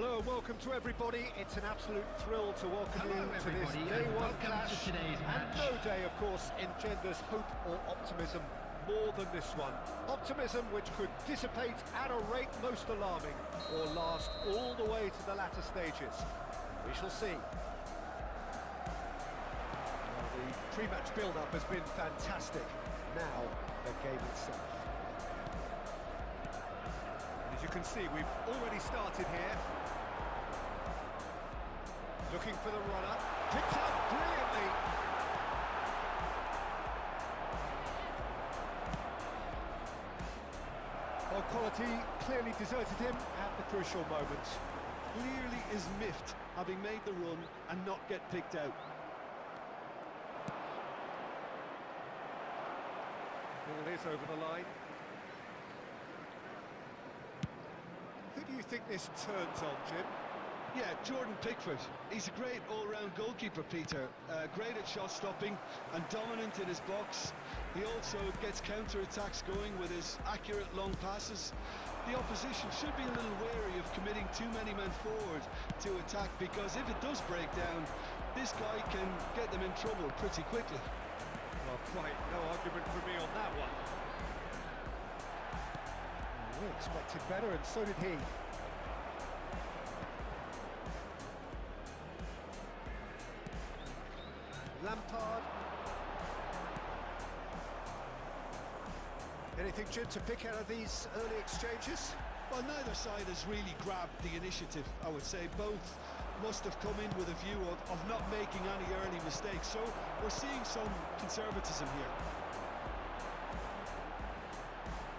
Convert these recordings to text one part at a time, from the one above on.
Hello and welcome to everybody. It's an absolute thrill to welcome you to this day one clash. And no day, of course, engenders hope or optimism more than this one. Optimism which could dissipate at a rate most alarming or last all the way to the latter stages. We shall see. Well, the pre-match build-up has been fantastic. Now, the game itself. As you can see, we've already started here. Looking for the runner. Picked up brilliantly. Well, quality clearly deserted him at the crucial moment. Clearly is miffed, having made the run and not get picked out. Ball is over the line. Who do you think this turns on, Jim? Yeah, Jordan Pickford. He's a great all-round goalkeeper, Peter. Great at shot stopping and dominant in his box. He also gets counter-attacks going with his accurate long passes. The opposition should be a little wary of committing too many men forward to attack, because if it does break down, this guy can get them in trouble pretty quickly. Well, quite no argument for me on that one. We expected better, and so did he. Lampard. Anything, Jim, to pick out of these early exchanges? Well, neither side has really grabbed the initiative, I would say. Both must have come in with a view of not making any early mistakes, so we're seeing some conservatism here.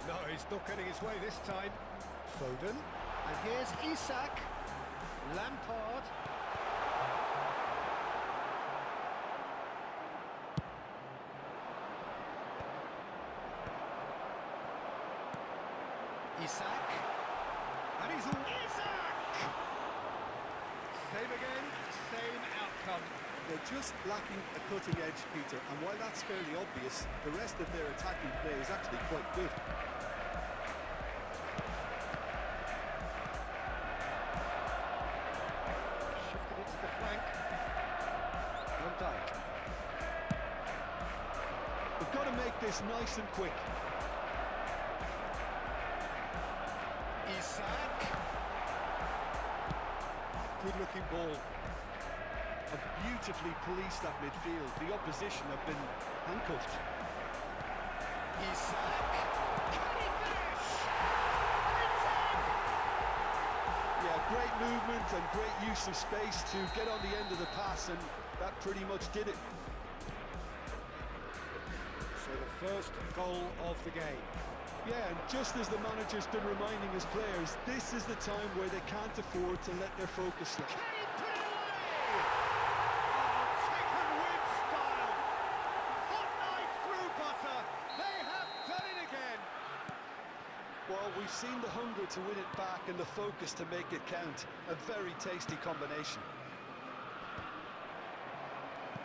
No, he's not getting his way this time. Foden. And here's Isak. Lampard. Isak. And he's all... Isak! Same again, same outcome. They're just lacking a cutting edge, Peter, and while that's fairly obvious, the rest of their attacking play is actually quite good. Shifted it to the flank. Van Dijk. We've got to make this nice and quick. Isak. Good looking ball. Have beautifully policed that midfield. The opposition have been handcuffed. Isak. Can he finish? It's in! Yeah, great movement and great use of space to get on the end of the pass, and that pretty much did it. So the first goal of the game. Yeah, and just as the manager's been reminding his players, this is the time where they can't afford to let their focus slip. Can he put it away? Oh, taken with style. Hot knife through butter. They have done it again. Well, we've seen the hunger to win it back and the focus to make it count. A very tasty combination.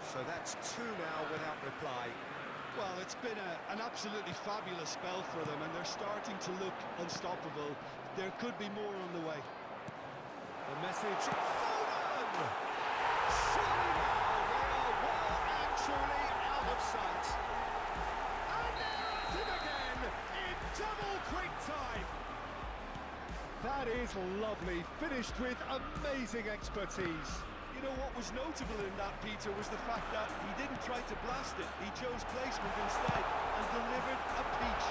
So that's two now without reply. Well, it's been an absolutely fabulous spell for them, and they're starting to look unstoppable. There could be more on the way. The message, Foden! Surely now they are well and truly out of sight. And they're at him again in double quick time. That is lovely, finished with amazing expertise. You know, what was notable in that, Peter, was the fact that he didn't try to blast it. He chose placement instead and delivered a peach.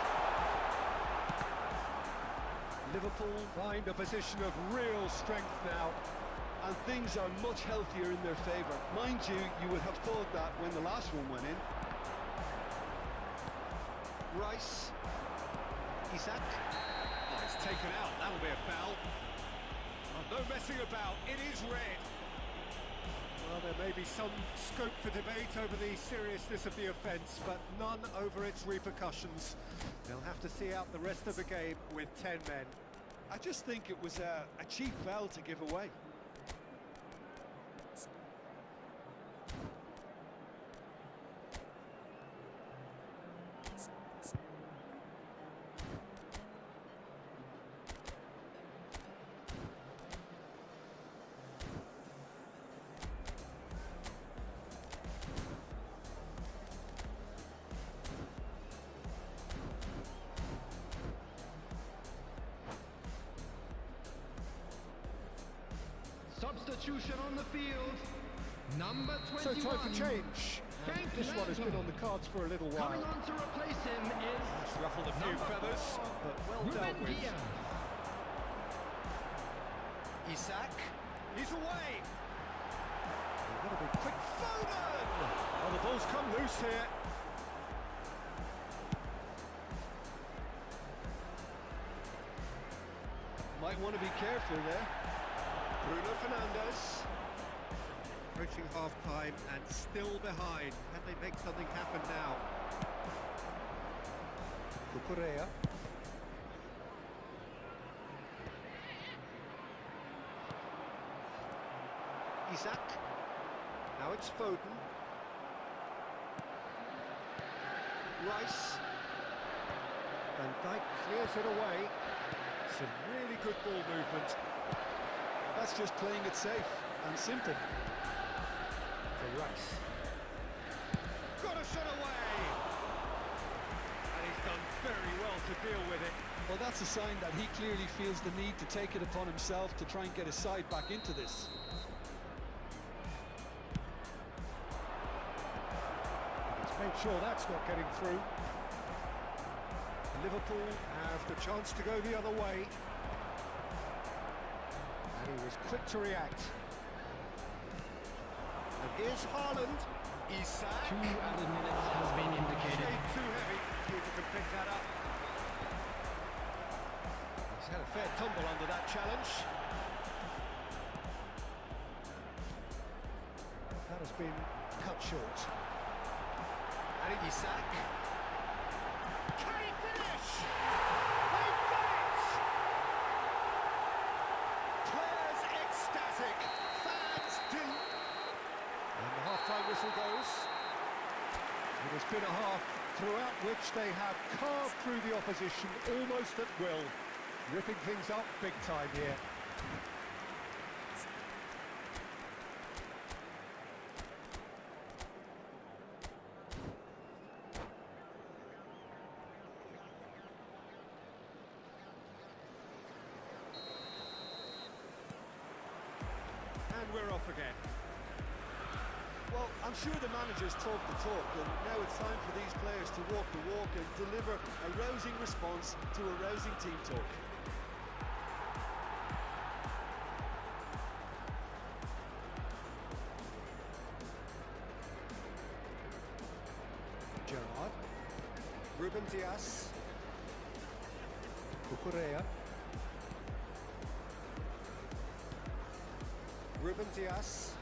Liverpool find a position of real strength now. And things are much healthier in their favour. Mind you, you would have thought that when the last one went in. Rice. Isak. Oh, it's taken out. That'll be a foul. Oh, no messing about. It is red. Well, there may be some scope for debate over the seriousness of the offence, but none over its repercussions. They'll have to see out the rest of the game with 10 men. I just think it was a cheap foul to give away. substitution on the field. Number 21. So time for change. And this one has been on the cards for a little while. Coming on to replace him is... It's ruffled a few feathers, but well dealt with. Isak, he's away. They've got to be quick. Foden! Oh, the ball's come loose here. Might want to be careful there. Bruno Fernandes. Approaching half-time and still behind. Can they make something happen now? Cucurella. Isak. Now it's Foden. Rice. Van Dijk clears it away. Some really good ball movement. That's just playing it safe and simple. For Rice. Got a shot away! And he's done very well to deal with it. Well, that's a sign that he clearly feels the need to take it upon himself to try and get his side back into this. He's made sure that's not getting through. Liverpool have the chance to go the other way. And he was quick to react. And here's Haaland. Isak. 2 added minutes has been indicated. Shade too heavy. Keeper can pick that up. He's had a fair tumble under that challenge. That has been cut short. And Isak. Can he finish? They've done it! Players ecstatic. Fans and the half-time whistle goes. It has been a half throughout which they have carved through the opposition almost at will. Ripping things up big time here. And we're off again. Well, I'm sure the managers talk the talk, and now it's time for these players to walk the walk and deliver a rousing response to a rousing team talk. Gerrard. Ruben Dias. Cucurella. Ruben Dias.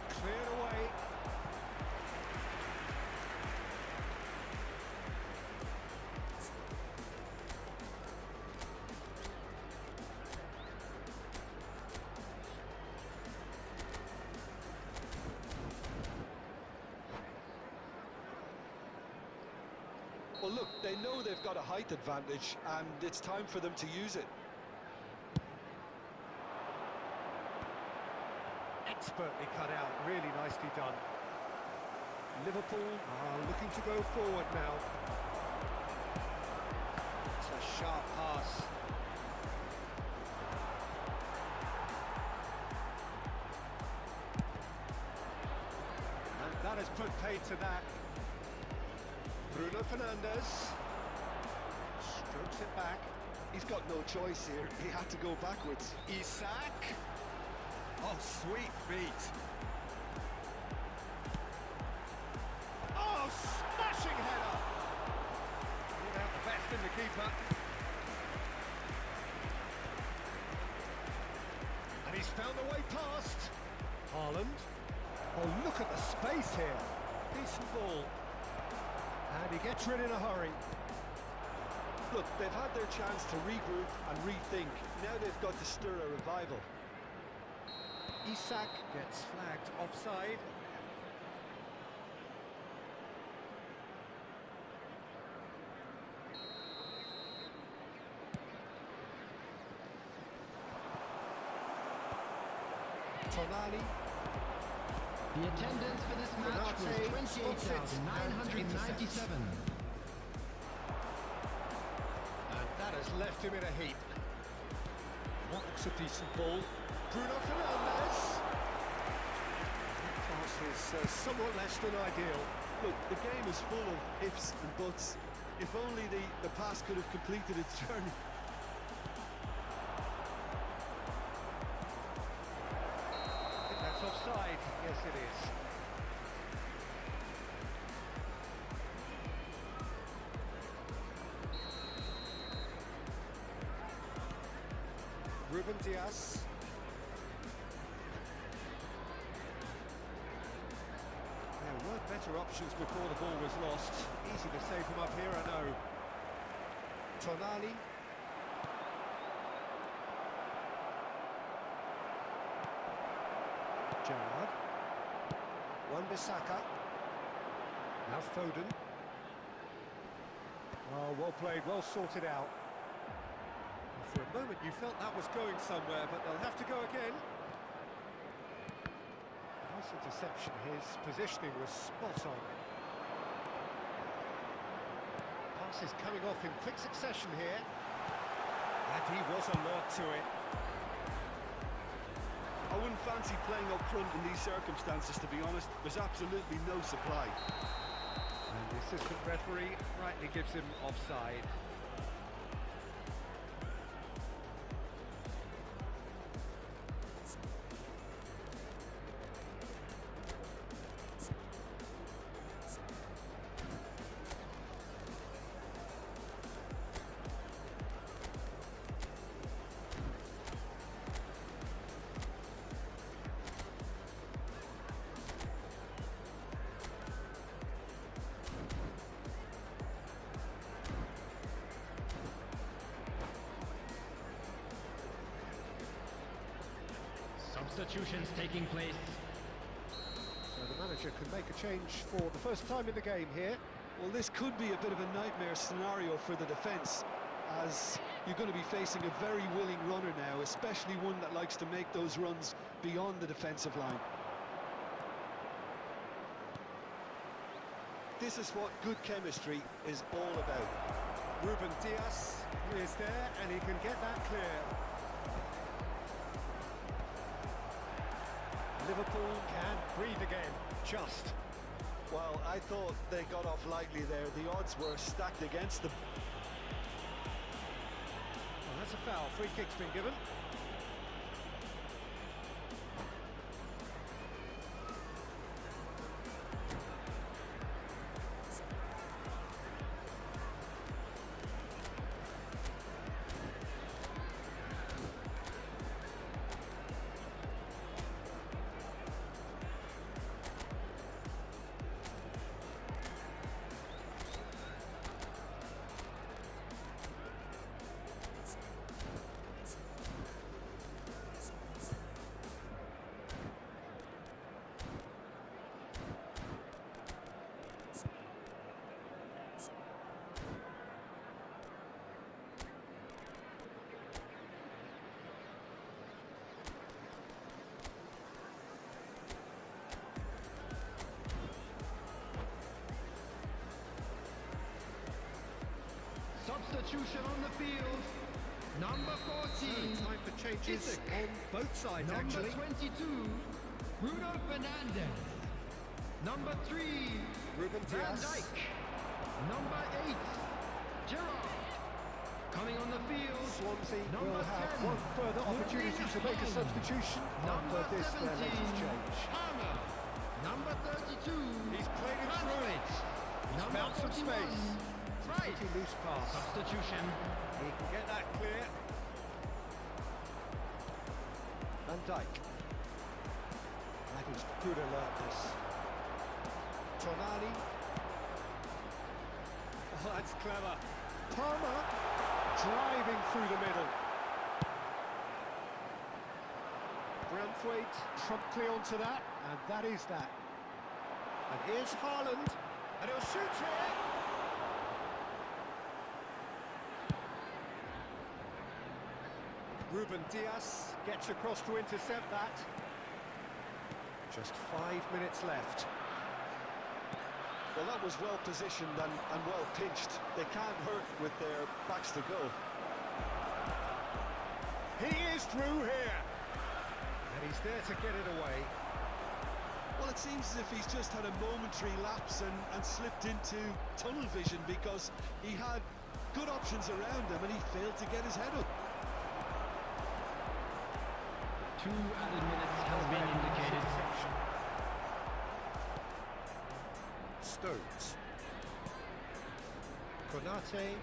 Cleared away. Well, look, they know they've got a height advantage, and it's time for them to use it. Expertly cut out, really nicely done. Liverpool are looking to go forward now. It's a sharp pass. And that has put paid to that. Bruno Fernandes strokes it back. He's got no choice here. He had to go backwards. Isak. Oh, sweet feet. Oh, smashing header. Without the best in the keeper. And he's found the way past. Haaland. Oh, look at the space here. Decent ball. And he gets rid in a hurry. Look, they've had their chance to regroup and rethink. Now they've got to stir a revival. Isak gets flagged offside. Tonali. The attendance for this match was 28,997. And that has left him in a heap. That looks a decent ball. Bruno Fernandes. That pass is somewhat less than ideal. Look, the game is full of ifs and buts. If only the pass could have completed its journey. I think that's offside. Yes, it is. Ruben Dias. There were better options before the ball was lost. Easy to save him up here, I know. Tonali. Gerrard. Wan-Bissaka. Now Foden. Oh, well played, well sorted out. For a moment you felt that was going somewhere, but they'll have to go again. Nice interception, his positioning was spot on. Passes coming off in quick succession here. And he was alert to it. I wouldn't fancy playing up front in these circumstances, to be honest. There's absolutely no supply. And the assistant referee rightly gives him offside. Substitutions taking place. So the manager can make a change for the first time in the game here. Well, this could be a bit of a nightmare scenario for the defence, as you're going to be facing a very willing runner now, especially one that likes to make those runs beyond the defensive line. This is what good chemistry is all about. Ruben Dias is there and he can get that clear. Liverpool can breathe again, just. Well, I thought they got off lightly there. The odds were stacked against them. Well, that's a foul. Free kick's been given. Substitution on the field. Number 14. So time for changes Isaac. on both sides, Number actually. 22. Bruno Fernandes. Number 3. Ruben Van Dias. Dijk. Number 8. Gerrard. Coming on the field. Swansea Number will have 10. one further opportunity to make a Hong. substitution Number after this their 17. latest change. Palmer. Number 32. He's played it through. Translate. He's Number found some 41. space. Right. Pretty loose pass. Substitution. He can get that clear. Van Dijk. That is good alertness. Tonali. Oh, that's clever. Palmer driving through the middle. Branthwaite promptly onto that, and that is that. And here's Haaland, and he'll shoot here. Ruben Dias gets across to intercept that. Just 5 minutes left. Well, that was well positioned and well pitched. They can't hurt with their backs to goal. He is through here. And he's there to get it away. Well, it seems as if he's just had a momentary lapse and slipped into tunnel vision, because he had good options around him and he failed to get his head up. 2 added minutes has been indicated. Stones. Konate.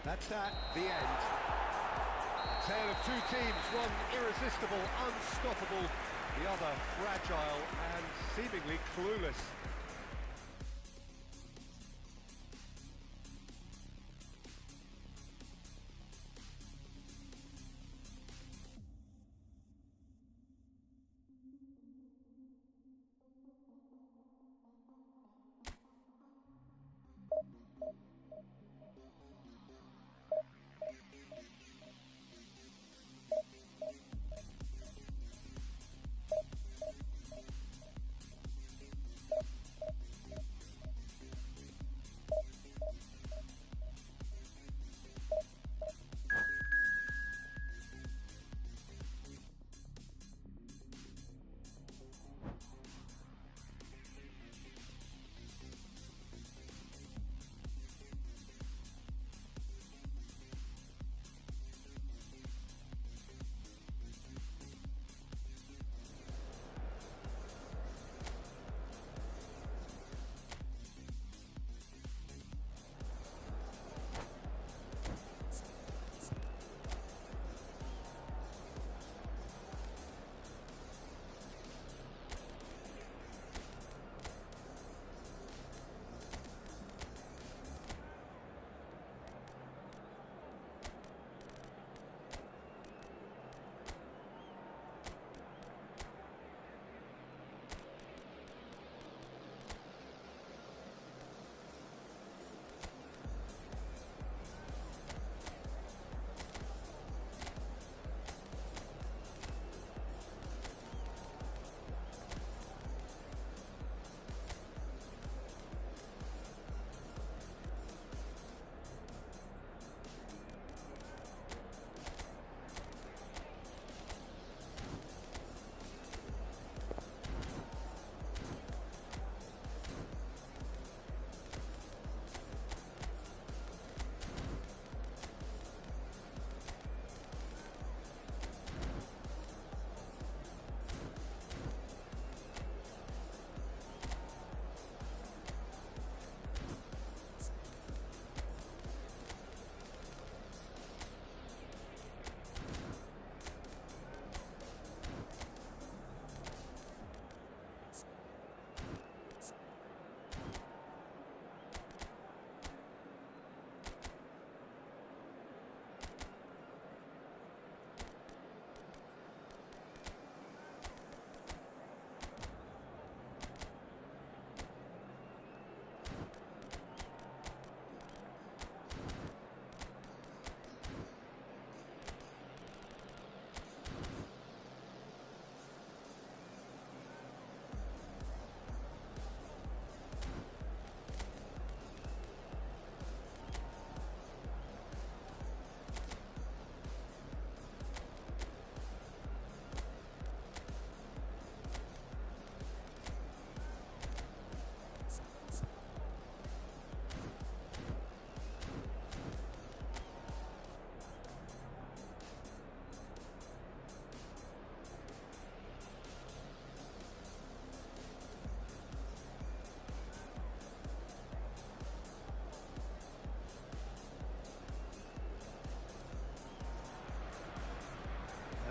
That's that, the end. A tale of two teams, one irresistible, unstoppable, the other fragile and seemingly clueless.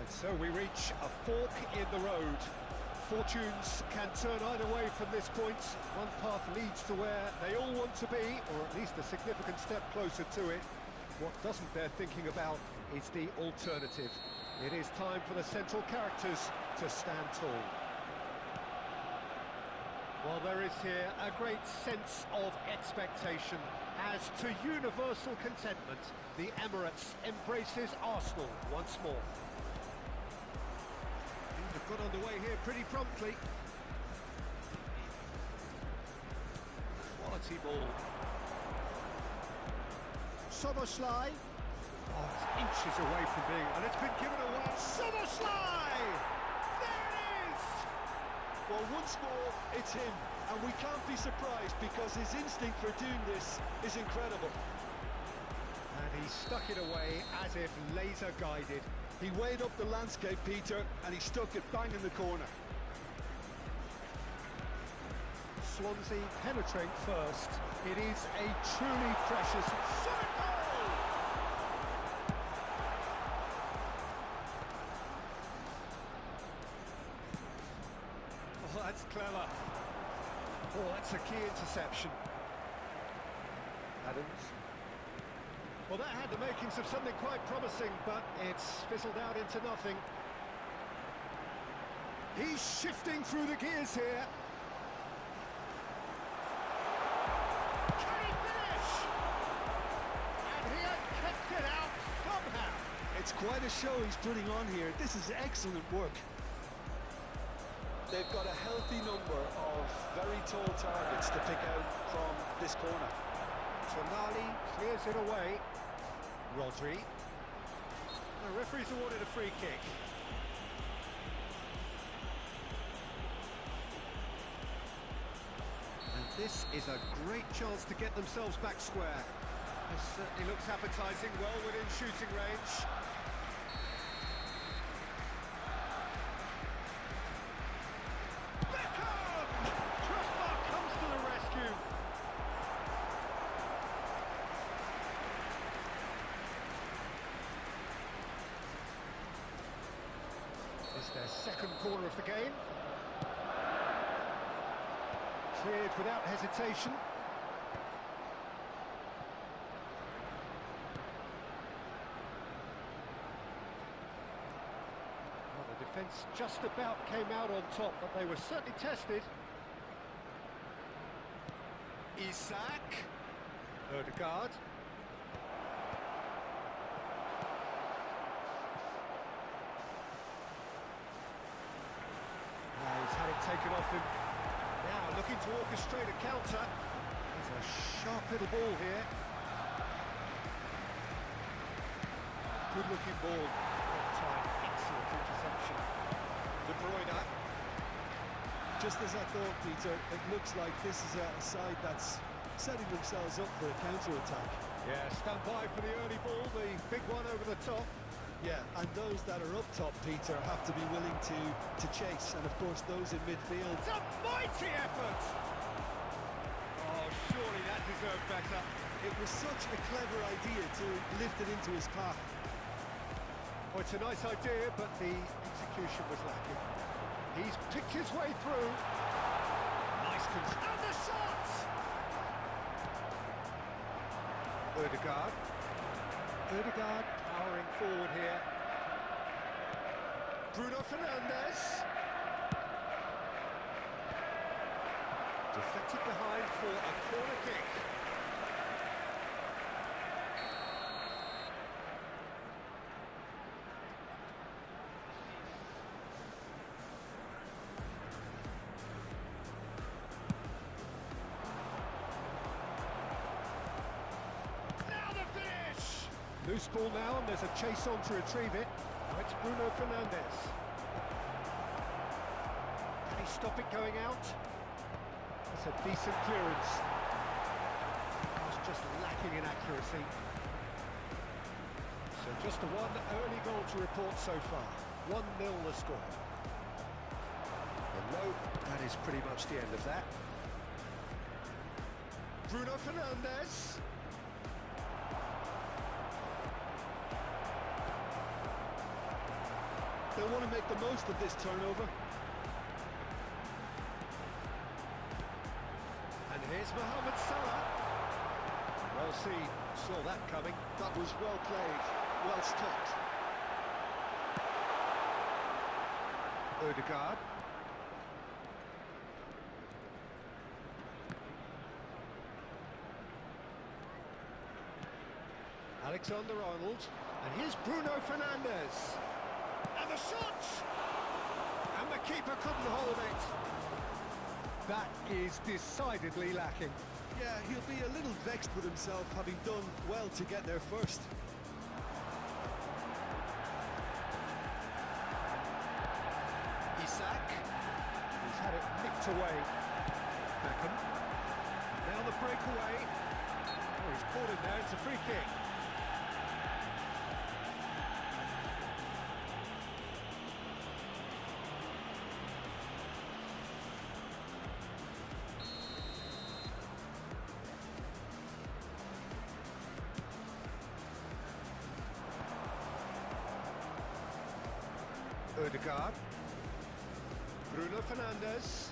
So we reach a fork in the road. Fortunes can turn either way from this point. One path leads to where they all want to be, or at least a significant step closer to it. What doesn't bear thinking about is the alternative. It is time for the central characters to stand tall. Well, there is here a great sense of expectation. As to universal contentment, the Emirates embraces Arsenal once more. They've got underway here pretty promptly. Quality quality ball. Soboslai. Oh, it's inches away from being, and it's been given away. Soboslai! There it is! Well, once more, it's him, and we can't be surprised because his instinct for doing this is incredible. And he stuck it away as if laser guided. He weighed up the landscape, Peter, and he stuck it bang in the corner. Swansea penetrate first. It is a truly precious solid goal! Oh, that's clever. Oh, that's a key interception. Adams. Well, that had the makings of something quite promising, but it's fizzled out into nothing. He's shifting through the gears here. Can he finish? And he has kept it out somehow. It's quite a show he's putting on here. This is excellent work. They've got a healthy number of very tall targets to pick out from this corner. Tonali clears it away. Rodri. The referee's awarded a free kick. And this is a great chance to get themselves back square. This certainly looks appetising, well within shooting range. Beckham! Crossbar comes to the rescue. It's their second corner of the game. Cleared without hesitation. Well, the defence just about came out on top, but they were certainly tested. Isak. Ødegaard. He's had it taken off him. Now looking to orchestrate a counter. There's a sharp little ball here. Good looking ball. Well timed, excellent interception. De Bruyne. Just as I thought, Peter, it looks like this is a side that's setting themselves up for a counter-attack. Yeah, stand by for the early ball, the big one over the top. Yeah, and those that are up top, Peter, have to be willing to chase, and of course those in midfield. It's a mighty effort! Oh, surely that deserved better. It was such a clever idea to lift it into his path. Oh, it's a nice idea, but the execution was lacking. He's picked his way through. Nice control. And the shot! Ødegaard. Ødegaard powering forward here. Bruno Fernandes. Deflected behind for a corner kick. Loose ball now, and there's a chase on to retrieve it. Now it's Bruno Fernandes. Can he stop it going out? That's a decent clearance. It's just lacking in accuracy. So just the one early goal to report so far. 1-0 the score. And no, that is pretty much the end of that. Bruno Fernandes. They want to make the most of this turnover. And here's Mohamed Salah. Well seen, saw that coming. That was well played, well stopped. Ødegaard. Alexander-Arnold. And here's Bruno Fernandes. And the shot! And the keeper couldn't hold it. That is decidedly lacking. Yeah, he'll be a little vexed with himself, having done well to get there first. Isak. He's had it nicked away. Beckham. Now the breakaway. Oh, he's caught him there. It's a free kick. Ødegaard. Bruno Fernandes.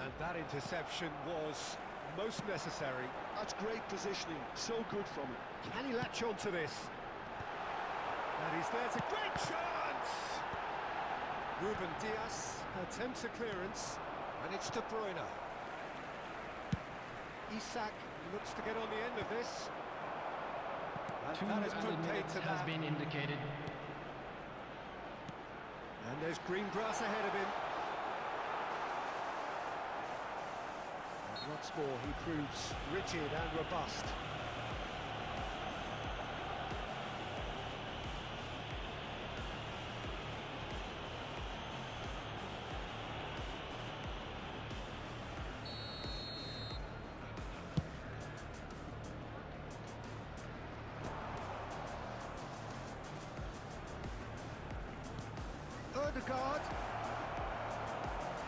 And that interception was most necessary. That's great positioning, so good from him. Can he latch on to this? And he's there, it's a great chance! Ruben Dias attempts a clearance, and it's De Bruyne. Isak looks to get on the end of this. And that has put paid to has that. been indicated. And there's green grass ahead of him. And once more, he proves rigid and robust. Ødegaard.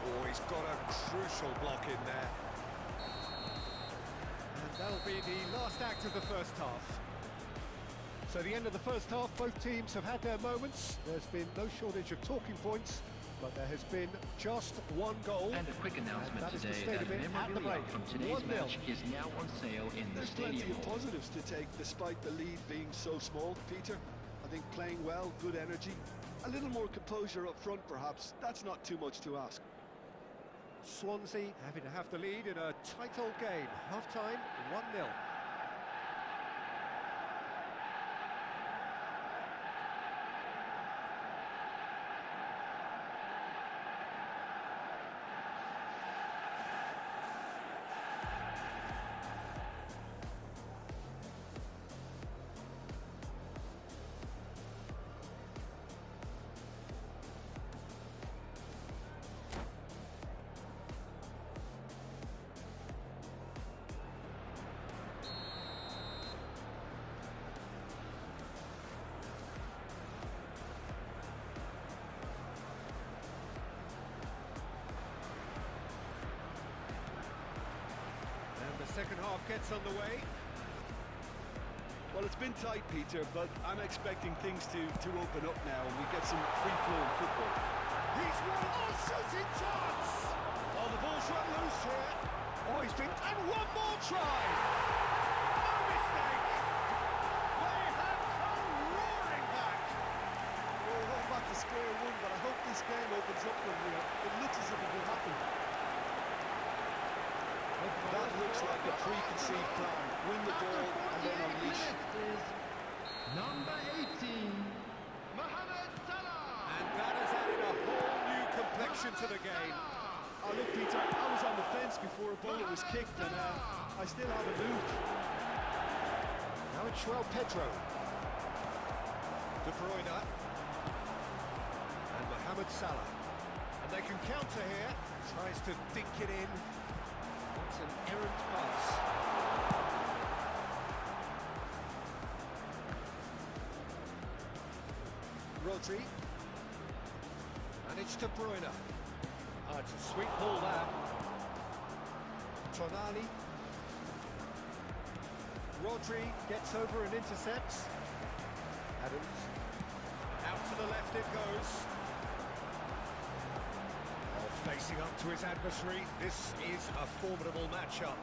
Oh, he's got a crucial block in there. And that'll be the last act of the first half. So the end of the first half, both teams have had their moments. There's been no shortage of talking points, but there has been just one goal. And a quick announcement that today is the state that of it at the memorabilia break. from today's 1-0. match is now on sale in the There's stadium plenty of hall. positives to take despite the lead being so small, Peter. I think playing well, good energy. A little more composure up front, perhaps. That's not too much to ask. Swansea happy to have the lead in a tight old game. Half-time, 1-0. Second half gets underway. Well, it's been tight, Peter, but I'm expecting things to open up now and we get some free-flowing football. He's won. Oh, shooting chance! Oh, the ball's run loose here. Oh, he's been... And one more try! No mistake! They have come roaring back! Well, we're back to square one, but I hope this game opens up from here. It looks as if it will happen. That looks like a preconceived plan. Win the ball and then unleash. Number 18, Mohamed Salah. And that has added a whole new complexion to the game. Oh, look, Peter, I was on the fence before a bullet was kicked, and I still haven't moved. Now it's João Pedro. De Bruyne. And Mohamed Salah. And they can counter here. Tries to dink it in. It's an errant pass. Rodri. And it's De Bruyne. Oh, it's a sweet ball there. Tonali. Rodri gets over and intercepts. Adams. Out to the left it goes. Facing up to his adversary, this is a formidable matchup.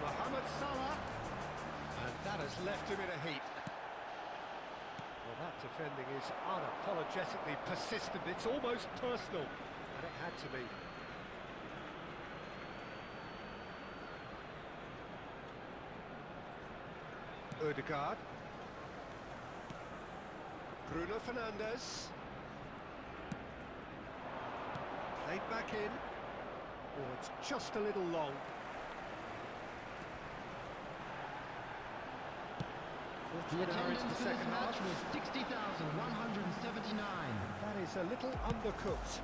Mohamed Salah, and that has left him in a heap. Well, that defending is unapologetically persistent. It's almost personal, and it had to be. Odegaard. Bruno Fernandes. Played back in. Oh, it's just a little long. The Now attendance into the for this second match half. was 60,179. That is a little undercooked.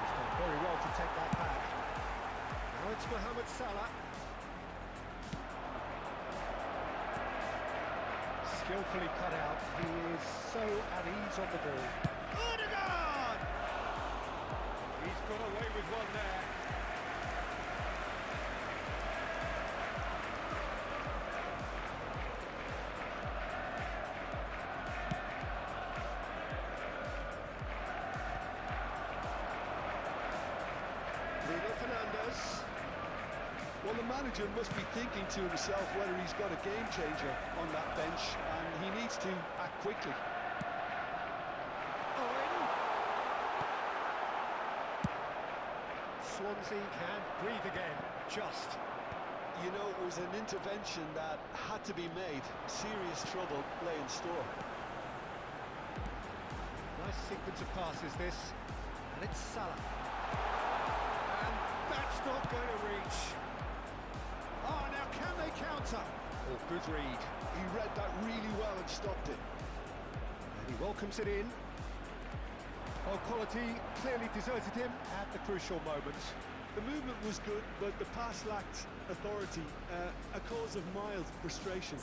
He's done very well to take that back. Now it's Mohamed Salah. Skillfully cut out. He is so at ease on the ball. Odegaard! He's got away with one there. Bruno Fernandes. Well, the manager must be thinking to himself whether he's got a game changer on that bench, and he needs to act quickly. Swansea can breathe again, just. You know, it was an intervention that had to be made. Serious trouble lay in store. Nice sequence of passes this, and it's Salah. And that's not going to reach. Oh, now can they counter? Oh, good read. He read that really well and stopped it. And he welcomes it in. Oh, quality clearly deserted him at the crucial moment. The movement was good, but the pass lacked authority, a cause of mild frustration.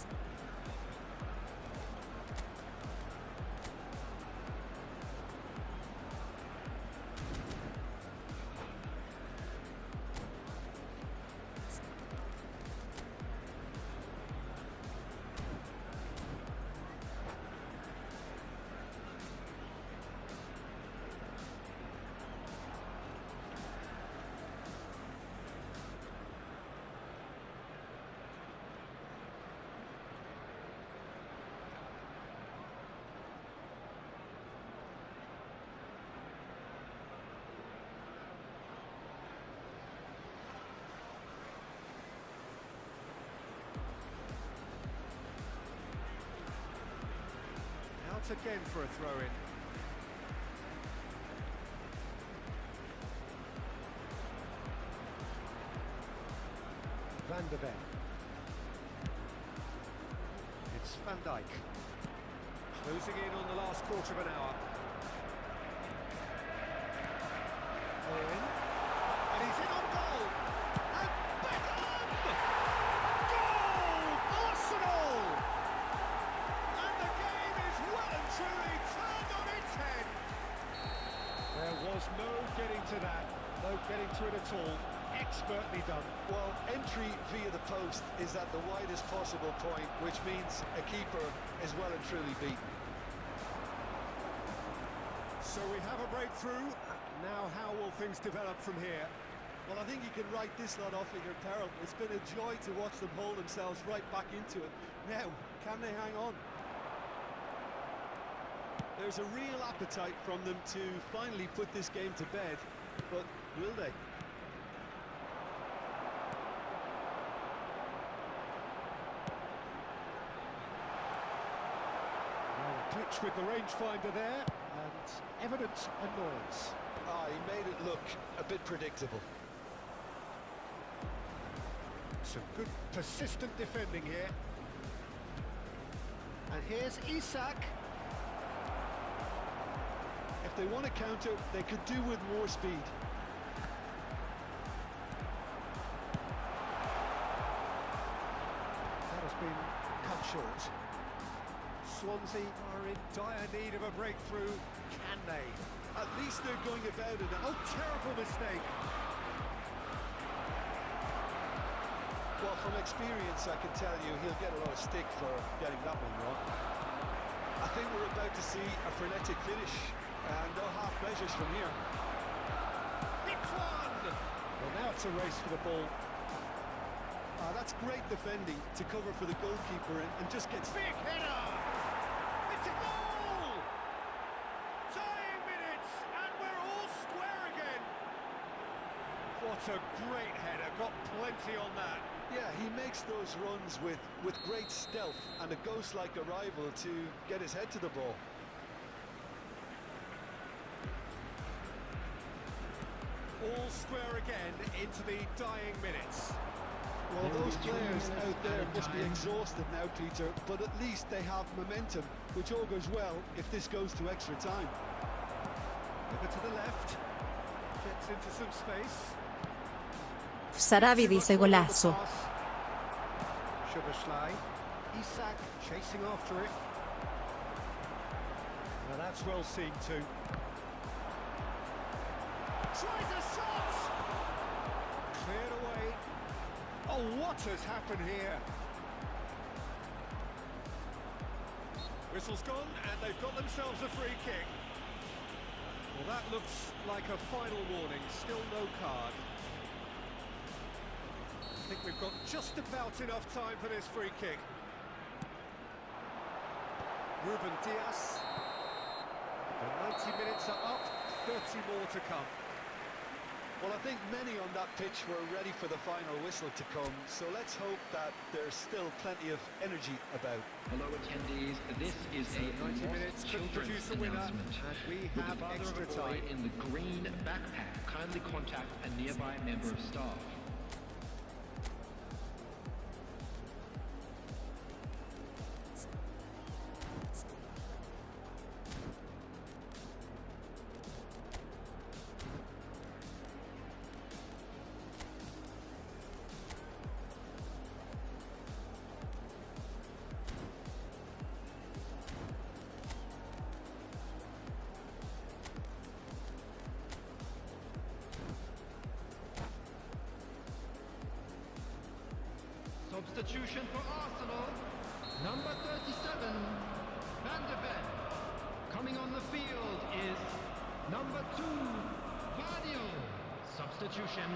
Out again for a throw-in. Van der Ven. It's Van Dijk. Closing in on the last quarter of an hour. Owen. And he's in on goal! And Beckham! Goal! Arsenal! And the game is well and truly turned on its head. There was no getting to that, no getting to it at all. Expertly done. Well, entry via the post is at the widest possible point, which means a keeper is well and truly beaten. So we have a breakthrough. Now how will things develop from here? Well, I think you can write this lot off at your peril. It's been a joy to watch them hold themselves right back into it. Now, can they hang on? There's a real appetite from them to finally put this game to bed, but will they? Glitch with the rangefinder there, and evident annoyance. He made it look a bit predictable. Some good persistent defending here. And here's Isak. If they want to counter, they could do with more speed. That has been cut short. Swansea are in dire need of a breakthrough. Can they? At least they're going about it. Oh, terrible mistake. Well, from experience, I can tell you he'll get a lot of stick for getting that one wrong. I think we're about to see a frenetic finish, and no half measures from here. It's one! Well, now it's a race for the ball. That's great defending to cover for the goalkeeper and just gets... Big header! It's a goal! What a great header, got plenty on that. Yeah, he makes those runs with great stealth and a ghost-like arrival to get his head to the ball. All square again into the dying minutes. Well, those players out there must be exhausted now, Peter, but at least they have momentum, which all goes well if this goes to extra time. Over to the left, gets into some space. Sarabi dice golazo. Szoboszlai, Isak chasing after it. Now that's well seen too. Tries a shot! Cleared away. Oh, what has happened here? Whistle's gone, and they've got themselves a free kick. Well, that looks like a final warning, still no card. I think we've got just about enough time for this free kick. Ruben Dias. The 90 minutes are up, 30 more to come. Well, I think many on that pitch were ready for the final whistle to come, so let's hope that there's still plenty of energy about. Hello attendees, this is a 90 minutes could produce a winner, announcement. and we With have the father extra of a boy time. in the green backpack, kindly contact a nearby member of staff. Substitution for Arsenal, number 37, Van de Ven. Coming on the field is number 2, Vadio. Substitution.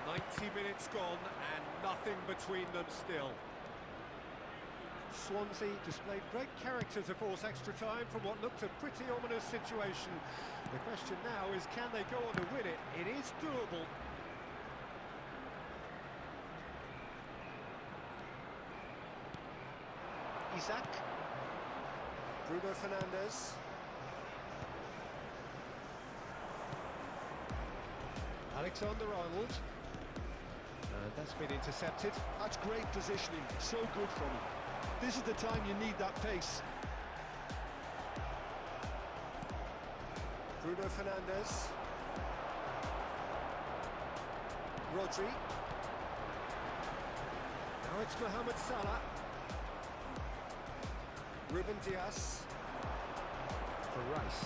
90 minutes gone and nothing between them still. Swansea displayed great character to force extra time from what looked a pretty ominous situation. The question now is, can they go on to win it? It is doable. Isak. Bruno Fernandes. Alexander-Arnold. And that's been intercepted. That's great positioning, so good from him. This is the time you need that pace. Bruno Fernandes. Rodri. Now it's Mohamed Salah. Ruben Dias. For Rice.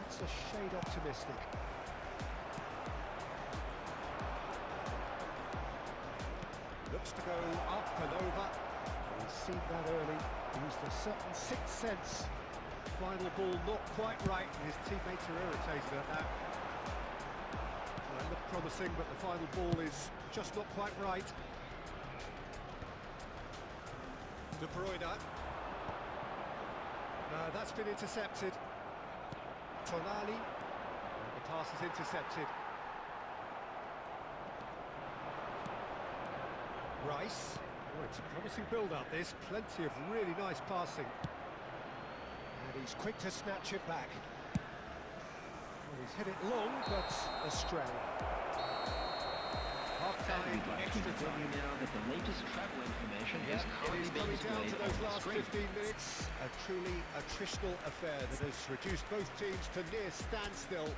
That's a shade optimistic. Looks to go up and over. He's seen that early. Used a certain sixth sense. Final ball not quite right, and his teammates are irritated at that. Well, it looked promising, but the final ball is just not quite right. De Bruyne. That's been intercepted. Tonali. And the pass is intercepted. Rice. Oh, it's a promising build-up, this. Plenty of really nice passing. And he's quick to snatch it back. Well, he's hit it long, but astray. Half-time, We'd like to extra inform you time. now that the latest travel information is It currently is being coming down displayed to on those the last screen. 15 minutes. A truly attritional affair that has reduced both teams to near standstill.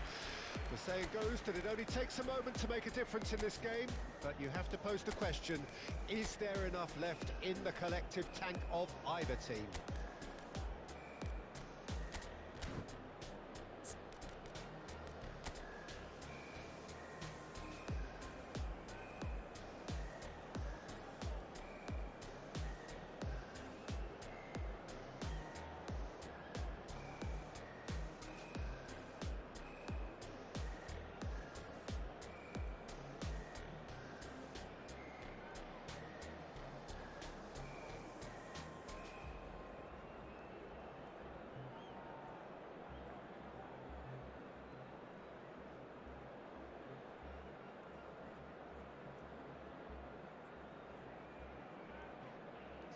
The saying goes that it only takes a moment to make a difference in this game, but you have to pose the question, is there enough left in the collective tank of either team?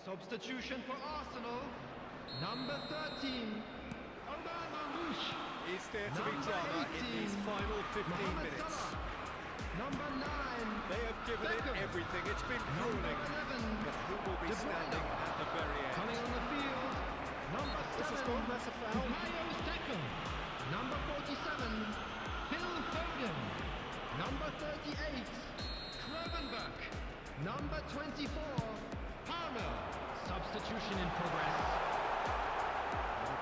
Substitution for Arsenal. Number 13. Omar Mamouche. Is there to be drama in these final 15 minutes? Number 9. They have given it everything. It's been grueling. But who will be standing at the very end? Coming on the field. Number 7. This is gone, that's a foul. Mayo's second. Number 47. Phil Foden. Number 38. Klovenberg. Number 24. Palmer. Substitution in progress.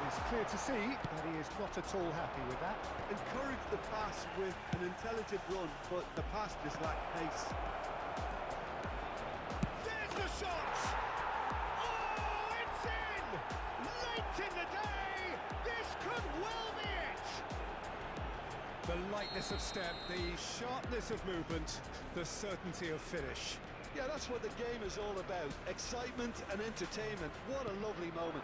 It's clear to see that he is not at all happy with that. Encourage the pass with an intelligent run, but the pass just lacked pace. There's the shot! Oh, it's in! Late in the day! This could well be it! The lightness of step, the sharpness of movement, the certainty of finish. Yeah, that's what the game is all about. Excitement and entertainment. What a lovely moment.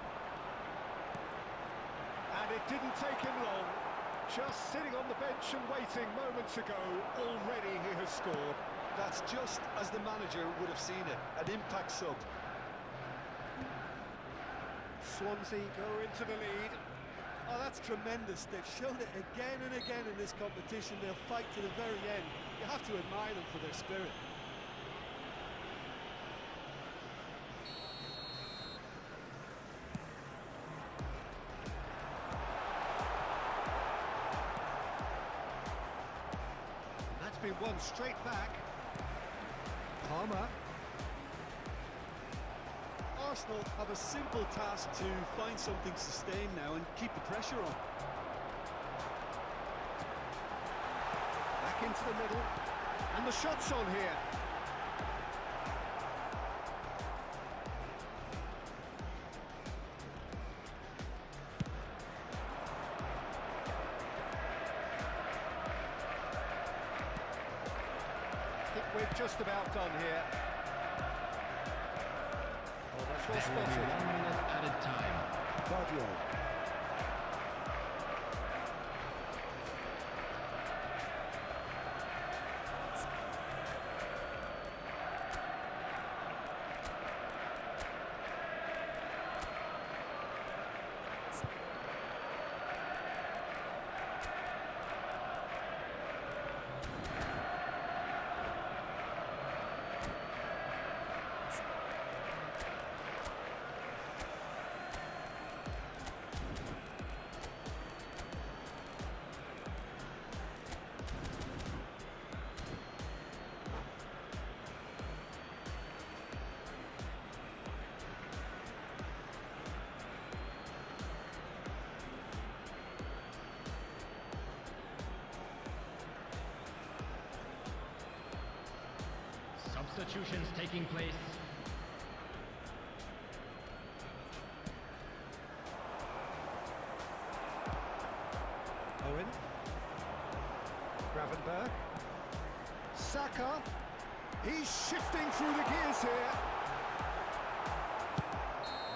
And it didn't take him long. Just sitting on the bench and waiting moments ago, already he has scored. That's just as the manager would have seen it, an impact sub. Swansea go into the lead. Oh, that's tremendous. They've shown it again and again in this competition. They'll fight to the very end. You have to admire them for their spirit. Been one straight back. Palmer. Arsenal have a simple task to find something sustained now and keep the pressure on. Back into the middle. And the shot's on here. We're just about done here. Oh, that's well spotted. 1 minute added time. POTW. Substitutions taking place. Owen. Gravenberg. Saka. He's shifting through the gears here.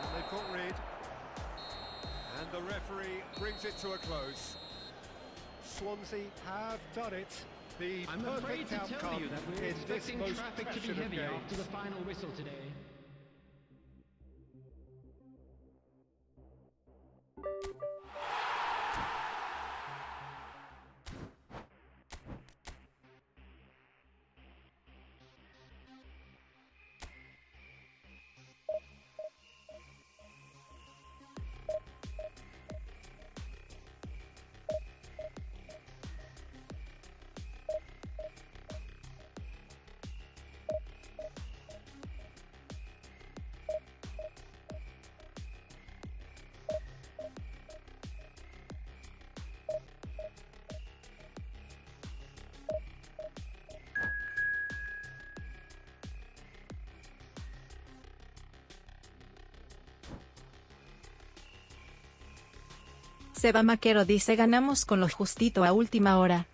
And they've got rid. And the referee brings it to a close. Swansea have done it. The I'm afraid perfect to tell outcome you that we're in this expecting most traffic to be passionate of heavy games. after the final whistle today. Seba Maquero dice ganamos con lo justito a última hora.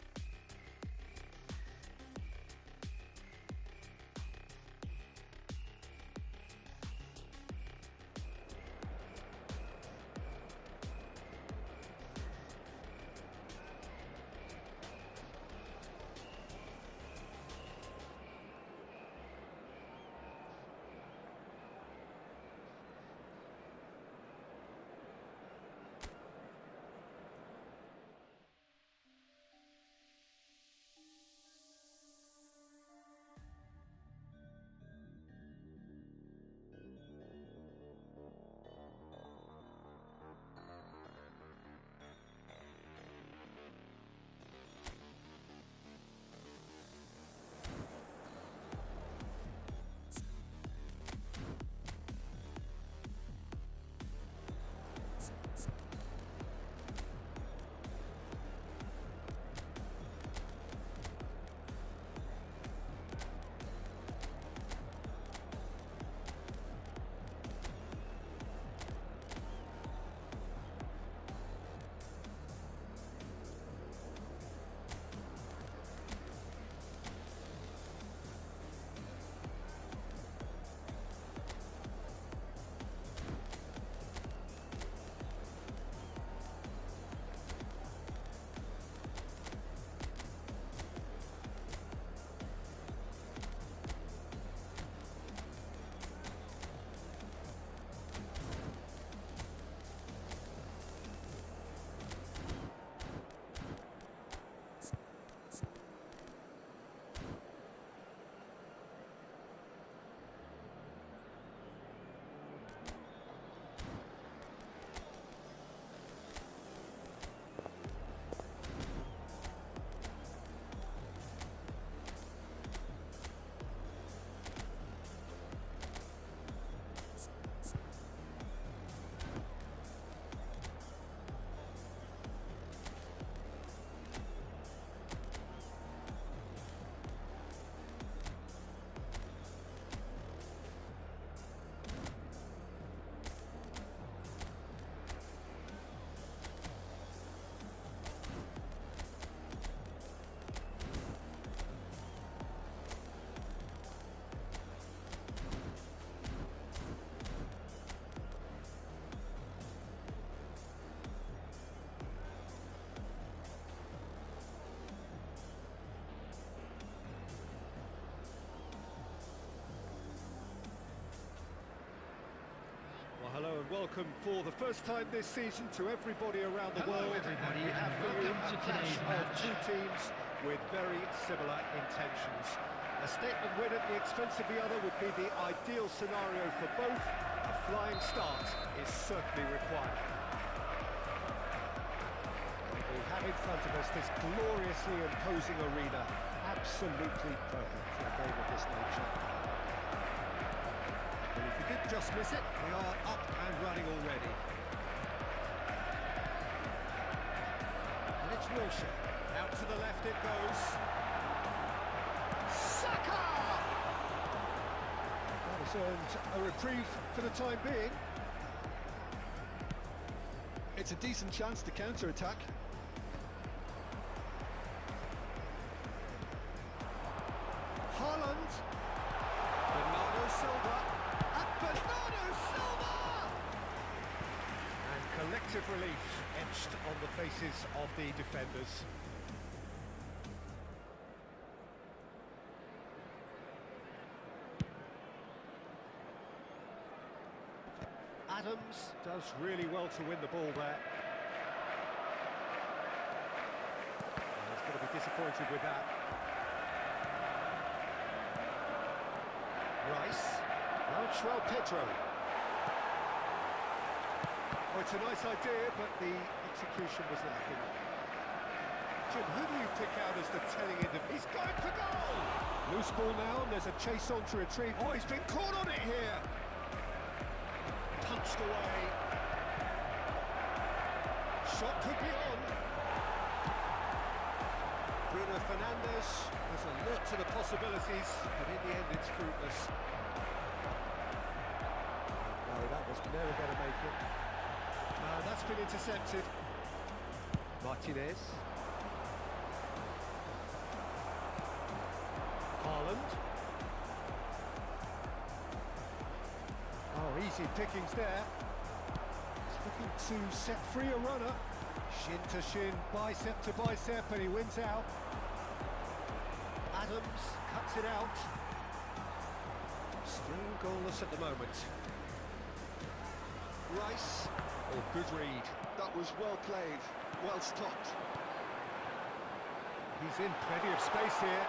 welcome for the first time this season to everybody around the Hello, world. everybody, We have and for you welcome a to clash today's of match. two teams with very similar intentions. A statement win at the expense of the other would be the ideal scenario for both. A flying start is certainly required. We have in front of us this gloriously imposing arena. Absolutely perfect for a game of this nature. And if you did just miss it, we are up and running already. And it's Wilshere. Out to the left it goes. Saka! That has earned a reprieve for the time being. It's a decent chance to counter-attack. Haaland. Bernardo Silva. And Bernardo Silva! And collective relief etched on the faces of the defenders. Adams does really well to win the ball there. And he's going to be disappointed with that. Rice. Now João Pedro. Oh, it's a nice idea, but the execution was lacking. Jim, who do you pick out as the telling individual? He's going for goal! Loose ball now, and there's a chase on to retrieve. Oh, he's been caught on it here! Punched away. Shot could be on. Bruno Fernandes has alert to the possibilities, but in the end it's fruitless. No, that was never going to make it. That's been intercepted. Martinez. Haaland. Oh, easy pickings there. He's looking to set free a runner. Shin to shin, bicep to bicep, and he wins out. Adams cuts it out. Still goalless at the moment. Rice. Oh, good read. That was well played, well stopped. He's in plenty of space here.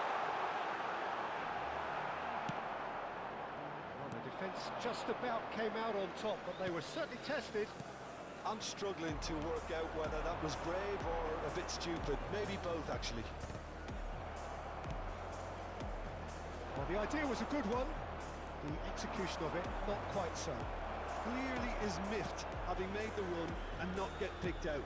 Well, the defence just about came out on top, but they were certainly tested. I'm struggling to work out whether that was brave or a bit stupid. Maybe both, actually. Well, the idea was a good one. The execution of it, not quite so. Clearly is miffed, having made the run and not get picked out.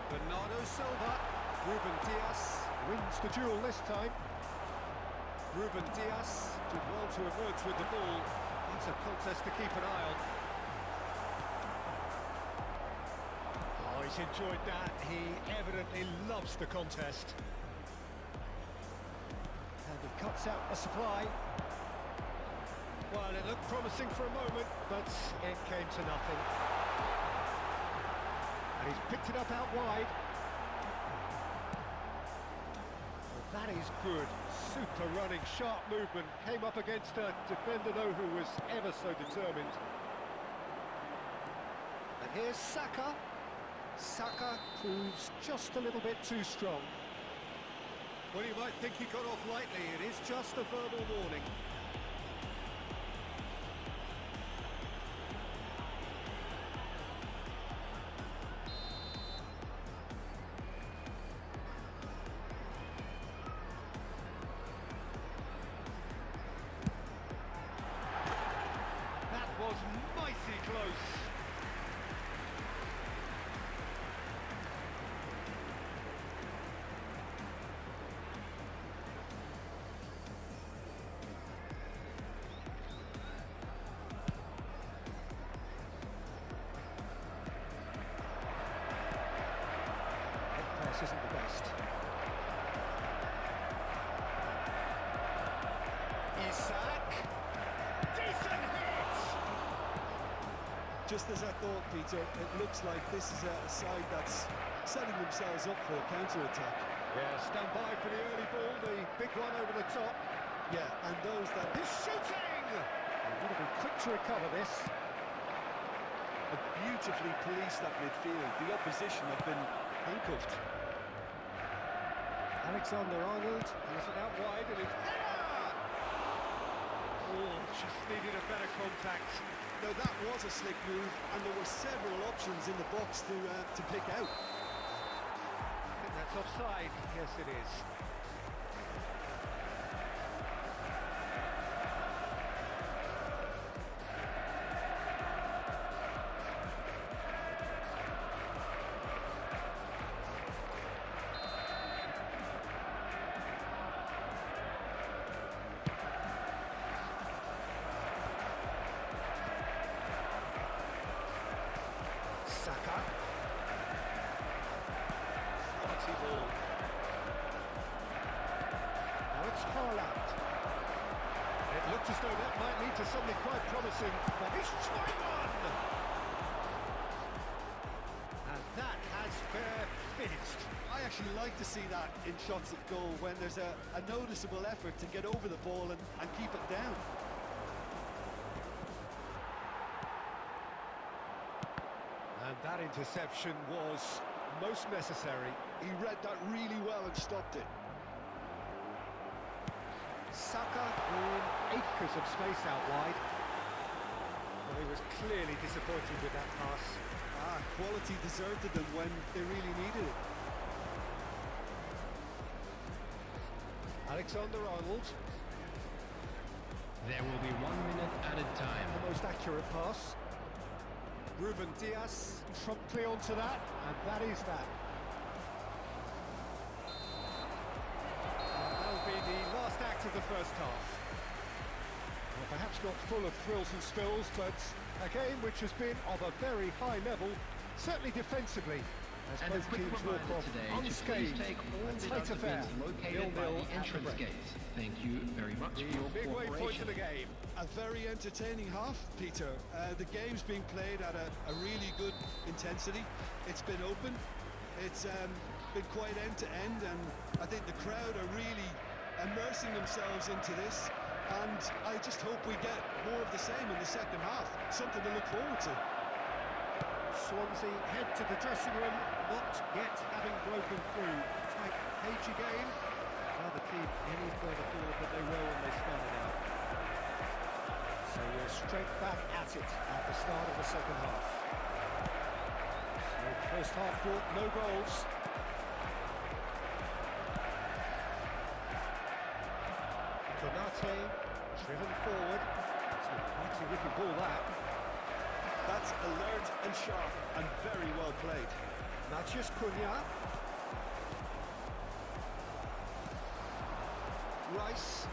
Bernardo Silva. Ruben Dias wins the duel this time. Ruben Dias did well to emerge with the ball. It's a contest to keep an eye on. Oh, he's enjoyed that. He evidently loves the contest. And he cuts out a supply. Well, it looked promising for a moment, but it came to nothing. And he's picked it up out wide. Well, that is good. Super running, sharp movement. Came up against a defender, though, who was ever so determined. And here's Saka. Saka proves just a little bit too strong. Well, you might think he got off lightly. It is just a verbal warning. Was mighty close. That pass isn't the best. Isak. Decent hit! Just as I thought, Peter, it looks like this is a side that's setting themselves up for a counter-attack. Yeah, stand by for the early ball, the big one over the top. Yeah, and those that... He's shooting! Got to be quick to recover this. Have beautifully policed that midfield. The opposition have been handcuffed. Alexander-Arnold has it out wide and it's header! Oh, just needed a better contact. Now that was a slick move, and there were several options in the box to pick out. I think that's offside. Yes, it is. Saka. Quality ball. Now it's Haaland. It looked as though that might lead to something quite promising, but he's trying one! And that has fair finished. I actually like to see that in shots at goal when there's a noticeable effort to get over the ball and keep it down. And that interception was most necessary. He read that really well and stopped it. Saka in acres of space out wide. Well, he was clearly disappointed with that pass. Quality deserted them when they really needed it. Alexander-Arnold. There will be 1 minute added time. The most accurate pass. Ruben Diaz promptly onto that, and that is that. And that'll be the last act of the first half. Well, perhaps not full of thrills and spills, but a game which has been of a very high level, certainly defensively. As And a both quick teams walk reminder off today to please unscathed, take all a tight affair, deductibles located by 0-0 the at the entrance break. gates. Thank you very much for your Midway point cooperation. of the game. A very entertaining half, Peter. The game's being played at a really good intensity. It's been open. It's been quite end to end, and I think the crowd are really immersing themselves into this. And I just hope we get more of the same in the second half. Something to look forward to. Swansea head to the dressing room, not yet having broken through. Tight, cagey game. Rather keep any further forward than they were when they started out. So we're straight back at it at the start of the second half. So the first half brought no goals. Konate driven forward. It's a mighty wicked ball that. That's alert and sharp and very well played. Matheus Cunha. Rice.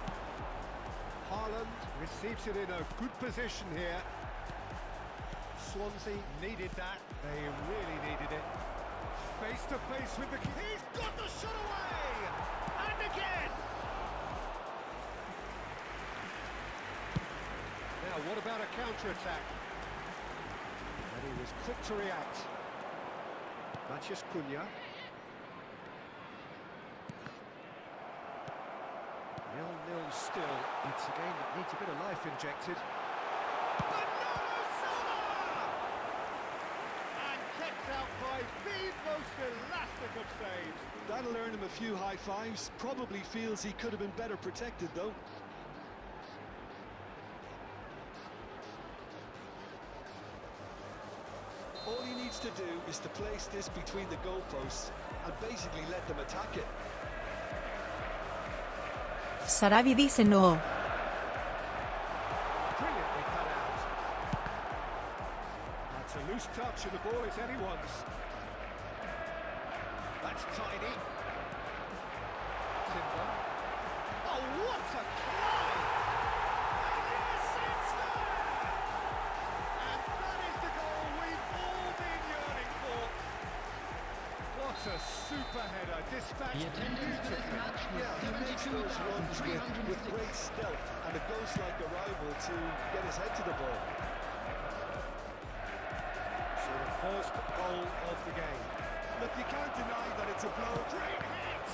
Haaland receives it in a good position here. Swansea needed that. They really needed it. Face to face with the... He's got the shot away! And again! Now, what about a counter-attack? And he was quick to react. Matheus Cunha. 0-0 still. It's a game that needs a bit of life injected. Bernardo Silva! And kept out by the most elastic of saves. That'll earn him a few high fives. Probably feels he could have been better protected, though. All he needs to do is to place this between the goalposts and basically let them attack it. Sarabi dice no. Brilliantly cut out. That's a loose touch and the ball is anyone's. That's tidy. Timber. Oh, what a climb! Yes, it's there! And that is the goal we've all been yearning for. What a super header, dispatched The attendance for this beautifully. match was Yeah, he makes those runs with great stealth and a ghost-like arrival to get his head to the ball. So the first goal of the game. Look, you can't deny that it's a blow. Great hit!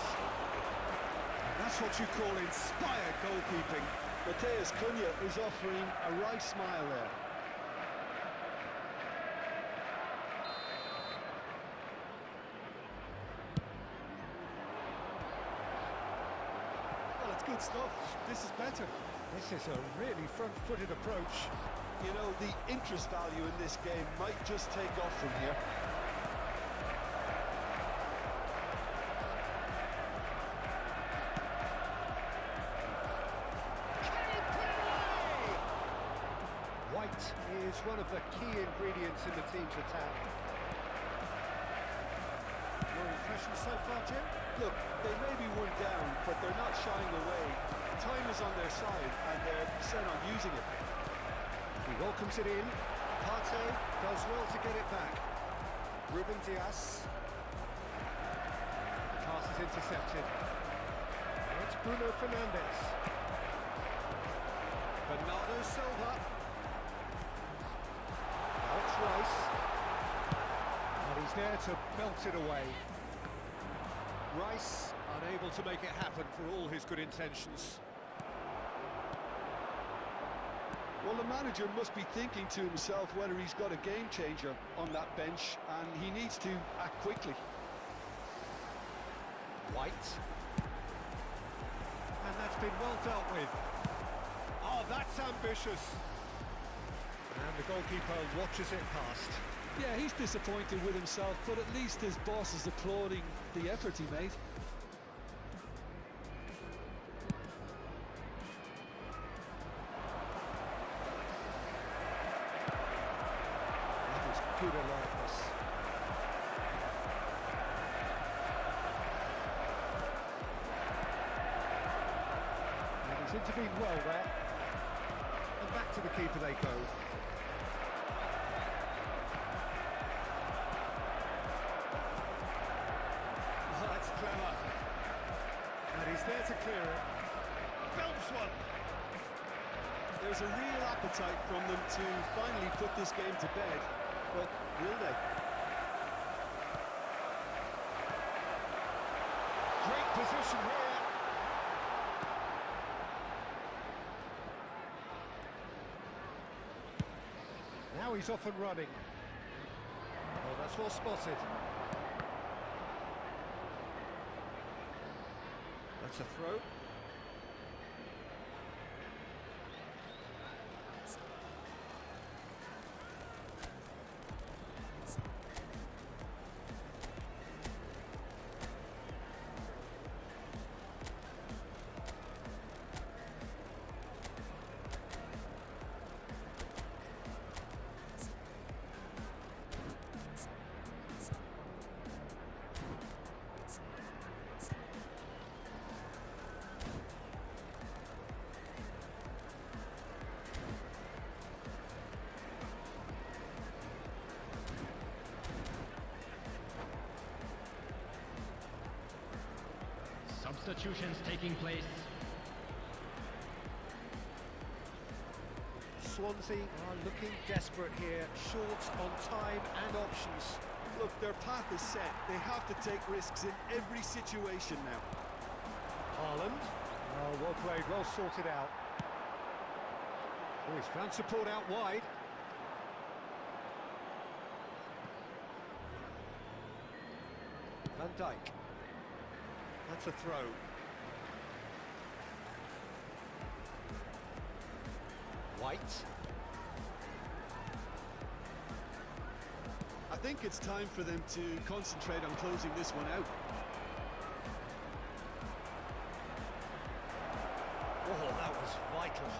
That's what you call inspired goalkeeping. Mateus Cunha is offering a right smile there. Well, it's good stuff. This is better. This is a really front-footed approach. You know, the interest value in this game might just take off from here. White is one of the key ingredients in the team's attack. Your impressions so far, Jim? Look, they may be one down, but they're not shying away. Time is on their side, and they're set on using it. He welcomes it in. Partey does well to get it back. Ruben Dias. The pass is intercepted. It's Bruno Fernandes. Bernardo Silva. Now it's Rice. And he's there to belt it away. Rice unable to make it happen for all his good intentions. Well, the manager must be thinking to himself whether he's got a game changer on that bench, and he needs to act quickly. White. And that's been well dealt with. Oh, that's ambitious. And the goalkeeper watches it past. Yeah, he's disappointed with himself, but at least his boss is applauding the effort he made. That was good alertness. And he's intervened well there. And back to the keeper they go. Oh, that's clever. And he's there to clear it. Belts one. There's a real appetite from them to finally put this game to bed, but will they? Great position here. Now he's off and running. Oh, that's well spotted. That's a throw. Substitutions taking place. Swansea are looking desperate here, short on time and options. Look, their path is set. They have to take risks in every situation now. Haaland. Oh, well played, well sorted out. Oh, he's found support out wide. Van Dijk. That's a throw. White. I think it's time for them to concentrate on closing this one out. Oh, that was vital.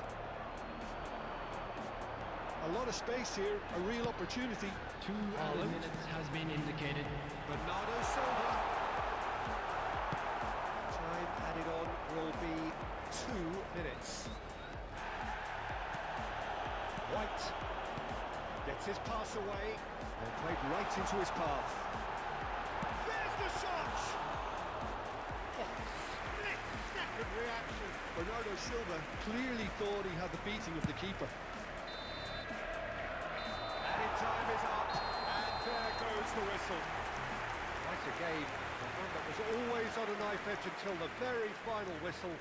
A lot of space here, a real opportunity. 2 added minutes has been indicated. Bernardo Silva. Time added on will be 2 minutes. White gets his pass away and played right into his path. There's the shot! Oh, split-second reaction. Bernardo Silva clearly thought he had the beating of the keeper. Added time is up, and there goes the whistle. Quite a game, but one that was always on a knife edge until the very final whistle.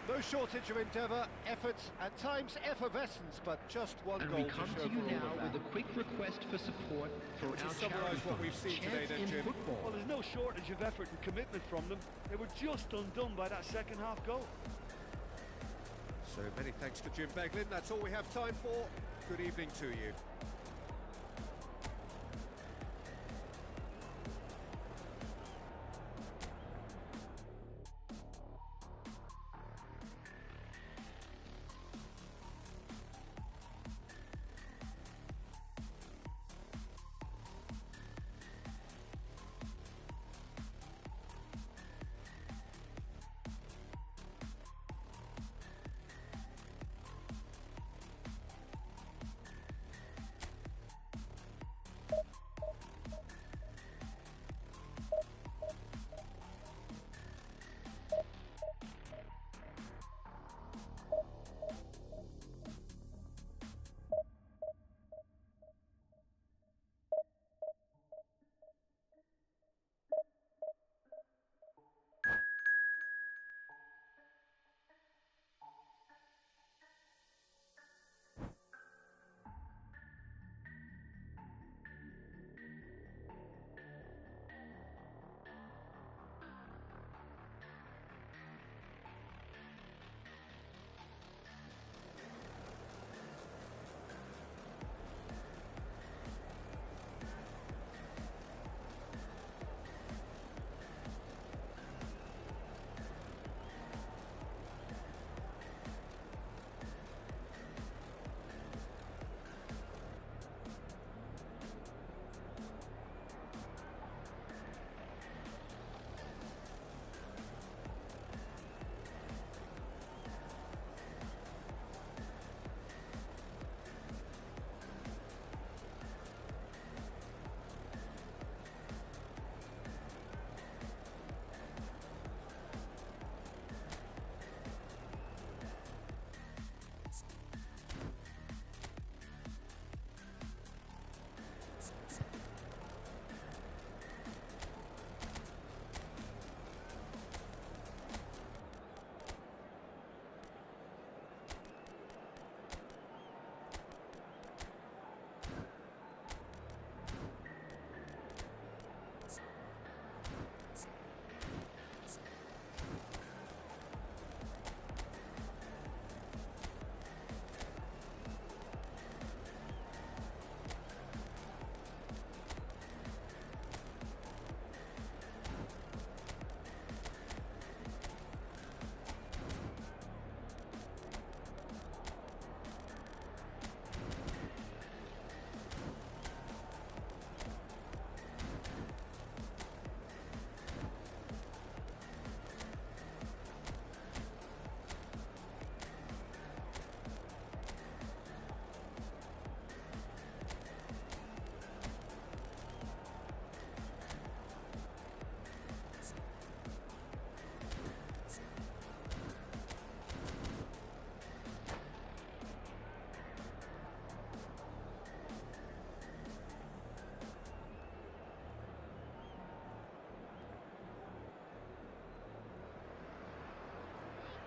No shortage of endeavour, efforts, at times effervescence, but just one And goal we to come show to you for all now of with that. a quick request for support for Would you our summarise charity what fund, we've seen today Chance then, in Jim? Football. Well, there's no shortage of effort and commitment from them. They were just undone by that second half goal. So many thanks to Jim Beglin. That's all we have time for. Good evening to you.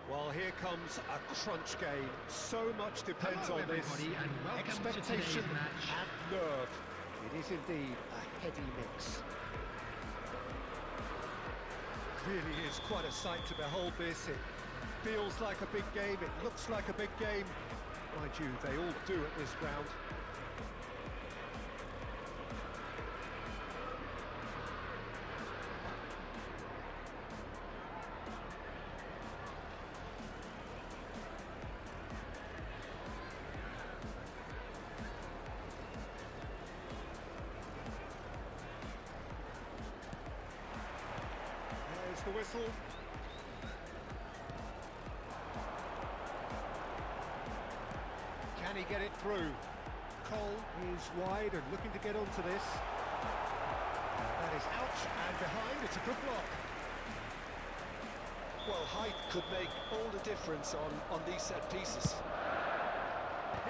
Well, here comes a crunch game. So much depends Hello, on this. everybody, and welcome to Expectation today's match. and nerve. It is indeed a heady mix. Really is quite a sight to behold this. It feels like a big game, it looks like a big game. Mind you, they all do at this ground. There's the whistle. Can he get it through? Cole is wide and looking to get onto this. That is out and behind, it's a good block. Well, height could make all the difference on these set pieces.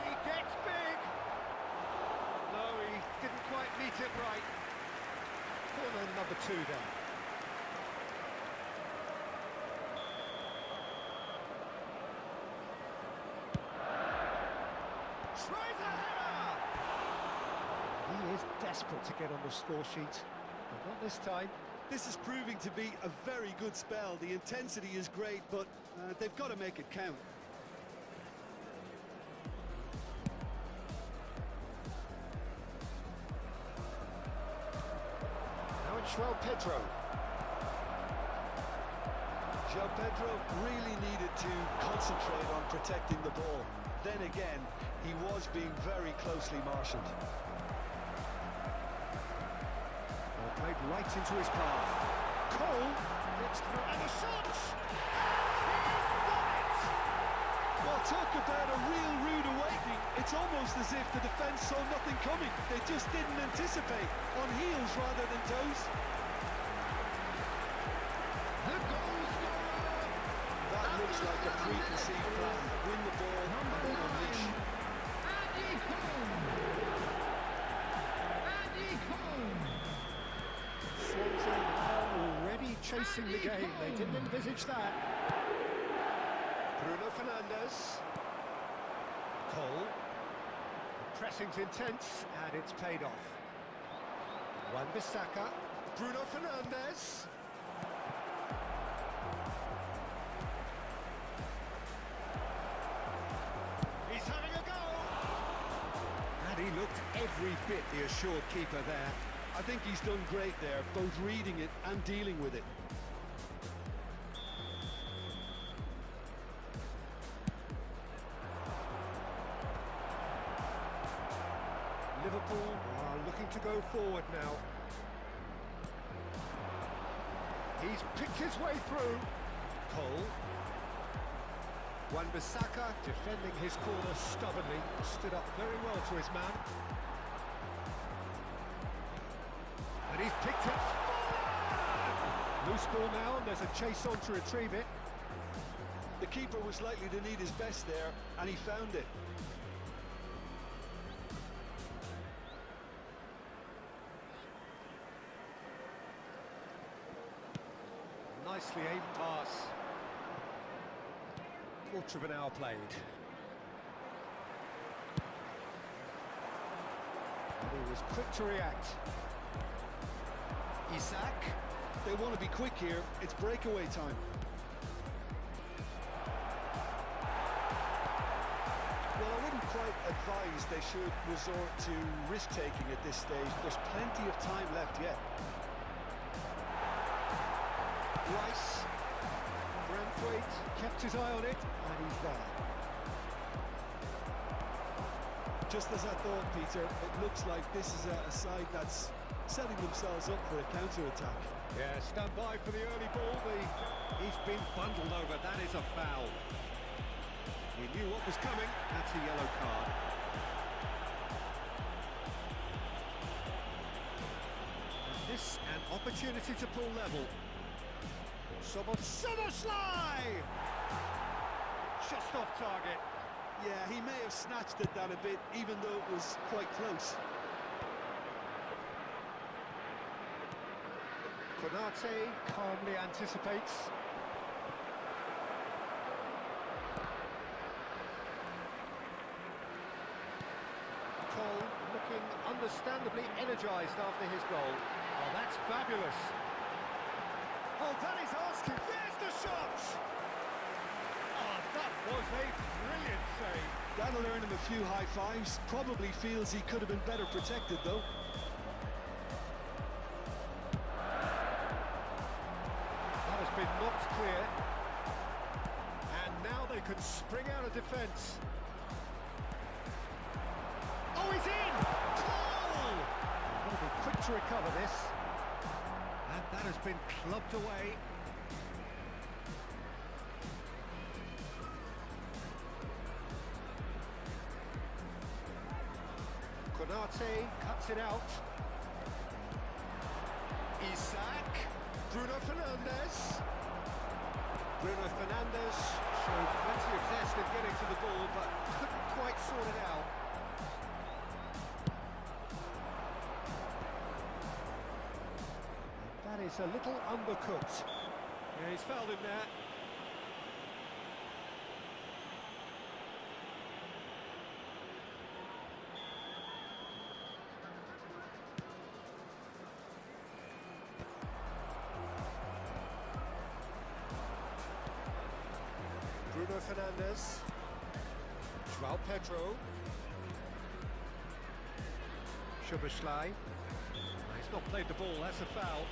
He gets big! No, he didn't quite meet it right. Corner number 2 then. Tries a header! He is desperate to get on the score sheet, but not this time. This is proving to be a very good spell. The intensity is great, but they've got to make it count. Now it's João Pedro. João Pedro really needed to concentrate on protecting the ball. Then again, he was being very closely marshalled. Played right into his path. Cole gets through and a shot! And he's got it! Well, talk about a real rude awakening. It's almost as if the defence saw nothing coming. They just didn't anticipate. On heels rather than toes. The goal scorer! That looks like a preconceived plan. Win the ball and then unleash. Andy Cole! Andy Cole! Swansea are already chasing the game. They didn't envisage that. Bruno Fernandes. Cole. The pressing's intense, and it's paid off. Wan-Bissaka. Bruno Fernandes. He's having a go! And he looked every bit the assured keeper there. I think he's done great there, both reading it and dealing with it. Liverpool are looking to go forward now. He's picked his way through. Cole. Wan-Bissaka defending his corner stubbornly. Stood up very well to his man. And he's picked it forward! Loose ball now, and there's a chase on to retrieve it. The keeper was likely to need his best there, and he found it. Nicely aimed pass. Quarter of an hour played. And he was quick to react. Isak. They want to be quick here. It's breakaway time. Well, I wouldn't quite advise they should resort to risk-taking at this stage. There's plenty of time left yet. Rice. Branthwaite kept his eye on it, and he's there. Just as I thought, Peter, it looks like this is a side that's setting themselves up for a counter-attack. Yeah, stand by for the early ball. He's been bundled over. That is a foul. He knew what was coming. That's a yellow card. And this an opportunity to pull level. Soboslai! Just off target. Yeah, he may have snatched at that a bit, even though it was quite close. Konate calmly anticipates. Cole looking understandably energised after his goal. Oh, that's fabulous. Oh, that is asking. There's the shot! Oh, that was a brilliant save. That'll earn him a few high fives. Probably feels he could have been better protected, though. That has been knocked clear. And now they can spring out of defence. Oh, he's in! Goal! They'll be quick to recover this. And that has been clubbed away. Konate cuts it out. Isak. Bruno Fernandes. Bruno Fernandes showed plenty of zest in getting to the ball, but couldn't quite sort it out. That is a little undercooked. Yeah, he's fouled him there. Bruno Fernandes. João Pedro. Szoboszlai. He's not played the ball, that's a foul.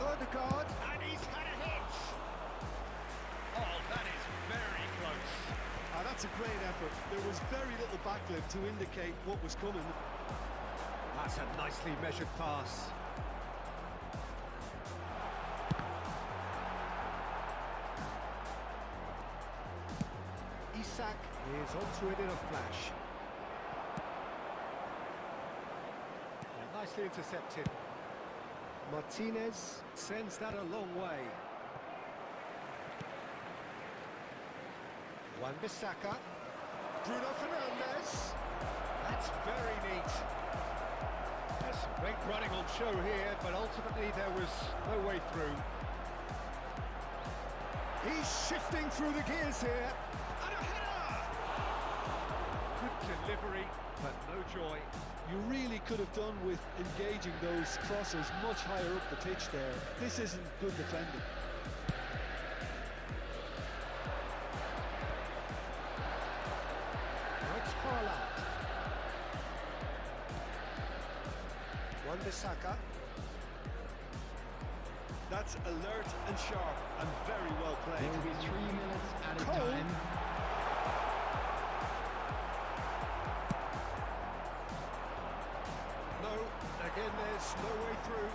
Odegaard, and he's had a hit! Oh, that is very close. That's a great effort. There was very little backlift to indicate what was coming. That's a nicely measured pass. Isak is onto it in a flash. And nicely intercepted. Martinez sends that a long way. Wan-Bissaka. Bruno Fernandes. That's very neat. There's some great running on show here, but ultimately there was no way through. He's shifting through the gears here. And a header! Good delivery, but no joy. You really could have done with engaging those crosses much higher up the pitch there. This isn't good defending. It's Haaland. Wan-Bissaka. That's alert and sharp and very well There played. will be 3 minutes at a Cole. time. No, again there's no way through.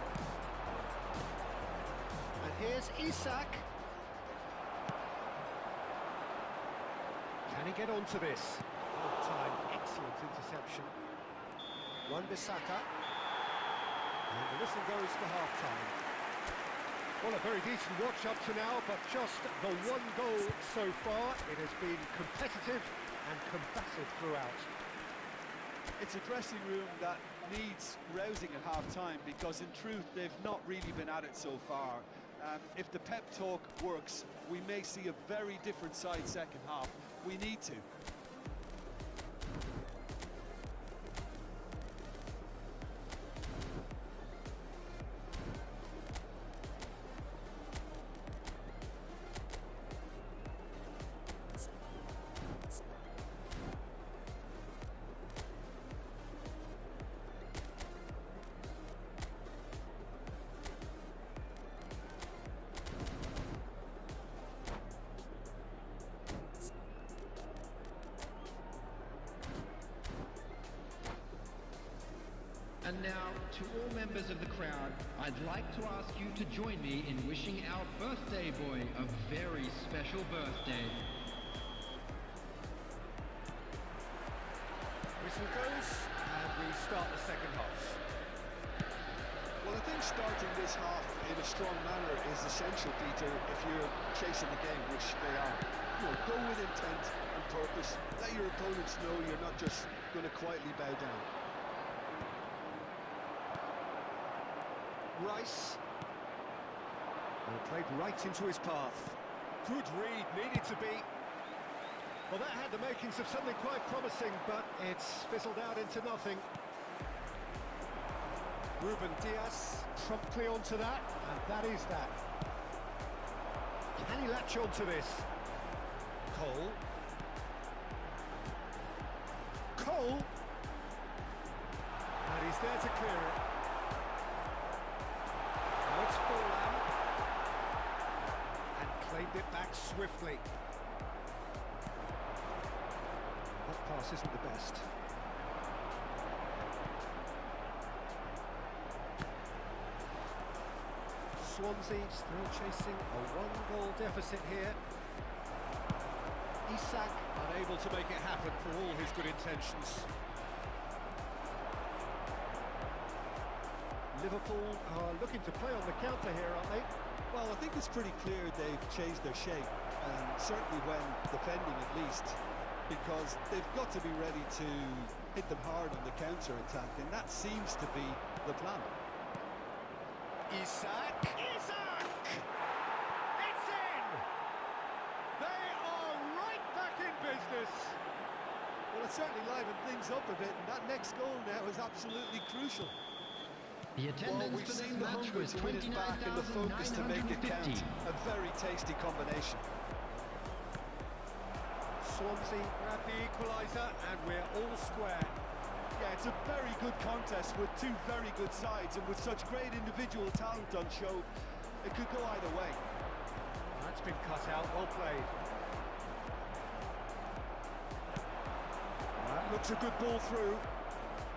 And here's Isak. Can he get onto this? Oh, time, excellent interception. Wan-Bissaka. And the whistle goes for half-time. Well, a very decent watch up to now, but just the one goal so far. It has been competitive and combative throughout. It's a dressing room that needs rousing at half-time because in truth they've not really been at it so far. If the pep talk works, we may see a very different side second half. We need to. And now, to all members of the crowd, I'd like to ask you to join me in wishing our birthday boy a very special birthday. Whistle goes, and we start the second half. Well, I think starting this half in a strong manner is essential, Peter, if you're chasing the game, which they are. You know, go with intent and purpose. Let your opponents know you're not just going to quietly bow down. Rice. And played right into his path. Good read, needed to be. Well, that had the makings of something quite promising, but it's fizzled out into nothing. Ruben Diaz promptly onto that, and that is that. Can he latch onto this? Cole. Cole. And he's there to clear it. Now it's Forlan. And claimed it back swiftly. That pass isn't the best. Swansea still chasing a one-goal deficit here. Isak unable to make it happen for all his good intentions. Liverpool are looking to play on the counter here, aren't they? Well, I think it's pretty clear they've changed their shape, and certainly when defending at least, because they've got to be ready to hit them hard on the counter-attack, and that seems to be the plan. Isak! Isak! It's in! They are this. Well, it certainly livened things up a bit, and that next goal now is absolutely crucial. The attendance We've for this seen the match hunger was to win it back and the focus to make it count. 29,950. A very tasty combination. Swansea grab the equaliser, and we're all square. Yeah, it's a very good contest with two very good sides, and with such great individual talent on show, it could go either way. That's been cut out, well played. That looks a good ball through.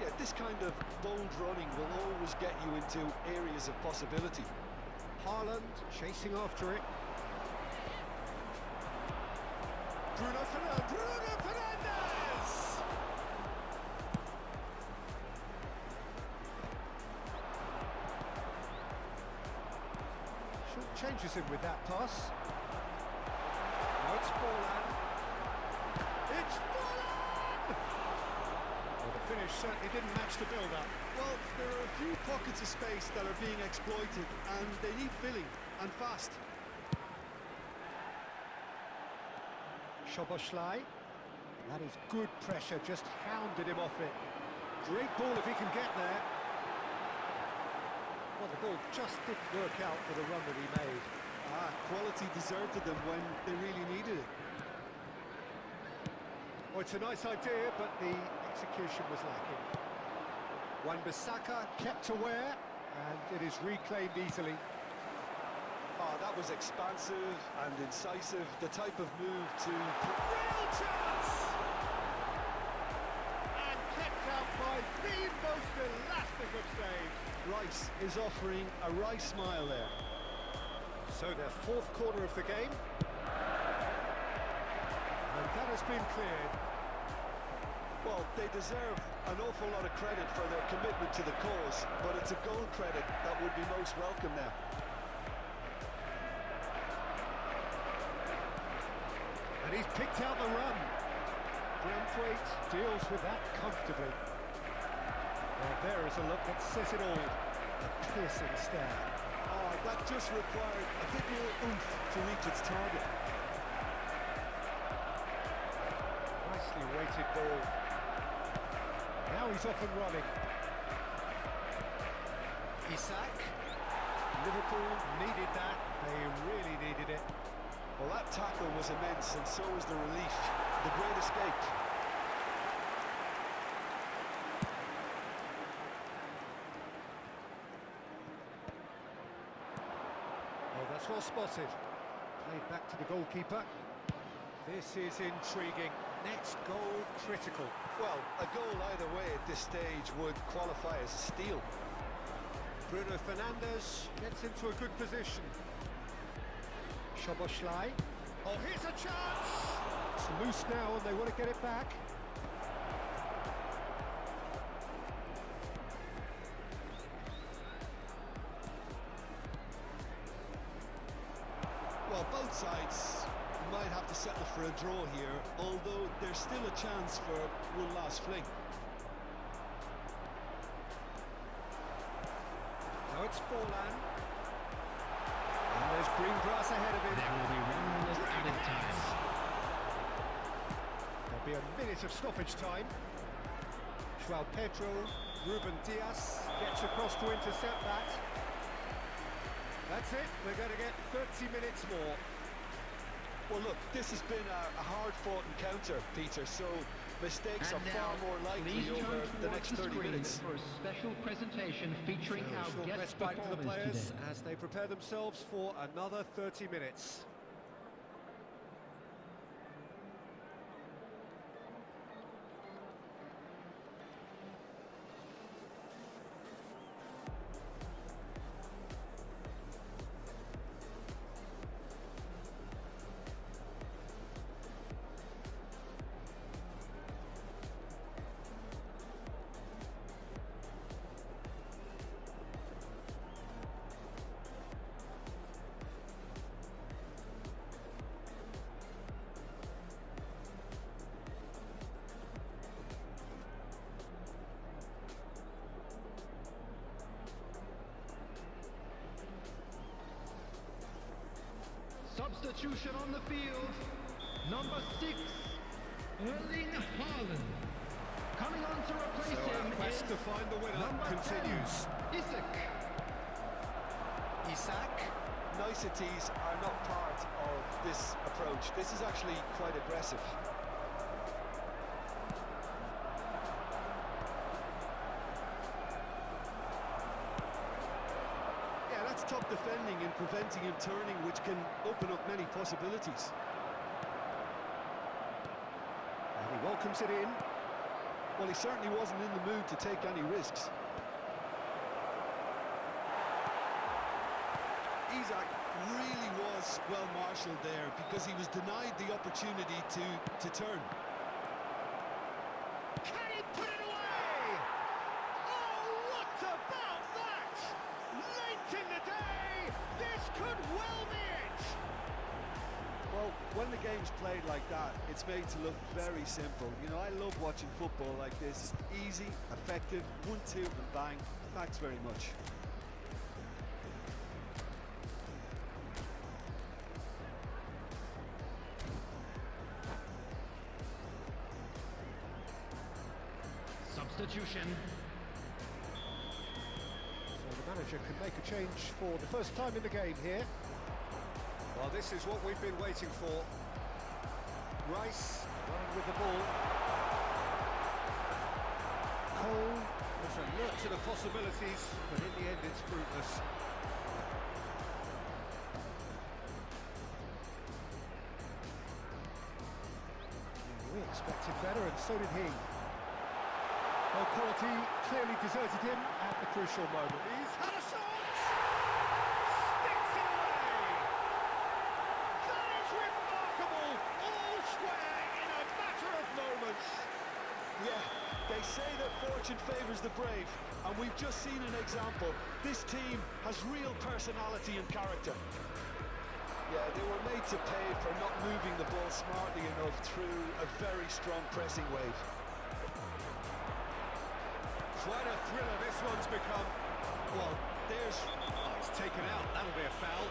Yeah, this kind of bold running will always get you into areas of possibility. Haaland chasing after it. Bruno Fernandes! Short changes him with that pass. Now it's Forlan. It's Forlan! Well, the finish certainly didn't match the build-up. Well, there are a few pockets of space that are being exploited, and they need filling, and fast. Szoboszlai. That is good pressure, just hounded him off it. Great ball if he can get there. Well, the ball just didn't work out for the run that he made. Quality deserted them when they really needed it. Well, it's a nice idea, but the execution was lacking. Wan-Bissaka kept aware, and it is reclaimed easily. That was expansive and incisive, the type of move to... Real chance! And kept out by the most elastic of saves. Rice is offering a wry smile there. So their fourth corner of the game. And that has been cleared. Well, they deserve an awful lot of credit for their commitment to the cause, but it's a goal credit that would be most welcome now. And he's picked out the run. Braithwaite deals with that comfortably. Well, there is a look that says it all. A piercing stare. That just required a bit more oomph to reach its target. Nicely weighted ball. Now he's off and running. Isak. Liverpool needed that. They really needed it. Well, that tackle was immense, and so was the relief. The great escape. Oh, that's well spotted. Played back to the goalkeeper. This is intriguing. Next goal critical. Well, a goal either way at this stage would qualify as a steal. Bruno Fernandes gets into a good position. Szoboszlai. Oh, here's a chance! It's loose now and they want to get it back. Well, both sides might have to settle for a draw here, although there's still a chance for one last fling. Now it's Forlan. And there's green grass ahead of him. There will be 1 minute added time. There'll be a minute of stoppage time. João Pedro, Ruben Dias gets across to intercept that. That's it, we're going to get 30 minutes more. Well, look, this has been a hard-fought encounter, Peter, so mistakes are far more likely over the next 30 minutes. For a special presentation featuring our Short guest respite for the performers players today. as they prepare themselves for another 30 minutes. Substitution on the field. Number 6, Erling Haaland. Coming on to replace So him our quest is to find the winner number 10, continues. Isak. Niceties are not part of this approach. This is actually quite aggressive. Yeah, that's top defending and preventing him turning, which can open up many possibilities. And he welcomes it in. Well, he certainly wasn't in the mood to take any risks. Isak really was well marshalled there because he was denied the opportunity to turn. Can he put it away? Oh, what about that? Late in the day, this could well be it. Well, when the game's played like that, it's made to look very simple. You know, I love watching football like this. Easy, effective, 1-2 and bang. Thanks very much. substitution. So the manager can make a change for the first time in the game here. Well, this is what we've been waiting for. Rice running with the ball. Cole was alert to the possibilities, but in the end it's fruitless. We expected better, and so did he. Well, quality clearly deserted him at the crucial moment. He's had a shot! Sticks it away! That is remarkable! All square in a matter of moments. Yeah, they say that fortune favours the brave, and we've just seen an example. This team has real personality and character. Yeah, they were made to pay for not moving the ball smartly enough through a very strong pressing wave. Quite a thriller this one's become. Well, there's... Oh, he's taken out. That'll be a foul.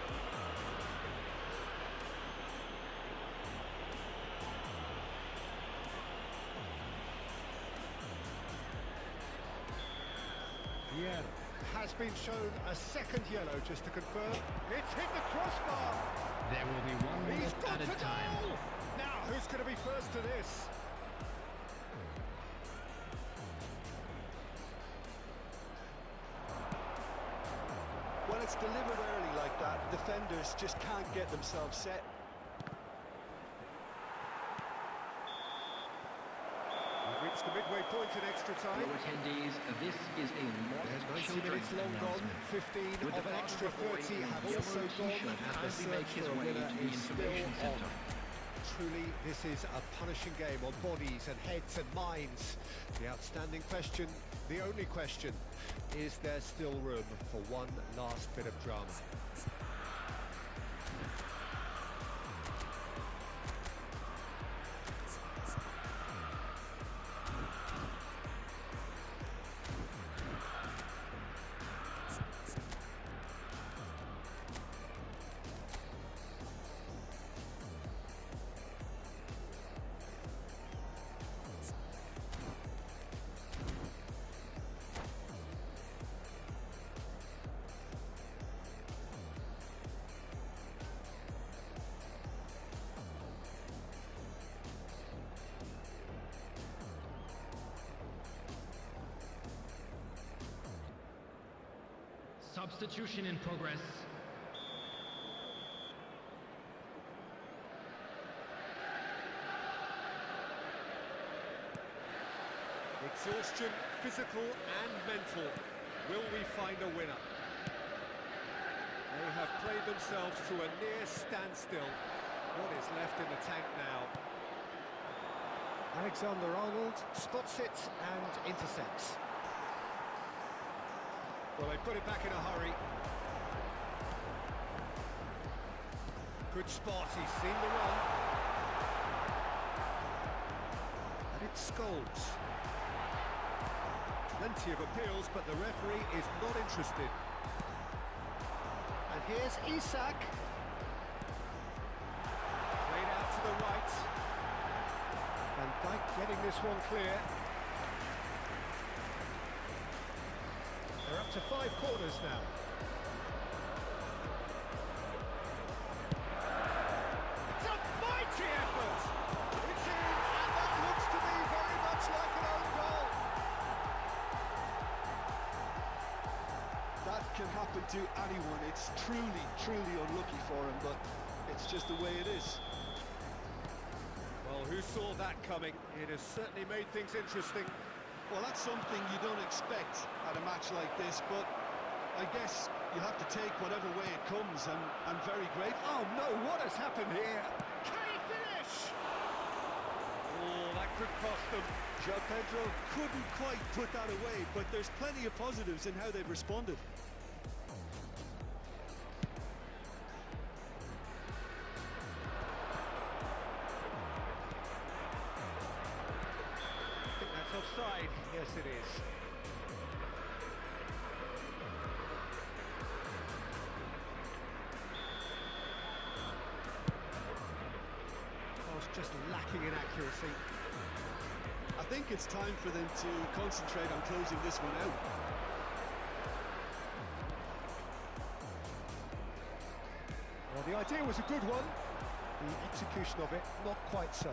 Yeah, has been shown a second yellow, just to confirm. It's hit the crossbar. There will be one He's minute got at a to time. goal. Now, who's going to be first to this? When it's delivered early like that, defenders just can't get themselves set. We've reached the midway point in extra time. Hello attendees, this is a There's lost 90 children's minutes long gone, announcement. 15 With of the an father extra of a boy 30 in have yellow also gone, t-shirt and the as he search makes his for a way winner to the is still information on. center. Truly, this is a punishing game on bodies and heads and minds. The outstanding question, the only question, is there still room for one last bit of drama? Substitution in progress. Exhaustion, physical and mental. Will we find a winner? They have played themselves to a near standstill. What is left in the tank now? Alexander-Arnold spots it and intercepts. Well, they put it back in a hurry. Good spot, he's seen the run. And it's Scholes. Plenty of appeals, but the referee is not interested. And here's Isak. Played out to the right. Van Dijk getting this one clear. They're up to 5 corners now. It's a mighty effort! It's in, and that looks to me very much like an own goal. That can happen to anyone. It's truly, truly unlucky for him, but it's just the way it is. Well, who saw that coming? It has certainly made things interesting. Well, that's something you don't expect at a match like this, but I guess you have to take whatever way it comes, and I'm very grateful. Oh no, what has happened here? Can he finish? Oh, that could cost them. João Pedro couldn't quite put that away, but there's plenty of positives in how they've responded. I think that's offside. Yes, it is. Oh, it's just lacking in accuracy. I think it's time for them to concentrate on closing this one out. Well, the idea was a good one. The execution of it, not quite so.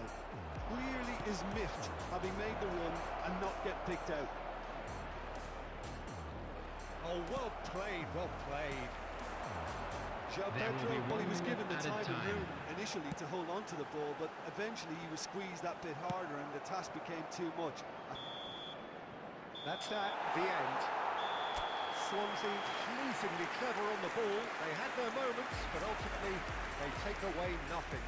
Clearly is miffed, having made the run and not get picked out. Oh, well played, well played. João There will Pedro, be well, he 1 was given the minute at a time and time. room initially to hold on to the ball, but eventually he was squeezed that bit harder and the task became too much. That's that, the end. Swansea pleasingly clever on the ball. They had their moments, but ultimately they take away nothing.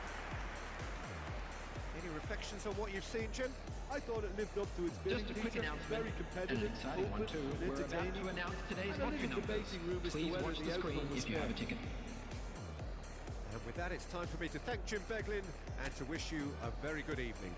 Any reflections on what you've seen, Jim? I thought it lived up to its billing. Just a quick Peter. announcement, Very competitive, and an exciting one open, too. and We're about entertaining. to announce today's And a lottery little numbers. debating room as to Please whether watch the the screen outcome was if you fair. have a ticket. And with that, it's time for me to thank Jim Beglin and to wish you a very good evening.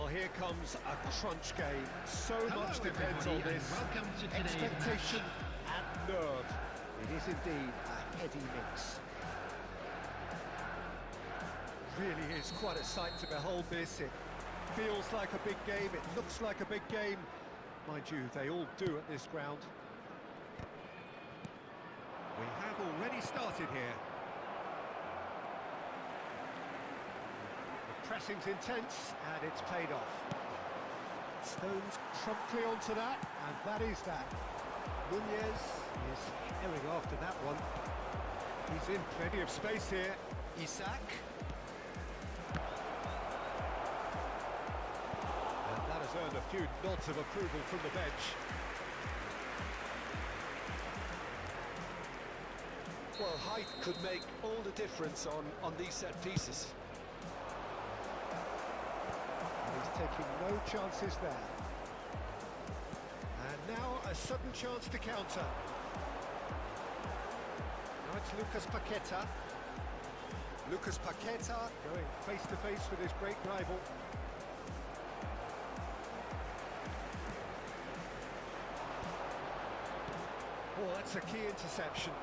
here comes a crunch game. So Hello, much depends on everybody, and this. welcome to today's Expectation match. and nerve. It is indeed a heady mix. Really is quite a sight to behold this. It feels like a big game, it looks like a big game. Mind you, they all do at this ground. We have already started here. The pressing's intense, and it's paid off. Stones promptly onto that, and that is that. Nunez is herring after that one. He's in plenty of space here. Isak. And that has earned a few nods of approval from the bench. Well, height could make all the difference on these set pieces. And he's taking no chances there. And now a sudden chance to counter. Now it's Lucas Paqueta. Lucas Paqueta going face to face with his great rival. Oh, that's a key interception.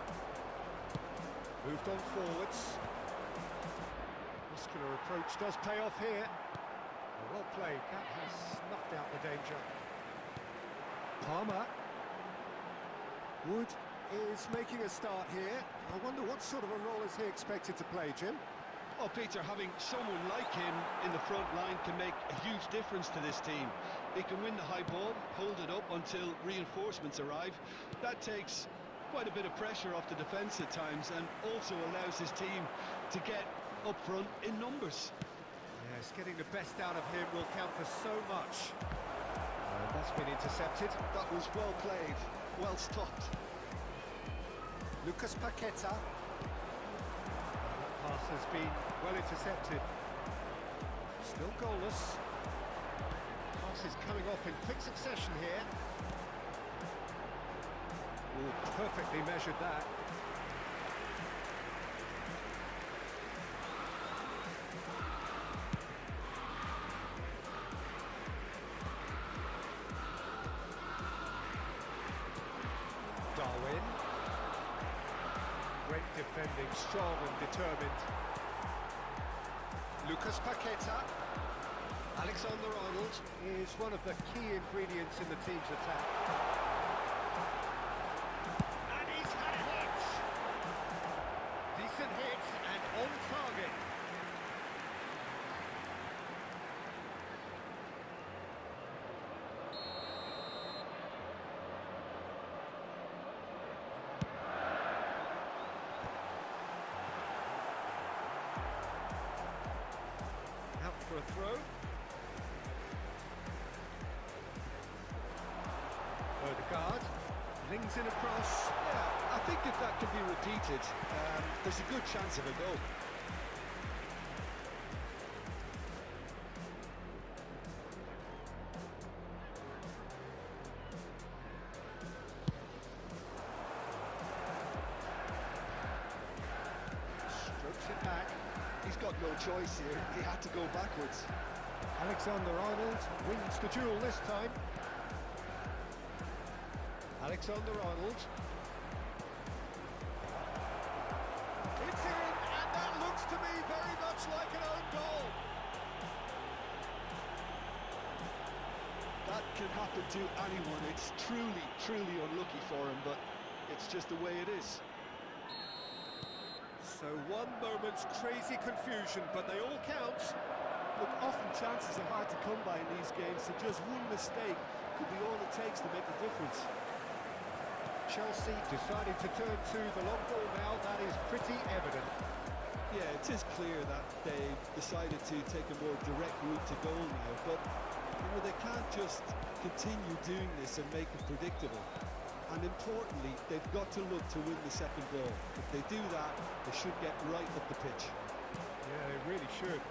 Moved on forwards. Muscular approach does pay off here. Well played, that has snuffed out the danger. Palmer. Wood is making a start here. I wonder what sort of a role is he expected to play, Jim? Oh, Peter, having someone like him in the front line can make a huge difference to this team. He can win the high ball, hold it up until reinforcements arrive. That takes quite a bit of pressure off the defence at times and also allows his team to get up front in numbers. Yes, getting the best out of him will count for so much. And that's been intercepted. That was well played, well stopped. Lucas Paqueta. That pass has been well intercepted. Still goalless. Pass is coming off in quick succession here. Oh, perfectly measured that. Darwin. Great defending, strong and determined. Lucas Paqueta. Alexander-Arnold is one of the key ingredients in the team's attack. And he's had a hit! Decent hit and on target. Out for a throw. Odegaard lings in across. Yeah, I think if that can be repeated, there's a good chance of a goal. Strokes it back. He's got no choice here. He had to go backwards. Alexander-Arnold wins the duel this time. Alexander-Arnold. It's in, and that looks to me very much like an own goal. That can happen to anyone. It's truly, truly unlucky for him, but it's just the way it is. So one moment's crazy confusion, but they all count. Look, often chances are hard to come by in these games, so just one mistake could be all it takes to make the difference. Chelsea deciding to turn to the long ball now, that is pretty evident. Yeah, it is clear that they've decided to take a more direct route to goal now, but you know, they can't just continue doing this and make it predictable. And importantly, they've got to look to win the second ball. If they do that, they should get right up the pitch. Yeah, they really should.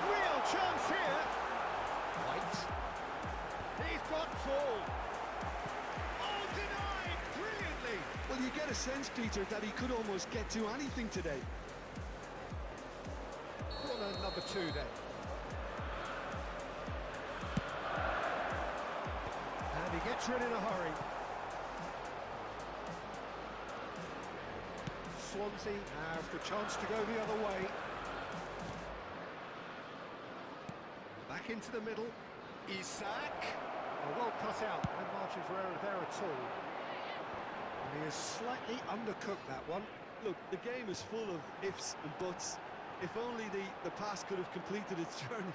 Real chance here. White. He's got full. Oh, denied brilliantly. Well, you get a sense, Peter, that he could almost get to anything today. Corner number 2 then. stuttering in a hurry. Swansea have the chance to go the other way. Back into the middle. Isak. Well cut out, no margin for error there at all. And he has slightly undercooked that one. Look, the game is full of ifs and buts. If only the pass could have completed its journey.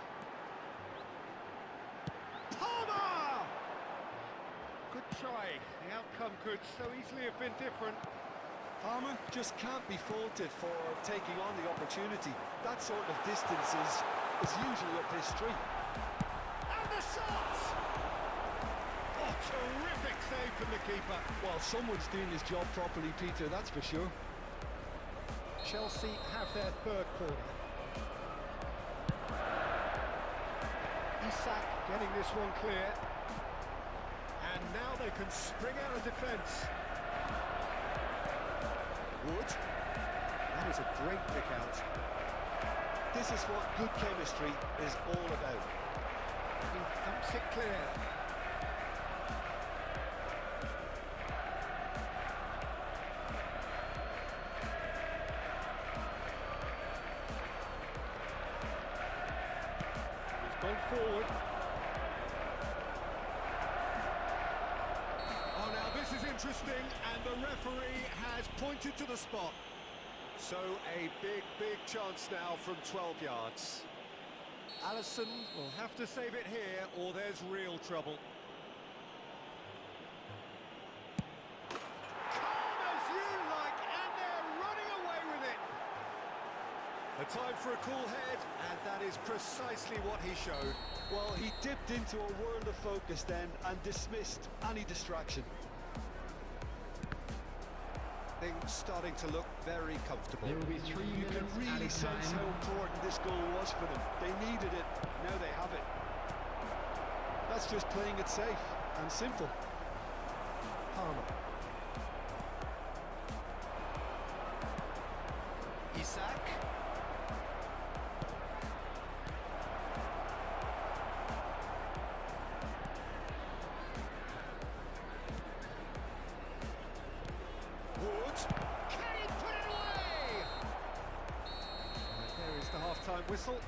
Palmer! Good try. The outcome could so easily have been different. Palmer just can't be faulted for taking on the opportunity. That sort of distance is usually up his street. And the shot! Oh, terrific save from the keeper. Well, someone's doing his job properly, Peter, that's for sure. Chelsea have their third corner. Isak getting this one clear. And now they can spring out of defence. Wood. That is a great pick out. This is what good chemistry is all about. He thumps it clear. He's gone forward. Oh, now this is interesting, and the referee has pointed to the spot. So a big chance now from 12 yards. Alisson will have to save it here, or there's real trouble. Calm as you like, and they're running away with it. A time for a cool head, and that is precisely what he showed. Well, he dipped into a world of focus then and dismissed any distraction. Things starting to look very comfortable. There will be 3 You can minutes really added sense time. how important this goal was for them. They needed it, now they have it. That's just playing it safe and simple. Palmer. Isak. Wood. Can he put it away? And there is the half-time whistle.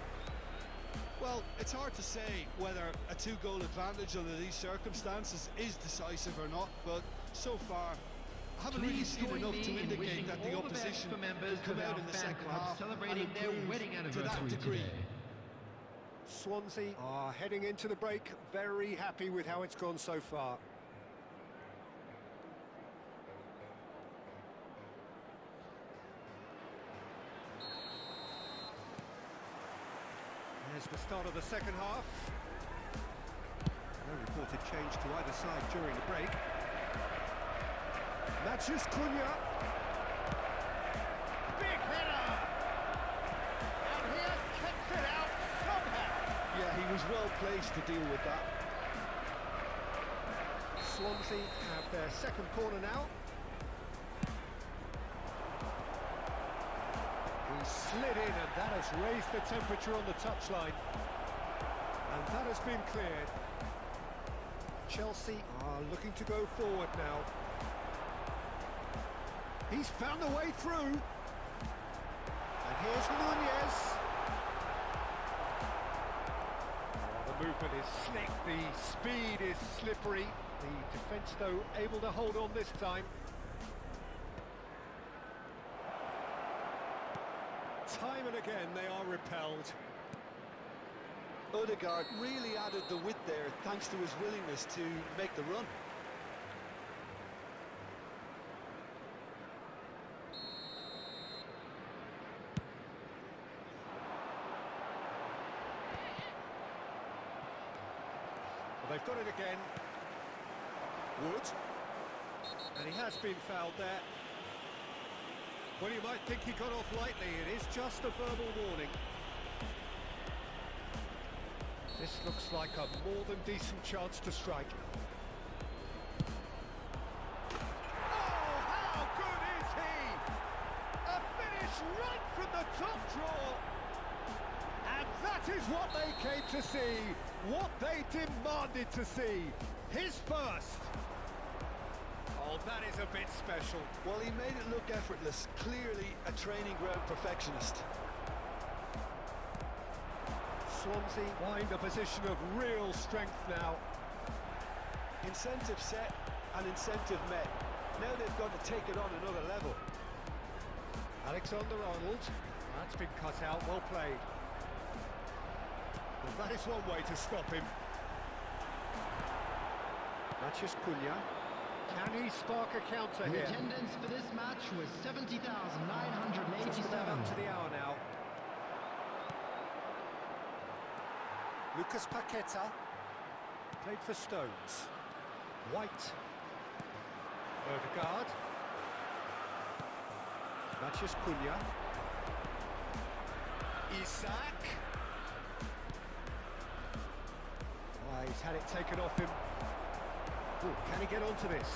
Well, it's hard to say whether a 2-goal advantage under these circumstances is decisive or not, but so far, I haven't really Please seen join enough me to in indicate wishing that the all the best opposition for members could come of out our in the fan second club half celebrating and their improve wedding to that anniversary degree. today. Swansea are heading into the break, very happy with how it's gone so far. There's the start of the second half. No reported change to either side during the break. Matthews Cunha. Big header! And he has kept it out somehow. Yeah, he was well placed to deal with that. Swansea have their second corner now. He slid in, and that has raised the temperature on the touchline. And that has been cleared. Chelsea are looking to go forward now. He's found a way through. And here's Nunez. Oh, the movement is slick, the speed is slippery. The defence, though, able to hold on this time. Time and again they are repelled. Odegaard really added the width there thanks to his willingness to make the run. Well, they've got it again. Wood. And he has been fouled there. Well, you might think he got off lightly. It is just a verbal warning. This looks like a more than decent chance to strike. Oh, how good is he? A finish right from the top draw. And that is what they came to see, what they demanded to see. His first. Oh, that is a bit special. Well, he made it look effortless. Clearly a training ground perfectionist. Swansea find a position of real strength now. Incentive set and incentive met. Now they've got to take it on another level. Alexander-Arnold, that's been cut out, well played. Well, that is one way to stop him. Matches Cunha. Can he spark a counter The here? attendance for this match was 70,987. Just about up to the hour now. Lucas Paqueta played for Stones. White. Odegaard. Matches Cunha. Isak. Oh, he's had it taken off him. Ooh, can he get onto this?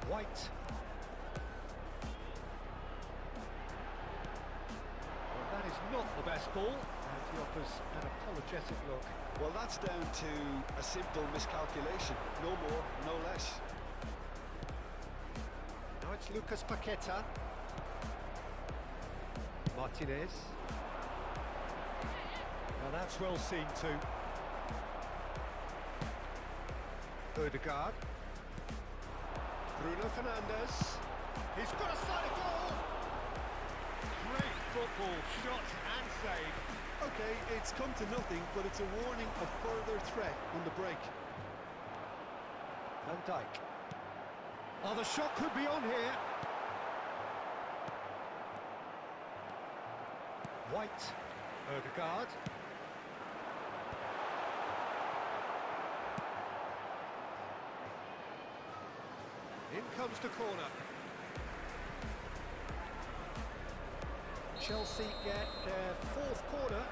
White. Well, that is not the best ball, and he offers an apologetic look. Well, that's down to a simple miscalculation. No more, no less. Now it's Lucas Paqueta. Martinez. Now that's well seen too. Odegaard. Bruno Fernandes. He's got a side of goal! Great football, shot and save. Okay, it's come to nothing, but it's a warning of further threat on the break. Van Dijk. Oh, the shot could be on here. White. Odegaard. In comes the corner. Chelsea get their fourth corner.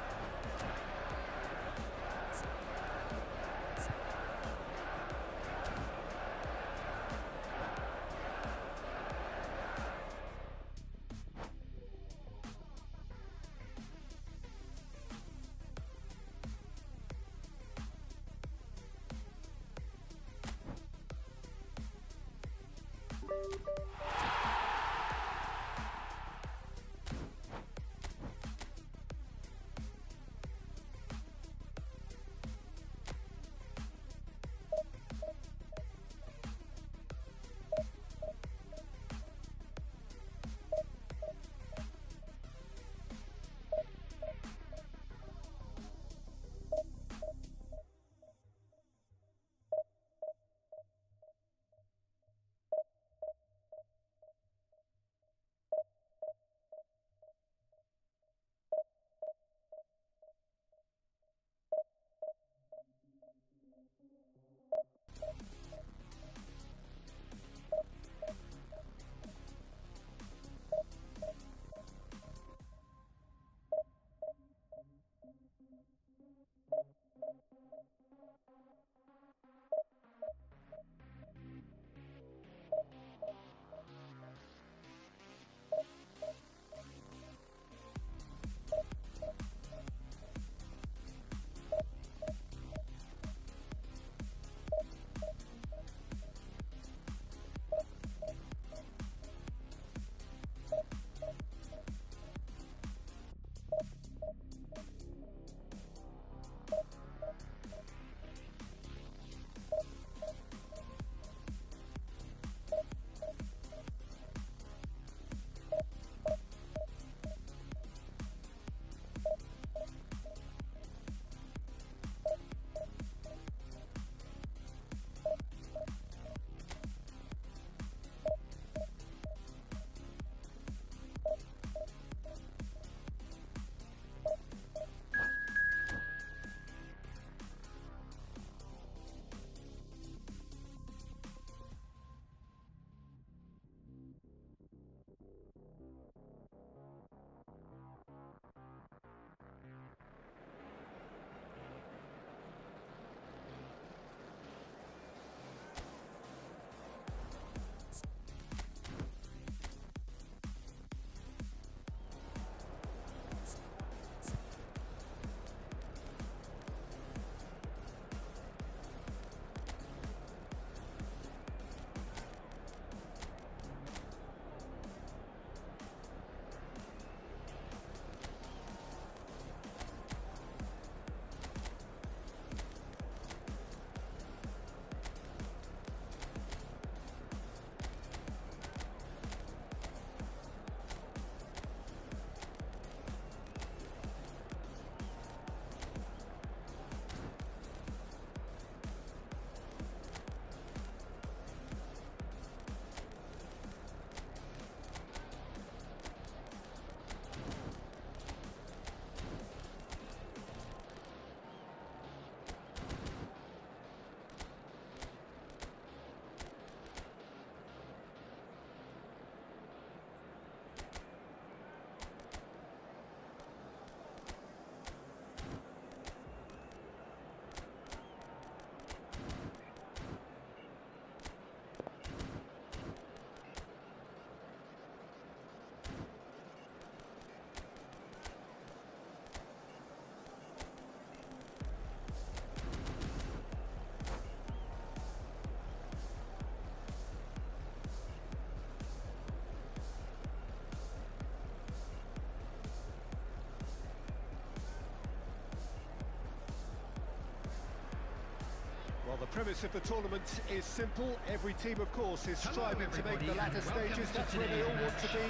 Well, the premise of the tournament is simple. Every team, of course, is striving to make the latter stages. That's where they all want to be.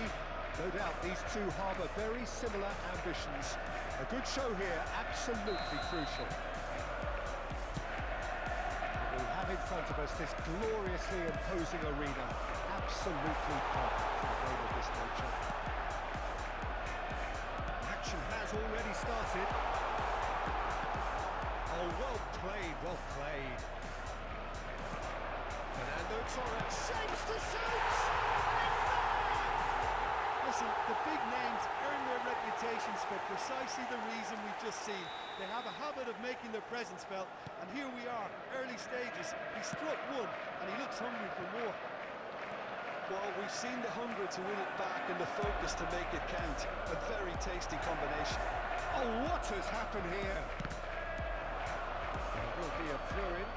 No doubt these two harbour very similar ambitions. A good show here, absolutely crucial. We have in front of us this gloriously imposing arena. Absolutely perfect for a game of this nature. Action has already started. Oh, well played, well played. Fernando Torres shapes to shoot! Listen, the big names earn their reputations for precisely the reason we've just seen. They have a habit of making their presence felt, and here we are, early stages. He struck one, and he looks hungry for more. Well, we've seen the hunger to win it back and the focus to make it count. A very tasty combination. Oh, what has happened here? There will be a throw-in.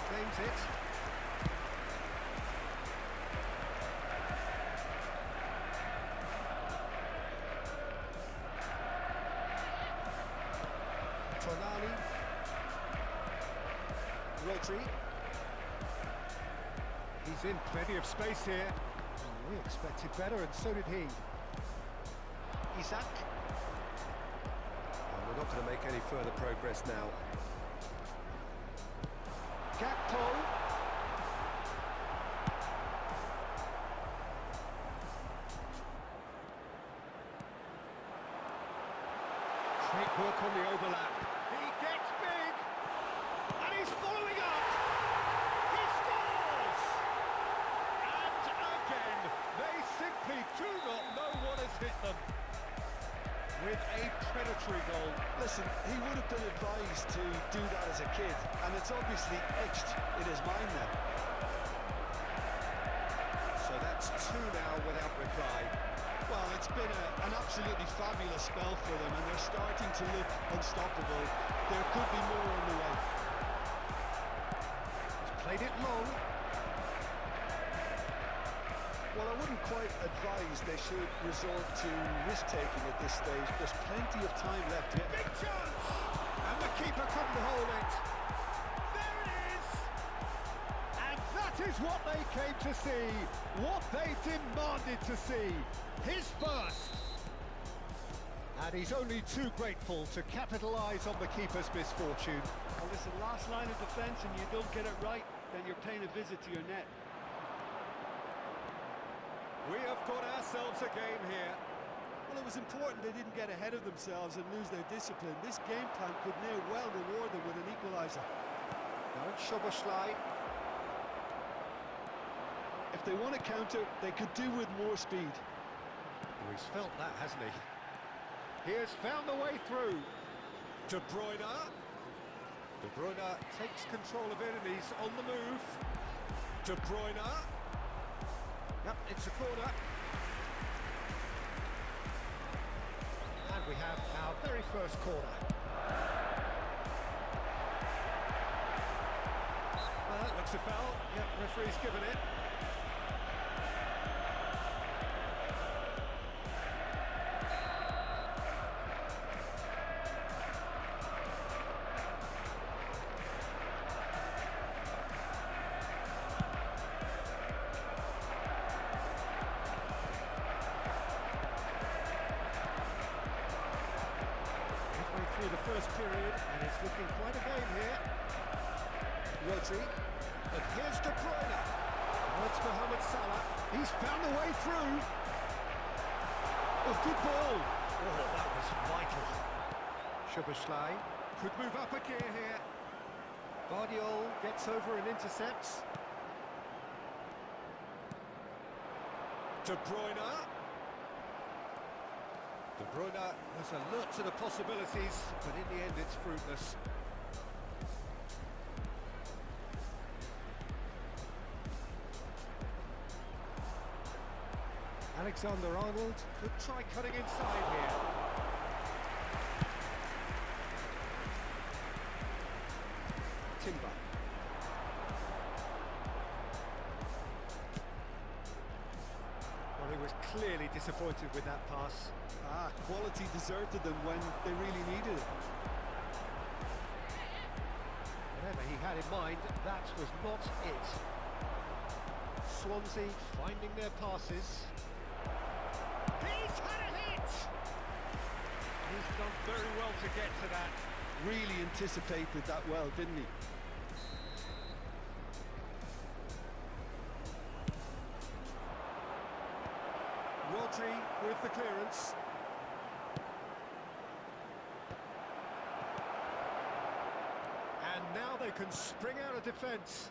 Claims it. Tonali. Rodri. He's in plenty of space here. We expected better, and so did he. Isak. And we're not going to make any further progress now. Gakpo. Great work on the overlap. He gets big, and he's following up. He scores! And again, they simply do not know what has hit them. With a predatory goal. Listen, he would have been advised to do that as a kid, and it's obviously etched in his mind now. So that's two now without reply. Well, it's been an absolutely fabulous spell for them, and they're starting to look unstoppable. There could be more on the way. He's played it long. Well, I wouldn't quite advise they should resort to risk-taking at this stage. There's plenty of time left yet. Big chance! And the keeper couldn't hold it. There it is! And that is what they came to see. What they demanded to see. His first. And he's only too grateful to capitalise on the keeper's misfortune. Well, listen, last line of defence, and you don't get it right, then you're paying a visit to your net. We have got ourselves a game here. Well, it was important they didn't get ahead of themselves and lose their discipline. This game plan could near well reward them with an equaliser. Now it's Szoboszlai. If they want to counter, they could do with more speed. Oh, he's felt that, hasn't he? He has found the way through. De Bruyne. De Bruyne takes control of it and he's on the move. De Bruyne. Yep, it's a corner. And we have our very first corner. Well, that looks a foul. Yep, referee's given it. Through the first period, and it's looking quite a game here. Rodri, and here's De Bruyne. Oh, it's Mohamed Salah. He's found a way through. Oh, good ball. Oh, that was vital. Szoboszlai could move up a gear here. Guardiola gets over and intercepts. De Bruyne. De Bruyne was alert to the possibilities, but in the end it's fruitless. Alexander-Arnold could try cutting inside here. Timber. Well, he was clearly disappointed with that pass. Quality deserted them when they really needed it. Whatever he had in mind, that was not it. Swansea finding their passes. He's had a hit! He's done very well to get to that. Really anticipated that well, didn't he? Rodri with the clearance. And now they can spring out of defence.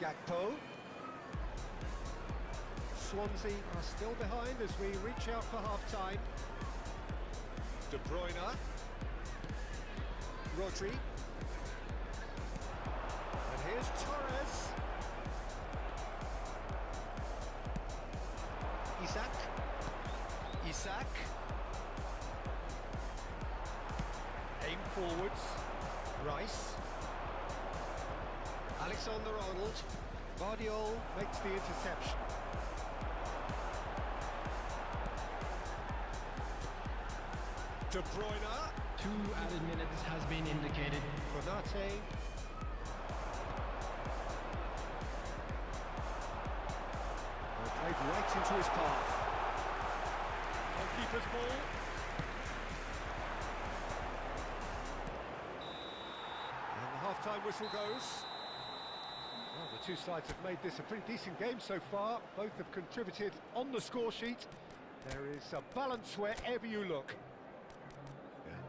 Gakpo. Swansea are still behind as we reach out for half-time. De Bruyne. Rodri. And here's Torres. Isak. Aim forwards. Rice. Alexander-Arnold. Guardiola makes the interception. De Bruyne. 2 added minutes has been indicated. Konate. Played right into his path. Goalkeeper's ball. And the half-time whistle goes. Well, the two sides have made this a pretty decent game so far. Both have contributed on the score sheet. There is a balance wherever you look.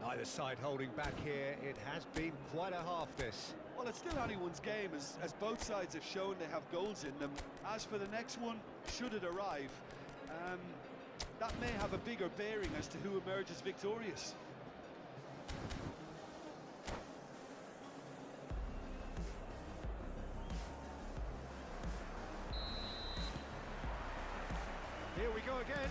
Neither side holding back here. It has been quite a half, this. Well, it's still anyone's game, as both sides have shown they have goals in them. As for the next one, should it arrive, that may have a bigger bearing as to who emerges victorious. Here we go again.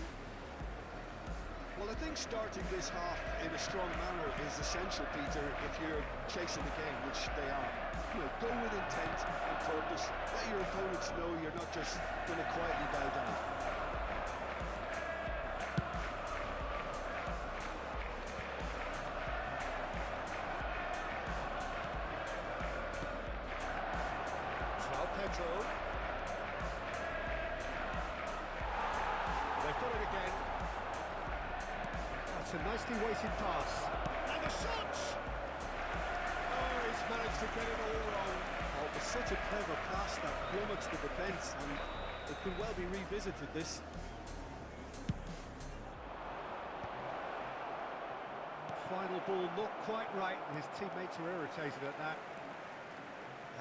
Well, I think starting this half in a strong manner is essential, Peter, if you're chasing the game, which they are. You know, go with intent and purpose. Let your opponents know you're not just going to quietly bow down. Pedro. They've got it again. That's a nicely weighted pass. And the shot! Oh, he's managed to get it all wrong. Oh, it was such a clever pass that plummets the defence, and it could well be revisited, this. Final ball not quite right, and his teammates are irritated at that.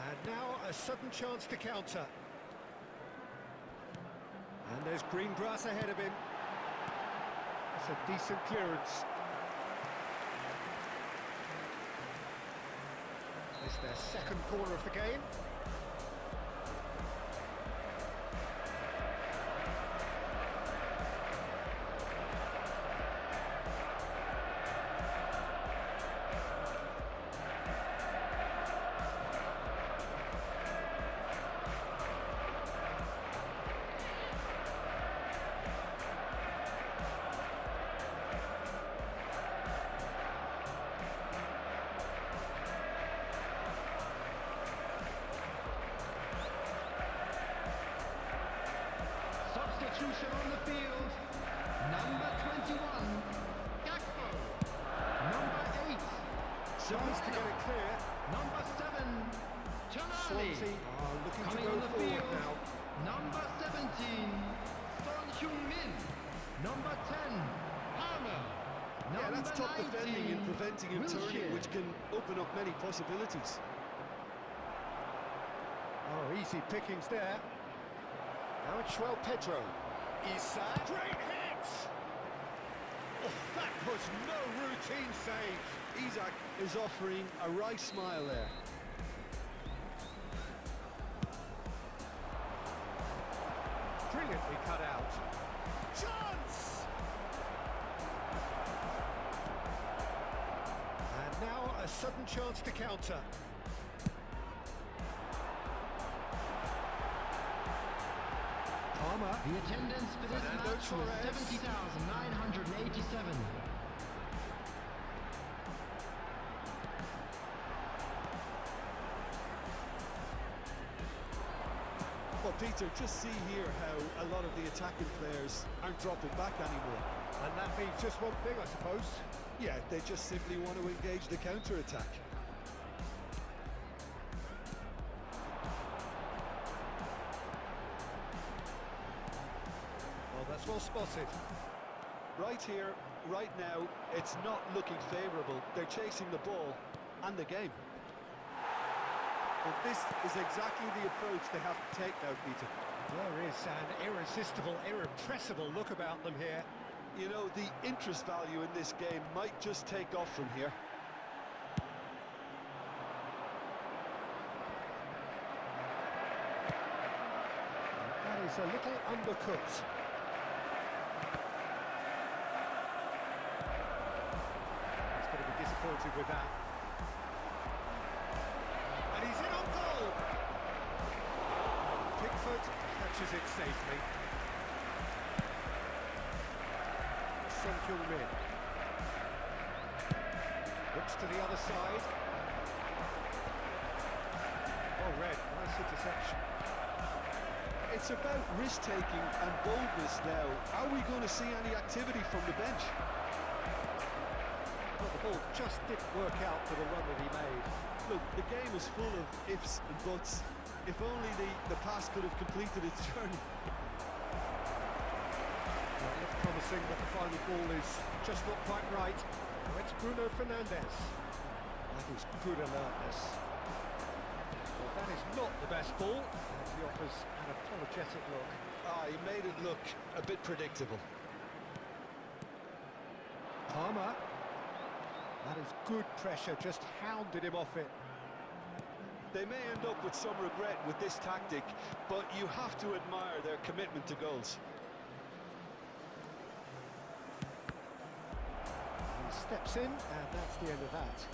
And now a sudden chance to counter. And there's green grass ahead of him. That's a decent clearance. It's their second corner of the game. Substitution on the field. Number 21, Gakpo. Number 8, Tries to get it clear. Number 7, Tonali. Swansea are looking Coming to on go the forward field. now. Number 17, Son Heung-min. Number 10, Palmer. Yeah, that's top defending and preventing him turning, Wilshere. which can open up many possibilities. Oh, easy pickings there. Now it's Pedro. Isak. Great hit! Oh, that was no routine save. Isak is offering a wry smile there. Brilliantly cut out. Chance! And now a sudden chance to counter. Palmer. The attendance for this Fernando match was Torres. 70,987. Well, Peter, just see here how a lot of the attacking players aren't dropping back anymore. And that means just one thing, I suppose. Yeah, they just simply want to engage the counter-attack. Well, that's well spotted. Right here, right now, it's not looking favourable. They're chasing the ball and the game. Well, this is exactly the approach they have to take now, Peter. There is an irresistible, irrepressible look about them here. You know, the interest value in this game might just take off from here. That is a little undercooked. He's going to be disappointed with that. And he's in on goal! Pickford catches it safely. Min looks to the other side. Oh, red, nice interception. It's about risk-taking and boldness now. Are we going to see any activity from the bench? Well, the ball just didn't work out for the run that he made. Look, the game is full of ifs and buts. If only the pass could have completed its journey. Promising, but the final ball is just not quite right. Now it's Bruno Fernandes. That is good alertness. Well, that is not the best ball, and he offers an apologetic look. He made it look a bit predictable. Palmer. That is good pressure, just hounded him off it. They may end up with some regret with this tactic, but you have to admire their commitment to goals. Steps in, and that's the end of that.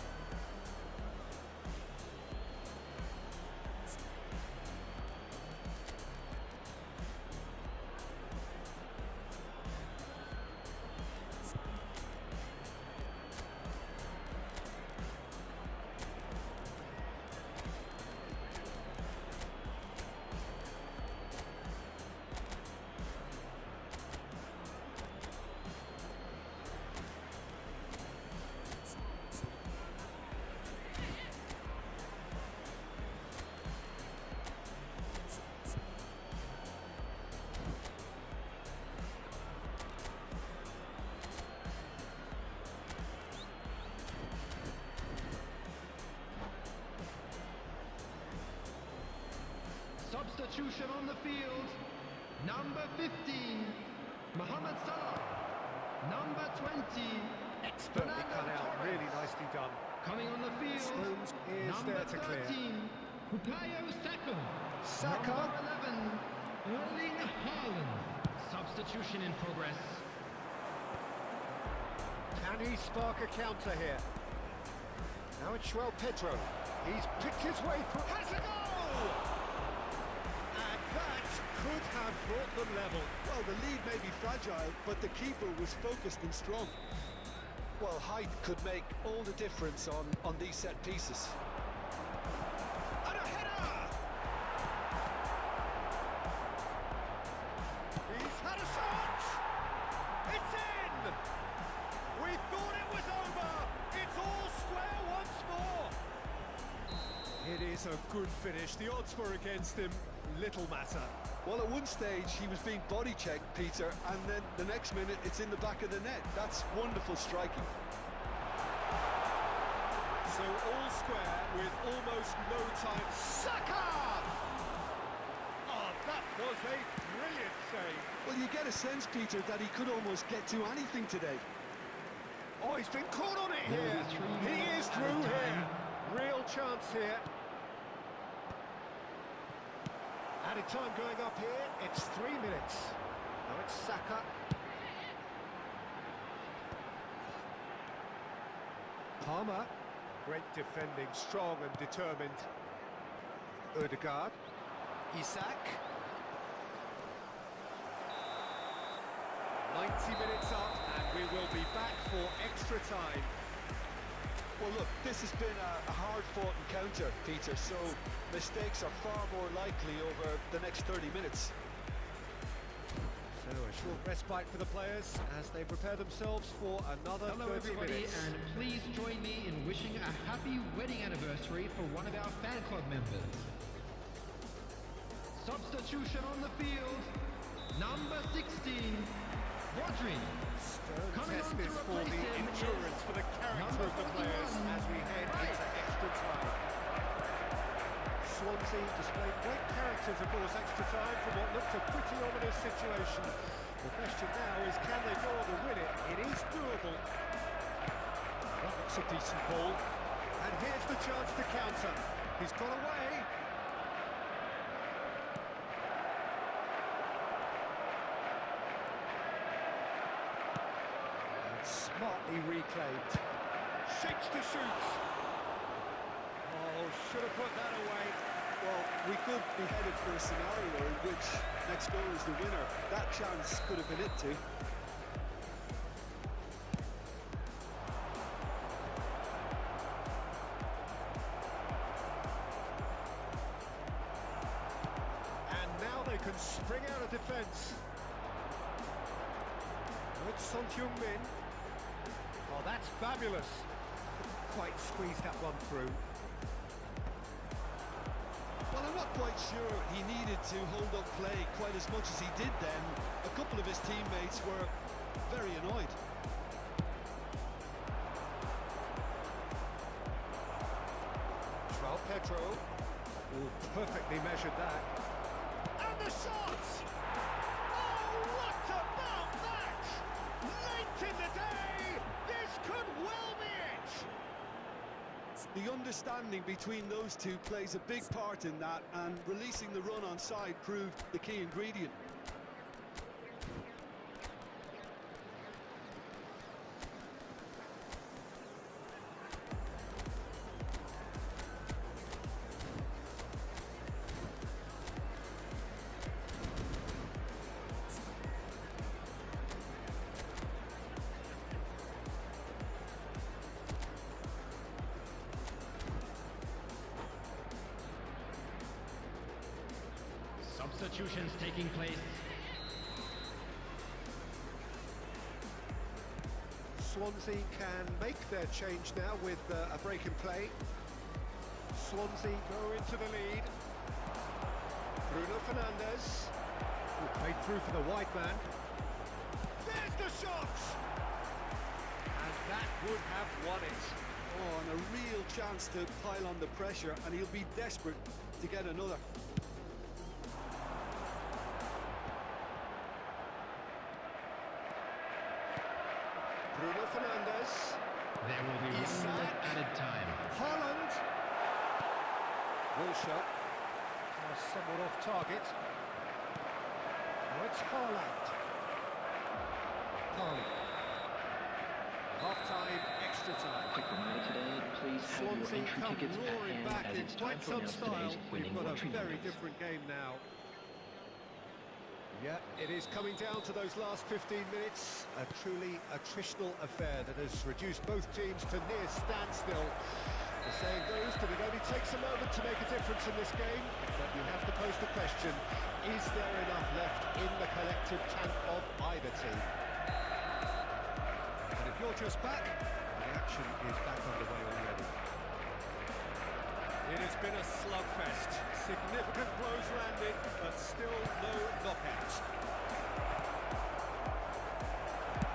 Substitution on the field. Number 15, Mohamed Salah. Number 20, Expertly cut out, really nicely done. coming on the field. Stones is Number there to clear. 13, Bukayo Saka. Saka. Number 11, Erling Haaland. Substitution in progress. Can he spark a counter here? Now it's João Pedro. He's picked his way through. Has a goal! And that could have brought them level. Well, the lead may be fragile, but the keeper was focused and strong. Well, height could make all the difference on these set pieces. And a header! He's had a shot! It's in! We thought it was over! It's all square once more! It is a good finish. The odds were against him. Little matter. Well, at one stage, he was being body-checked, Peter, and then the next minute, it's in the back of the net. That's wonderful striking. So all square with almost no time. Saka! Oh, that was a brilliant save. Well, you get a sense, Peter, that he could almost get to anything today. Oh, he's been caught on it There here. will be 3 He minutes is at a through here. time. Real chance here. Added time going up here. It's 3 minutes. Now it's Saka. Palmer. Great defending, strong and determined. Odegaard. Isak. 90 minutes up, and we will be back for extra time. Well, look, this has been a hard-fought encounter, Peter, so mistakes are far more likely over the next 30 minutes. So a short respite for the players as they prepare themselves for another Hello 30 everybody, minutes. and please join me in wishing a happy wedding anniversary for one of our fan club members. Substitution on the field, number 16, Rodri. Stern Coming test on to is for replace the him endurance, is for the character number of the players 41, as we head into extra time. Swansea displayed great characters, of course, extra time from what looked a pretty ominous situation. The question now is, can they go on to win it? It is doable. That looks a decent ball. And here's the chance to counter. He's got away. And smartly reclaimed. Shapes to shoot. Oh, should have put that away. Well, we could be headed for a scenario in which next goal is the winner. That chance could have been it too. And now they can spring out of defence. Good Son Heung-min. Oh, that's fabulous. Couldn't quite squeeze that one through. Well, I'm not quite sure he needed to hold up play quite as much as he did then. A couple of his teammates were very annoyed. João Pedro. Oh, perfectly measured that. And the shot! Oh, what about that? Late in the day, this could well be it! The understanding between those two plays a big part in that, and releasing the run on side proved the key ingredient. Substitutions taking place. Swansea can make their change now with a break in play. Swansea go into the lead. Bruno Fernandes. Played through for the wide man. There's the shot! And that would have won it. Oh, and a real chance to pile on the pressure, and he'll be desperate to get another. Bruno Fernandes. There will be 1 Isak. minute added time. Holland. Wilshere. Somewhat off target. Now it's Haaland. Parley. Half-time, extra time. Quick reminder today, please have your Swansea entry come tickets at roaring hand back as in it's time quite to some announce style. today's We've winning got a lottery very numbers. different game now. Yeah, it is coming down to those last 15 minutes. A truly attritional affair that has reduced both teams to near standstill. The saying goes that it only takes a moment to make a difference in this game, but you have to pose the question, is there enough left in the collective tank of either team? And if you're just back, the action is back underway already. It has been a slugfest. Significant blows landed, but still no knockout.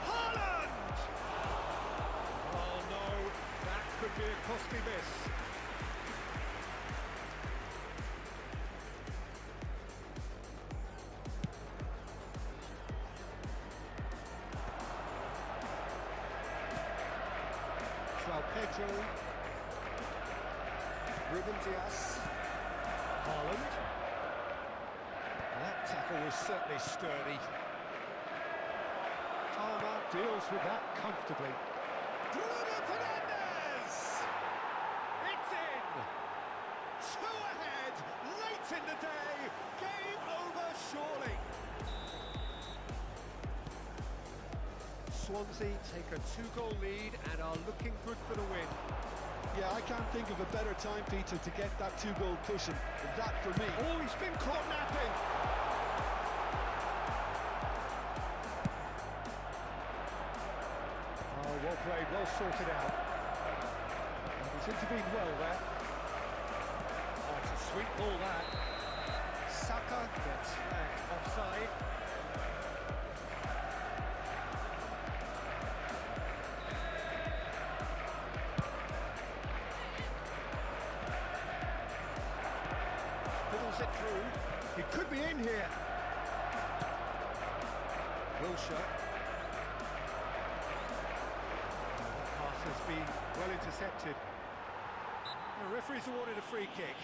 Haaland! Oh no, that could be a costly miss. João Pedro. Ruben Dias. Haaland. That tackle was certainly sturdy. Palmer deals with that comfortably. Bruno Fernandes! It's in! 2 ahead, late in the day, game over surely. Swansea take a 2-goal lead and are looking good for the win. Yeah, I can't think of a better time, Peter, to get that 2-goal cushion. That for me. Oh, he's been caught napping. Oh, well played, well sorted out. And he's intervened well there. Oh, it's a sweet ball that. Saka gets flagged offside. Fiddles it through. He could be in here. Wilshere. That pass has been well intercepted. The referee's awarded a free kick.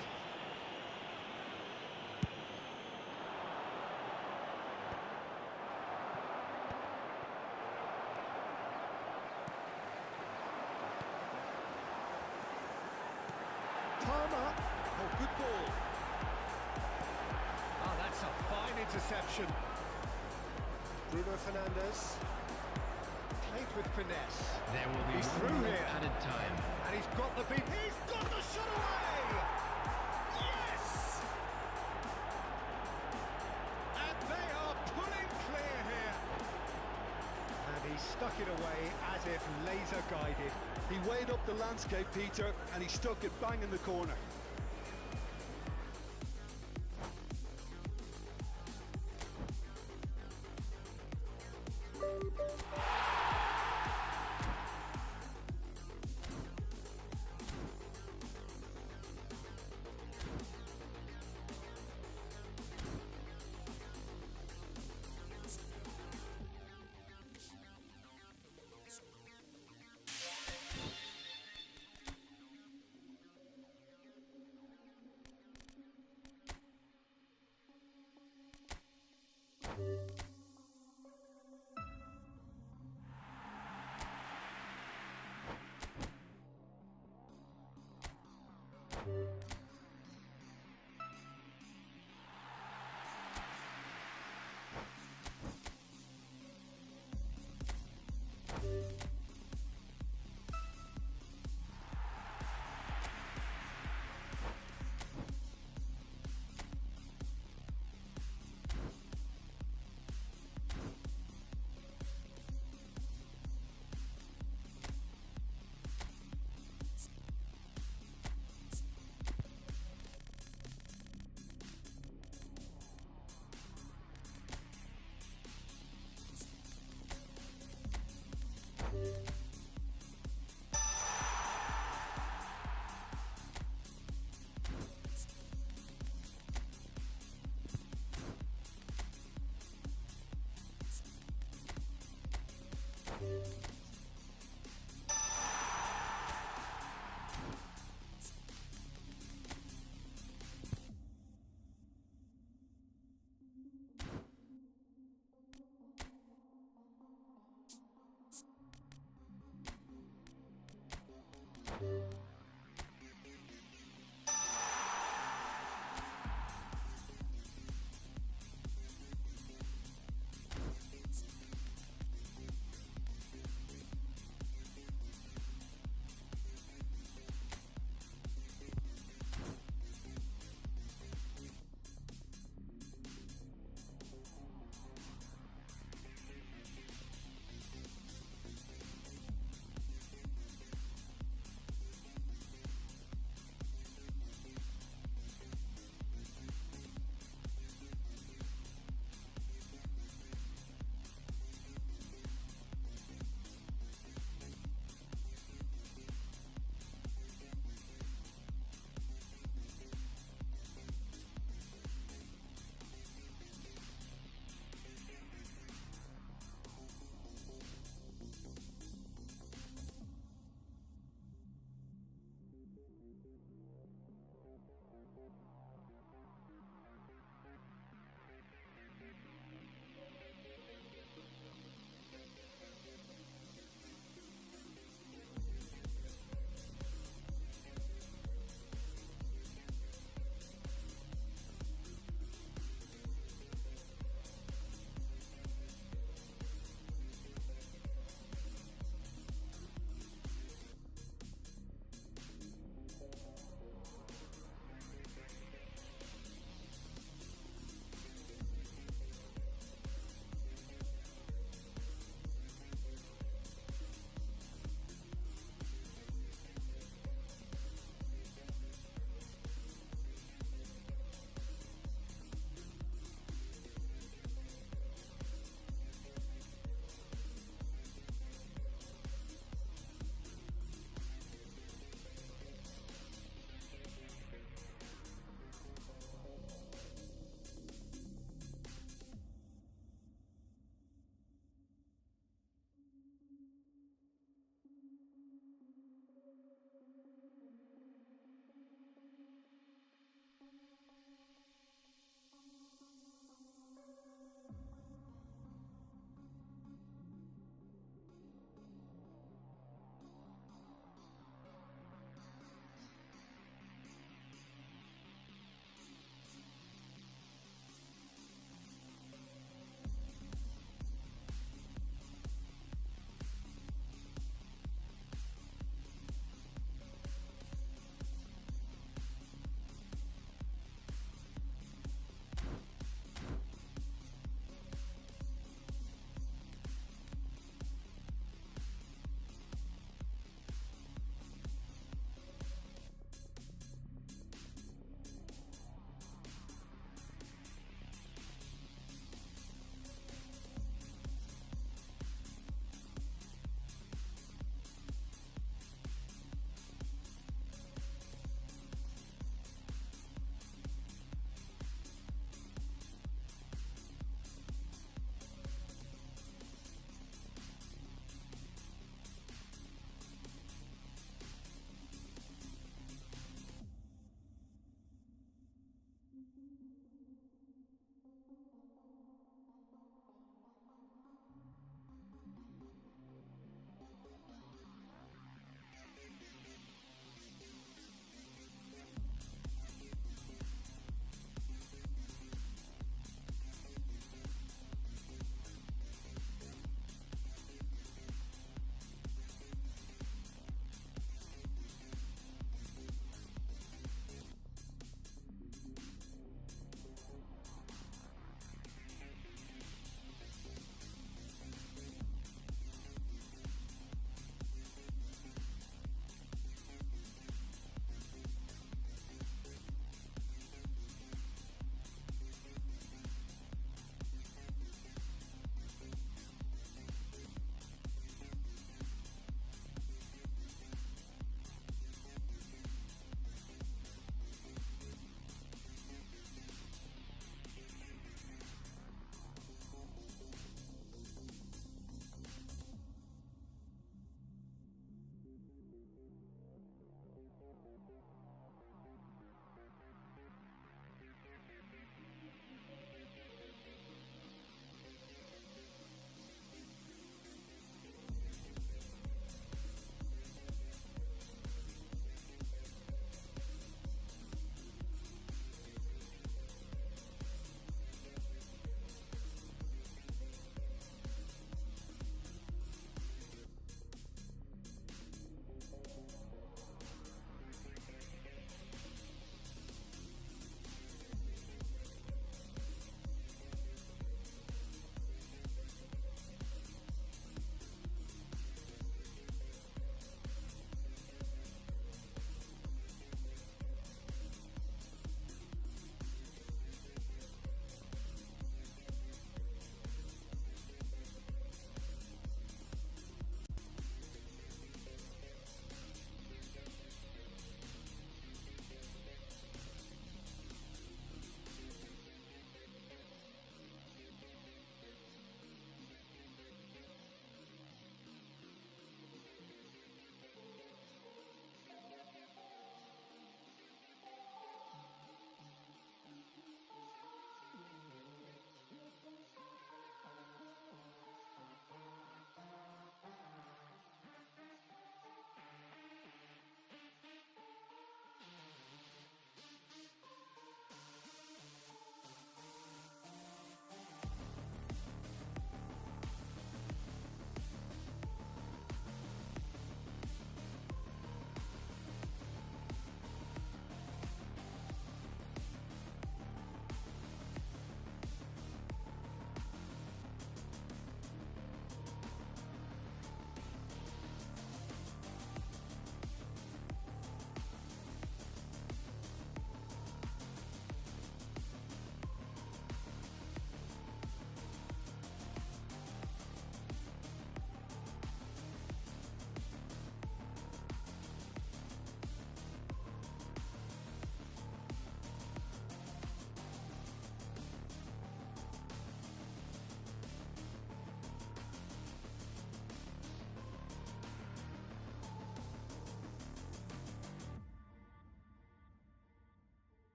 Palmer. Oh, good ball. Ah, that's a fine interception. Bruno Fernandes. Played with finesse. There will be He's through room here. at added time. And he's got the beat. He's got the shot away! Yes! And they are pulling clear here. And he stuck it away as if laser guided. He weighed up the landscape, Peter, and he stuck it bang in the corner.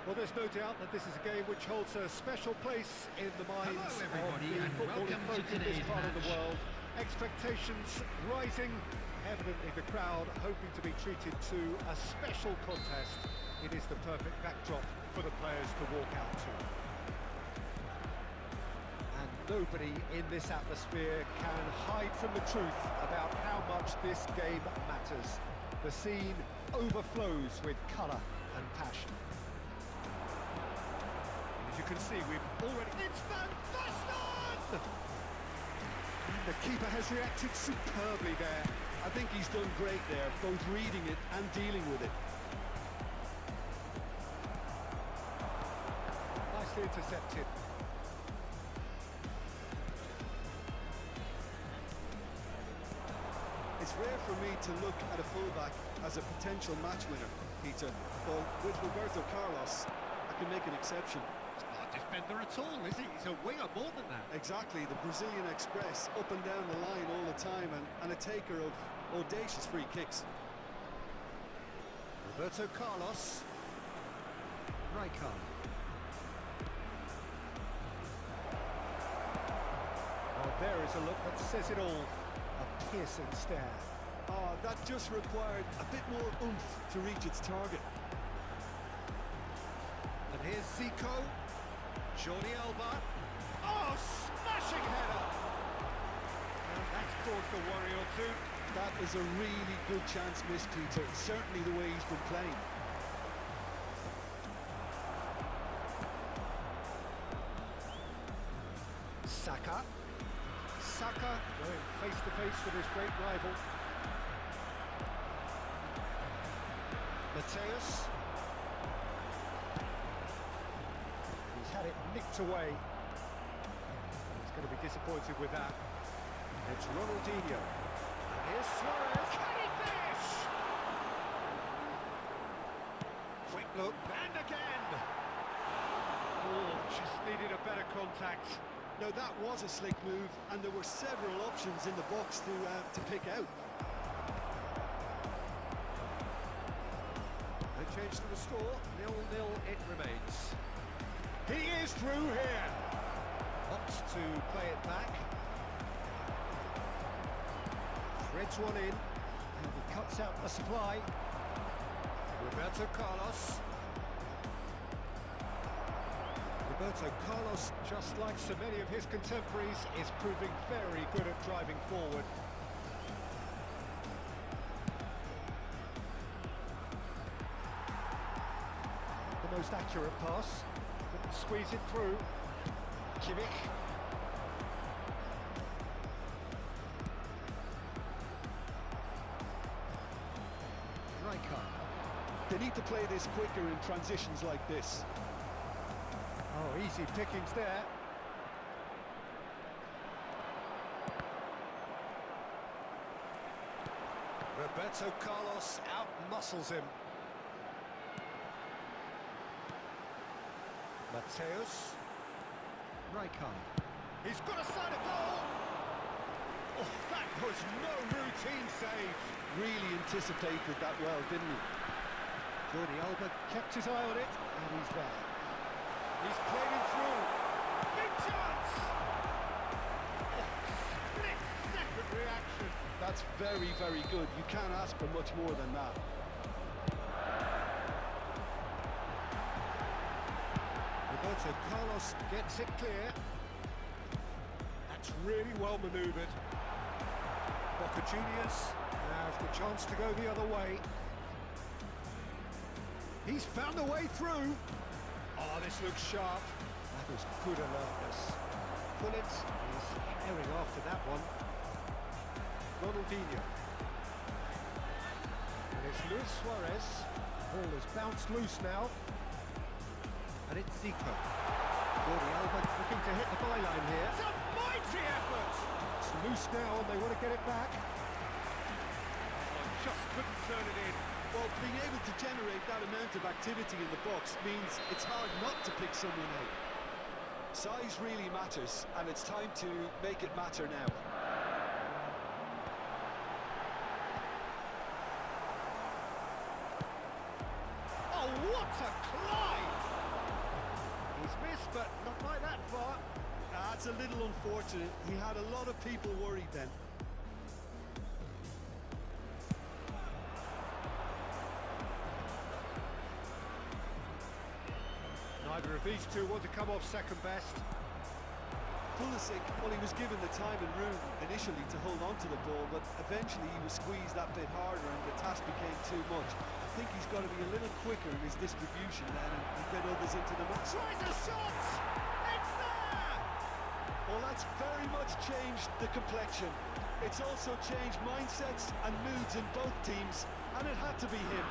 Well, there's no doubt that this is a game which holds a special place in the minds Hello, of everybody, the and footballing welcome to folk in this today's part of the match. world. Expectations rising, evidently the crowd hoping to be treated to a special contest. It is the perfect backdrop for the players to walk out to. And nobody in this atmosphere can hide from the truth about how much this game matters. The scene overflows with colour and passion. As you can see, we've already... It's Van Basten! And the keeper has reacted superbly there. I think he's done great there, both reading it and dealing with it. Nicely intercepted. It's rare for me to look at a fullback as a potential match winner, Peter, but with Roberto Carlos, I can make an exception. He's not a defender at all, is he? He's a winger more than that. Exactly, the Brazilian Express, up and down the line all the time, and a taker of audacious free kicks. Roberto Carlos. Rijkaard. Oh, there is a look that says it all. A piercing stare. Oh, that just required a bit more oomph to reach its target. And here's Zico. Jordi Alba. Oh, smashing header! And that's caused a worry or two. That is a really good chance missed, Peter. Certainly the way he's been playing. Saka. Saka going face-to-face with his great rival. Mateus. He's had it nicked away. He's going to be disappointed with that. It's Ronaldinho. And here's Suarez. Can he finish? Quick look. And again. Oh, just needed a better contact. Now that was a slick move, and there were several options in the box to pick out. No change to the score, 0-0 it remains. He is through here. Opts to play it back. Threads one in, and he cuts out the supply. Roberto Carlos. Roberto Carlos, just like so many of his contemporaries, is proving very good at driving forward. The most accurate pass. Couldn't squeeze it through. Kimmich. Rijkaard. They need to play this quicker in transitions like this. Oh, easy pickings there. Roberto Carlos out-muscles him. Mateus. Rijkaard. He's got a side of goal! Oh, that was no routine save. Really anticipated that well, didn't he? Jordi Alba kept his eye on it, and he's there. He's played him through. Big chance! Oh, split-second reaction. That's very, very good. You can't ask for much more than that. Roberto Carlos gets it clear. That's really well manoeuvred. Boca Juniors have the chance to go the other way. He's found a way through. Oh, this looks sharp. That was good alertness. Bullet is herring after that one. Ronaldinho. And it's Luis Suarez. Ball has bounced loose now. And it's Zico. Jordi Alba looking to hit the byline here. It's a mighty effort! It's loose now and they want to get it back. Oh, just couldn't turn it in. Well, being able to generate that amount of activity in the box means it's hard not to pick someone out. Size really matters, and it's time to make it matter now. Oh, what a climb! but not quite that far. That's a little unfortunate. He had a lot of people worried then. Neither of these two want to come off second best. Pulisic, well, he was given the time and room initially to hold on to the ball, but eventually he was squeezed that bit harder and the task became too much. I think he's got to be a little quicker in his distribution then and get others into the match. Tries a shot! It's there! Well, that's very much changed the complexion. It's also changed mindsets and moods in both teams, and it had to be him.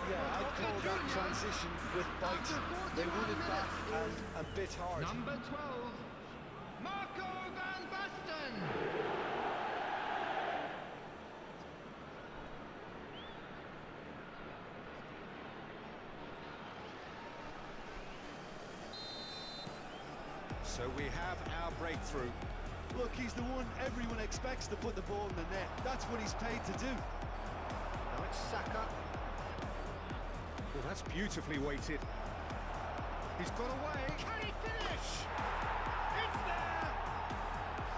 Yeah, I'd call that transition with bite. They won it back and a bit hard. Number 12, Marco van Basten. So we have our breakthrough. Look, he's the one everyone expects to put the ball in the net. That's what he's paid to do. Now it's Saka. Well, that's beautifully weighted. He's got away. Can he finish? It's there!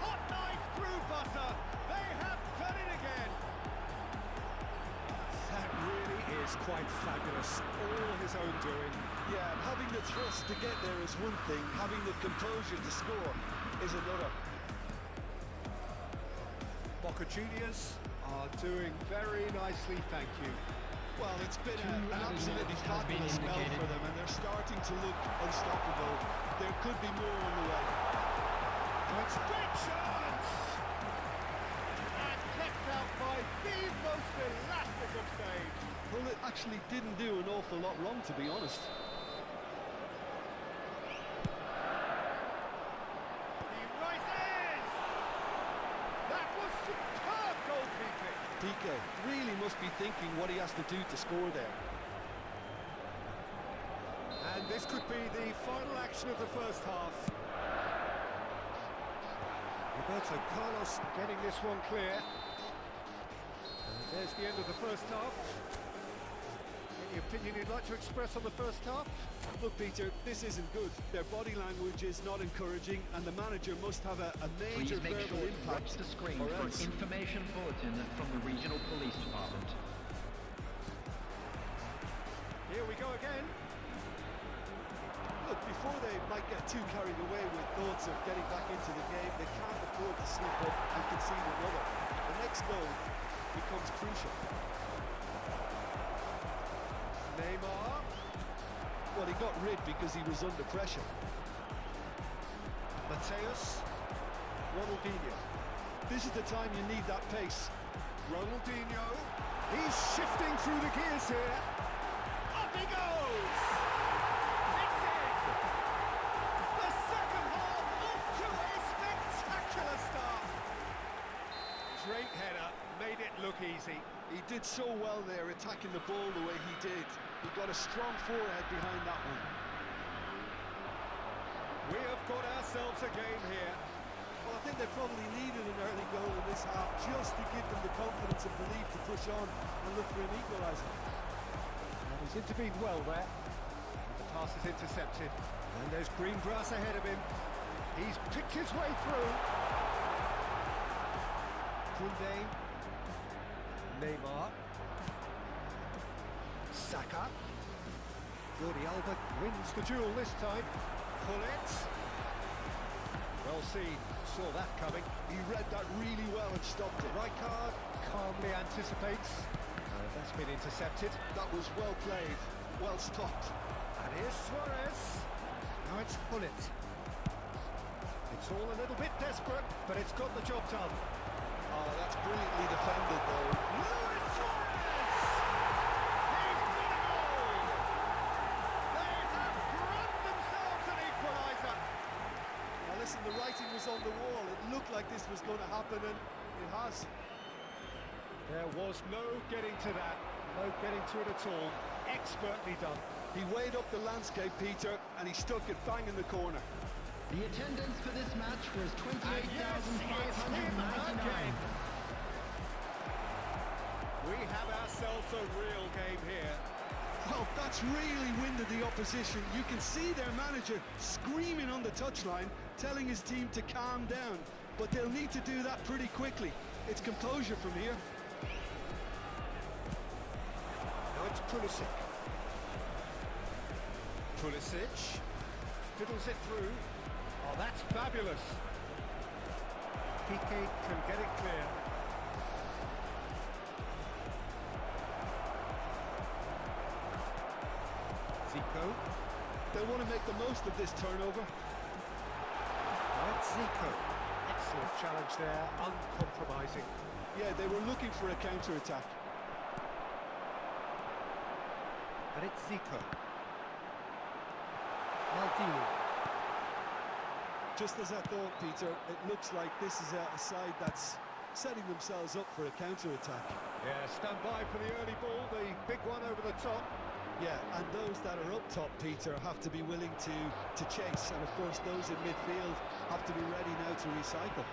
Hot knife through butter. They have done it again. That really is quite fabulous. All his own doing. Yeah, having the thrust to get there is one thing. Having the composure to score is another. Boca Juniors are doing very nicely, thank you. Well, it's been an absolutely fabulous spell for them, and they're starting to look unstoppable. There could be more on the way. It's a big chance! And kept out by the most elastic of saves. Well, it actually didn't do an awful lot wrong, to be honest. He rises! That was superb goalkeeping! Piqué really must be thinking what he has to do to score there. And this could be the final action of the first half. Roberto Carlos getting this one clear. And there's the end of the first half. Any opinion you'd like to express on the first half? Look, Peter, this isn't good. Their body language is not encouraging, and the manager must have a major Please make verbal sure to impact. watch the screen or for an else. information bulletin from the regional police department. Here we go again. Look, before they might get too carried away with thoughts of getting back into the game, they can't afford to slip up and concede another. The next goal becomes crucial. Neymar. Well, he got rid because he was under pressure. Mateus. Ronaldinho. This is the time you need that pace. Ronaldinho. He's shifting through the gears here. Up he goes! It's in! The second half off to a spectacular start. Great header, made it look easy. He did so well there, attacking the ball the way he did. He got a strong forehead behind that one. We have got ourselves a game here. Well, I think they probably needed an early goal in this half just to give them the confidence and belief to push on and look for an equaliser. And he's intervened well there. The pass is intercepted. And there's green grass ahead of him. He's picked his way through. Koundé. Neymar. Saka. Jordi Alba wins the duel this time. Pull it. Well seen. Saw that coming. He read that really well and stopped it. Rijkaard calmly anticipates. That's been intercepted. That was well played, well stopped. And here's Suarez. Now it's Bullet. It's all a little bit desperate, but it's got the job done. Oh, that's brilliantly defended though. Luis Suarez! He's got a goal! They have grabbed themselves an equaliser. Now listen, the writing was on the wall. It looked like this was going to happen, and it has. There was no getting to that, no getting to it at all. Expertly done. He weighed up the landscape, Peter, and he stuck it bang in the corner. The attendance for this match was And yes, it's him 28,599. again. We have ourselves a real game here. Well, that's really winded the opposition. You can see their manager screaming on the touchline, telling his team to calm down. But they'll need to do that pretty quickly. It's composure from here. Now it's Pulisic. Pulisic fiddles it through. Oh, that's fabulous. Piqué can get it clear. Zico. They'll want to make the most of this turnover. Right, Zico. Excellent challenge there, uncompromising. Yeah, they were looking for a counter-attack. And it's Zico. Maldini. Just as I thought, Peter, it looks like this is a side that's setting themselves up for a counter-attack. Yeah, stand by for the early ball, the big one over the top. Yeah, and those that are up top, Peter, have to be willing to chase. And of course, those in midfield have to be ready now to recycle.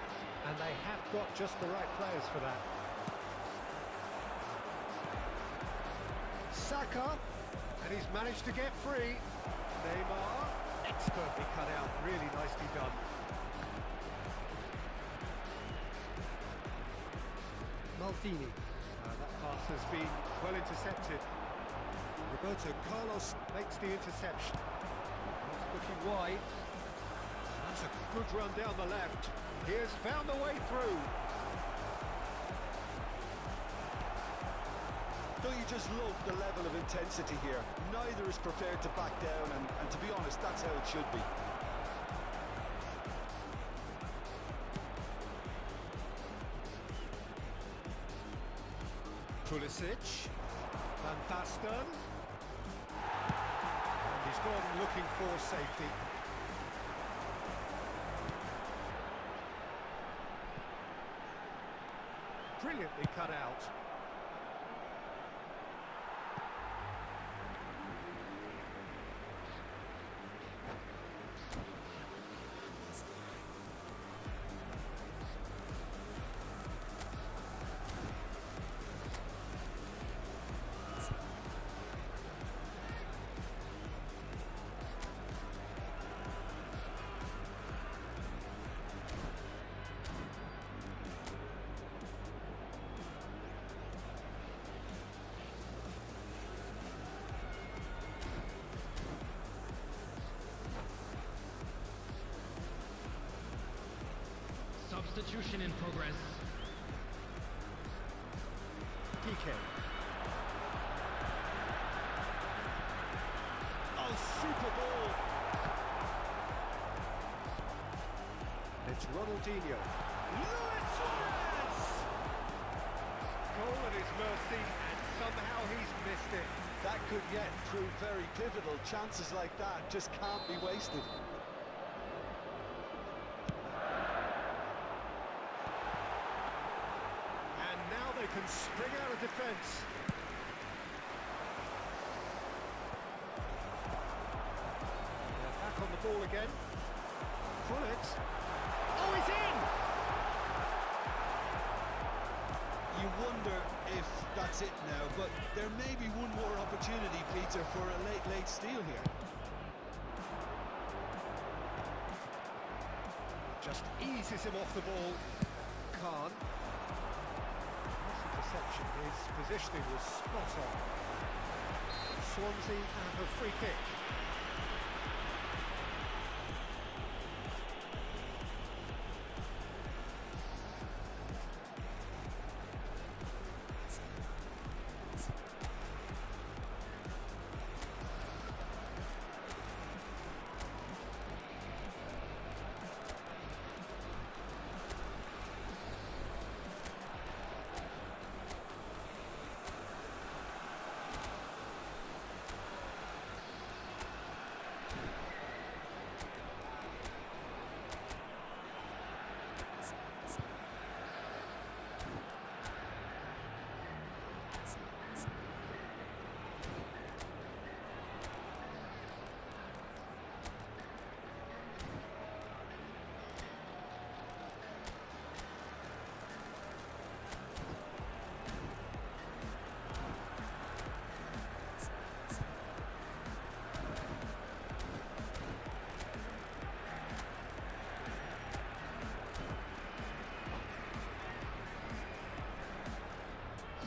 And they have got just the right players for that. Saka, and he's managed to get free. Neymar, expertly cut out, really nicely done. Maldini, that pass has been well intercepted. Roberto Carlos makes the interception. He's looking wide. That's a good run down the left. He has found a way through. Don't you just love the level of intensity here? Neither is prepared to back down, and to be honest, that's how it should be. Pulisic, Van Basten. And he's gone looking for safety. Brilliantly cut out. Substitution in progress. Piqué. Oh, super ball. It's Ronaldinho. Luis Suarez! Goal at his mercy, and somehow he's missed it. That could yet prove very pivotal. Chances like that just can't be wasted. Can spring out of defence. They're back on the ball again. Pullet. Oh, he's in! You wonder if that's it now, but there may be one more opportunity, Peter, for a late steal here. Just eases him off the ball. Khan. His positioning was spot on. Swansea have a free kick.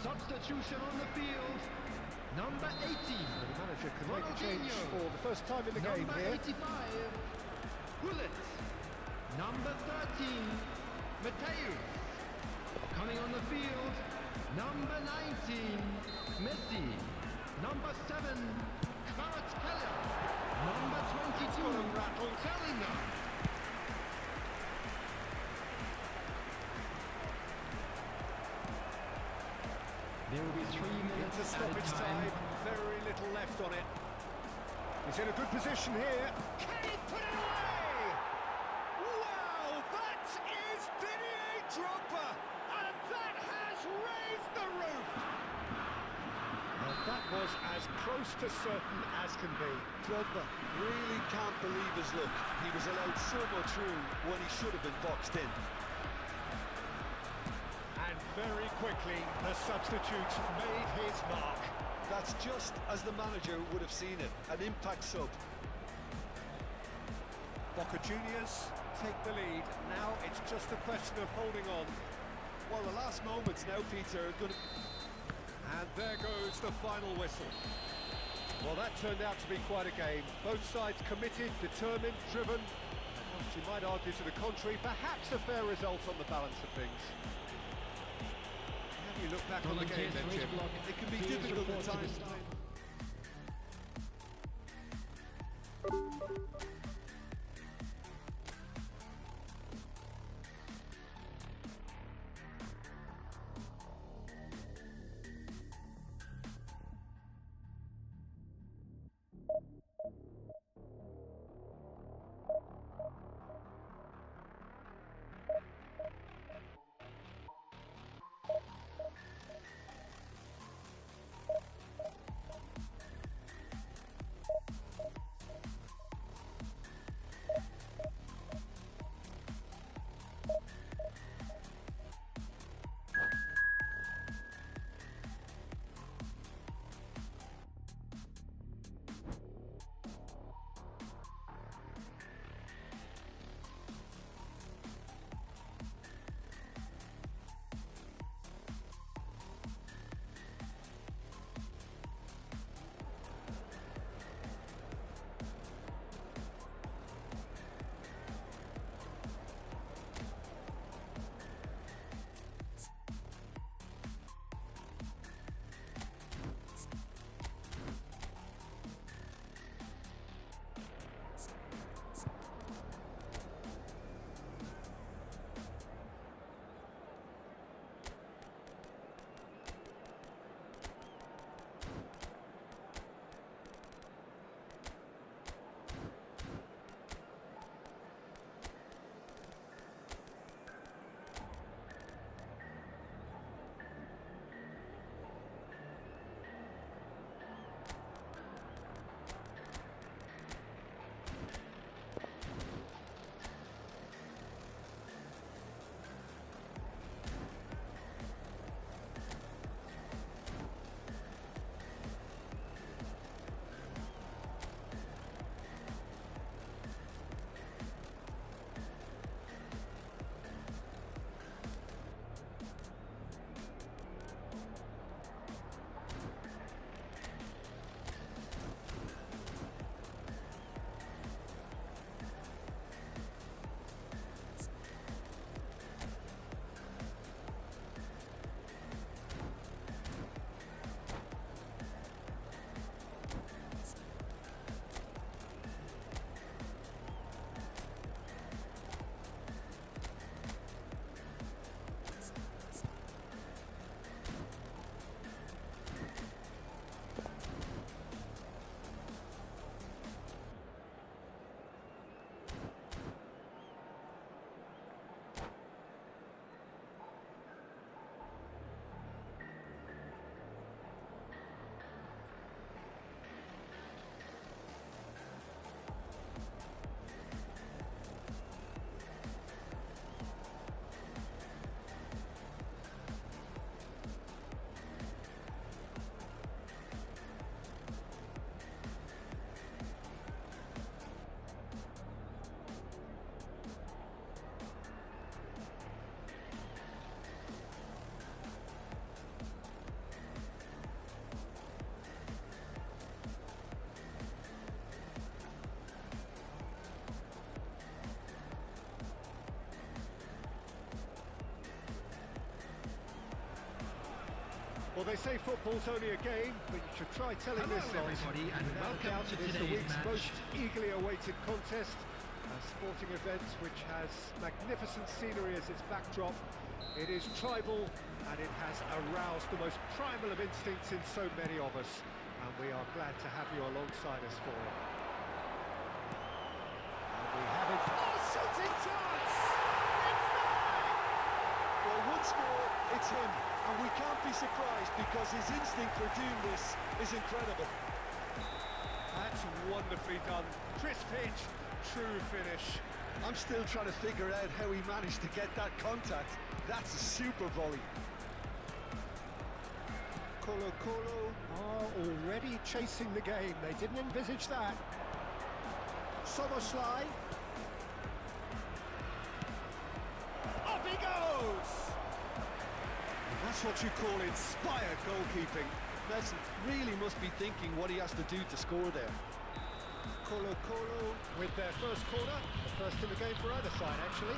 Substitution on the field. Number 18. The manager can make a change Ronaldinho. for the first time in the game Number here. 85. Gullit. Number 13. Mateus. Coming on the field. Number 19. Messi. Number 7. Kvaratskhelia. Number 22. Sellinger. There will be 3 minutes Into stoppage time, very little left on it. He's in a good position here. Can he put it away? Wow, that is Didier Drogba, and that has raised the roof. And that was as close to certain as can be. Drogba really can't believe his luck. He was allowed so much room when he should have been boxed in. And very quickly, the substitute made his mark. That's just as the manager would have seen it, an impact sub. Boca Juniors take the lead. Now it's just a question of holding on. Well, the last moments now, Peter, are going to... And there goes the final whistle. Well, that turned out to be quite a game. Both sides committed, determined, driven. Whilst you might argue to the contrary, perhaps a fair result on the balance of things. How do you look back on the game then, Jim? It can be difficult at times. they say football's only a game, but you should try telling Hello, this lot. everybody, and Without welcome doubt, to it is the today's week's match. most eagerly awaited contest. A sporting event which has magnificent scenery as its backdrop. It is tribal, and it has aroused the most primal of instincts in so many of us. And we are glad to have you alongside us for it. And we have it. Oh, shooting chance! It's there! Well, once more, it's him, and we can't be surprised because his instinct for doing this is incredible. That's wonderfully done. Crisp hit, true finish. I'm still trying to figure out how he managed to get that contact. That's a super volley. Colo are already chasing the game. They didn't envisage that. Soboslai. Up he goes! That's what you call inspired goalkeeping. Nelson really must be thinking what he has to do to score there. Colo with their first corner. The first in the game for either side, actually.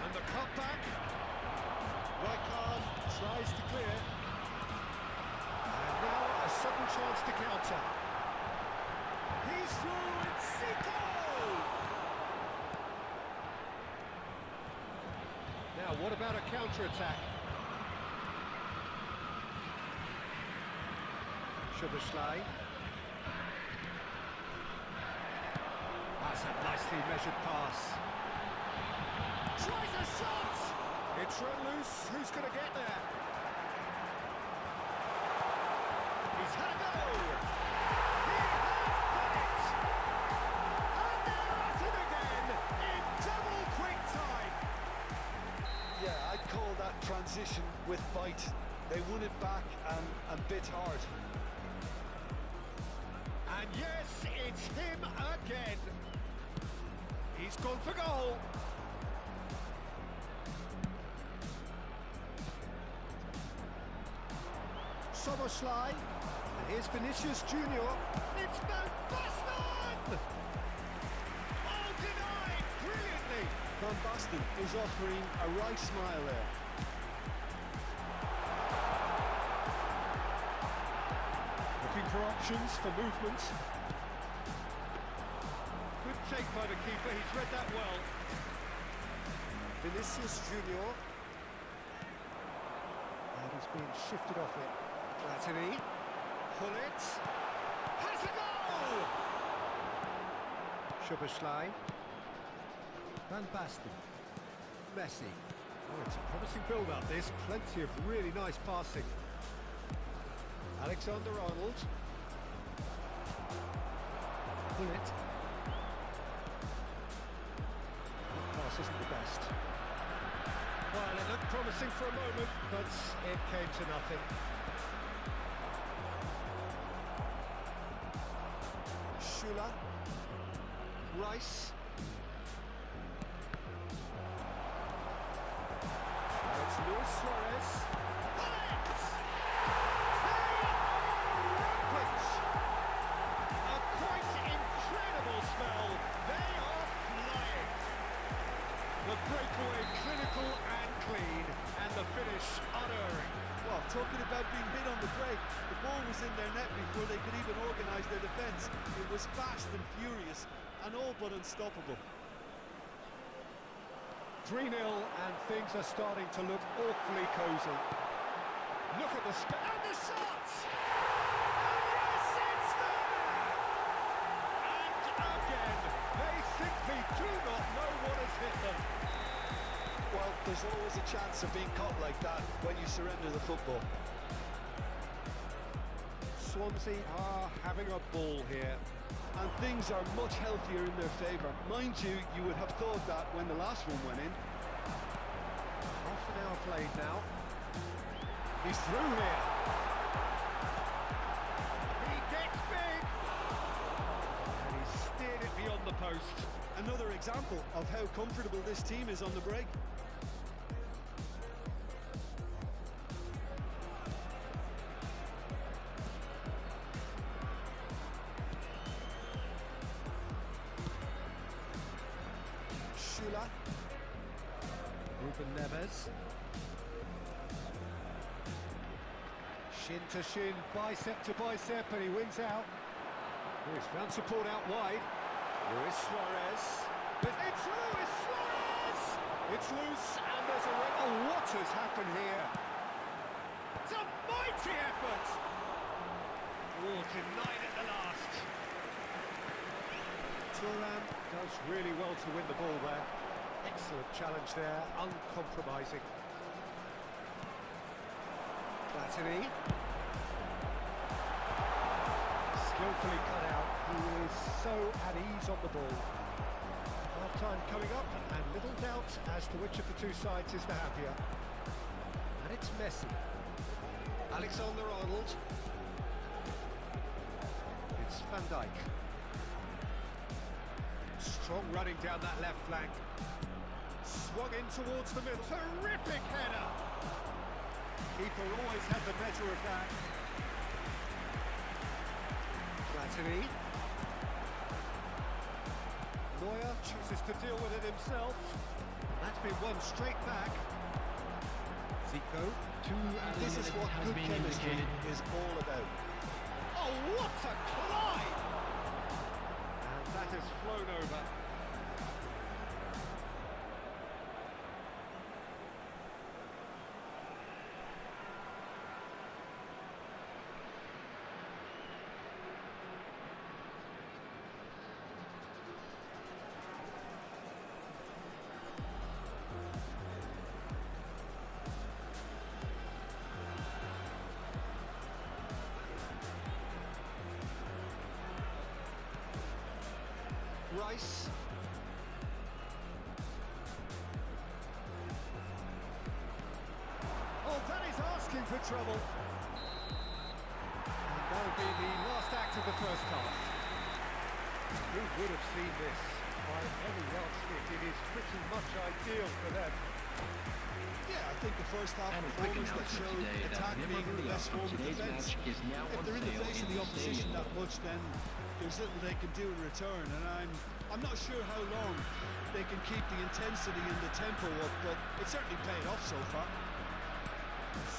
And the cutback. Rijkaard tries to clear. And now a sudden chance to counter. He's through, it's Zico! Now, what about a counter-attack? Szoboszlai. That's a nicely measured pass. Tries a shot! It's run loose. Who's going to get there? He's had a go! He has done it! And they're at it again in double quick time! Yeah, I'd call that transition with bite. They won it back and bit hard. And yes, it's him again. He's gone for goal. Soboslai. And here's Vinicius Junior. It's Van Basten! Oh, denied brilliantly. Van Basten is offering a right smile there. Looking for options for movement. Good take by the keeper, he's read that well. Vinicius Junior. And he's being shifted off it. Platini. Hullet. Has a goal! Szoboszlai. Van Basten. Messi. Oh, it's a promising build-up, this. Plenty of really nice passing. Alexander-Arnold. Hullet. That pass isn't the best. Well, it looked promising for a moment, but it came to nothing. Schüller. Rice. It's Luis Suarez. Hullet! A quite incredible spell. They are flying. The breakaway clinical and clean, and the finish unerring. Well, talking about being hit on the break, the ball was in their net before they could even organise their defence. It was fast and furious, and all but unstoppable. 3-0, and things are starting to look awfully cosy. Look at the and the shots! And yes, it's there! And again, they simply do not know what has hit them. Well, there's always a chance of being caught like that when you surrender the football. Swansea are having a ball here. And things are much healthier in their favour. Mind you, you would have thought that when the last one went in. Half an hour played now. He's through here. He gets big. And he's steered it beyond the post. Another example of how comfortable this team is on the break. Ruben Neves. Shin to shin, bicep to bicep, and he wins out. Oh, he's found support out wide. Luis Suarez. It's Luis Suarez! It's loose, and there's a red. Oh, what has happened here? It's a mighty effort! Oh, denied at the last. Thuram does really well to win the ball there. Excellent challenge there, uncompromising. Platini. Skillfully cut out. He is so at ease on the ball. Half-time coming up, and little doubt as to which of the two sides is the happier. And it's Messi. Alexander-Arnold. It's Van Dijk. Strong running down that left flank. Swung in towards the middle. Terrific header! Keeper always had the measure of that. Platini. Neuer chooses to deal with it himself. That's been won straight back. Zico. This is what good chemistry is all about. Oh, what a climb! And that has flown over. Rice. Oh, that is asking for trouble. And that'll be the last act of the first half. Who would have seen this? By any yardstick, it is pretty much ideal for them. Yeah, I think the first half performance that showed attack being the best form of defence. If they're in the face of the opposition that much, then there's little they can do in return, and I'm not sure how long they can keep the intensity and the tempo up, but it's certainly paid off so far.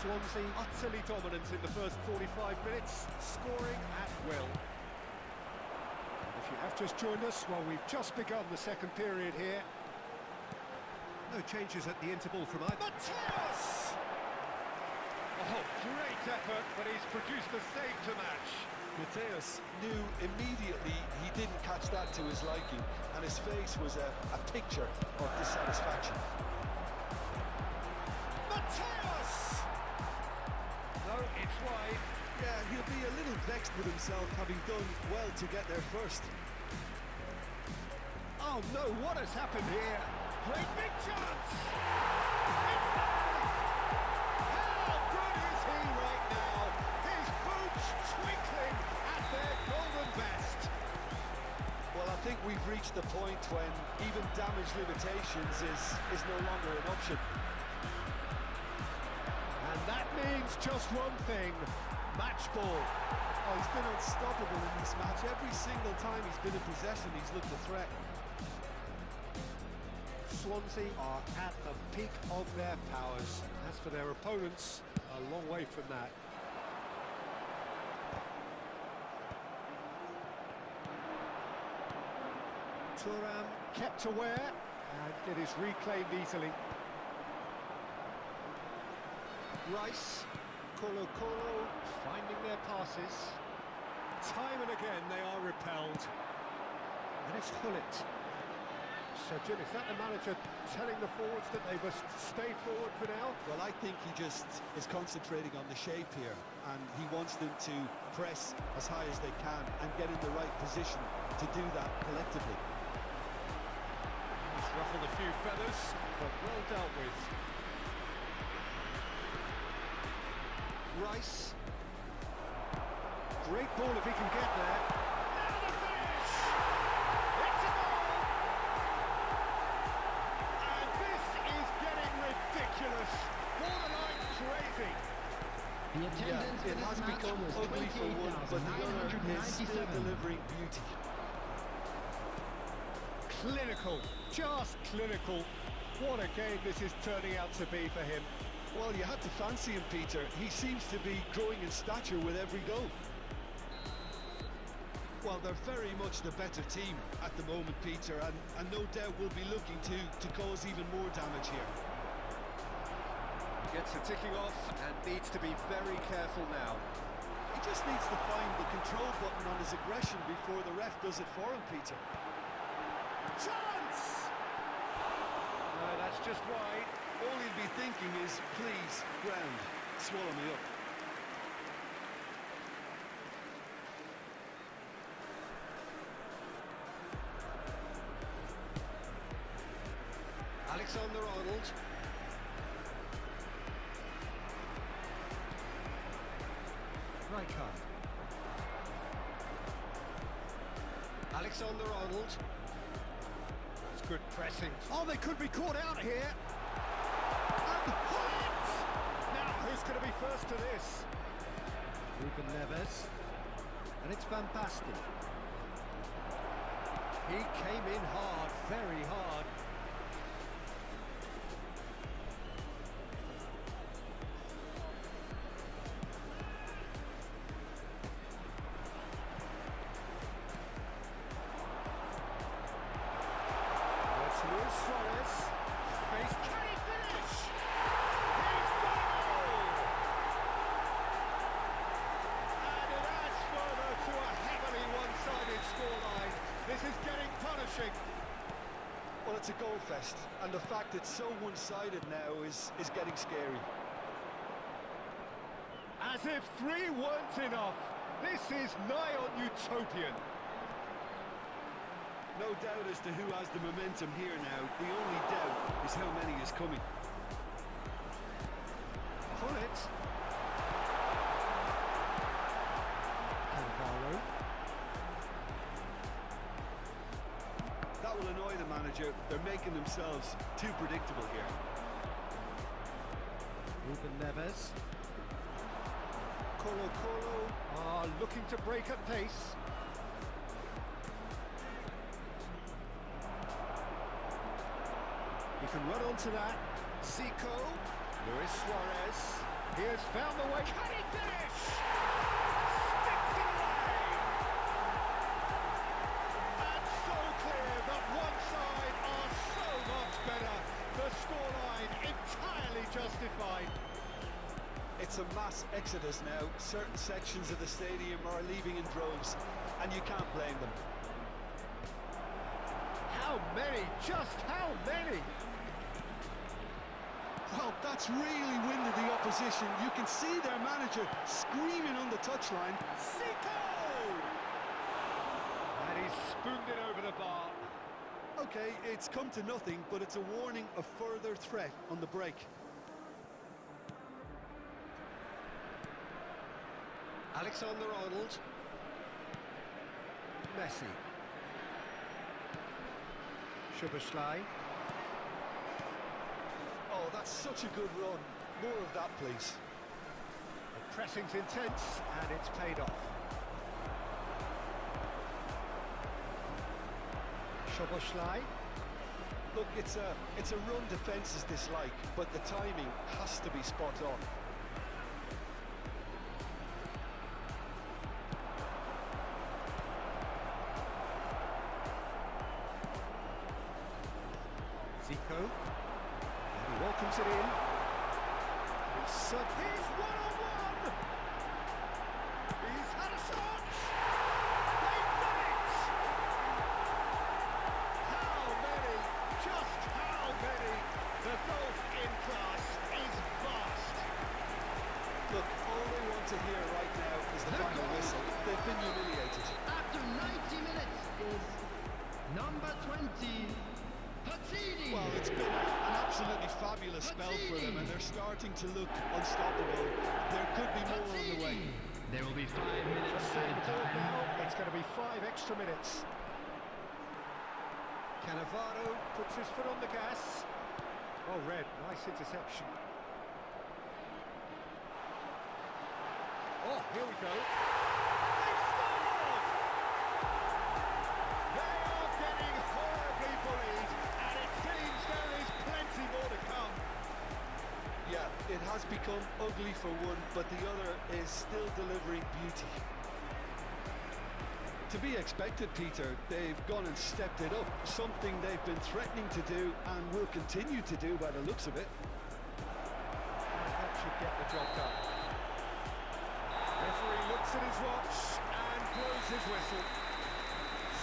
Swansea utterly dominant in the first 45 minutes, scoring at will. If you have just joined us, well, we've just begun the second period here. No changes at the interval from either. Mateus! Oh, great effort, but he's produced a save to match. Mateus knew immediately he didn't catch that to his liking, and his face was a picture of dissatisfaction. Mateus! No, it's wide. Yeah, he'll be a little vexed with himself, having done well to get there first. Oh no, what has happened here? Great big chance! It's there! How good is he right now? His boots twinkling at their golden best. Well, I think we've reached the point when even damage limitations is no longer an option. And that means just one thing, match ball. Oh, he's been unstoppable in this match. Every single time he's been in possession, he's looked a threat. Swansea are at the peak of their powers. As for their opponents, a long way from that. Thuram kept aware, and it is reclaimed easily. Rice, Colo finding their passes. Time and again they are repelled. And it's Hullet. So Jim, is that the manager telling the forwards that they must stay forward for now? Well, I think he just is concentrating on the shape here, and he wants them to press as high as they can and get in the right position to do that collectively. He's ruffled a few feathers, but well dealt with. Rice. Great ball if he can get there. Now the finish! It's a goal! And this is getting ridiculous. Borderline crazy. The attendance Yeah, it has become ugly for one, but the other is still delivering beauty. Clinical, just clinical. What a game this is turning out to be for him. Well, you had to fancy him, Peter. He seems to be growing in stature with every goal. Well, they're very much the better team at the moment, Peter, and no doubt will be looking to cause even more damage here. Gets the ticking off and needs to be very careful now. He just needs to find the control button on his aggression before the ref does it for him, Peter. Chance! No, that's just wide. All he'll be thinking is, please, ground, swallow me up. Alexander-Arnold. Rijkaard. Alexander-Arnold. It's good pressing. Oh, they could be caught out here. And Hullet! Now, who's going to be first to this? Ruben Neves. And it's Van Basten. He came in hard, very hard. Suarez, face, can he finish? He's got a goal! And it adds further to a heavily one-sided scoreline. This is getting punishing. Well, it's a goal fest, and the fact it's so one-sided now is getting scary. As if 3 weren't enough. This is nigh on utopian. No doubt as to who has the momentum here now. The only doubt is how many is coming. Hullet. Cannavaro. That will annoy the manager. They're making themselves too predictable here. Ruben Neves. Colo. Looking to break at pace. He can run onto that. Zico. Luis Suarez. He has found the way. Can he finish? Sticks it away. And so clear that one side are so much better. The scoreline entirely justified. It's a mass exodus now. Certain sections of the stadium are leaving in droves, and you can't blame them. How many? Just how many? Well, that's really winded the opposition. You can see their manager screaming on the touchline. Zico! And he's spooned it over the bar. Okay, it's come to nothing, but it's a warning of further threat on the break. Alexander-Arnold. Messi. Szoboszlai. Oh, that's such a good run. More of that, please. The pressing's intense, and it's paid off. Szoboszlai. Look, it's a run defences dislike, but the timing has to be spot on. Zico. And he welcomes it in. He's one-on-one! He's had a shot! They've done it! How many? Just how many? The golf in class is vast. Look, all they want to hear right now is the final whistle. They've been humiliated. After 90 minutes is number 20, Patini. Well, it's been an absolutely fabulous spell for them, and they're starting to look unstoppable. There could be more on the way. There will be 5 minutes Just added saying the time. now, it's going to be 5 extra minutes. Cannavaro puts his foot on the gas. Oh, Red, nice interception. Oh, here we go. They've scored! They are getting horribly bullied, and it seems there is plenty become ugly for one, but the other is still delivering beauty. To be expected, Peter. They've gone and stepped it up, something they've been threatening to do and will continue to do by the looks of it. That should get the job done. Referee looks at his watch and blows his whistle.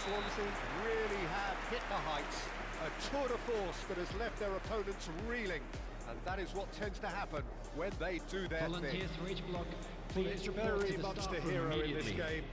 Swansea really have hit the heights. A tour de force that has left their opponents reeling. And that is what tends to happen when they do their Volunteers thing. for each block, Well, please it's report very to the much staff the room hero in this immediately. game.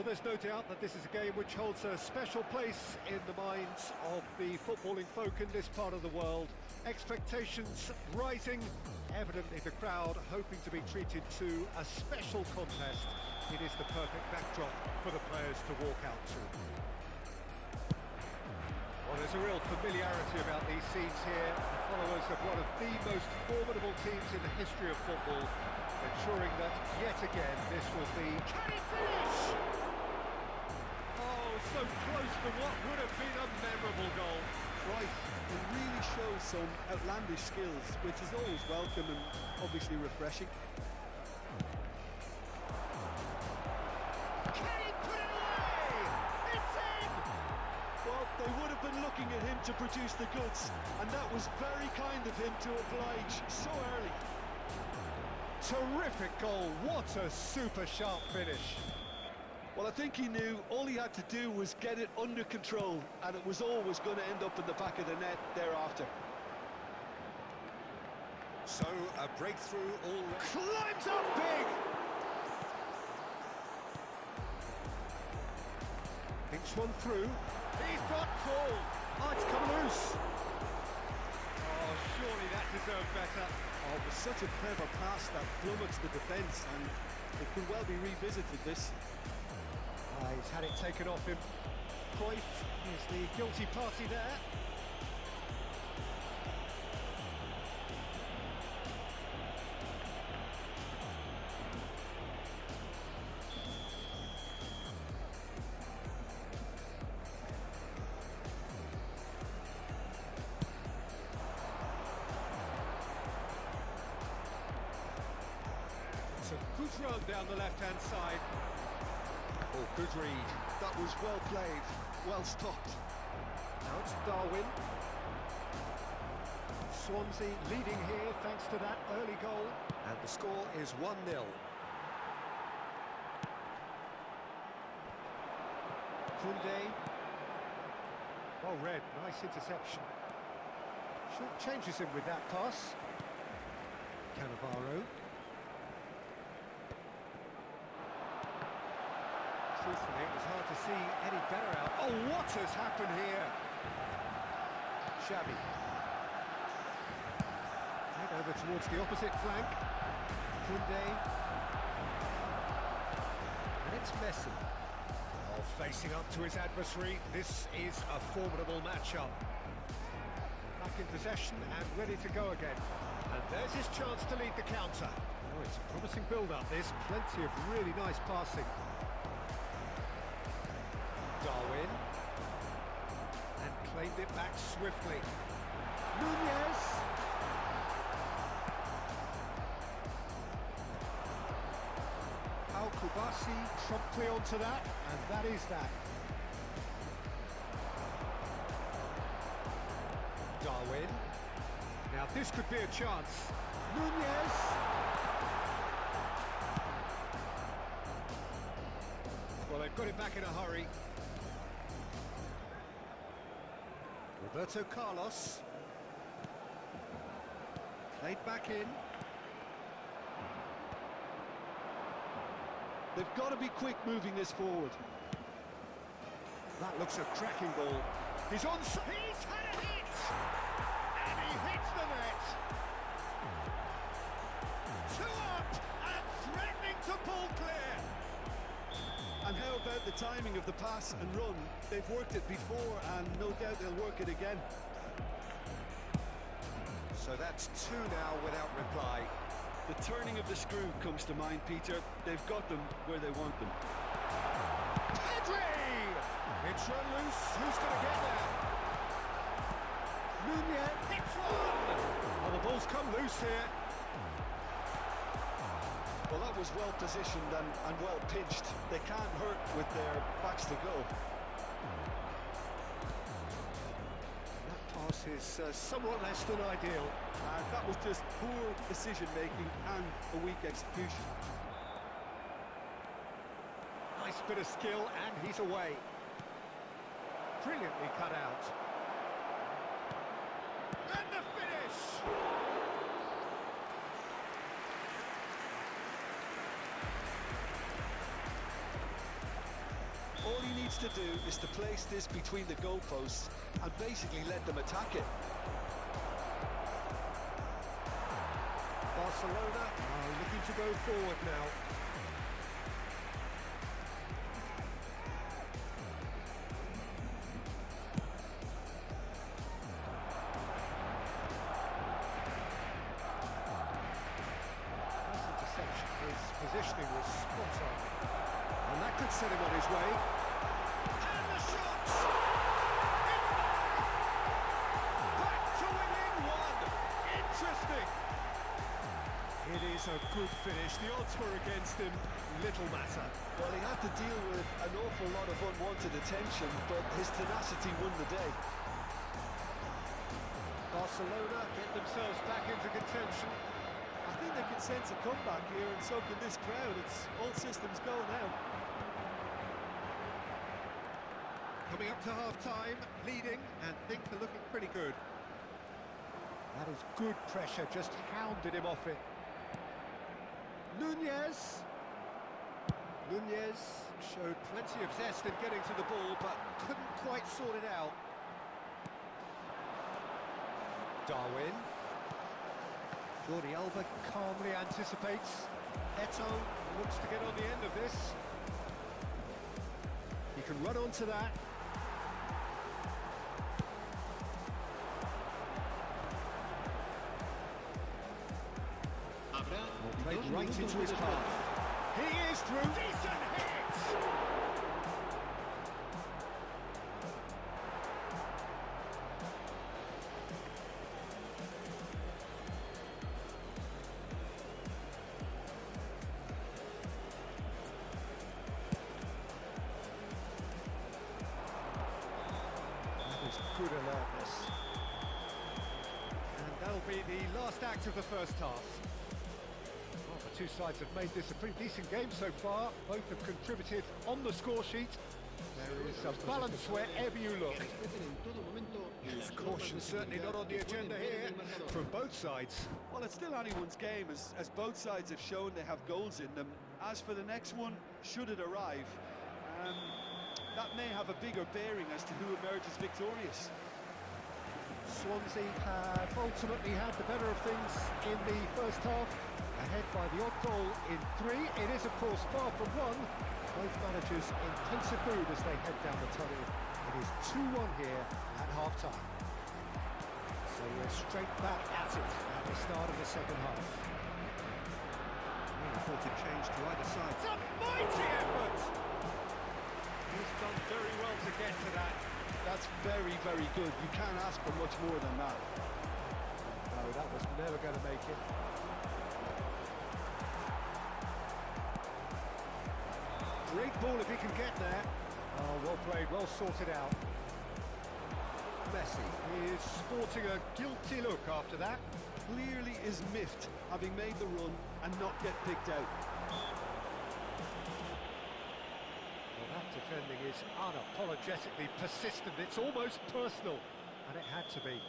Well, there's no doubt that this is a game which holds a special place in the minds of the footballing folk in this part of the world. Expectations rising, evidently the crowd hoping to be treated to a special contest. It is the perfect backdrop for the players to walk out to. Well, there's a real familiarity about these scenes here. The followers of one of the most formidable teams in the history of football, ensuring that yet again this will be... Can he finish? Oh, so close to what would have been a memorable goal. Right, it really shows some outlandish skills, which is always welcome and obviously refreshing. Can he put it away? It's in! Well, they would have been looking at him to produce the goods, and that was very kind of him to oblige so early. Terrific goal, what a super sharp finish. Well, I think he knew all he had to do was get it under control, and it was always going to end up in the back of the net thereafter. So, a breakthrough all... Climbs up big! Gets one through. He's got full. Oh, it's come loose. Oh, surely that deserved better. Oh, it was such a clever pass that flummoxed the defence, and it could well be revisited, this. He's had it taken off him. Cruyff is the guilty party there. It's a good run down the left-hand side. Oh, good read. That was well played, well stopped. Now it's Darwin. Swansea leading here thanks to that early goal. And the score is 1-0. Koundé. Well read, nice interception. Short changes him with that pass. Cannavaro. Truthfully, it was hard to see any better out. Oh, what has happened here? Xavi. Head over towards the opposite flank. Koundé. And it's Messi. Oh, facing up to his adversary. This is a formidable matchup. Back in possession and ready to go again. And there's his chance to lead the counter. Oh, it's a promising build-up, this. Plenty of really nice passing. Darwin, and claimed it back swiftly. Nunez! Al-Kubasi promptly onto that, and that is that. Darwin. Now this could be a chance. Nunez! Well, they've got it back in a hurry. Roberto Carlos. Played back in. They've got to be quick moving this forward. That looks a cracking ball. He's on. He's had a hit! And he hits the net! 2 up and threatening to pull clear! And how about the timing of the pass and run? They've worked it before, and no doubt they'll work it again. So that's 2 now without reply. The turning of the screw comes to mind, Peter. They've got them where they want them. Pedri! It's run loose. Who's going to get there? Nunez hits one! Oh, the ball's come loose here. Well, that was well positioned and well pitched. They can't hurt with their backs to goal. That pass is somewhat less than ideal. That was just poor decision-making and a weak execution. Nice bit of skill, and he's away. Brilliantly cut out. And the finish! All he needs to do is to place this between the goalposts and basically let them attack it. Barcelona are looking to go forward now. This interception, his positioning was spot on. And that could set him on his way. And the shot! It's there! Back to within 1! Interesting! It is a good finish. The odds were against him. Little matter. Well, he had to deal with an awful lot of unwanted attention, but his tenacity won the day. Barcelona get themselves back into contention. I think they can sense a comeback here, and so can this crowd. It's all systems go now. Coming up to half-time, leading, and things are looking pretty good. That is good pressure, just hounded him off it. Nunez. Nunez showed plenty of zest in getting to the ball, but couldn't quite sort it out. Darwin. Jordi Alba calmly anticipates. Eto looks to get on the end of this. He can run onto that. Played right into his path. He is through. Decent hits! That is good alertness. And that'll be the last act of the first half. Well, the two sides have made this a pretty decent game so far. Both have contributed on the score sheet. There is a balance wherever you look. Caution certainly not on the agenda here from both sides. Well, it's still anyone's game, as both sides have shown they have goals in them. As for the next one, should it arrive, that may have a bigger bearing as to who emerges victorious. Swansea have ultimately had the better of things in the first half, ahead by the odd goal in 3. It is, of course, far from 1. Both managers in intensive mood as they head down the tunnel. It is 2-1 here at half-time. So we're straight back at it at the start of the second half. Reported change to either side. It's a mighty effort! He's done very well to get to that. That's very, very good. You can't ask for much more than that. No, that was never going to make it. Great ball if he can get there. Oh, well played, well sorted out. Messi is sporting a guilty look after that. Clearly is miffed, having made the run and not get picked out. Well, that defending is unapologetically persistent. It's almost personal, and it had to be.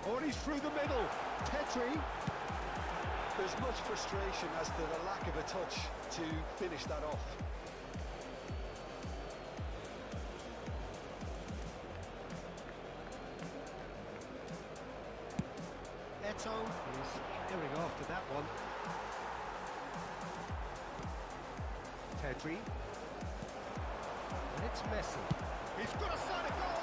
Oh, and he's through the middle. Petri. There's much frustration as to the lack of a touch to finish that off. Eto is firing after that one. Petri. And it's Messi. He's got a side of goal!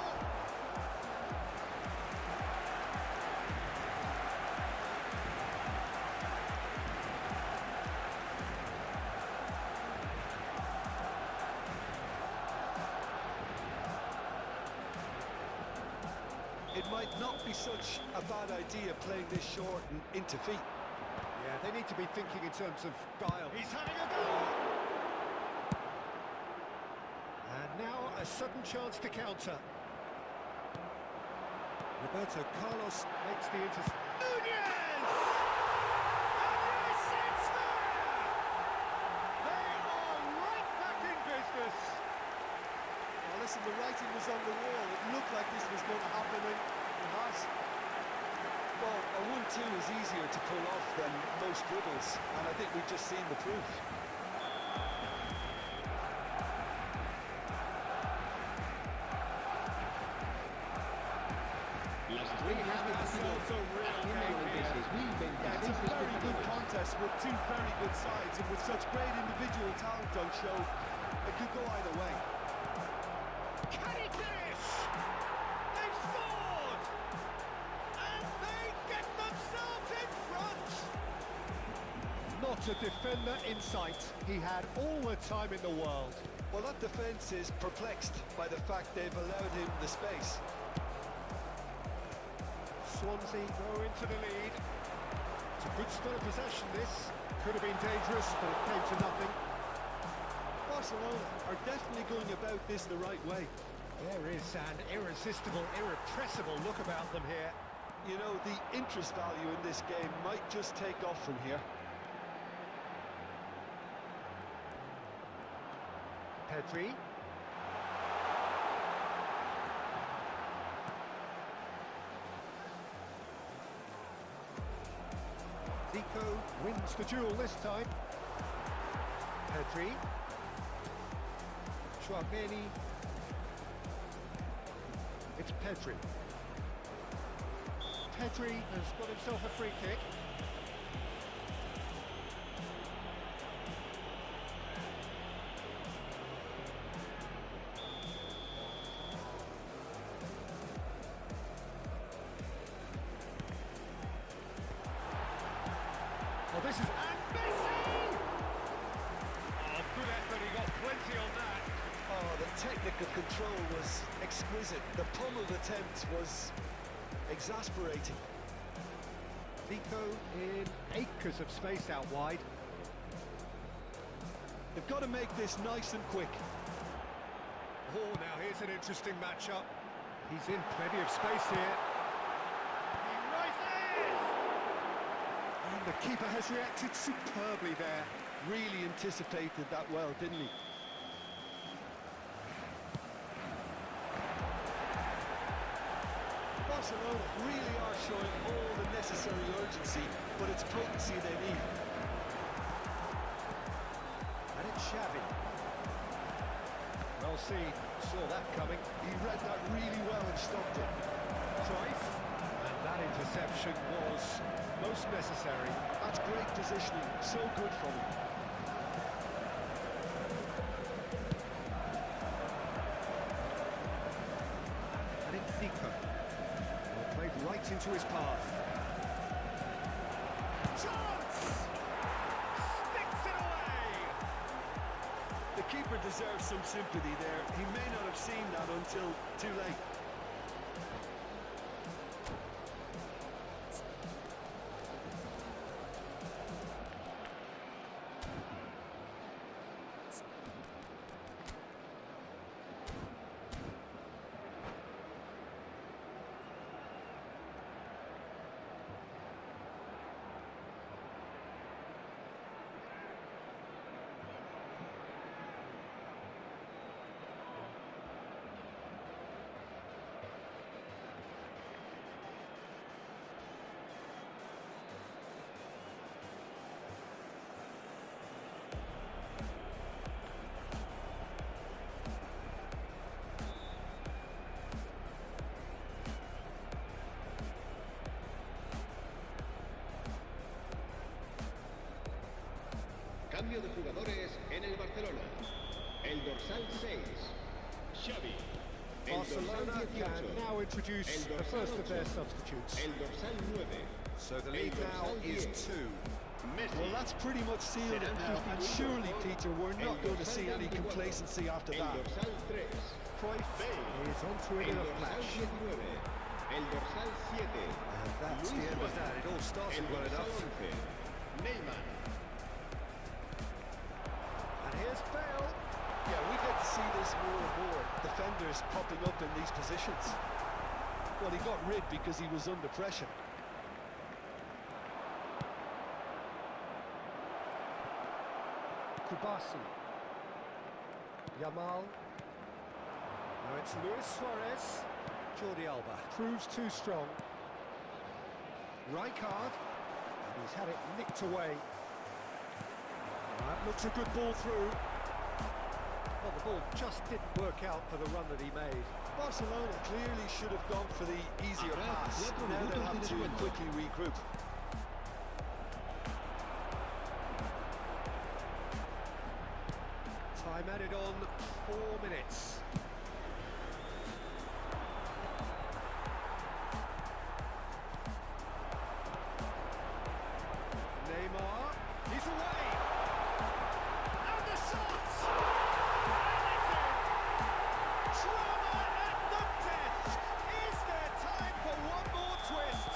It might not be such a bad idea playing this short and into feet. Yeah, they need to be thinking in terms of guile. He's having a go! And now a sudden chance to counter. Roberto Carlos makes the intercept. Nunez! And yes, it's there! They are right back in business. Well, listen, the writing was on the wall. It looked like this was going to happen, and it has. Well, a 1-2 is easier to pull off than most dribbles, and I think we've just seen the proof. We have ourselves a real game here. Yeah, it's a very good contest with two very good sides, and with such great individual talent on show, it could go either way. Can he finish? They've scored! And they get themselves in front! Not a defender in sight. He had all the time in the world. Well, that defence is perplexed by the fact they've allowed him the space. Swansea go into the lead. It's a good spell of possession, this. Could have been dangerous, but it came to nothing. Barcelona are definitely going about this the right way. There is an irresistible, irrepressible look about them here. You know, the interest value in this game might just take off from here. Pedri. Zico wins the duel this time. Pedri. Chouameni. It's Pedri. Pedri has got himself a free kick. Oh, this is... And Messi! Oh, good effort, he got plenty on that. Oh, the technical control was exquisite. The pummeled attempt was exasperating. Zico in acres of space out wide. They've got to make this nice and quick. Oh, now here's an interesting matchup. He's in plenty of space here. He rises! And the keeper has reacted superbly there. Really anticipated that well, didn't he? Barcelona really are showing all the necessary urgency, but it's potency they need. And it's Xavi. Well seen, saw that coming. He read that really well and stopped it. Cruyff, and that interception was most necessary. That's great positioning, so good from him. And it's Zico. Well, played right into his path. Chance! Sticks it away! The keeper deserves some sympathy there. He may not have seen that until too late. Cambio de jugadores en el Barcelona. El dorsal 6, Xavi. El Barcelona dorsal 18, can now introduce the first of their substitutes. el dorsal 9, So the lead now is 2. Messi. Well, that's pretty much sealed it now, and surely, Peter, we're not going to see any complacency after El that. dorsal 3, Cruyff is onto it in el a dorsal flash. 19, el dorsal 7, And that's the Luis end of Suárez. that. It all started El well dorsal enough. 11, Neymar. And here's Bale. Yeah, we get to see this more and more. Defenders popping up in these positions. Well, he got rid because he was under pressure. Kubasi. Yamal. Now it's Luis Suarez. Jordi Alba proves too strong. Rijkaard. And he's had it nicked away. That looks a good ball through. Well, the ball just didn't work out for the run that he made. Barcelona clearly should have gone for the easier pass. Now they'll have to quickly regroup. Time added on 4 minutes. Neymar, he's away! And the shot! Drama at the death! Is there time for one more twist?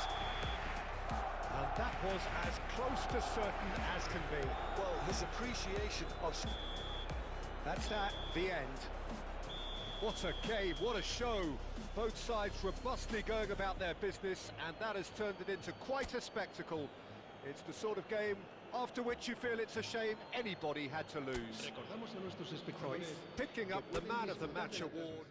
And that was as close to certain as can be. Well, his appreciation of... That's that, the end. What a game, what a show. Both sides robustly going about their business, and that has turned it into quite a spectacle. It's the sort of game after which you feel it's a shame anybody had to lose. Recordamos a nuestros Cruyff espectadores picking que up the pueden Man of the disfrutar Match de la award.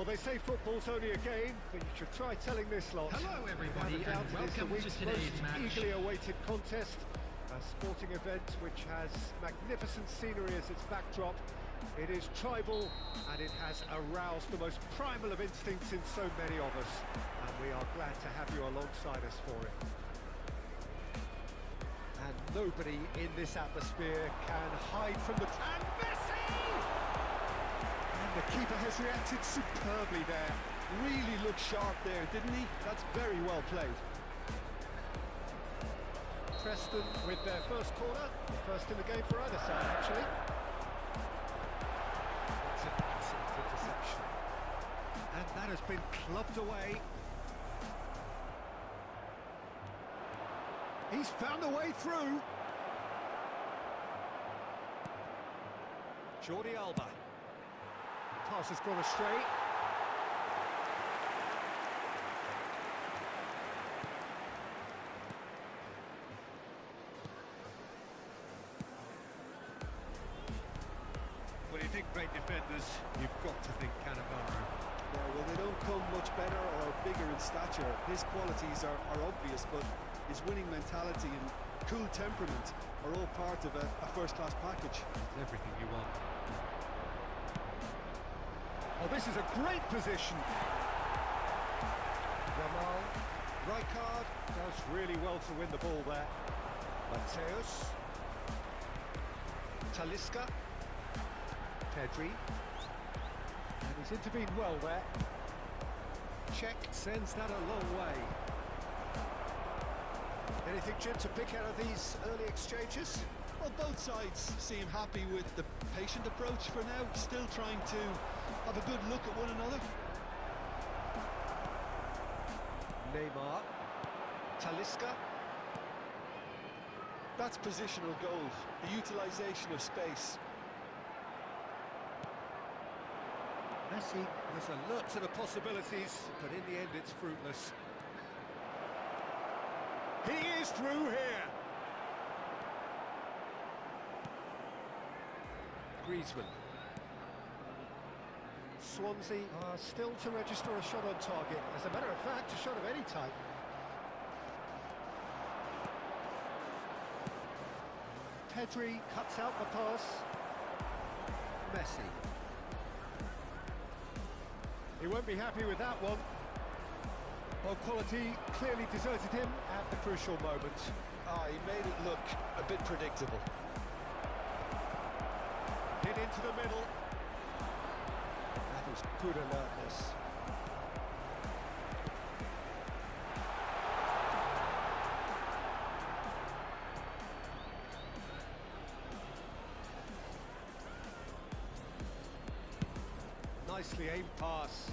Well, they say football's only a game, but you should try telling this lot. Hello, everybody, Without a doubt, and it is the welcome to week's today's most match. eagerly awaited contest, a sporting event which has magnificent scenery as its backdrop. It is tribal, and it has aroused the most primal of instincts in so many of us, and we are glad to have you alongside us for it. And nobody in this atmosphere can hide from the... And Messi! And the keeper has reacted superbly there. Really looked sharp there, didn't he? That's very well played. Preston with their first corner, the first in the game for either side, actually. It's an excellent interception. And that has been clubbed away. He's found a way through. Jordi Alba. Pass has gone astray. When you think great defenders, you've got to think Cannavaro. Yeah, well, they don't come much better or bigger in stature. His qualities are obvious, but his winning mentality and cool temperament are all part of a first-class package. It's everything you want. Oh, this is a great position. Jamal, Rijkaard does really well to win the ball there. Mateus. Talisca. Pedri. And he's intervened well there. Czech sends that a long way. Anything, Jim, to pick out of these early exchanges? Well, both sides seem happy with the patient approach for now, still trying to have a good look at one another. Neymar. Talisca. That's positional goal, the utilisation of space. Messi was alert to the possibilities, but in the end it's fruitless. He is through here. Griezmann. Swansea are still to register a shot on target. As a matter of fact, a shot of any type. Pedri cuts out the pass. Messi. He won't be happy with that one. Well, quality clearly deserted him at the crucial moment. He made it look a bit predictable. Hit into the middle. That was good alertness. Nicely aimed pass.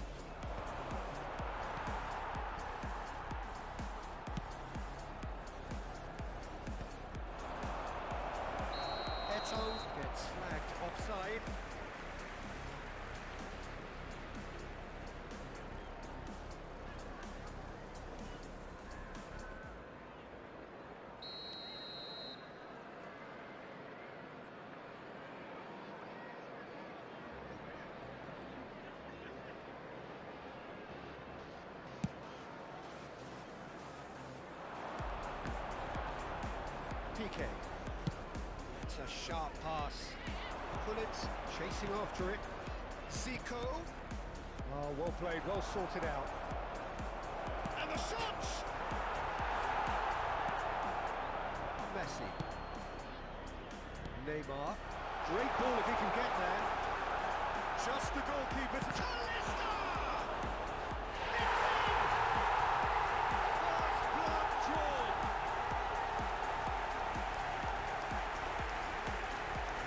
Eto gets flagged offside. PK. It's a sharp pass. Pullets chasing after it. Zico. Oh, well played, well sorted out. And the shot! Messi. Neymar. Great ball if he can get there. Just the goalkeeper to Talisca! It's in! First blood drawn.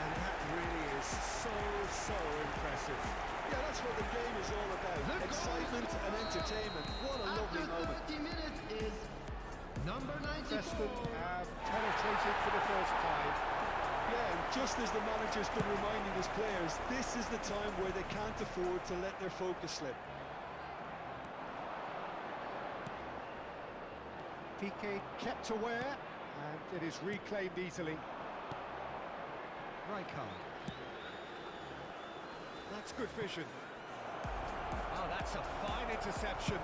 And that really is so impressive. Yeah, that's what the game is all about. Excitement and entertainment. What a lovely moment. After 30 minutes is number 94. Preston have penetrated for the first time. Yeah, and just as the manager's been reminding his players, this is the time where they can't afford to let their focus slip. PK kept aware, and it is reclaimed easily. Rijkaard. That's good vision. Oh, that's a fine interception.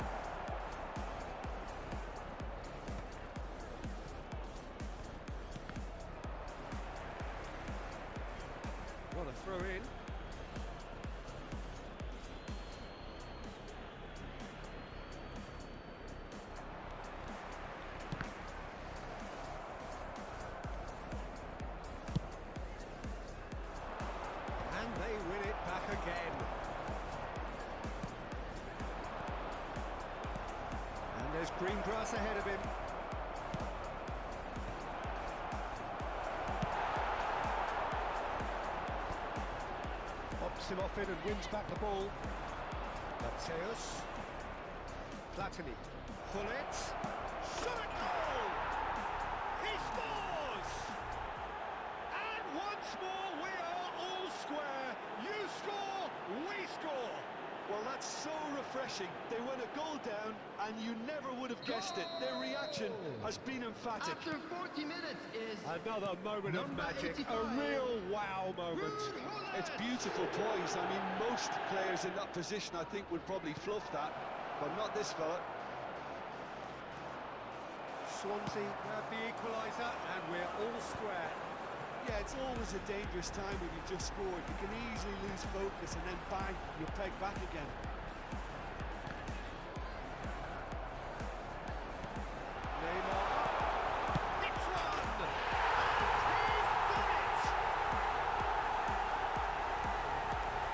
What a throw in. And they win it back again. And there's green grass ahead of him. Pops him off it and wins back the ball. Mateus. Platini. Pullets. Shot at goal! He scores! And once more we are all square. You score, we score. Well, that's so refreshing. They went a goal down, and you never would have guessed it. Their reaction has been emphatic. After 40 minutes is Another moment of Number magic, 85. a real wow moment. It's beautiful poise. I mean, most players in that position, I think, would probably fluff that, but not this fella. Swansea grab the equaliser, and we're all square. Yeah, it's always a dangerous time when you've just scored. You can easily lose focus and then bang, you're pegged back again. Neymar. It's one! And he's done it!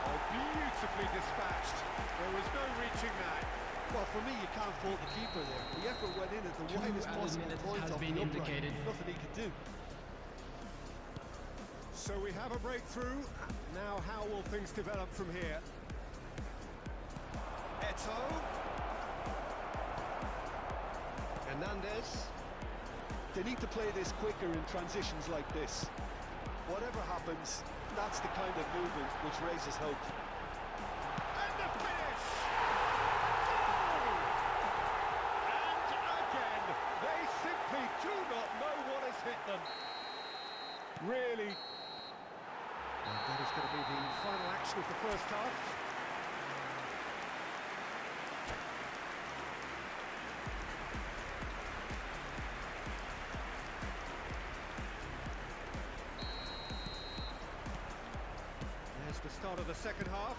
Oh, beautifully dispatched. There was no reaching that. Well, for me, you can't fault the keeper there. The effort went in at the 2 widest added possible minutes point has off been the upright. indicated. Nothing he could do. So we have a breakthrough. Now how will things develop from here? Eto. Hernandez. They need to play this quicker in transitions like this. Whatever happens, that's the kind of movement which raises hope. And the finish! Goal! And again, they simply do not know what has hit them. Really. And that is going to be the final action of the first half. There's the start of the second half.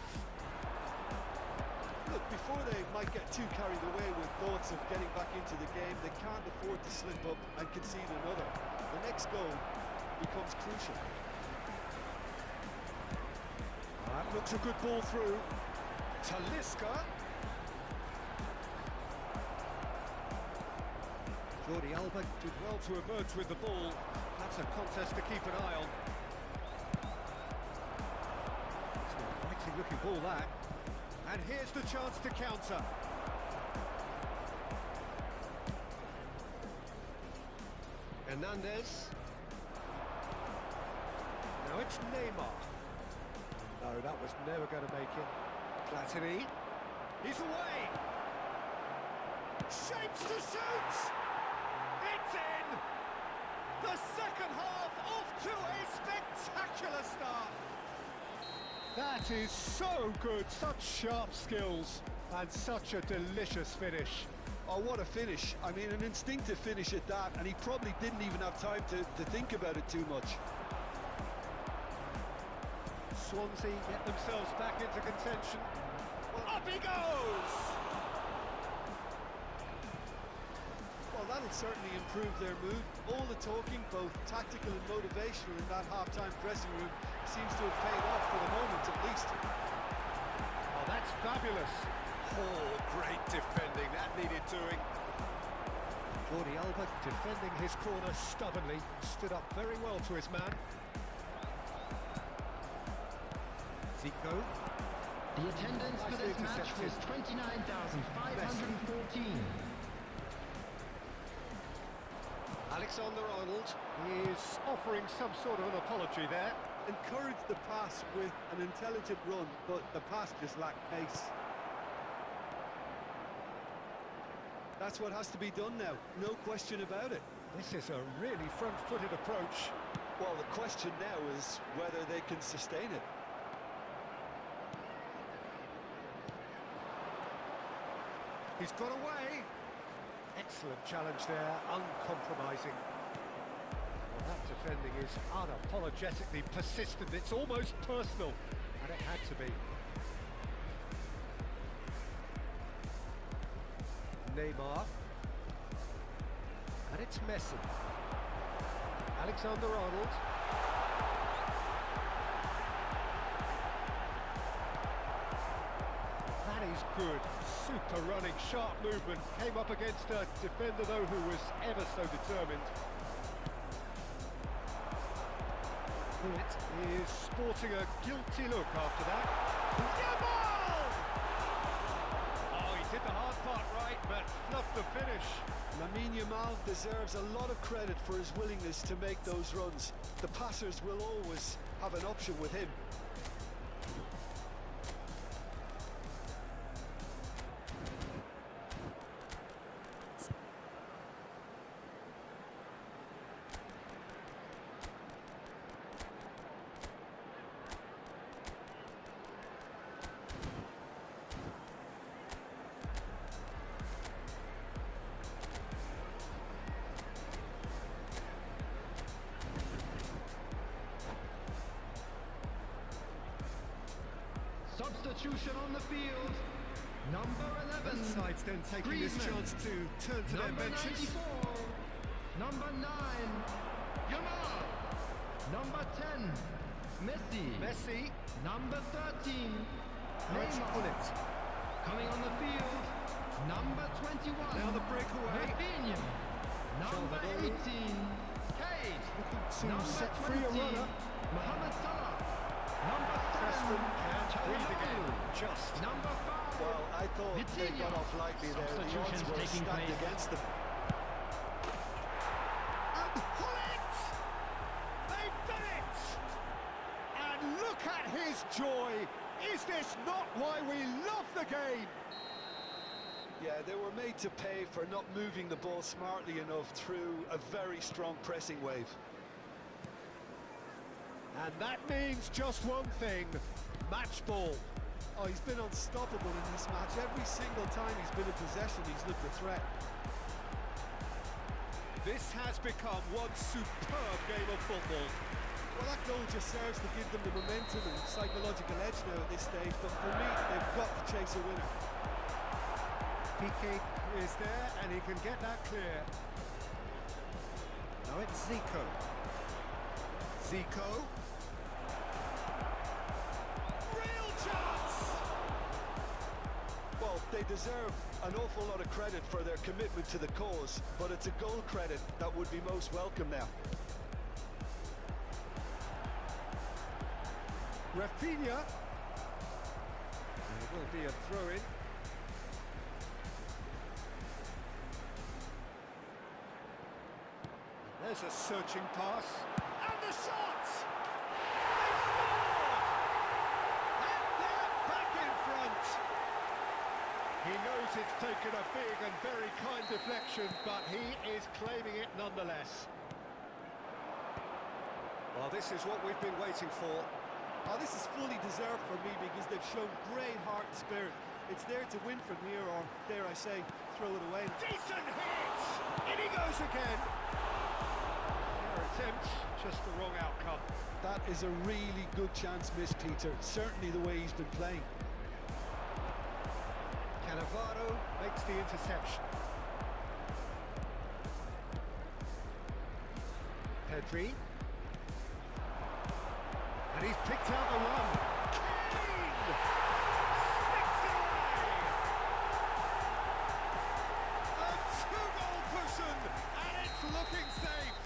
Look, before they might get too carried away with thoughts of getting back into the game, they can't afford to slip up and concede another. The next goal becomes crucial. That looks a good ball through. Talisca. Jordi Alba did well to emerge with the ball. That's a contest to keep an eye on. It's an exciting looking ball, that. And here's the chance to counter. Hernandez. Now it's Neymar. No, that was never going to make it. Platini. He's away. Shapes to shoot. It's in. The second half off to a spectacular start. That is so good. Such sharp skills and such a delicious finish. Oh, what a finish. I mean, an instinctive finish at that, and he probably didn't even have time to think about it too much. Swansea get themselves back into contention. Well, up he goes! Well, that'll certainly improve their mood. All the talking, both tactical and motivational in that half-time dressing room seems to have paid off for the moment at least. Oh, that's fabulous. Oh, great defending. That needed doing. Jordi Alba defending his corner stubbornly. Stood up very well to his man. Zico. The attendance for this match was 29,514. Alexander-Arnold is offering some sort of an apology there. Encouraged the pass with an intelligent run, but the pass just lacked pace. That's what has to be done now, no question about it. This is a really front-footed approach. Well, the question now is whether they can sustain it. He's got away. Excellent challenge there, uncompromising. Well, that defending is unapologetically persistent. It's almost personal, and it had to be. Neymar. And it's Messi. Alexander-Arnold. That is good. Super running, sharp movement. Came up against a defender, though, who was ever so determined. It is sporting a guilty look after that. Yamal! Oh, he did the hard part right, but fluffed the finish. Lamine Yamal deserves a lot of credit for his willingness to make those runs. The passers will always have an option with him. Substitution on the field. Number 11. Both sides then taking this chance to turn to their benches. Number 9. Yamal. Number 10. Messi. Number 13. Neymar. Coming on the field. Number 21. Now the breakaway. Rafinha. Number 18. Cade. Looking to Number set free a 20, runner. Mohamed Salah. Number 7, Preston can't breathe again. Jugando. Just. Number 5. Well, I thought they Vitinha. got off lightly there. The odds Substitutions were taking stacked place. against them. And Hullet! They've done it! And look at his joy! Is this not why we love the game? Yeah, they were made to pay for not moving the ball smartly enough through a very strong pressing wave. And that means just one thing, match ball. Oh, he's been unstoppable in this match. Every single time he's been in possession, he's looked a threat. This has become one superb game of football. Well, that goal just serves to give them the momentum and psychological edge now at this stage, but for me, they've got to chase a winner. Piqué is there, and he can get that clear. Now it's Zico. Zico. Real chance! Well, they deserve an awful lot of credit for their commitment to the cause, but it's a goal credit that would be most welcome now. Rafinha. There will be a throw-in. There's a searching pass. And the shot! They scored! And they're back in front! He knows it's taken a big and very kind deflection, but he is claiming it nonetheless. Well, this is what we've been waiting for. Oh, this is fully deserved for me because they've shown great heart and spirit. It's there to win from here, or dare I say, throw it away. Decent hit! In he goes again! Fair attempt, just the wrong outcome. That is a really good chance missed, Peter. Certainly the way he's been playing. Cannavaro makes the interception. Pedri. And he's picked out the run. Kane! Sticks it away! A two-goal cushion, and it's looking safe.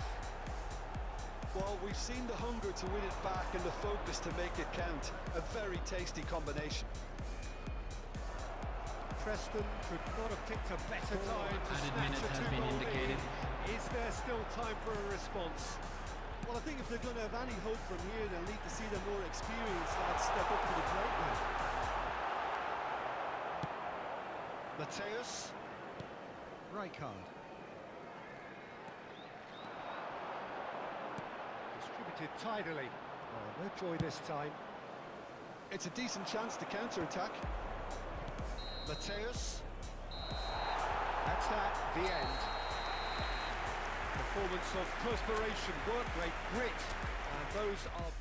Well, we've seen the hunger to win it back and the focus to make it count. A very tasty combination. Preston could not have picked a better time to Added snatch minutes a has been two-goal indicated. lead. Is there still time for a response? Well, I think if they're going to have any hope from here, they'll need to see the more experienced lads step up to the plate now. Mateus. Rijkaard. Distributed tidily. Oh, no joy this time. It's a decent chance to counter-attack. Mateus. That's that, the end. Performance of perspiration, work rate, grit, and those are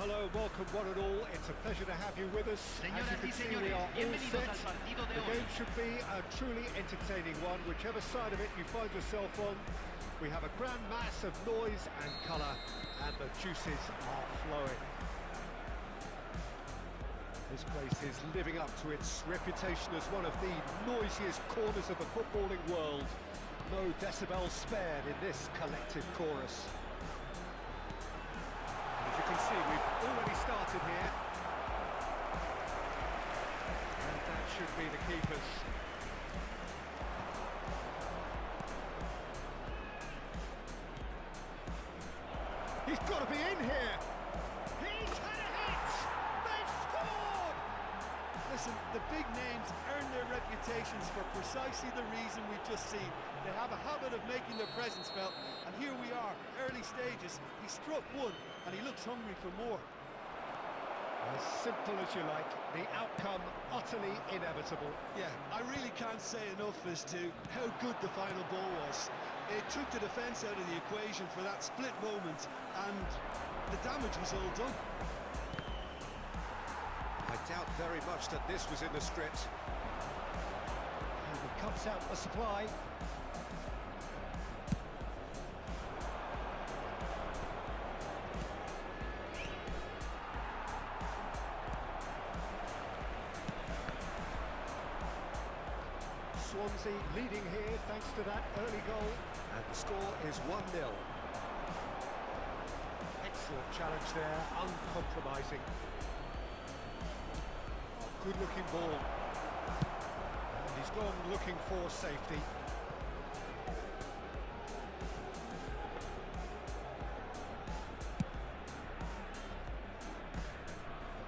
hello, welcome one and all. It's a pleasure to have you with us. As you can see, we are all set. The game should be a truly entertaining one, whichever side of it you find yourself on. We have a grand mass of noise and colour, and the juices are flowing. This place is living up to its reputation as one of the noisiest corners of the footballing world. No decibels spared in this collective chorus. As you can see, we've already started here. And that should be the keepers. He's got to be in here! He's had a hit! They've scored! Listen, the big names earn their reputations for precisely the reason we've just seen. They have a habit of making their presence felt, and here we are, early stages. He struck one, and he looks hungry for more. As simple as you like, the outcome utterly inevitable. Yeah, I really can't say enough as to how good the final ball was. It took the defence out of the equation for that split moment, and the damage was all done. I doubt very much that this was in the script. And he cuts out the supply. Swansea leading here thanks to that early goal, and the score is 1-0. Excellent challenge there, uncompromising. Good looking ball. And he's gone looking for safety.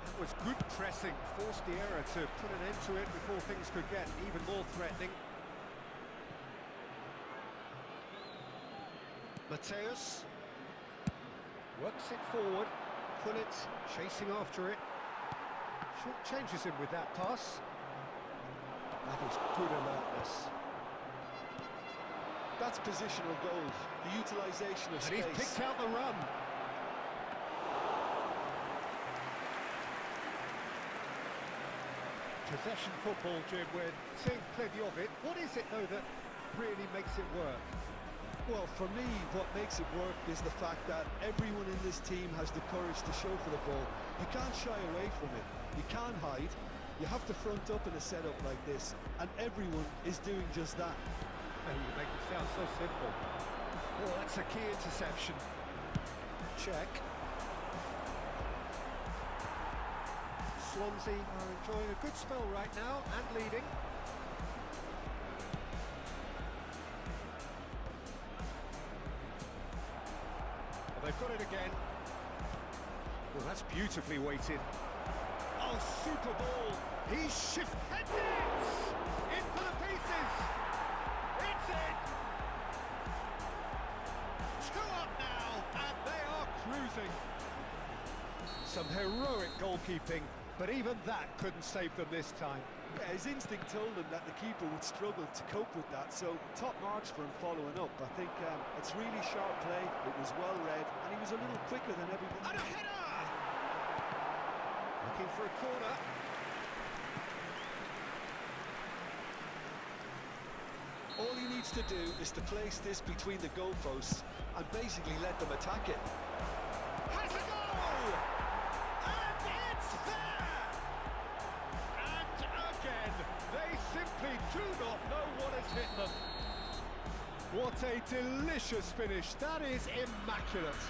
That was good pressing, forced the error to put an end to it before things could get even more threatening. Mateus works it forward, Pullet chasing after it. Short changes him with that pass. That is good alertness. That's positional goal, the utilisation of space. And he's picked out the run. Possession football, Jim, we're seeing plenty of it. What is it, though, that really makes it work? Well, for me, what makes it work is the fact that everyone in this team has the courage to show for the ball. You can't shy away from it. You can't hide. You have to front up in a setup like this, and everyone is doing just that. Oh, you make it sound so simple. Oh, that's a key interception. Check. Swansea are enjoying a good spell right now and leading. Well, they've got it again. Well, that's beautifully weighted. Oh, super ball. He's shifted it into the pieces. It's in. 2 up now, and they are cruising. Some heroic goalkeeping, but even that couldn't save them this time. Yeah, his instinct told him that the keeper would struggle to cope with that, so top marks for him following up. I think it's really sharp play, it was well read, and he was a little quicker than everybody. And a header! Looking for a corner. All he needs to do is to place this between the goalposts and basically let them attack it. Has a goal! And it's there! And again, they simply do not know what has hit them. What a delicious finish. That is immaculate.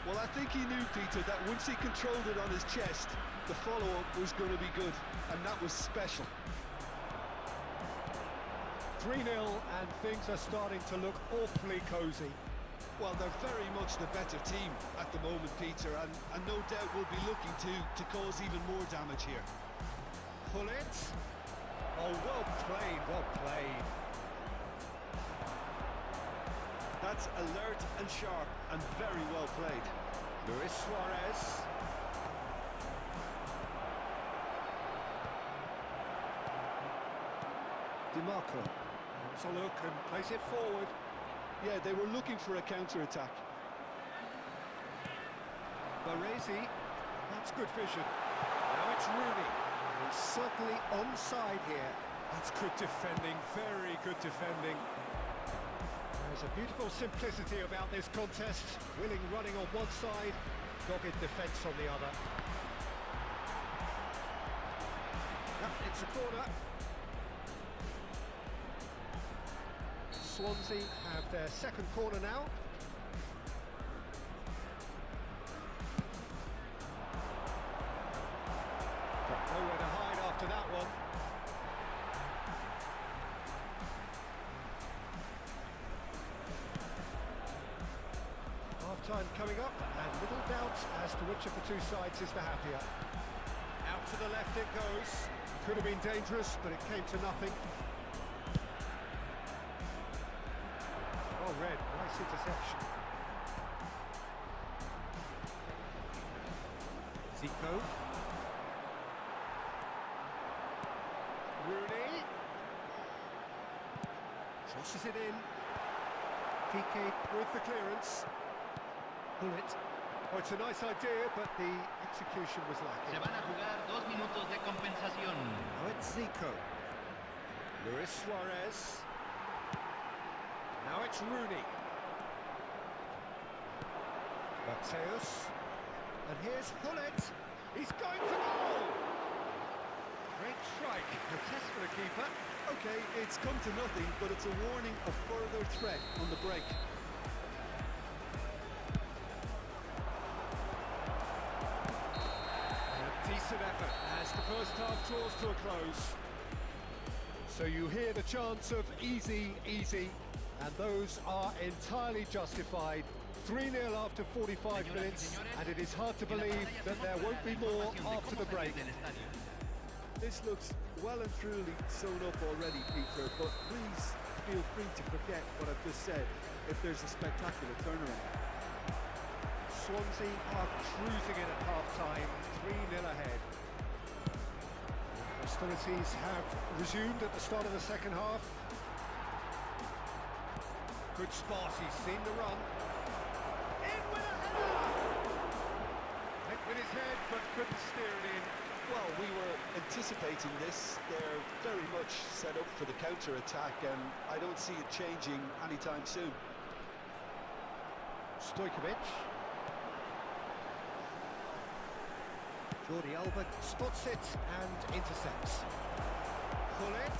Well, I think he knew, Peter, that once he controlled it on his chest, the follow-up was going to be good, and that was special. 3-0, and things are starting to look awfully cosy. Well, they're very much the better team at the moment, Peter, and no doubt will be looking to cause even more damage here. Pull it. Oh, well played, well played. That's alert and sharp and very well played. Luis Suarez. DiMarco. Wants a look and plays it forward. Yeah, they were looking for a counter-attack. Baresi. That's good vision. Now it's Rooney. He's certainly onside here. That's good defending, very good defending. There's a beautiful simplicity about this contest. Willing running on one side, dogged defence on the other. Yep, it's a corner. Swansea have their second corner now. Got nowhere to hide after that one. Half-time coming up, and little doubt as to which of the two sides is the happier. Out to the left it goes. Could have been dangerous, but it came to nothing. Oh, Red, nice interception. Zico. Rooney. Tosses it in. Piqué with the clearance. Pull it. Oh, it's a nice idea, but the execution was lacking. Se van a jugar 2 minutos de compensación. Now it's Zico. Luis Suarez. Now it's Rooney. Mateus. And here's Hullet. He's going for goal! Great strike. A test for the keeper. Okay, it's come to nothing, but it's a warning of further threat on the break. Decent effort as the first half draws to a close. So you hear the chants of easy, easy, and those are entirely justified. 3-0 after 45 minutes, and it is hard to believe that there won't be more after the break. This looks well and truly sewn up already, Peter, but please feel free to forget what I've just said if there's a spectacular turnaround. Swansea are cruising in at half-time, 3-0 ahead. Hostilities have resumed at the start of the second half. Good spot, he's seen the run. In with a header! Hit with his head, but couldn't steer it in. Well, we were anticipating this. They're very much set up for the counter-attack, and I don't see it changing anytime soon. Stojkovic. Jordi Alba spots it and intercepts. Hullet.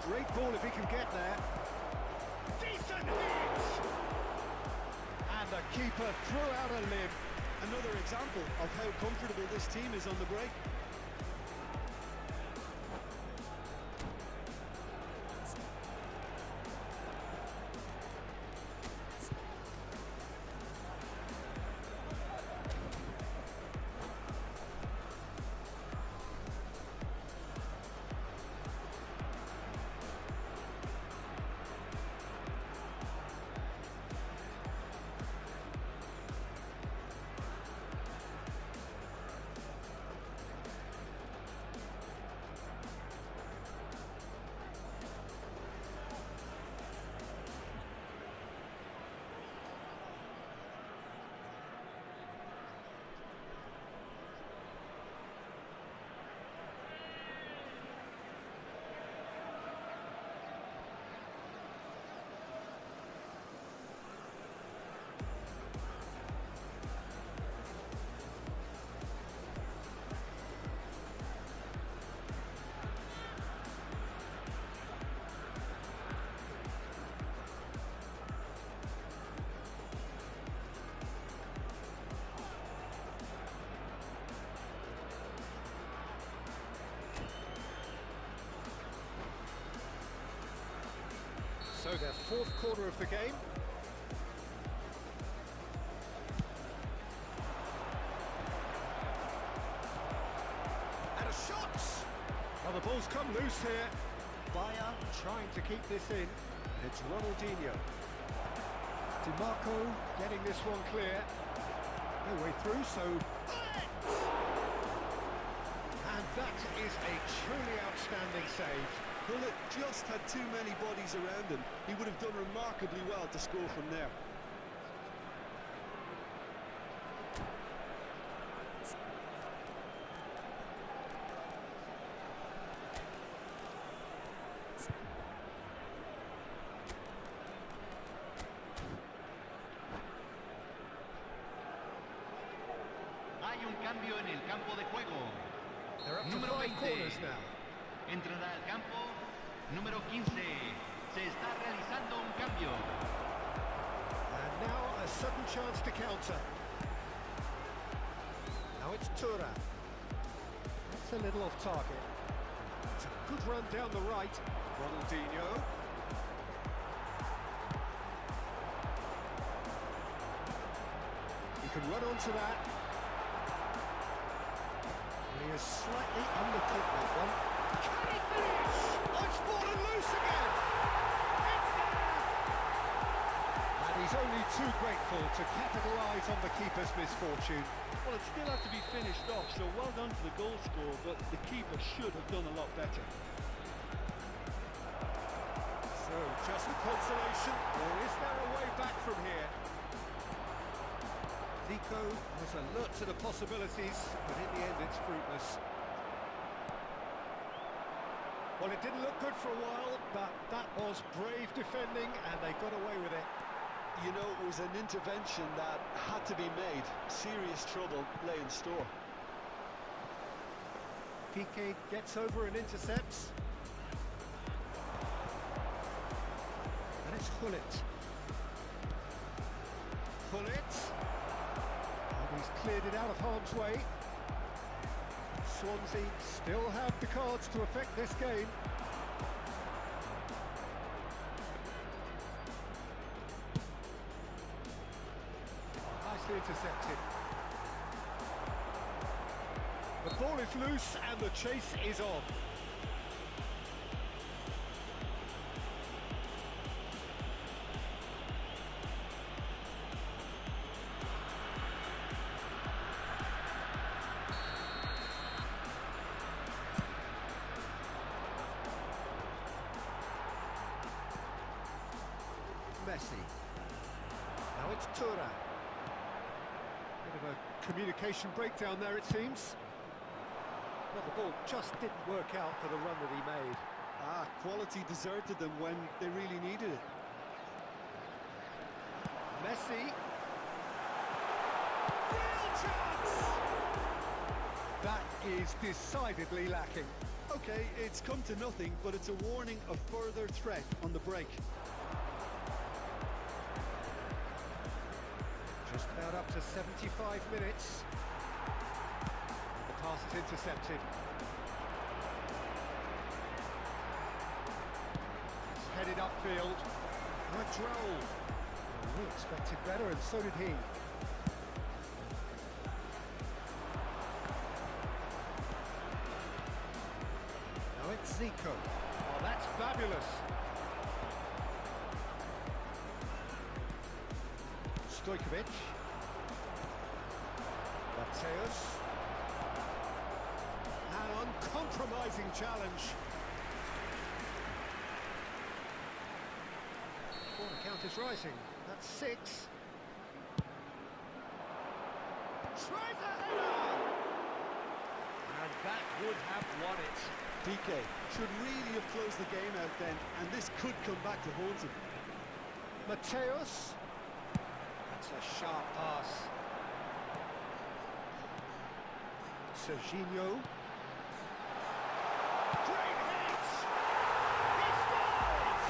Great ball if he can get there. Decent hit! And the keeper threw out a limb. Another example of how comfortable this team is on the break. So their fourth quarter of the game. And a shot! Well, the ball's come loose here. Bayer trying to keep this in. It's Ronaldinho. DiMarco getting this one clear. No way through, so... And that is a truly outstanding save. Hullet just had too many bodies around him. He would have done remarkably well to score from there. Hay un cambio en el campo de juego. They're up to Número 5 20. corners now. Entrará al campo número 15. Se está realizando un cambio. And now a sudden chance to counter. Now it's Tura. That's a little off target. It's a good run down the right. Ronaldinho. He can run onto that. He has slightly undercooked that one. Can he finish? Oh, it's fallen loose again! It's there! And he's only too grateful to capitalise on the keeper's misfortune. Well, it still had to be finished off, so well done to the goal scorer, but the keeper should have done a lot better. So, just a consolation, or is there a way back from here? Zico was alert to the possibilities, but in the end it's fruitless. Well, it didn't look good for a while, but that was brave defending, and they got away with it. You know, it was an intervention that had to be made. Serious trouble lay in store. Piqué gets over and intercepts. And it's Hullet. Hullet. And he's cleared it out of harm's way. Swansea still have the cards to affect this game. Nicely intercepted. The ball is loose and the chase is on. Messi. Now it's Tura. Bit of a communication breakdown there, it seems. Well, the ball just didn't work out for the run that he made. Quality deserted them when they really needed it. Messi. Real chance! That is decidedly lacking. Okay, it's come to nothing, but it's a warning of further threat on the break. Just about up to 75 minutes. The pass is intercepted. It's headed upfield. Madrol. We expected better, and so did he. Now it's Zico. Oh, that's fabulous. Stojkovic. Mateus. An uncompromising challenge. Corner count is rising. That's 6. Tries a header! And that would have won it. Piqué should really have closed the game out then, and this could come back to haunt him. Mateus. That's a sharp pass. Serginho. Great hit! He scores!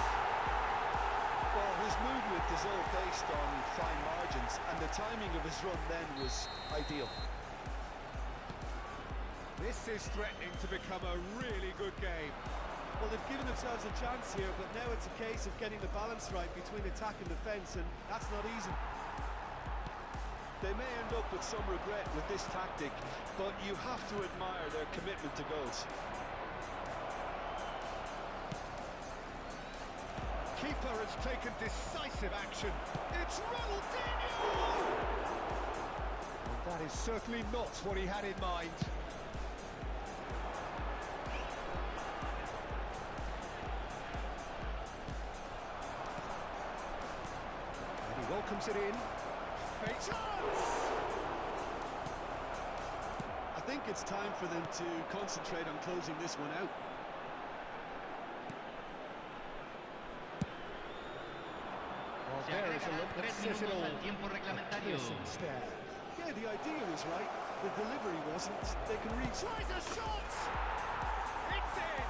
Well, his movement is all based on fine margins, and the timing of his run then was ideal. This is threatening to become a really good game. Well, they've given themselves a chance here, but now it's a case of getting the balance right between attack and defence, and that's not easy. They may end up with some regret with this tactic, but you have to admire their commitment to goals. Keeper has taken decisive action. It's Ronaldinho! And that is certainly not what he had in mind. And he welcomes it in. Fake chance! I think it's time for them to concentrate on closing this one out. Se There is a agregan look that 3 says it minutos all. al tiempo reglamentario. Piercing stare. Yeah, the idea was right. The delivery wasn't. They can reach. Tries a shot! It's in!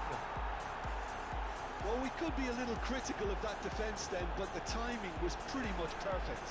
Well, we could be a little critical of that defence then, but the timing was pretty much perfect.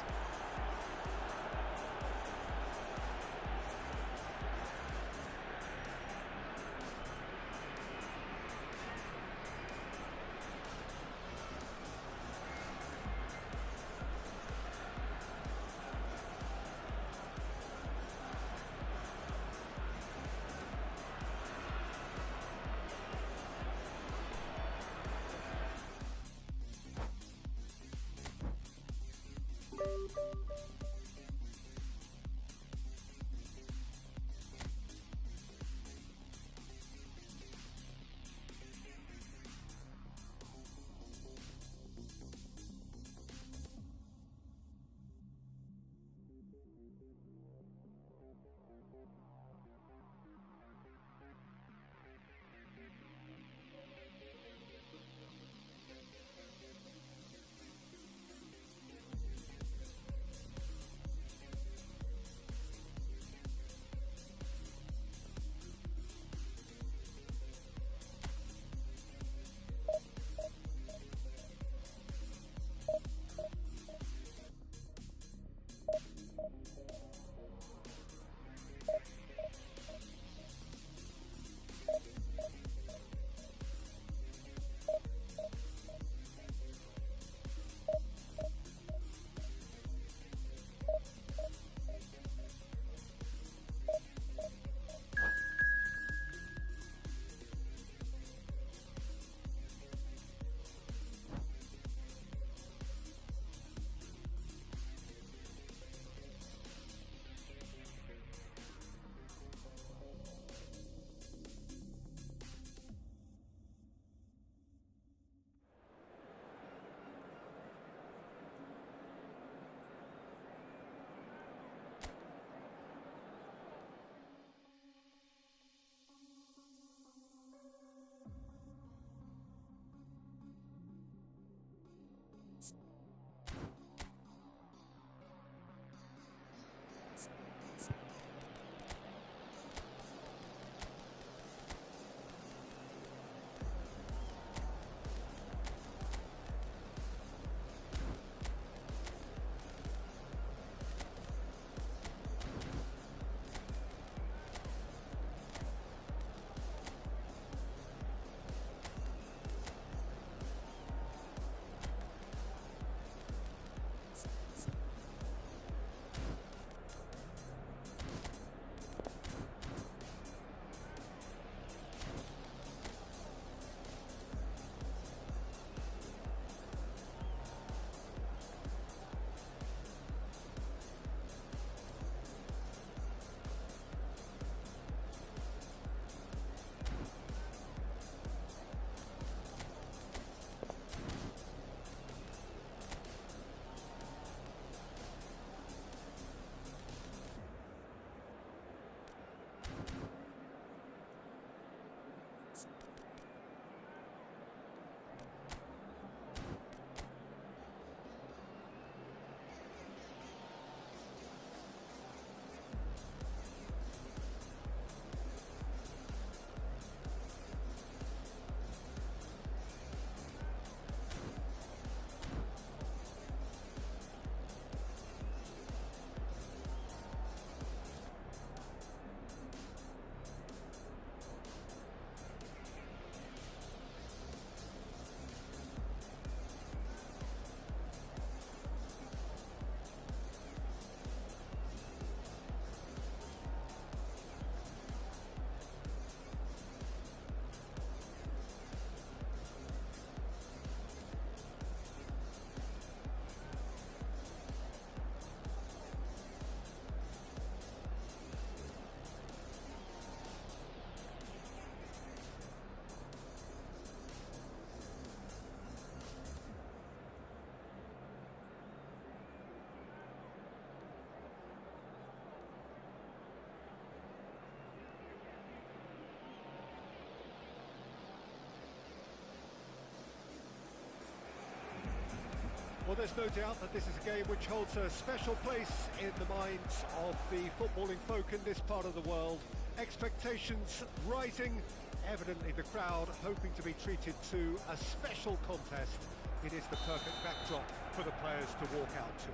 Well, there's no doubt that this is a game which holds a special place in the minds of the footballing folk in this part of the world. Expectations rising, evidently the crowd hoping to be treated to a special contest. It is the perfect backdrop for the players to walk out to.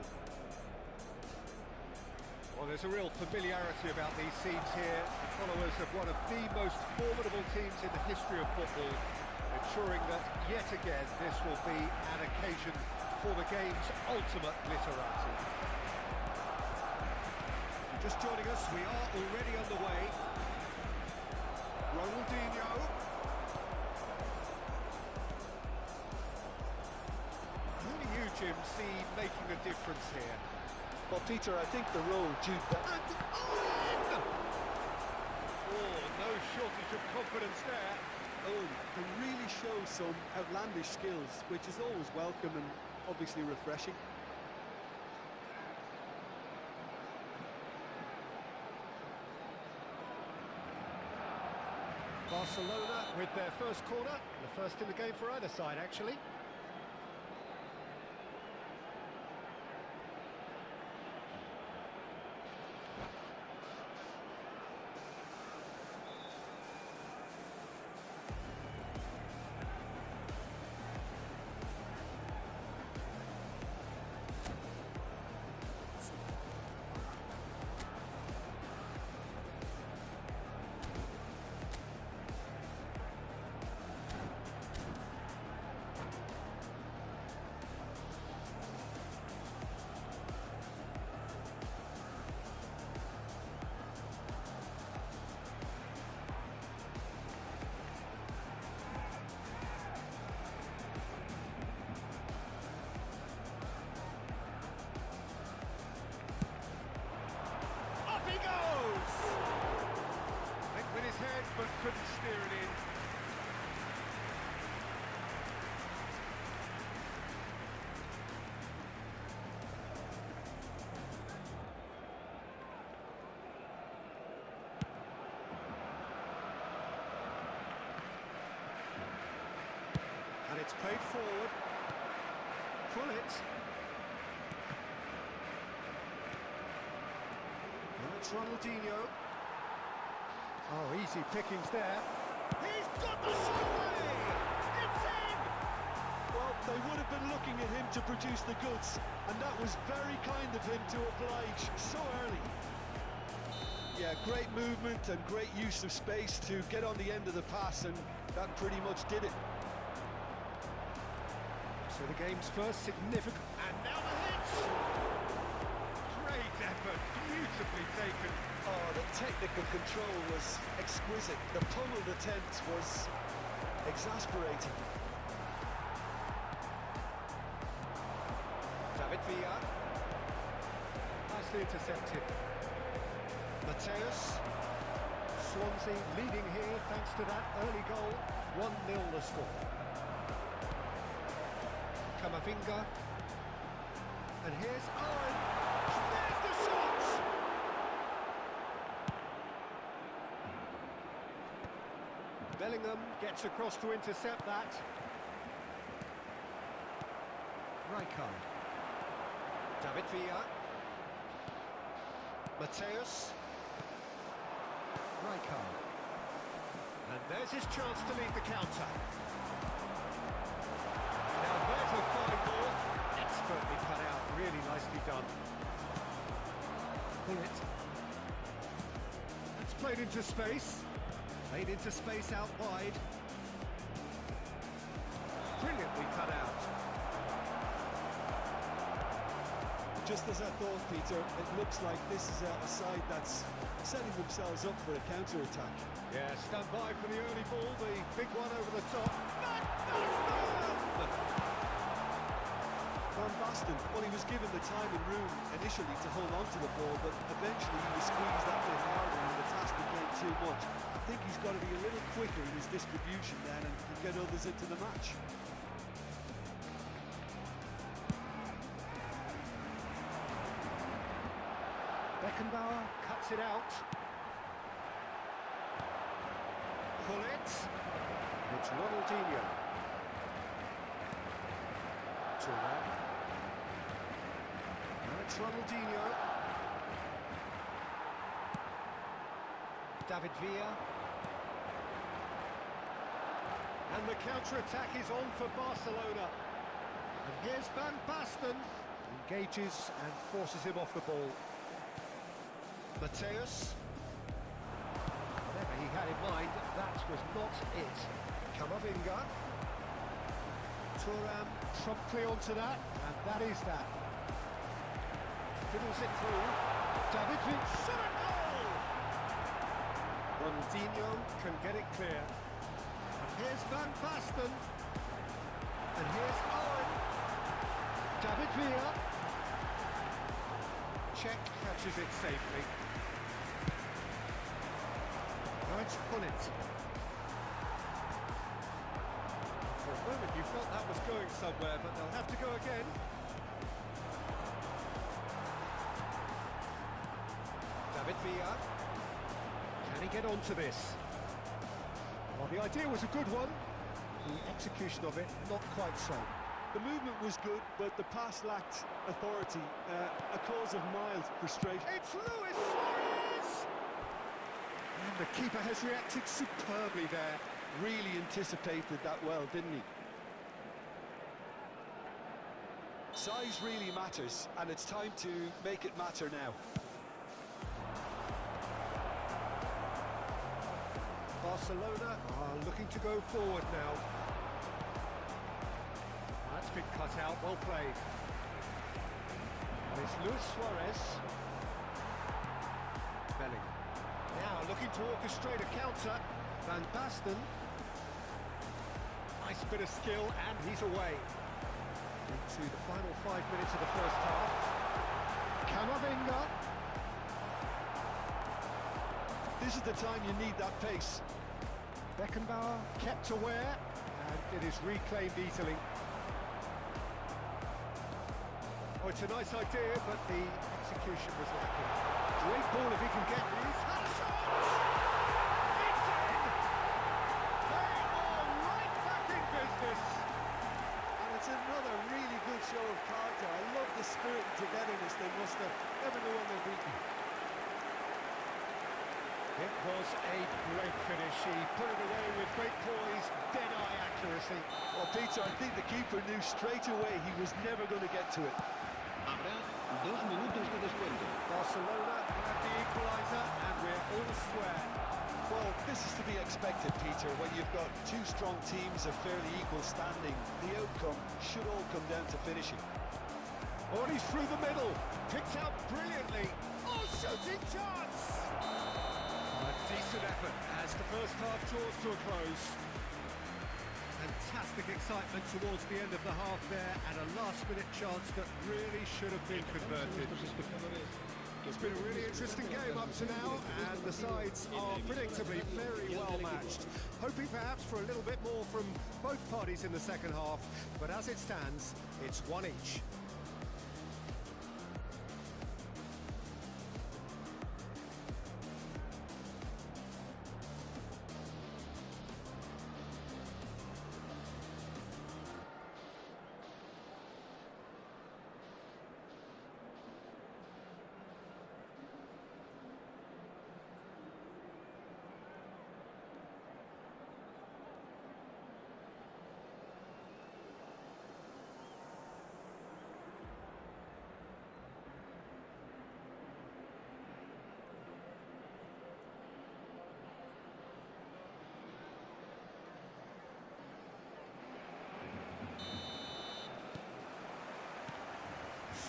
Well, there's a real familiarity about these scenes here. The followers of one of the most formidable teams in the history of football, ensuring that yet again this will be an occasion for the game's ultimate literati. Just joining us, we are already underway. Ronaldinho. Who do you, Jim, see making a difference here? Well, Peter, I think the role Oh, no shortage of confidence there. can really show some outlandish skills, which is always welcome and obviously refreshing. Barcelona with their first corner, the first in the game for either side, actually. But couldn't steer it in. And it's played forward. Pull it. And it's Ronaldinho. Oh, easy pickings there. He's got the shot ready! It's in! Well, they would have been looking at him to produce the goods, and that was very kind of him to oblige so early. Yeah, great movement and great use of space to get on the end of the pass, and that pretty much did it. So the game's first significant... And now the hit! Great effort, beautifully taken. Oh, the technical control was exquisite. The pummeled attempt was exasperating. David Villa. Nicely intercepted. Mateus. Swansea leading here thanks to that early goal. 1-0 the score. Camavinga. And here's Owen. There's the shot! Bellingham gets across to intercept that. Rijkaard. David Villa. Mateus. Rijkaard. And there's his chance to lead the counter. Now there's a fine ball. Expertly cut out, really nicely done. Pull it. That's played into space. Played into space out wide. Brilliantly cut out. Just as I thought, Peter, it looks like this is a side that's setting themselves up for a counter-attack. Yeah, stand by for the early ball, the big one over the top. Van Basten, well, he was given the time and room initially to hold on to the ball, but eventually he was squeezed that bit harder and the task became too much. I think he's got to be a little quicker in his distribution then and get others into the match. Beckenbauer cuts it out. Pull it. It's Ronaldinho. Thuram. It's Ronaldinho. David Villa. And the counter-attack is on for Barcelona. And here's Van Basten. Engages and forces him off the ball. Mateus. Whatever he had in mind, that was not it. Camavinga. Thuram promptly onto that, and that is that. Fiddles it through. David Villa. Shot a goal! Ronaldinho can get it clear. And here's Van Basten. And here's Owen. David Villa. Czech catches it safely. Now it's Hullet. For a moment you felt that was going somewhere, but they'll have to go again. David Villa. Can he get onto this? Well, the idea was a good one. The execution of it, not quite so. The movement was good, but the pass lacked authority, a cause of mild frustration. It's Luis Suarez! And the keeper has reacted superbly there. Really anticipated that well, didn't he? Size really matters, and it's time to make it matter now. Barcelona are looking to go forward now. That's been cut out, well played. And it's Luis Suarez. Bellingham. Now looking to orchestrate a counter. Van Basten. Nice bit of skill, and he's away. Into the final 5 minutes of the first half. Camavinga. This is the time you need that pace. Beckenbauer kept aware, and it is reclaimed easily. Oh, it's a nice idea, but the execution was lacking. Great ball if he can get these. And a shot! It's in! They are right back in business. And it's another really good show of character. I love the spirit and togetherness they must have never know when they're beaten. It was a great finish. He put it away with great poise, dead-eye accuracy. Well, Peter, I think the keeper knew straight away he was never going to get to it. Habrá 2 minutos de descuento. Barcelona have the equaliser, and we're all square. Well, this is to be expected, Peter. When you've got two strong teams of fairly equal standing, the outcome should all come down to finishing. Oh, and he's through the middle. Picked out brilliantly. Oh, shooting chance! A decent effort as the first half draws to a close. Fantastic excitement towards the end of the half there, and a last-minute chance that really should have been converted. It's been a really interesting game up to now, and the sides are predictably very well matched. Hoping perhaps for a little bit more from both parties in the second half, but as it stands, it's one each.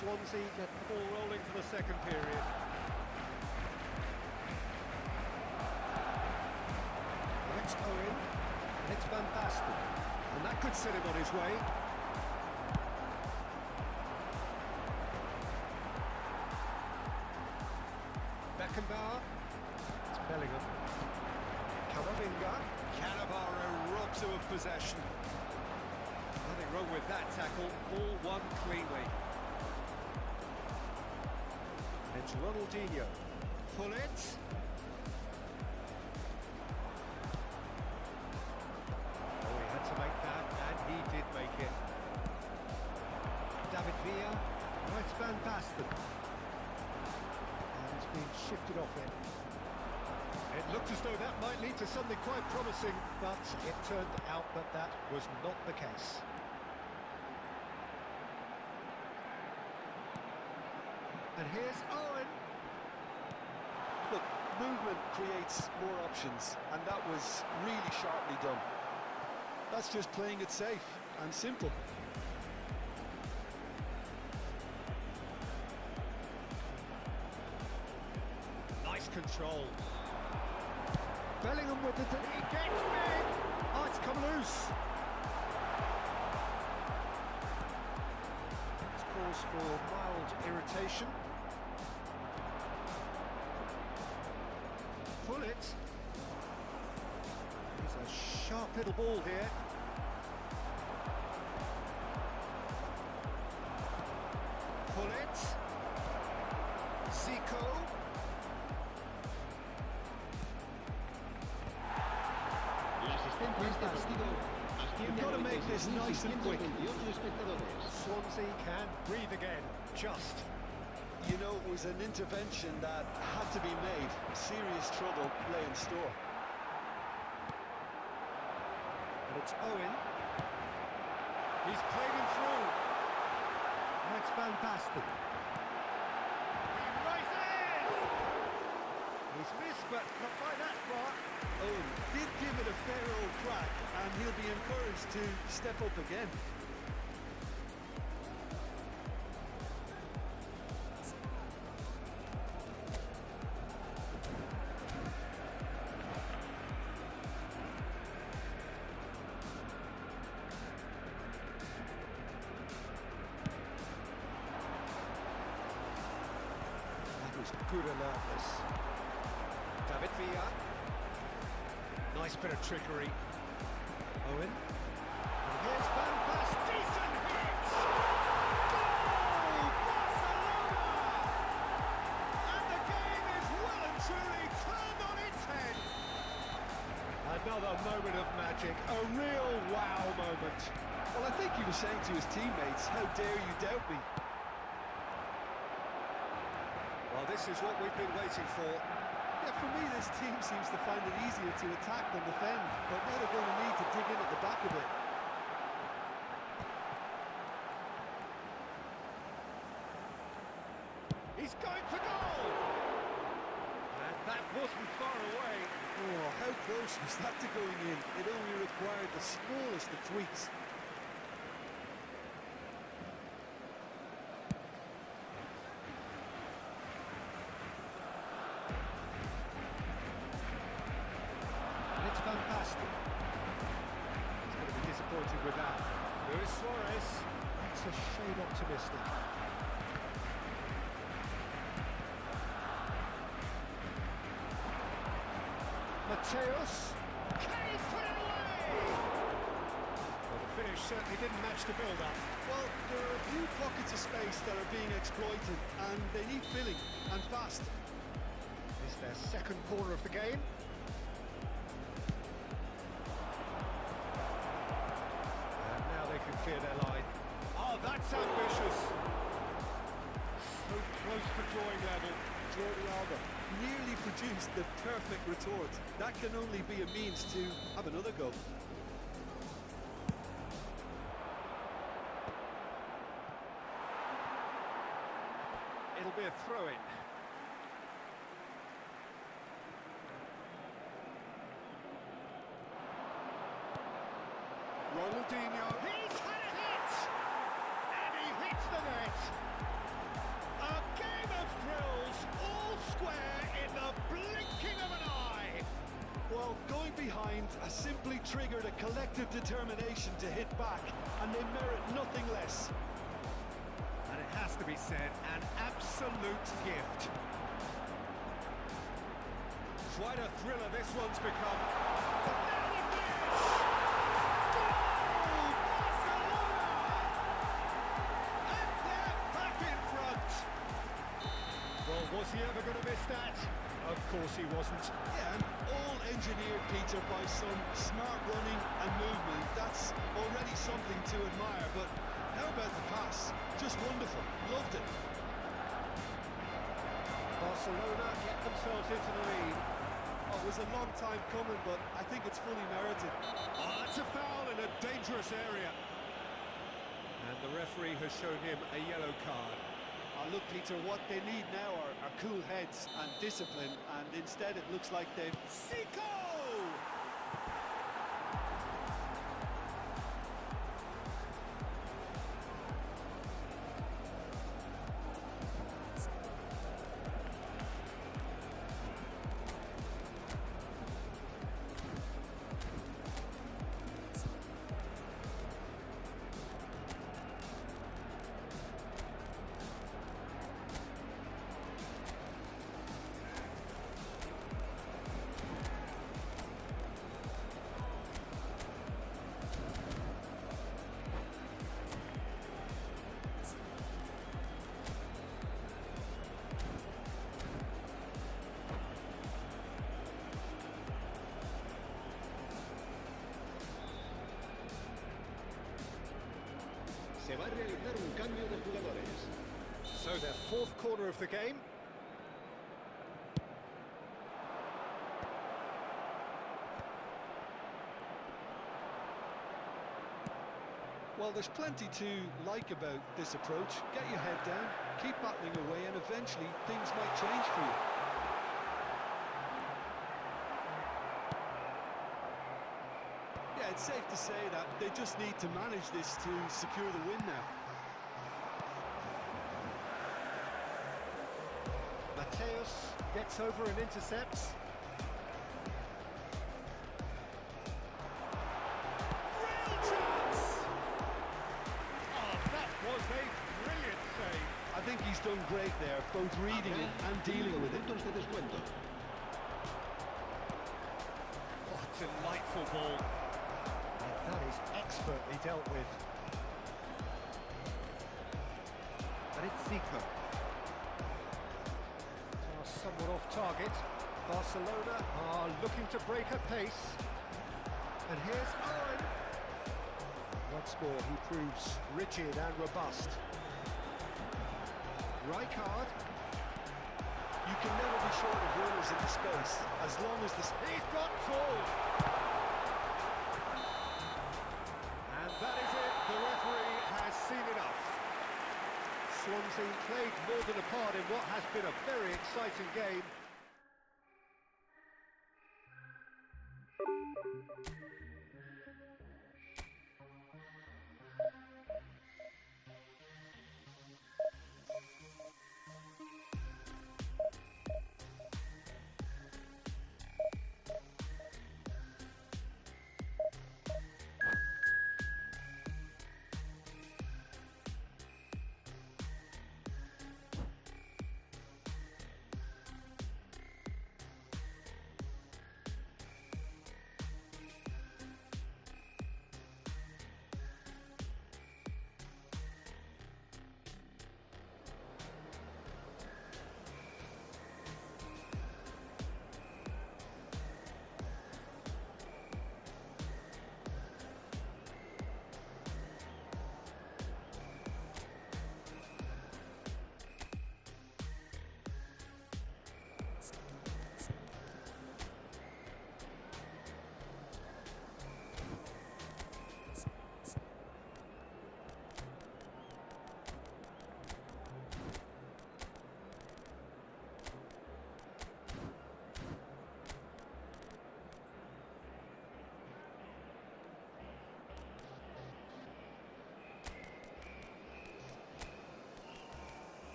Swansea get the ball rolling for the second period. It's Owen, and it's Van Basten, and that could set him on his way. Beckenbauer, it's Bellingham. Camavinga, Cannavaro robs him of possession. Nothing wrong with that tackle, all won cleanly. It's Ronaldinho. Hullet. Oh, he had to make that, and he did make it. David Villa. Oh, it's Van Basten. looked as though that might lead to something quite promising, but it turned out that that was not the case. And here's Owen. Look, movement creates more options, and that was really sharply done. That's just playing it safe and simple. Nice control. Bellingham with it, and he gets big. Oh, it's come loose. It's cause for mild irritation. Pull it. He's a sharp little ball here. Pull it. Zico. You've got to make this nice and quick. Swansea can breathe again. Just. You know, it was an intervention that had to be made. Serious trouble lay in store. And it's Owen. He's played him through. That's fantastic. He races! He's missed, but not by that far. Owen did give it a fair old crack, and he'll be encouraged to step up again. Good alertness. David Villa. Nice bit of trickery. Owen. And here's Van Basten. Decent hit! Goal! Barcelona! And the game is well and truly turned on its head. Another moment of magic. A real wow moment. Well, I think he was saying to his teammates, how dare you doubt me? Well, this is what we've been waiting for. Yeah, for me, this team seems to find it easier to attack than defend, but now they're going to need to dig in at the back of it. He's going for goal! And that wasn't far away. Oh, how close was that to going in? It only required the smallest of tweaks. It's fantastic. He's going to be disappointed with that. Luis Suarez. That's a shade optimistic. Mateus. Can he put it away? Well, the finish certainly didn't match the build-up. Well, there are a few pockets of space that are being exploited, and they need filling, and fast. It's their second corner of the game. Clear their line. Oh, that's ambitious. So close to drawing level. Jordi Alba nearly produced the perfect retort. That can only be a means to have another go. It'll be a throw-in. Ronaldinho. He's had a hit! And he hits the net! A game of thrills, all square in the blinking of an eye! Well, going behind has simply triggered a collective determination to hit back, and they merit nothing less. And it has to be said, an absolute gift. Quite a thriller this one's become. But now the finish! Was he ever going to miss that? Of course he wasn't. Yeah, and all engineered, Peter, by some smart running and movement. That's already something to admire, but how about the pass? Just wonderful. Loved it. Barcelona get themselves into the lead. Oh, it was a long time coming, but I think it's fully merited. Oh, that's a foul in a dangerous area. And the referee has shown him a yellow card. Look, Peter, what they need now are cool heads and discipline, and instead it looks like they've... Zico! Se va a realizar un cambio de jugadores. So their fourth corner of the game. Well, there's plenty to like about this approach. Get your head down, keep battling away, and eventually things might change for you. Yeah, it's safe to say that they just need to manage this to secure the win now. Mateus gets over and intercepts. Real chance! Oh, that was a brilliant save. I think he's done great there, both reading it and dealing with it. Minutos de descuento. Oh, delightful ball. And that is expertly dealt with. And it's Zico. Somewhat off target. Barcelona are looking to break at pace. And here's Owen. Once more, he proves rigid and robust. Rijkaard. You can never be short of runners in the space, as long as the... He's got full. And that is it. The referee has seen enough. Swansea played more than a part in what has been a very exciting game.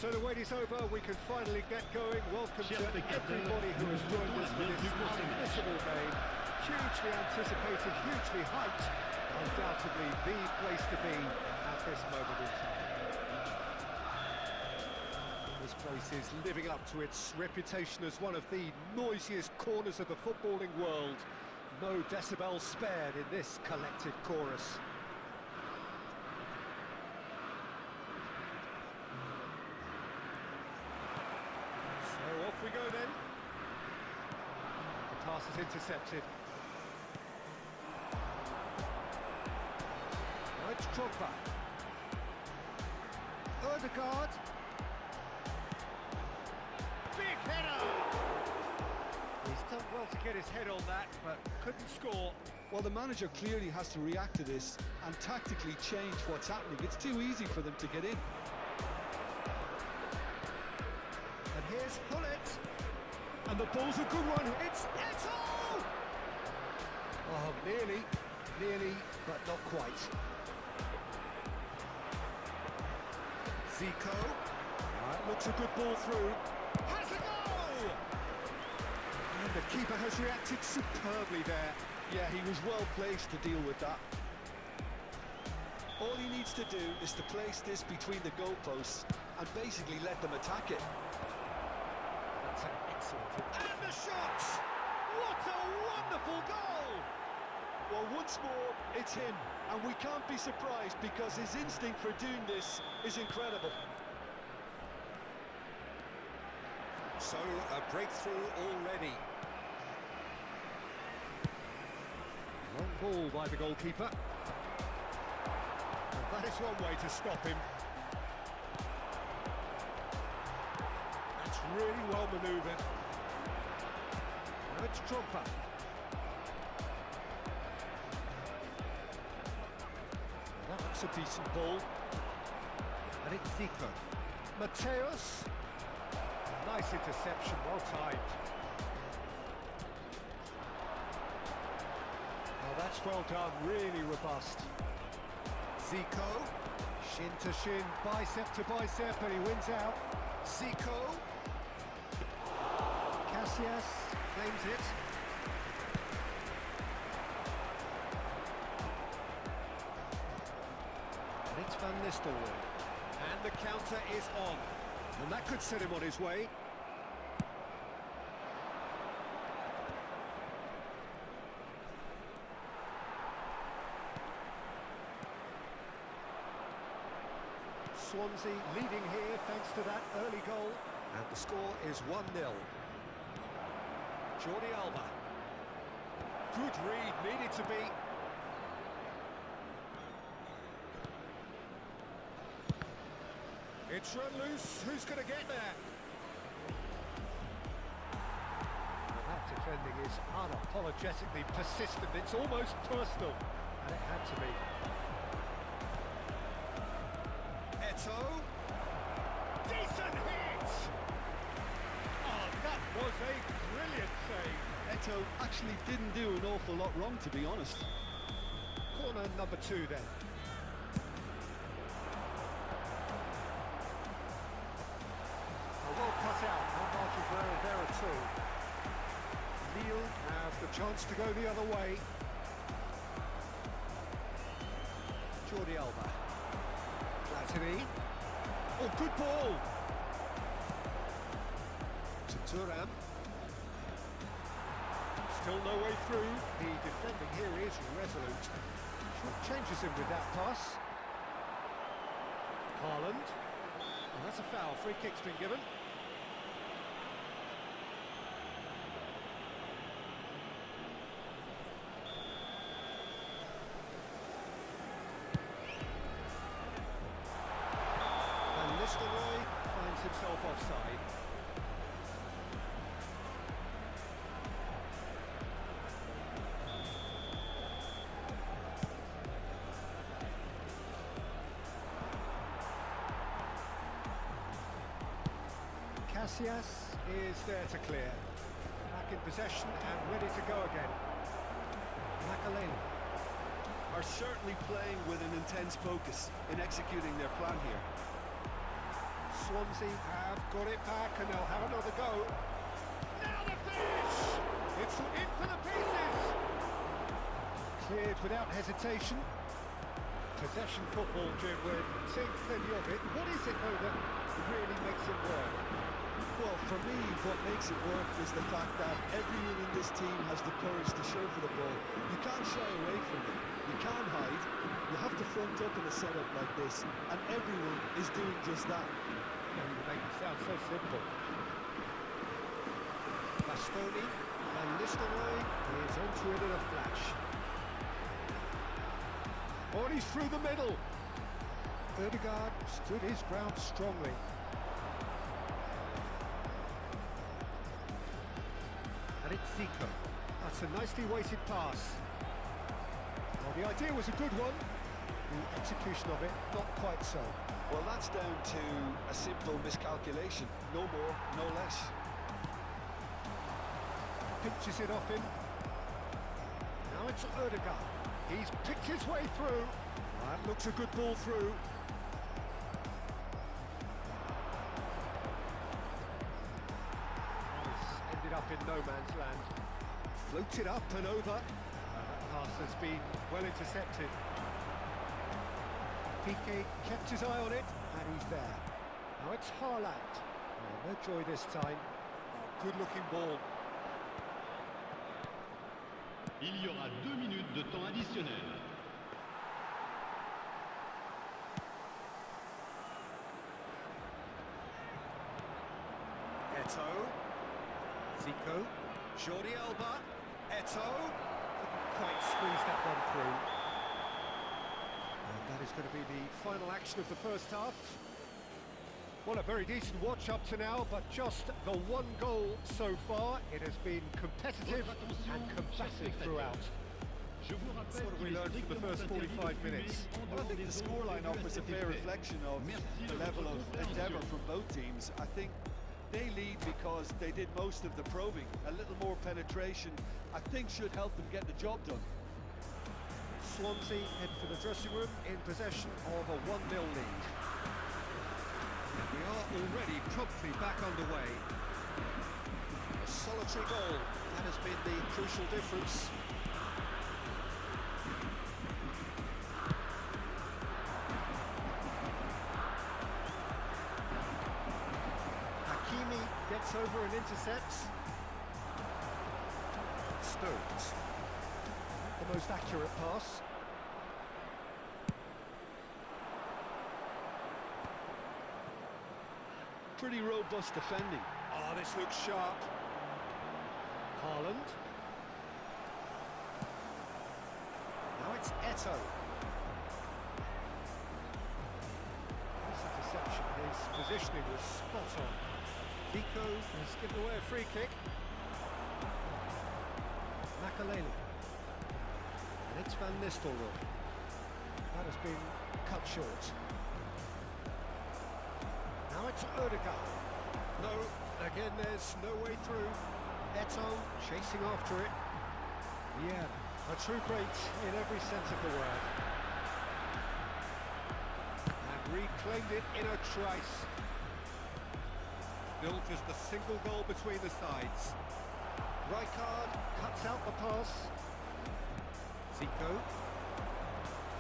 So the wait is over, we can finally get going. Welcome to everybody who has joined us for this unmissable game. Hugely anticipated, hugely hyped. Undoubtedly the place to be at this moment in time. This place is living up to its reputation as one of the noisiest corners of the footballing world. No decibels spared in this collective chorus. So off we go then. The pass is intercepted. Now it's Drogba. Odegaard. Big header! He's done well to get his head on that, but couldn't score. Well, the manager clearly has to react to this and tactically change what's happening. It's too easy for them to get in. And here's Hullet. And the ball's a good one. It's Eto'o! Oh, nearly, but not quite. Zico. That looks a good ball through. Has a go! And the keeper has reacted superbly there. Yeah, he was well placed to deal with that. All he needs to do is to place this between the goalposts and basically let them attack it. That's an excellent... And the shot! What a wonderful goal! Well, once more, it's him, and we can't be surprised because his instinct for doing this is incredible. So, a breakthrough already. Long ball by the goalkeeper. And that is one way to stop him. That's really well manoeuvred. Now it's Drogba. That's a decent ball. And it's Zico. Mateos. Nice interception, well timed. Oh, that's well done, really robust. Zico. Shin to shin, bicep to bicep, and he wins out. Zico. Casillas claims it. And it's Van Nistelrooy. And the counter is on. And that could set him on his way. Swansea leading here thanks to that early goal. And the score is 1-0. Jordi Alba. Good read, needed to be. It's run loose, who's going to get there? Well, that defending is unapologetically persistent, it's almost personal, and it had to be. Eto'o. Decent hit! Oh, that was a brilliant save. Eto'o actually didn't do an awful lot wrong, to be honest. Corner number 2 then. Well cut out, no margin for error there at all. Lille have the chance to go the other way. Jordi Alba. Platini. Oh, good ball! To Thuram. Still no way through. The defending here is resolute. Changes him with that pass. Haaland. Oh, that's a foul. Free kick's been given. And Nistelrooy finds himself offside. Casillas is there to clear. Back in possession and ready to go again. Makaleli. Are certainly playing with an intense focus in executing their plan here. Swansea have got it back and they'll have another go. Now the finish! It's in for the pieces! Cleared without hesitation. Possession football, Jim, we're seeing plenty of it. What is it, though, that really makes it work? Well, for me, what makes it work is the fact that everyone in this team has the courage to show for the ball. You can't shy away from it. You can't hide. You have to front up in a setup like this, and everyone is doing just that. You make it sound so simple. Bastoni and Nistelrooy is onto it in a flash. Oh, and he's through the middle. Ødegaard stood his ground strongly. And it's Zico. That's a nicely weighted pass. Well, the idea was a good one. The execution of it, not quite so. Well, that's down to a simple miscalculation. No more, no less. Pinches it off him. Now it's Ødegaard. He's picked his way through. That looks a good ball through. It's ended up in no man's land. Floated up and over. That pass has been well intercepted. Piqué kept his eye on it, and he's there. Now it's Haaland. Oh, no joy this time. Oh, good-looking ball. Il y aura 2 minutes de temps additionnel. Eto'o, Zico, Jordi Alba, Eto'o, couldn't quite squeeze that one through. And that is going to be the final action of the first half. Well, a very decent watch up to now, but just the one goal so far. It has been competitive and combative throughout. What have we learned from the first 45 minutes? Well, I think the scoreline offers a fair reflection of the level of endeavour from both teams. I think they lead because they did most of the probing. A little more penetration, I think, should help them get the job done. Swansea head for the dressing room in possession of a 1-0 lead. We are already promptly back underway. A solitary goal, that has been the crucial difference. Hakimi gets over and intercepts. Stones. The most accurate pass. Pretty robust defending. Oh, this looks sharp. Haaland. Now it's Eto'o. This interception, his positioning was spot on. Zico has given away a free kick. Makaleli. And it's Van Nistelrooy. That has been cut short. Now it's Ødegaard. No, again there's no way through. Eto'o chasing after it. Yeah, a true great in every sense of the word. And reclaimed it in a trice. Still just a single goal between the sides. Rijkaard cuts out the pass. Zico.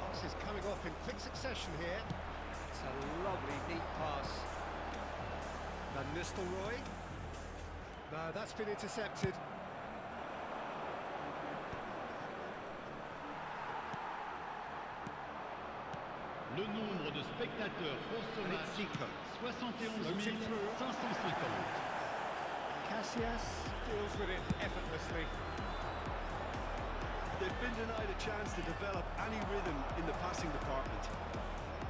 Pass is coming off in quick succession here. It's a lovely, neat pass. Van Nistelrooy. No, that's been intercepted. Le nombre de spectateurs pour ce match, Zico. 71 550. Casillas deals with it effortlessly. They've been denied a chance to develop any rhythm in the passing department.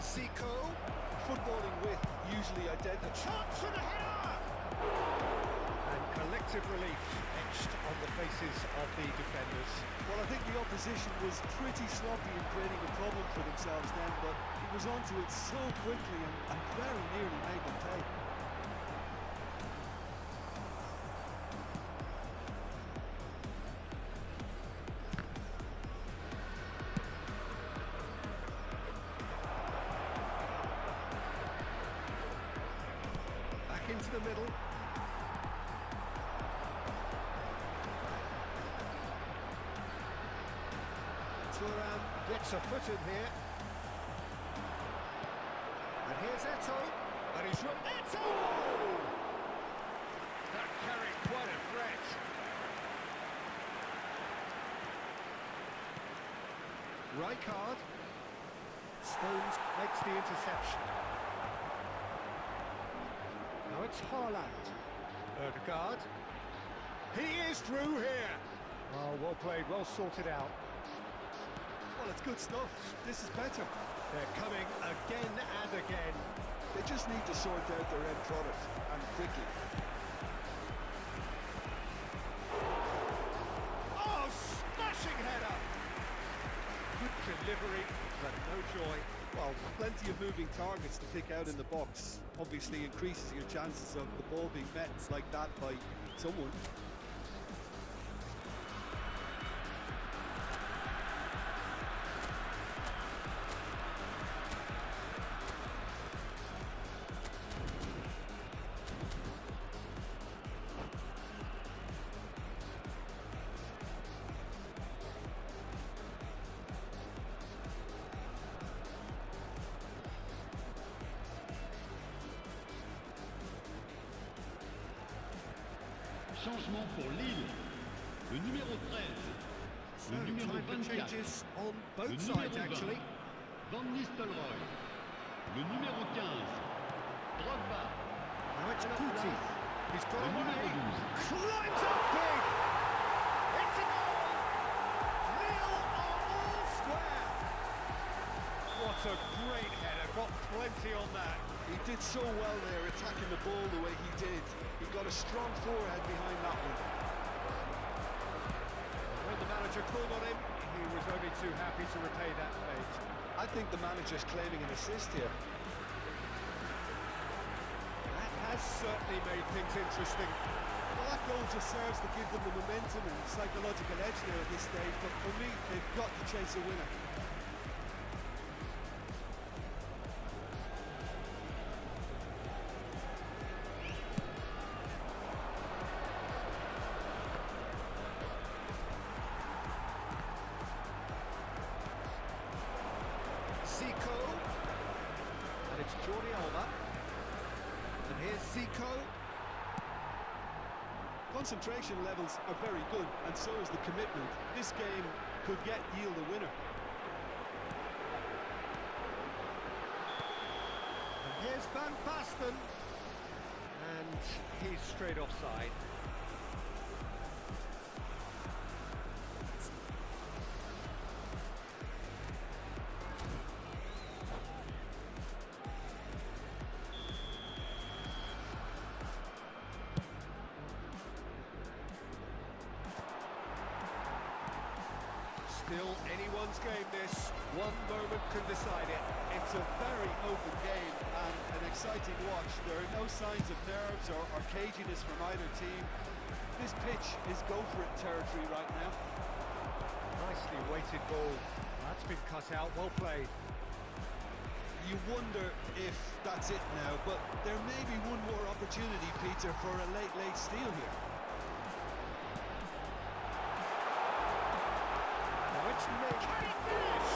Zico. Footballing with usually identical. Chance for the header! And collective relief etched on the faces of the defenders. Well, I think the opposition was pretty sloppy in creating a problem for themselves then, but he was onto it so quickly and very nearly made them pay. the middle. Thuram gets a foot in here. And here's Eto. And he's from Eto! That carried quite a threat. Rijkaard. Stones makes the interception. Now it's Haaland. Ødegaard. He is through here. Oh, well played, well sorted out. Well, it's good stuff. This is better. They're coming again and again. They just need to sort out their end product, and quickly. Oh, smashing header! Good delivery, but no joy. Well, plenty of moving targets to pick out in the box. Obviously increases your chances of the ball being met like that by someone. Changement pour Lille. Le numéro 13. So, Le numéro time for 24. changes on Le both numéro sides, 20. actually. Van Nistelrooy. Le numéro 15. Drogba. Now it's À la Kuti. place, He's got le away. numéro 12. Climbs up big. It's a goal. Lille are all square. What a great header. Got plenty on that. He did so well there, attacking the ball the way he did. He got a strong forehead behind that one. When the manager called on him, he was only too happy to repay that fate. I think the manager's claiming an assist here. That has certainly made things interesting. Well, that goal just serves to give them the momentum and psychological edge there at this stage, but for me, they've got to chase a winner. Zico. And it's Jordi Alba. And here's Zico. Concentration levels are very good, and so is the commitment. This game could yield a winner. And here's Van Basten. And he's straight offside. Still anyone's game this. One moment can decide it. It's a very open game and an exciting watch. There are no signs of nerves or caginess from either team. This pitch is go-for-it territory right now. Nicely weighted ball. That's been cut out. Well played. You wonder if that's it now, but there may be one more opportunity, Peter, for a late steal here. Now it's Nick. Can he finish?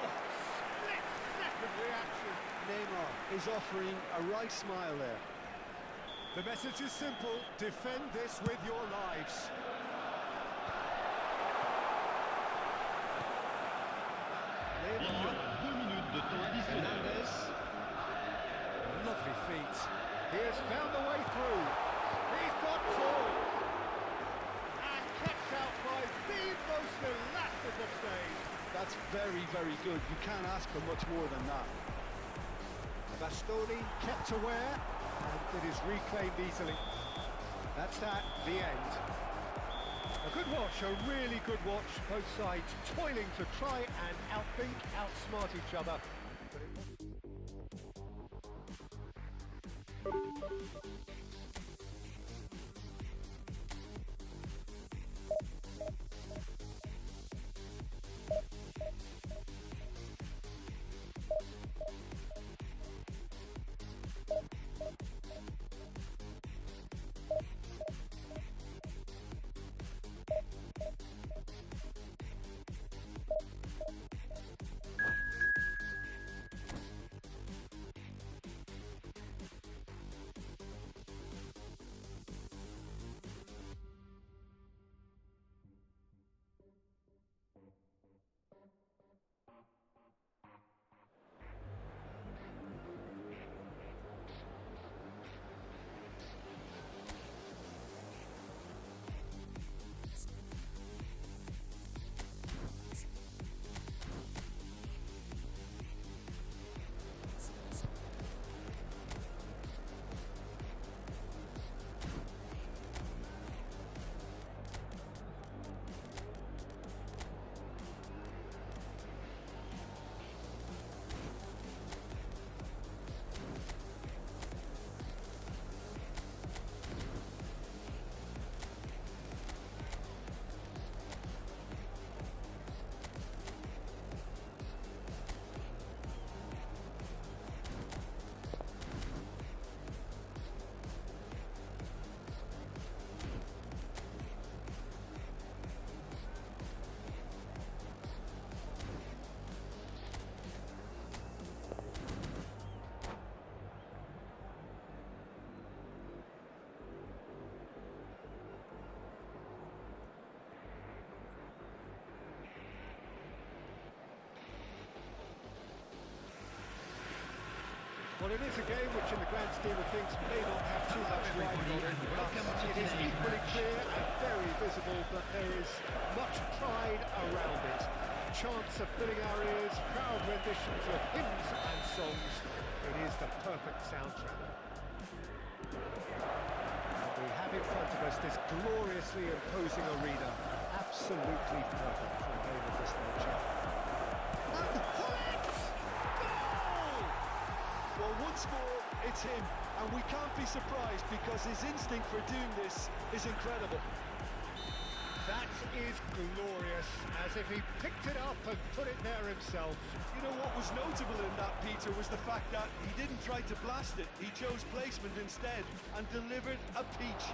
Oh, split-second reaction. Neymar is offering a right smile there. The message is simple. Defend this with your lives. Il y aura 2 minutes de temps additionnel. Hernandez. Lovely feet. He has found the way through. He's got two. And kept out by the most elastic of stage. That's very, very good. You can't ask for much more than that. Bastoni kept aware, and it is reclaimed easily. That's that, the end. A good watch, a really good watch. Both sides toiling to try and outthink, outsmart each other. But it was Well, it is a game which, in the grand scheme of things, may not have too much riding on it, but it is equally clear and very visible that there is much pride around it. Chants are filling our ears, proud renditions of hymns and songs. It is the perfect soundtrack. And we have in front of us this gloriously imposing arena. Absolutely perfect for a game of this nature. And hits! Goal! Well, once more, it's him, and we can't be surprised because his instinct for doing this is incredible. That is glorious, as if he picked it up and put it there himself. You know what was notable in that, Peter, was the fact that he didn't try to blast it. He chose placement instead and delivered a peach.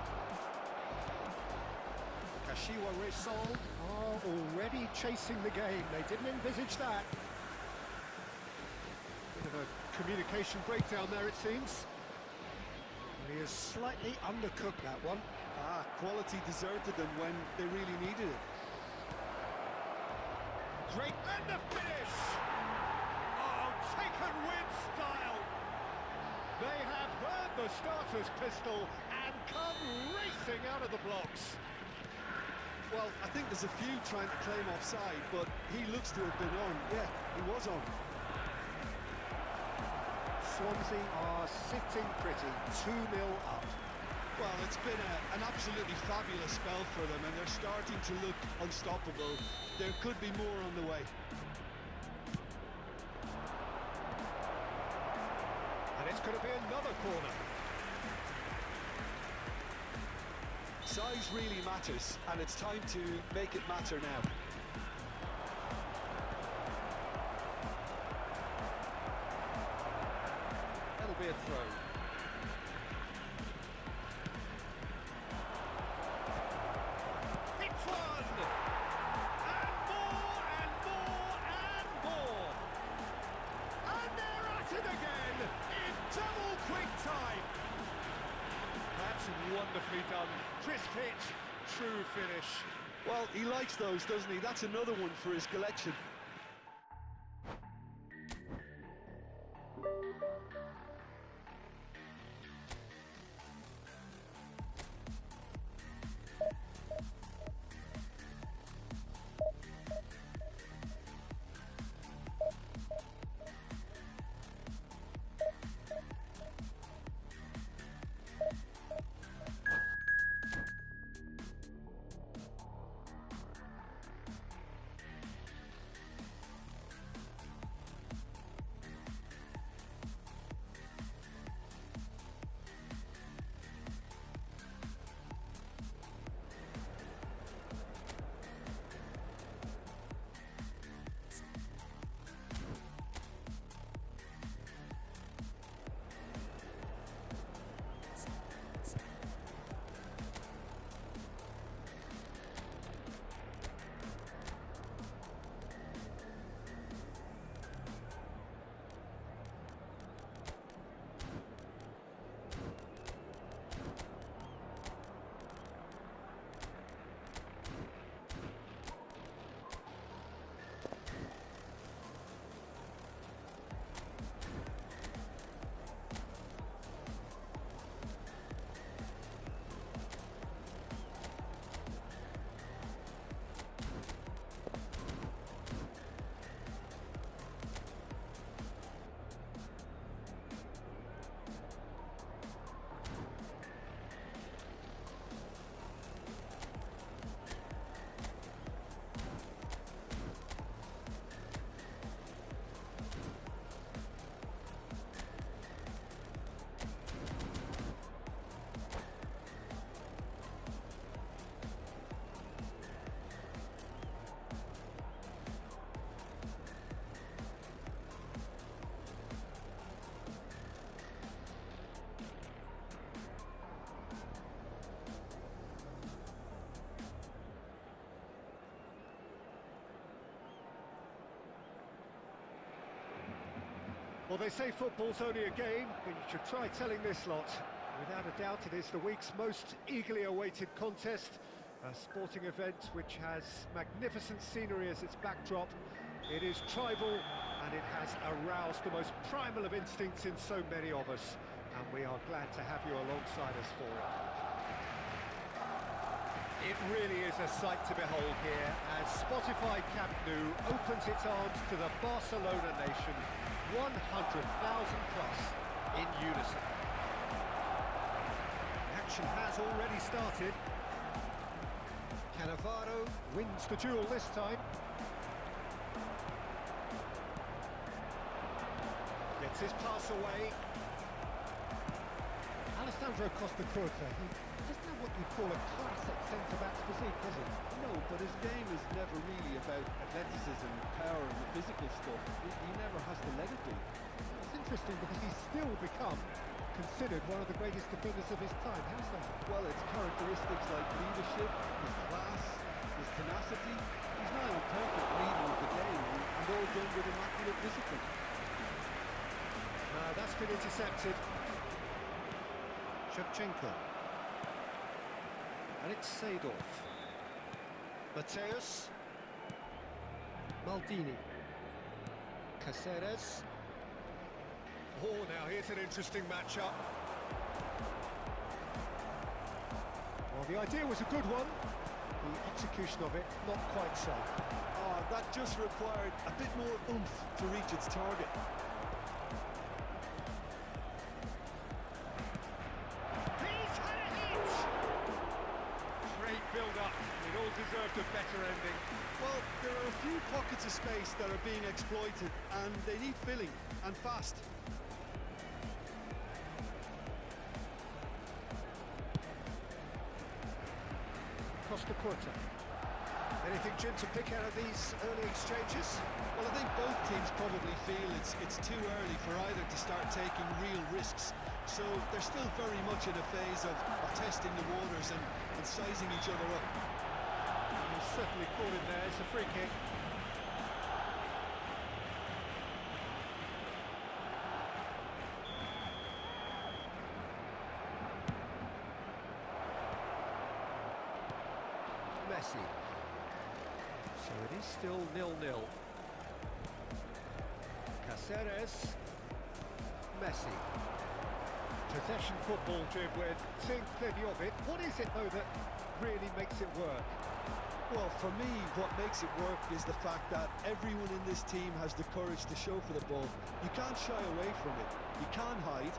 Kashiwa Resol are already chasing the game. They didn't envisage that. Bit of a communication breakdown there, it seems. He has slightly undercooked that one. Quality deserted them when they really needed it. Great, and the finish! Oh, taken with style! They have heard the starter's pistol and come racing out of the blocks. Well, I think there's a few trying to claim offside, but he looks to have been on. Yeah, he was on. Swansea are sitting pretty, 2-0 up. Well, it's been an absolutely fabulous spell for them, and they're starting to look unstoppable. There could be more on the way. And it's going to be another corner. Size really matters, and it's time to make it matter now. That'll be a throw. It's one! And more, and more, and more! And they're at it again, in double quick time! That's wonderfully done. Crisp hit, true finish. Well, he likes those, doesn't he? That's another one for his collection. Well, they say football's only a game, but you should try telling this lot. Without a doubt, it is the week's most eagerly awaited contest. A sporting event which has magnificent scenery as its backdrop. It is tribal and it has aroused the most primal of instincts in so many of us, and we are glad to have you alongside us for it. It really is a sight to behold here as Spotify Camp Nou opens its arms to the Barcelona nation, 100,000 plus in unison. Action has already started. Cannavaro wins the duel this time. Gets his pass away. Alessandro Costa Curta, he doesn't have what you'd call a classic centre-back's physique, does he? No, but his game is never really about athleticism, power and the physical stuff. He never has to let it be. It's interesting because he's still become considered one of the greatest defenders of his time. How's that? Well, it's characteristics like leadership, his class, his tenacity. He's not a perfect leader of the game, and all done with immaculate discipline. That's been intercepted. Shevchenko. And it's Seedorf. Mateus. Maldini. Caceres. Oh, now here's an interesting matchup. Well, the idea was a good one. The execution of it, not quite so. That just required a bit more oomph to reach its target. He's had a hit! Great build-up. It all deserved a better ending. Well, there are a few pockets of space that are being exploited, and they need filling, and fast. Costa Curta. Anything, Jim, to pick out of these early exchanges? Well, I think both teams probably feel it's too early for either to start taking real risks. So they're still very much in a phase of testing the waters and sizing each other up. He's certainly caught him there. It's a free kick. Messi. So it is still 0-0. Caceres. Messi. Possession football, Jim, we're seeing plenty of it. What is it, though, that really makes it work? Well, for me, what makes it work is the fact that everyone in this team has the courage to show for the ball. You can't shy away from it. You can't hide.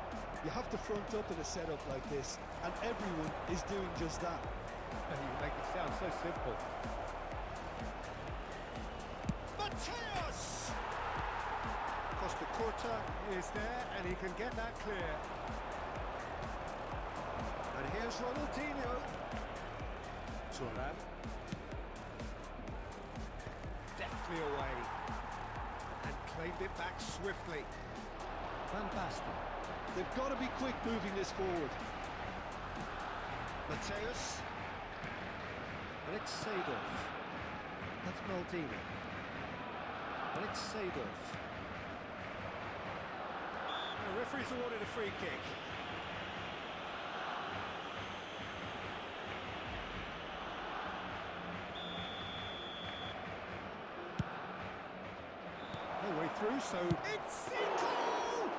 You have to front up in a setup like this, and everyone is doing just that. You make it sound so simple. Mateus! Costa Curta is there, and he can get that clear. And here's Ronaldinho. Thuram. Deftly away. And claimed it back swiftly. Van Basten. They've got to be quick moving this forward. Mateus. And it's Seedorf. That's Maldini. And it's Seedorf. The referee's awarded a free kick. No way through, so it's a goal!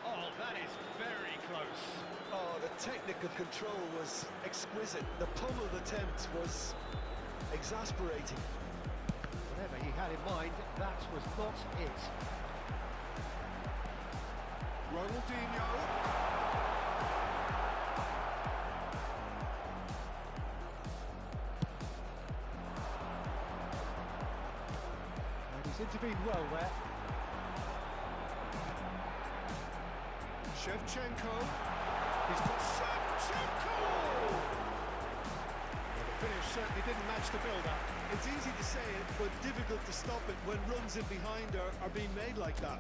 Oh, that is very close. Oh, the technical control was exquisite. The pummeled attempt was exasperating. Whatever he had in mind, that was not it. Ronaldinho. And he's intervened well there. Shevchenko. He's got Shevchenko! Well, the finish certainly didn't match the build-up. It's easy to say it, but difficult to stop it when runs in behind are being made like that.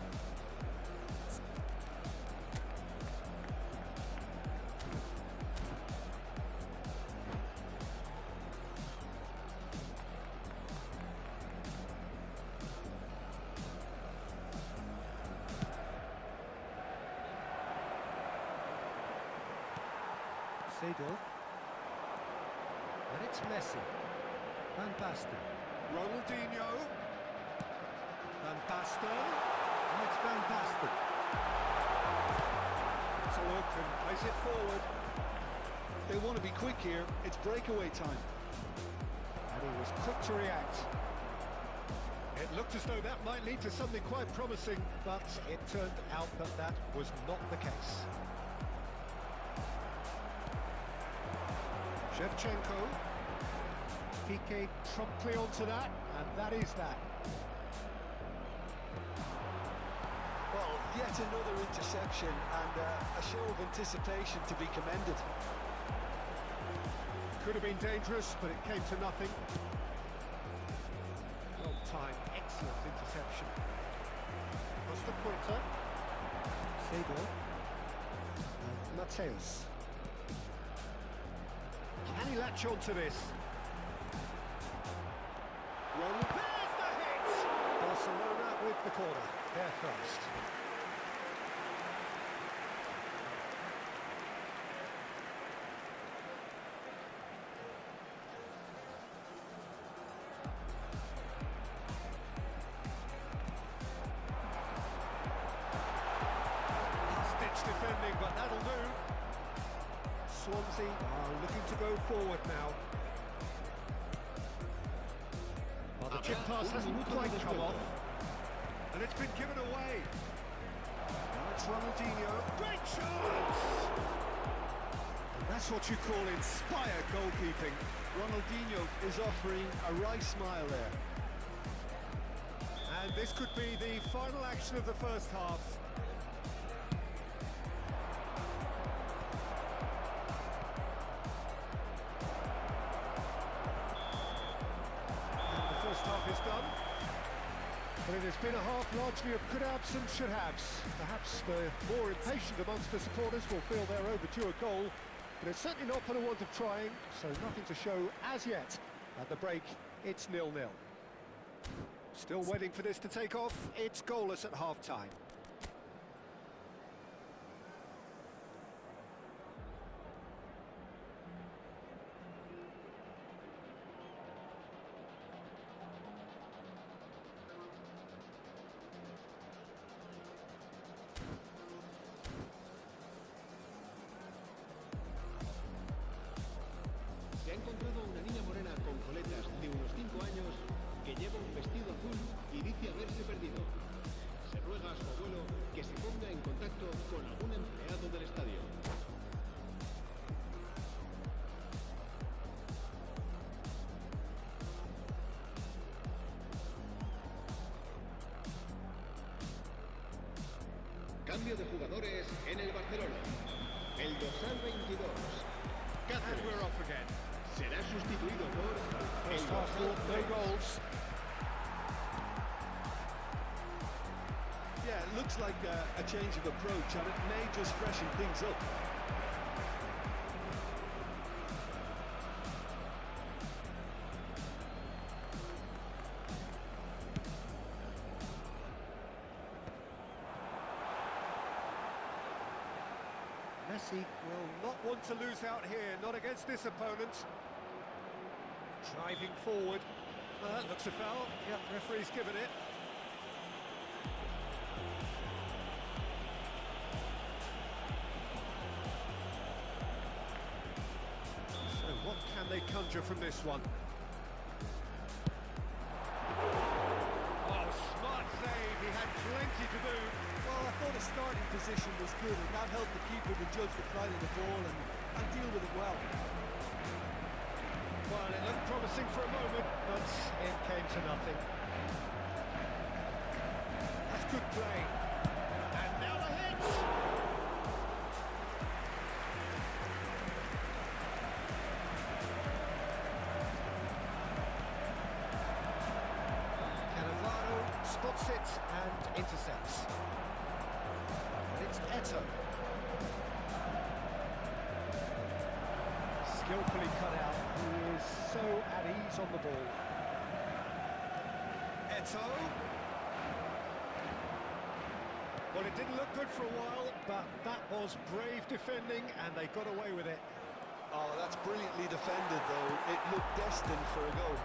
Seedorf. And it's Messi. Van Basten. Ronaldinho. Van Basten. Basten. And it's Van Basten. So look and plays it forward. They want to be quick here. It's breakaway time. And he was quick to react. It looked as though that might lead to something quite promising, but it turned out that that was not the case. Shevchenko. Piqué promptly onto that, and that is that. Well, yet another interception and a show of anticipation to be commended. Could have been dangerous, but it came to nothing. Well timed, excellent interception. Costa Puerta. Segal. Mateus. Can he latch on to this? Well, there's the hit! Barcelona with the corner. They're first. Defending, but that'll do. Swansea are looking to go forward now. Well, the chip pass hasn't quite come off, and it's been given away. Now it's Ronaldinho. Great chance! And that's what you call inspired goalkeeping. Ronaldinho is offering a wry smile there. And this could be the final action of the first half. Half is done, but it has been a half largely of could-haves and should-haves. Perhaps the more impatient amongst the supporters will feel they're overdue a goal, but it's certainly not for the want of trying, so nothing to show as yet. At the break, it's 0-0. Still waiting for this to take off. It's goalless at half-time. Se ha encontrado una niña morena con coletas de unos 5 años que lleva un vestido azul y dice haberse perdido. Se ruega a su abuelo que se ponga en contacto con algún empleado del estadio. Cambio de jugadores en el Barcelona. El dorsal 22. And we're off again. Será sustituido por el First half, no goals. Yeah, it looks like a change of approach, and it may just freshen things up. Messi will not want to lose out here, not against this opponent. Driving forward. Well, that looks a foul. Yep, referee's given it. So what can they conjure from this one? Oh, smart save. He had plenty to do. Well, I thought his starting position was good, and that helped the keeper to judge the flight of the ball and deal with it well. Well, it looked promising for a moment, but it came to nothing. That's good play. And now the hit! Cannavaro spots it and intercepts. And it's Eto. Skillfully cut out. He is so at ease on the ball. Eto. Well, it didn't look good for a while, but that was brave defending, and they got away with it. Oh, that's brilliantly defended, though. It looked destined for a goal.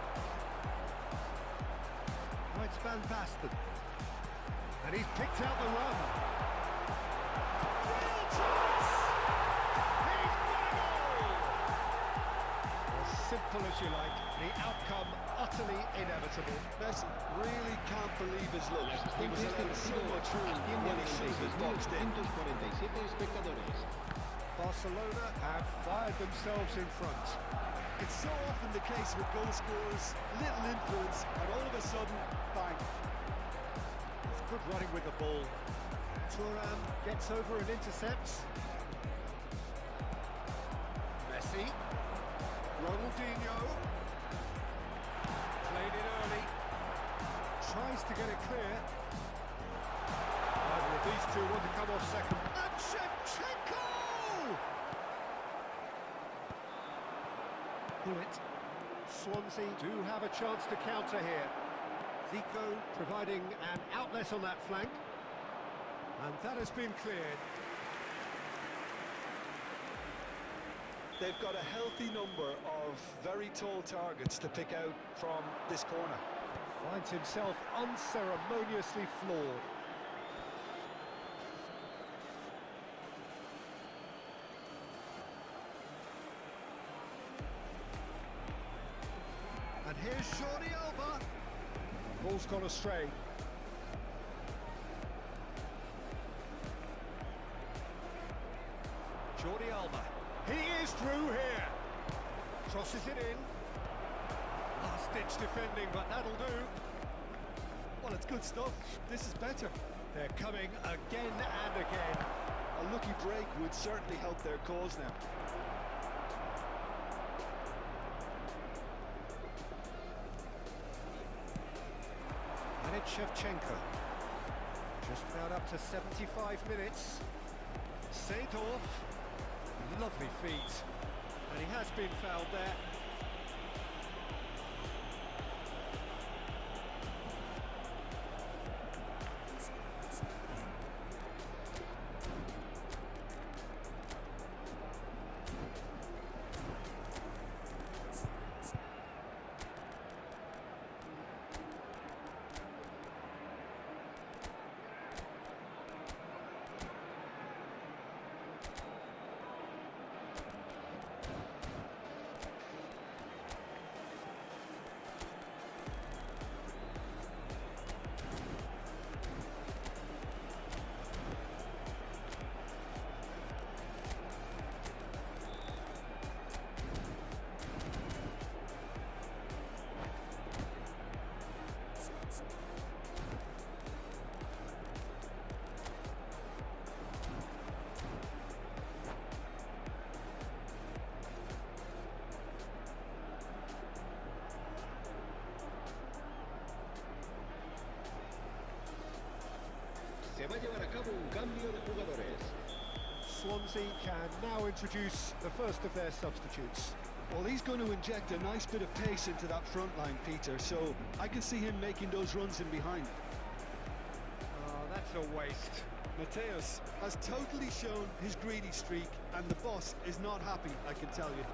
Now it's Van Basten. And he's picked out the run. Real chance! He's got a goal! As simple as you like, the outcome utterly inevitable. Messi really can't believe his luck. He was allowed so much room when he should have boxed in. 247 espectadores. Barcelona have fired themselves in front. It's so often the case with goal scorers, little influence, and all of a sudden, bang. It's good running with the ball. Thuram gets over and intercepts. Messi. Ronaldinho. Played it early. Tries to get it clear. Either of these two want to come off second. And Shevchenko! Bullet. Swansea do have a chance to counter here. Zico providing an outlet on that flank. And that has been cleared. They've got a healthy number of very tall targets to pick out from this corner. Finds himself unceremoniously floored. And here's Jordi Alba. Ball's gone astray. Jordi Alba. He is through here. Crosses it in. Last-ditch defending, but that'll do. Well, it's good stuff. This is better. They're coming again and again. A lucky break would certainly help their cause now. And it's Shevchenko. Just about up to 75 minutes. Seedorf. Lovely feet. And he has been fouled there. Se va a llevar a cabo un cambio de jugadores. Swansea can now introduce the first of their substitutes. Well, he's going to inject a nice bit of pace into that front line, Peter, so I can see him making those runs in behind. Oh, that's a waste. Mateus has totally shown his greedy streak, and the boss is not happy, I can tell you.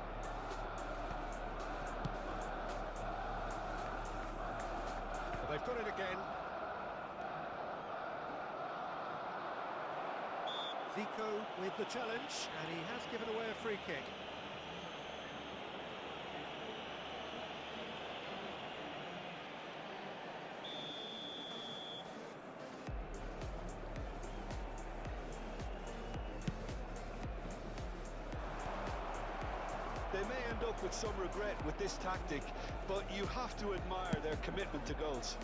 But they've got it again. Zico with the challenge, and he has given away a free kick. They may end up with some regret with this tactic, but you have to admire their commitment to goals.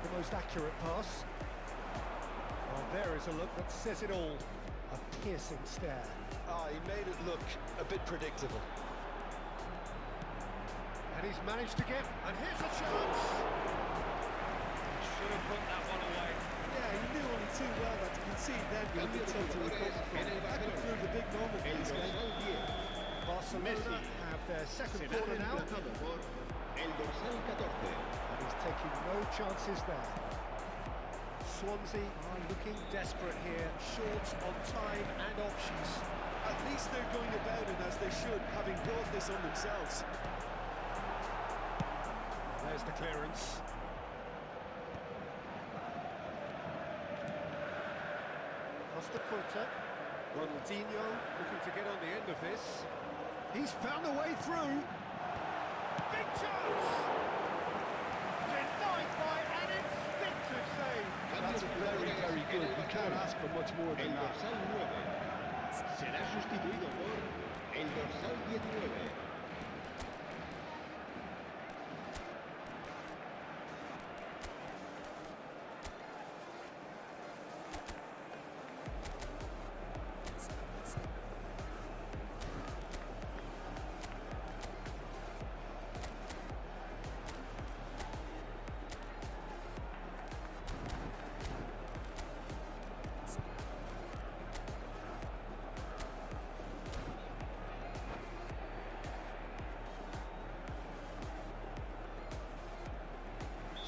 The most accurate pass. Well, there is a look that says it all. A piercing stare. Ah, he made it look a bit predictable. And he's managed to get... And here's a chance! Should have put that one away. Yeah, he knew only too well that to concede then would be totally recovered from. That could prove a big moment for this game. Barcelona have their second corner now. El dorsal 14. And he's taking no chances there. Swansea are looking desperate here, short on time and options. At least they're going about it as they should, having brought this on themselves. There's the clearance. Costa Curta. Ronaldinho looking to get on the end of this. He's found a way through. Big chance! Denied by an instinctive save. That's very, very good. You can't ask for much more than El that. dorsal 9 será sustituido por el dorsal 19.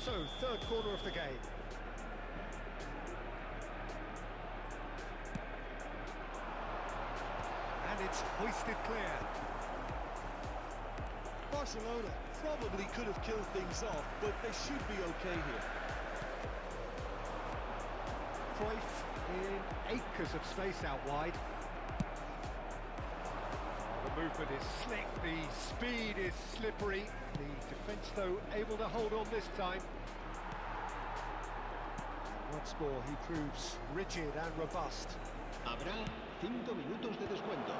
So, third corner of the game. And it's hoisted clear. Barcelona probably could have killed things off, but they should be okay here. Cruyff in acres of space out wide. The movement is slick, the speed is slippery. The defence, though, able to hold on this time. Once more, he proves rigid and robust. Habrá 5 minutos de descuento.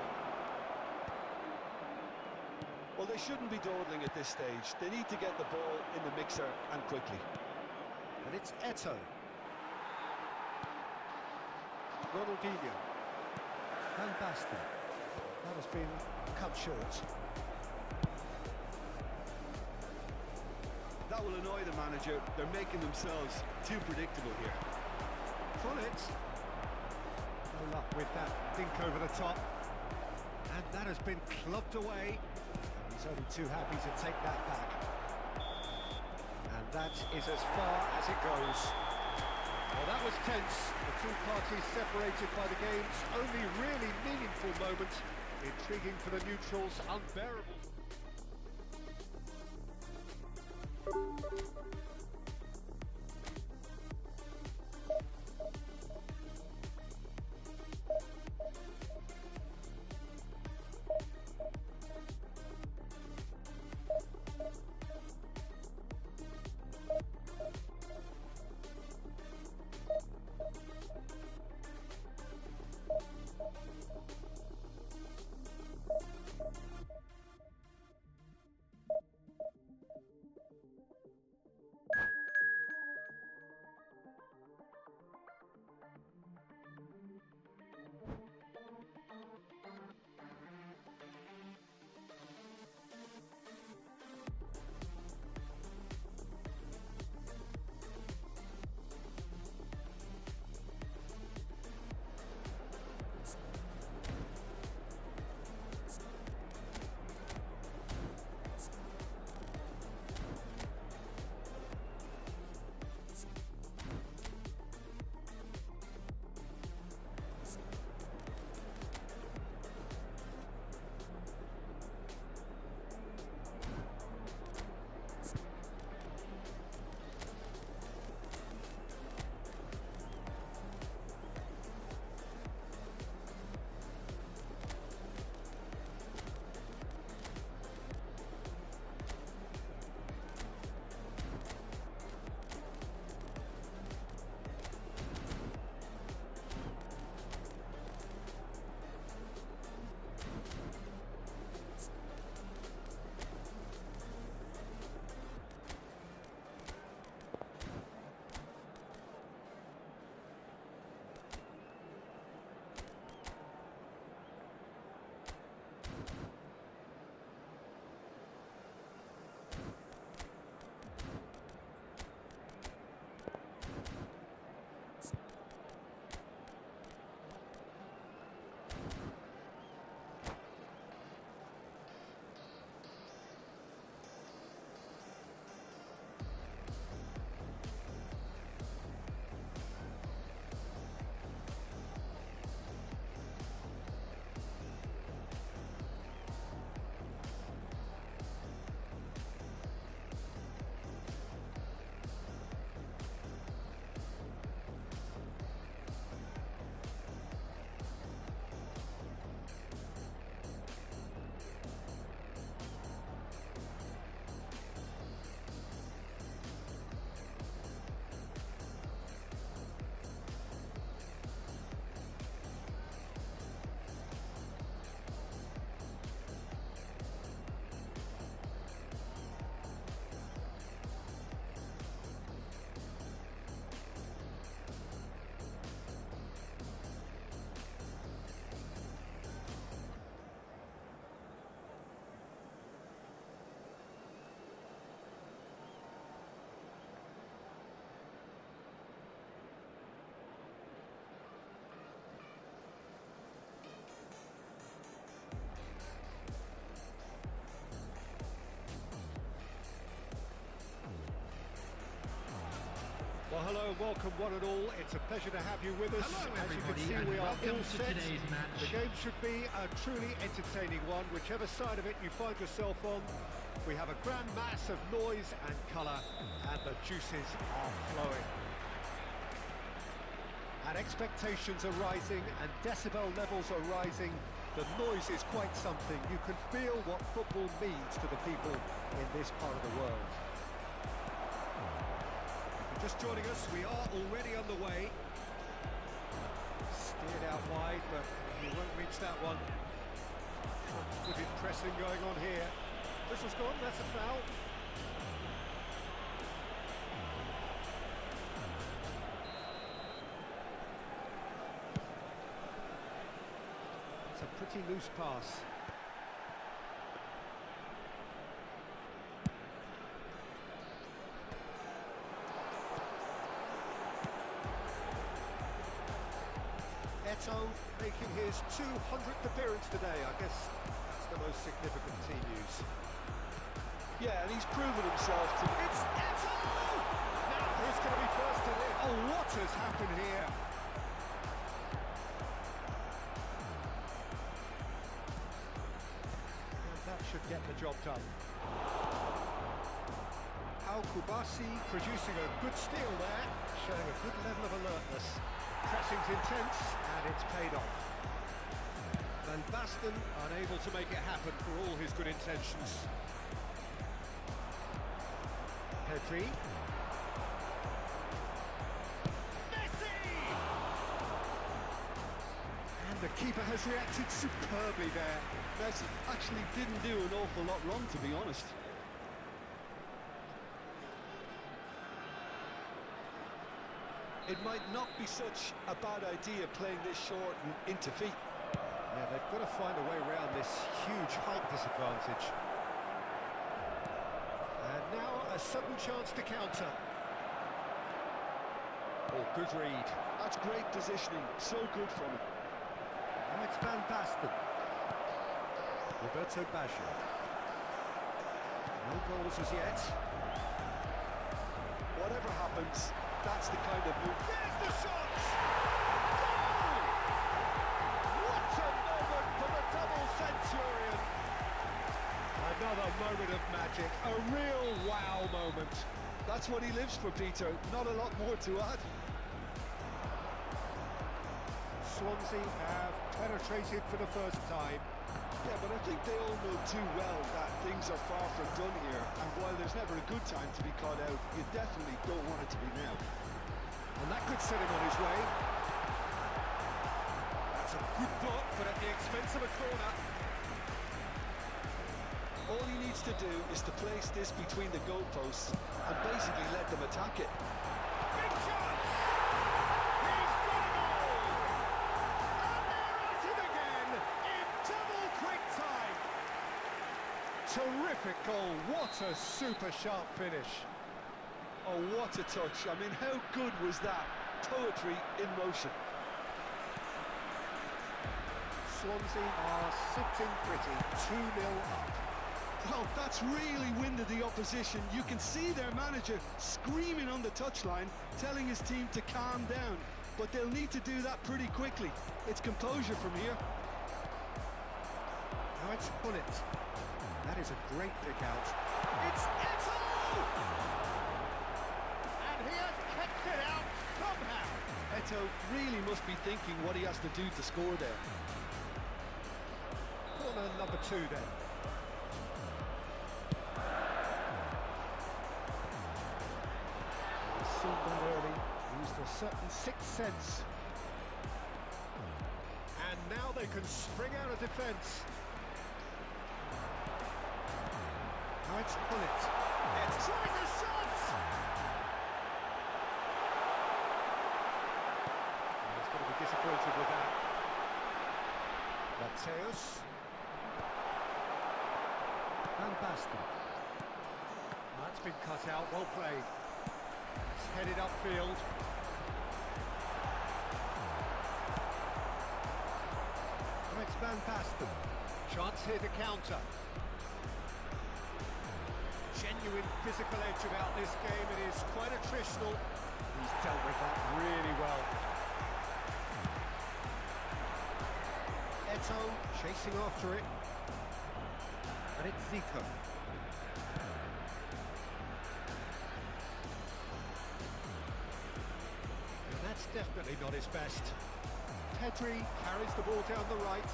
Well, they shouldn't be dawdling at this stage. They need to get the ball in the mixer and quickly. And it's Eto. Ronaldinho. Van Basten. That has been cut short. That will annoy the manager. They're making themselves too predictable here. Follett. No luck with that dink over the top. And that has been clubbed away. He's only too happy to take that back. And that is as far as it goes. Well, that was tense. The two parties separated by the game's only really meaningful moment. Intriguing for the neutrals, unbearable. hello, welcome one and all. It's a pleasure to have you with us. Hello, As you can everybody, see, and we are welcome all to set. today's match. The game should be a truly entertaining one, whichever side of it you find yourself on. We have a grand mass of noise and colour, and the juices are flowing. And expectations are rising, and decibel levels are rising. The noise is quite something. You can feel what football means to the people in this part of the world. If you're just joining us, we are already underway. Steered out wide, but he won't reach that one. Front-footed pressing going on here. Whistle's gone, that's a foul. It's a pretty loose pass. Eto making his 200th appearance today. I guess that's the most significant team news. Yeah, and he's proven himself to... It's Eto! Now, who's going to be first to hit? Oh, what has happened here? And that should get the job done. Al-Kubasi producing a good steal there, showing a good level of alertness. Pressing's intense, and it's paid off. Van Basten unable to make it happen for all his good intentions. Pedri. Messi! And the keeper has reacted superbly there. Messi actually didn't do an awful lot wrong, to be honest. It might not be such a bad idea playing this short and into feet. Yeah, they've got to find a way around this huge height disadvantage. And now a sudden chance to counter. Oh, good read. That's great positioning, so good from him. Now it's Van Basten. Roberto Baggio. No goals as yet. Whatever happens, that's the kind of move. There's the shot! Goal! What a moment for the double centurion! Another moment of magic, a real wow moment. That's what he lives for, Peter. Not a lot more to add. Swansea have penetrated for the first time. Yeah, but I think they all know too well that things are far from done here. And while there's never a good time to be caught out, you definitely don't want it to be now. And that could set him on his way. That's a good block, but at the expense of a corner. All he needs to do is to place this between the goalposts and basically let them attack it. Big chance! He's got a goal! And they're at it again in double quick time. Terrific goal. What a super sharp finish. Oh, what a touch. I mean, how good was that? Poetry in motion. Swansea are sitting pretty, 2-0 up. Well, that's really winded the opposition. You can see their manager screaming on the touchline, telling his team to calm down. But they'll need to do that pretty quickly. It's composure from here. Now it's Bullet. That is a great pick out. It's Eto! And he has kept it out somehow. Eto really must be thinking what he has to do to score there. Corner number 2 then. He's seen that early, used a certain sixth sense. And now they can spring out of defence. Now it's Bullet. It tries a shot! He's going to be disappointed with that. Mateus. Van Basten. That's been cut out, well played. It's headed upfield. Now it's Van Basten. Chance here to counter. Genuine physical edge about this game. It is quite attritional. He's dealt with that really well. Eto chasing after it. And it's Zico. And that's definitely not his best. Pedri carries the ball down the right.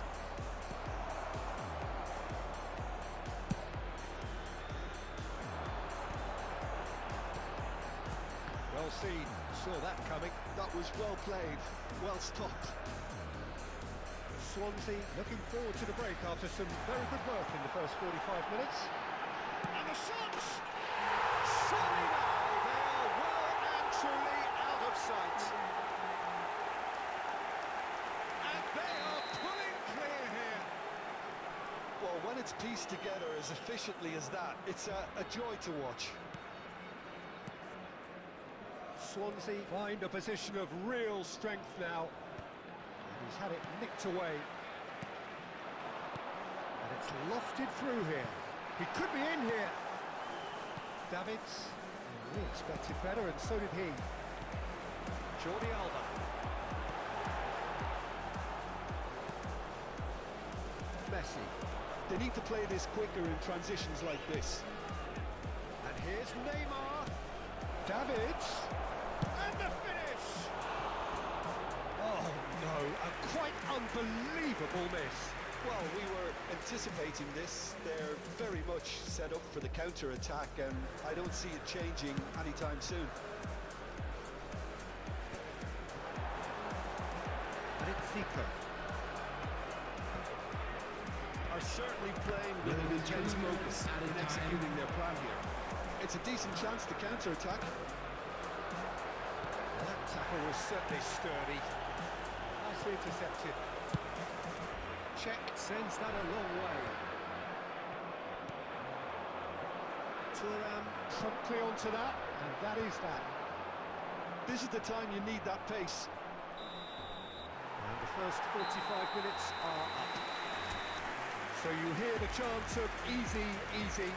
Well seen, saw that coming. That was well played, well stopped. Swansea looking forward to the break after some very good work in the first 45 minutes. And the shots! Surely now they are well and truly out of sight. And they are pulling clear here. Well, when it's pieced together as efficiently as that, it's a joy to watch. Swansea find a position of real strength now. And he's had it nicked away. And it's lofted through here. He could be in here. Davids, we expected better, and so did he. Jordi Alba. Messi. They need to play this quicker in transitions like this. And here's Neymar. Davids. And the finish! Oh no, a quite unbelievable miss. Well, we were anticipating this. They're very much set up for the counter-attack, and I don't see it changing anytime soon. And it's Zico. Are certainly playing with an intense focus in executing their plan here. It's a decent chance to counter-attack. That tackle was certainly sturdy. Nicely intercepted. Check sends that a long way. Thuram promptly onto that, and that is that. This is the time you need that pace. And the first 45 minutes are up. So you hear the chants of easy, easy,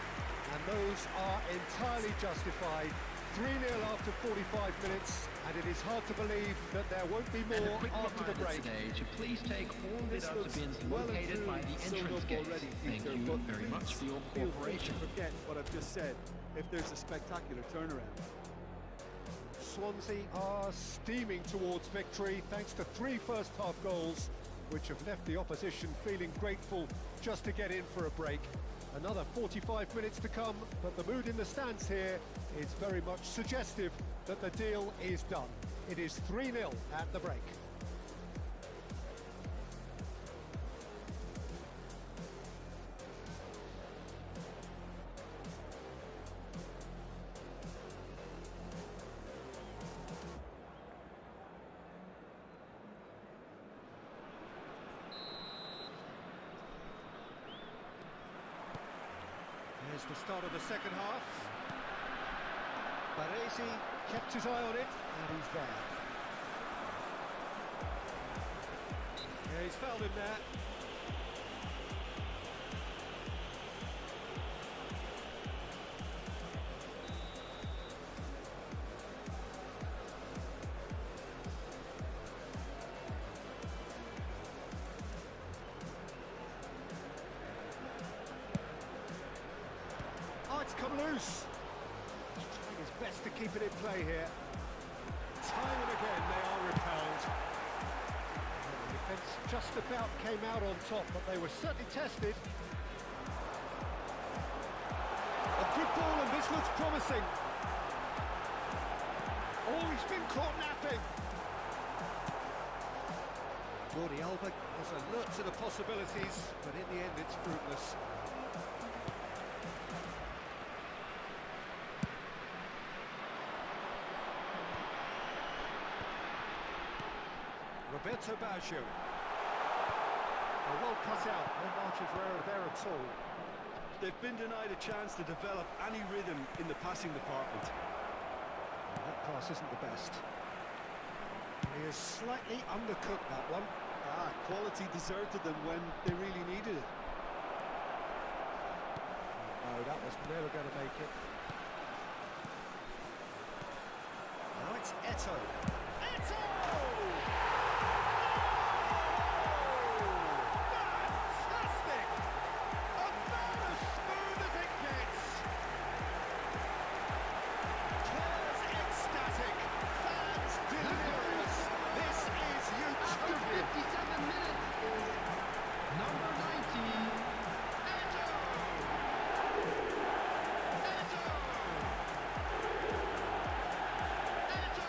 and those are entirely justified. 3-0 after 45 minutes, and it is hard to believe that there won't be more after the break. Today to please take all the bins well located by the entrance gate. Thank Peter, you but very much for your feel free cooperation. to forget what I've just said if there's a spectacular turnaround. Swansea are steaming towards victory thanks to 3 first-half goals, which have left the opposition feeling grateful just to get in for a break. Another 45 minutes to come, but the mood in the stands here is very much suggestive that the deal is done. It is 3-0 at the break. Here's the start of the second half. Baresi kept his eye on it, and he's there. Yeah, he's fouled him there. Oh, it's come loose. He's trying his best to keep it in play here. Time and again they are repelled. The defence just about came out on top, but they were certainly tested. A good ball, and this looks promising. Oh, he's been caught napping. Jordi Alba was alert to the possibilities, but in the end it's fruitless. Roberto Baggio. Well cut out, no margin for error there at all. They've been denied a chance to develop any rhythm in the passing department. That pass isn't the best. He has slightly undercooked that one. Quality deserted them when they really needed it. No, that was never going to make it. Now it's It's Eto. Eto! Fantastic! About as smooth as it gets. Players ecstatic. Fans delirious. This is After utopia. 57 minutes is number 19, Eto! Eto! Eto!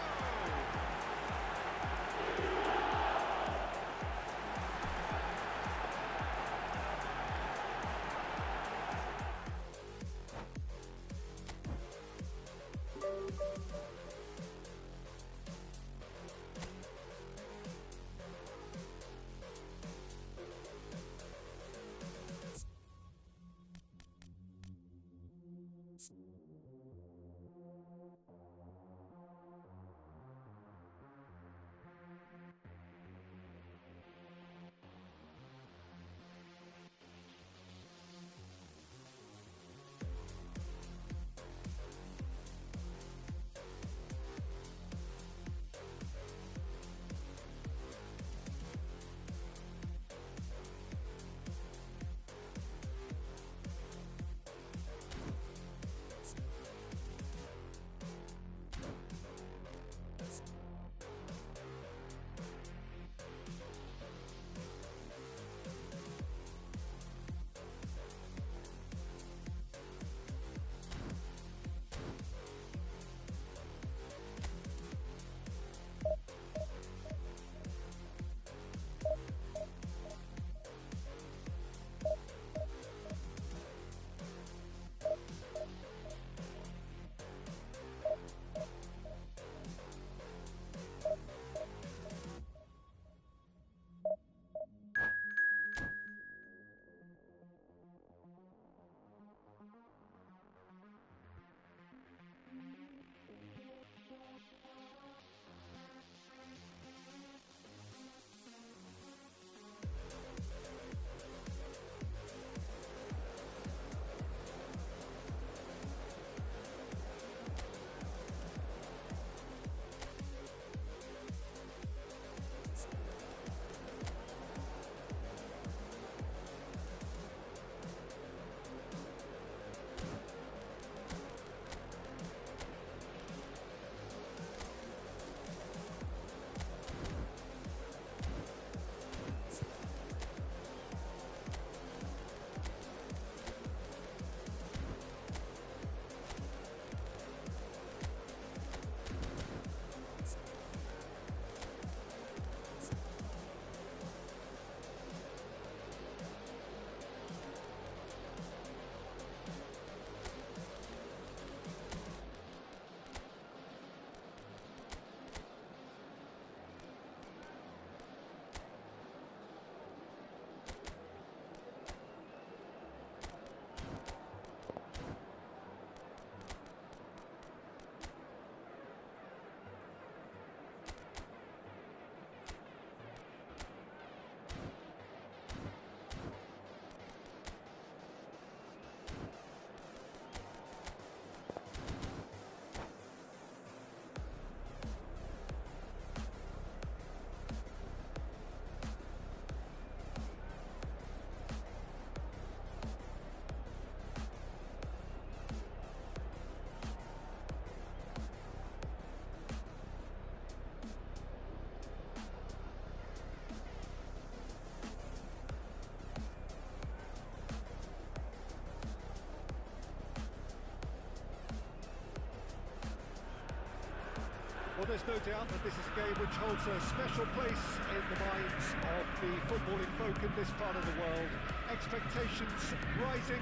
Well, there's no doubt that this is a game which holds a special place in the minds of the footballing folk in this part of the world. Expectations rising,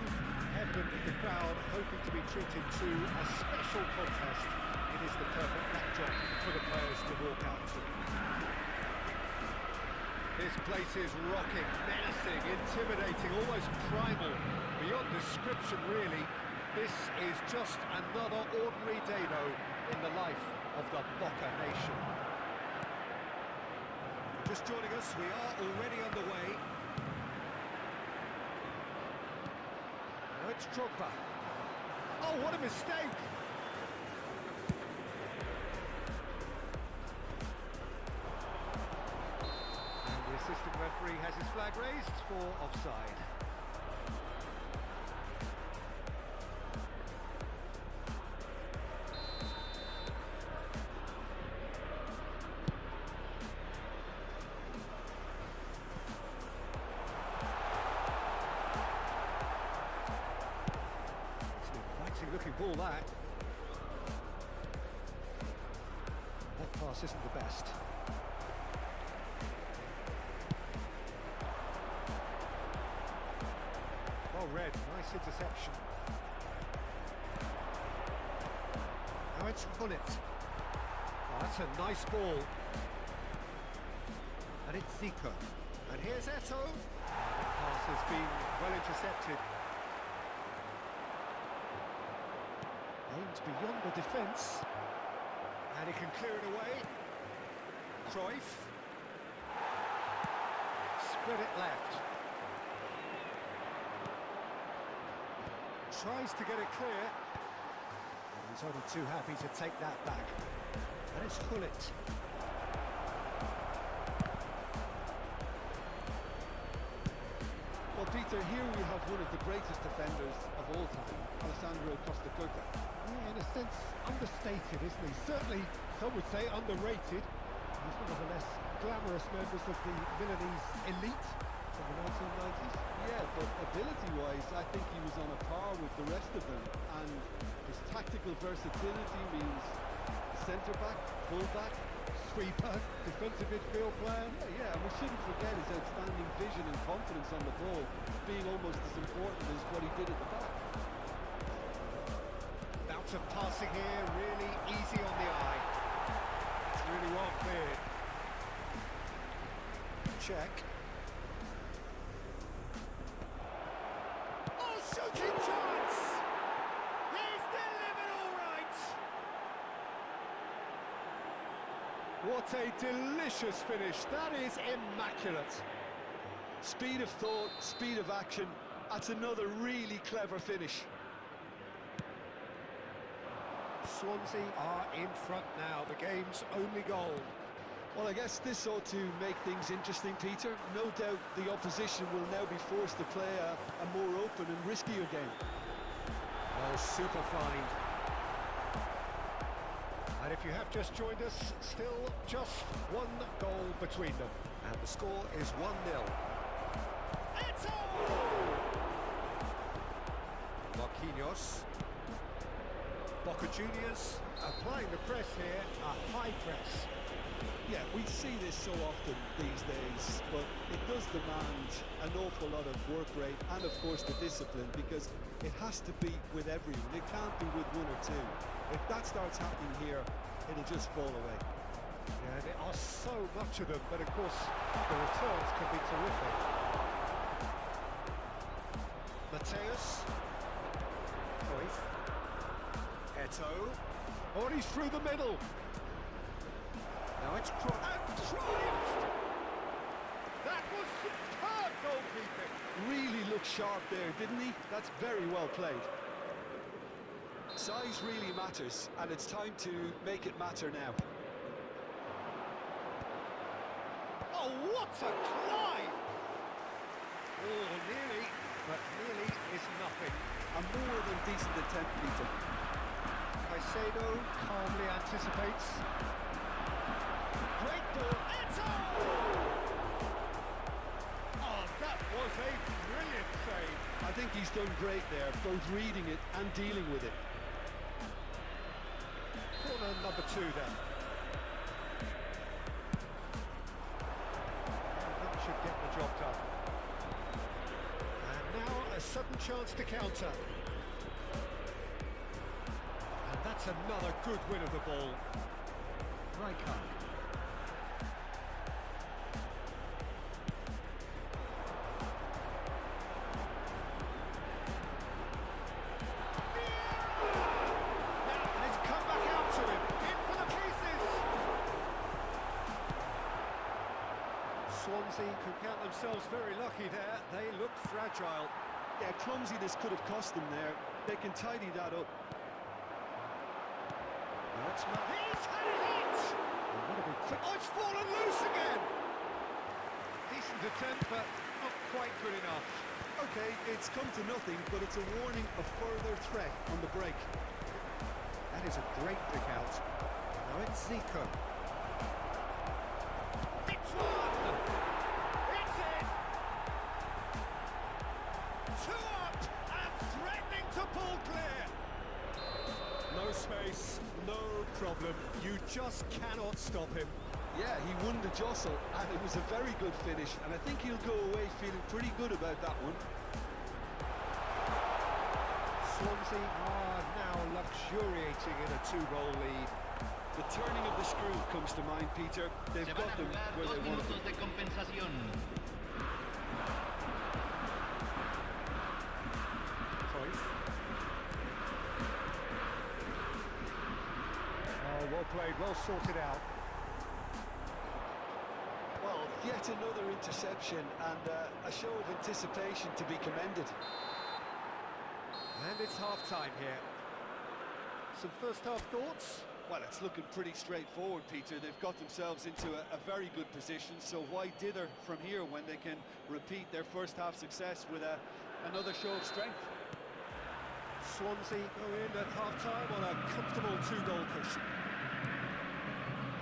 evident in the crowd, hoping to be treated to a special contest. It is the perfect backdrop for the players to walk out to. This place is rocking, menacing, intimidating, almost primal, beyond description really. This is just another ordinary day though in the life of the Boca Nation. Just joining us, we are already underway. Now it's Drogba. Oh, what a mistake! assistant referee has his flag raised for offside. Looking ball that. That pass isn't the best. Well read, nice interception. Now it's Hullet. Oh, that's a nice ball. And it's Zico. And here's Eto. That pass has been well intercepted. Aimed beyond the defence, and he can clear it away. Cruyff, spread it left, tries to get it clear, and he's only too happy to take that back. And it's Hullet. Well, Peter, here we have one of the greatest defenders of all time, Alessandro Costa Curta. Yeah, in a sense, understated, isn't he? Certainly, some would say underrated. He's one of the less glamorous members of the Milanese elite of the 1990s. Yeah, but ability-wise, I think he was on a par with the rest of them. And his tactical versatility means centre-back, full-back, Sweeper, defensive midfield player. yeah, and we shouldn't forget his outstanding vision and confidence on the ball, being almost as important as what he did at the back. Bouts of passing here, really easy on the eye. It's really well cleared. Check. Oh, shooting chance! He's delivered all right! What a delicious finish. That is immaculate. Speed of thought, speed of action. That's another really clever finish. Swansea are in front now, the game's only goal. Well, I guess this ought to make things interesting, Peter. No doubt the opposition will now be forced to play a more open and riskier game. Oh, super find. And if you have just joined us, still just one goal between them. And the score is 1-0. Eto! Marquinhos. Boca Juniors applying the press here, a high press. Yeah, we see this so often these days, but it does demand an awful lot of work rate and, of course, the discipline, because it has to be with everyone. It can't be with one or two. If that starts happening here, it'll just fall away. Yeah, there are so much of them, but of course, the returns can be terrific. Mateus. Cruyff. Eto. Oh, and he's through the middle. Now it's Cruyff. That was superb goalkeeping. Really looked sharp there, didn't he? That's very well played. Size really matters, and it's time to make it matter now. Oh, what a climb! Oh, nearly, but nearly is nothing. A more than decent attempt, Peter. Caicedo calmly anticipates. Great ball, Eto! Oh, that was a brilliant save. I think he's done great there, both reading it and dealing with it. Corner number 2 then. That should get the job done. And now a sudden chance to counter. And that's another good win of the ball. Rijkaard. Swansea could count themselves very lucky there. They look fragile. Yeah, clumsiness could have cost them there. They can tidy that up. He's had it hit! Oh, it's fallen loose again! He's decent attempt, but not quite good enough. Okay, it's come to nothing, but it's a warning of further threat on the break. That is a great pick out. Now it's Zico. It's one! It's in! Two up and threatening to pull clear. No space, no problem. You just cannot stop him. Yeah, he won the jostle, and it was a very good finish, and I think he'll go away feeling pretty good about that one. Swansea are now luxuriating in a 2-goal lead. The turning of the screw comes to mind, Peter. They've got them where they want them. de compensación. Cruyff. Oh, well played, well sorted out. Well, yet another interception, and a show of anticipation to be commended. And it's half-time here. Some first-half thoughts? Well, it's looking pretty straightforward, Peter. They've got themselves into a very good position, so why dither from here when they can repeat their first-half success with another show of strength? Swansea go in at half-time on a comfortable 2-goal cushion.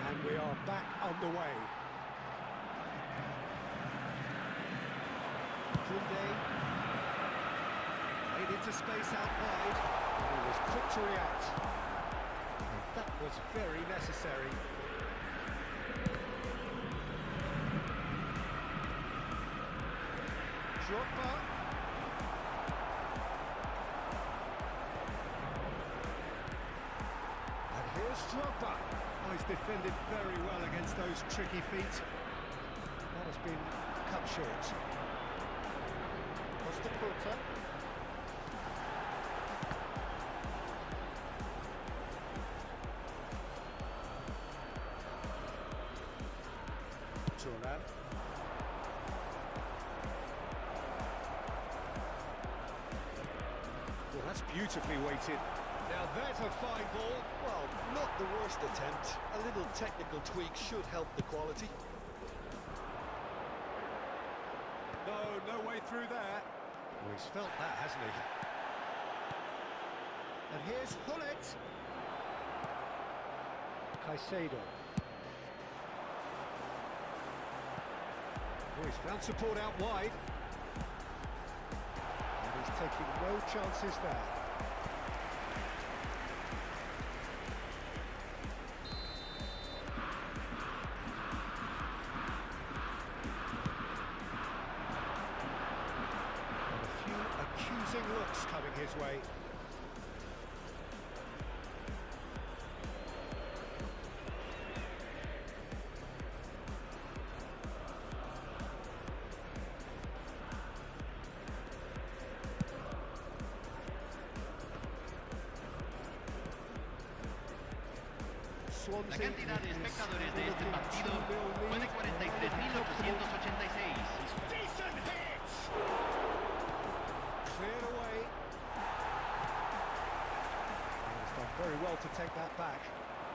And we are back on the way. Koundé played into space out wide, and he was quick to react. And that was very necessary. Drogba. And here's Drogba. Oh, he's defended very well against those tricky feet. That has been cut short. Costa Curta. Turan. Well, that's beautifully weighted. Now there's a fine ball. Well, not the worst attempt. A little technical tweak should help the quality. No way through there. Oh, he's felt that, hasn't he? And here's Hullet. Caicedo. Oh, he's found support out wide. And he's taking no chances there. Looks coming his way. La cantidad de espectadores de este partido fue de 43.886. Decent hit! Cleared away. He's done very well to take that back.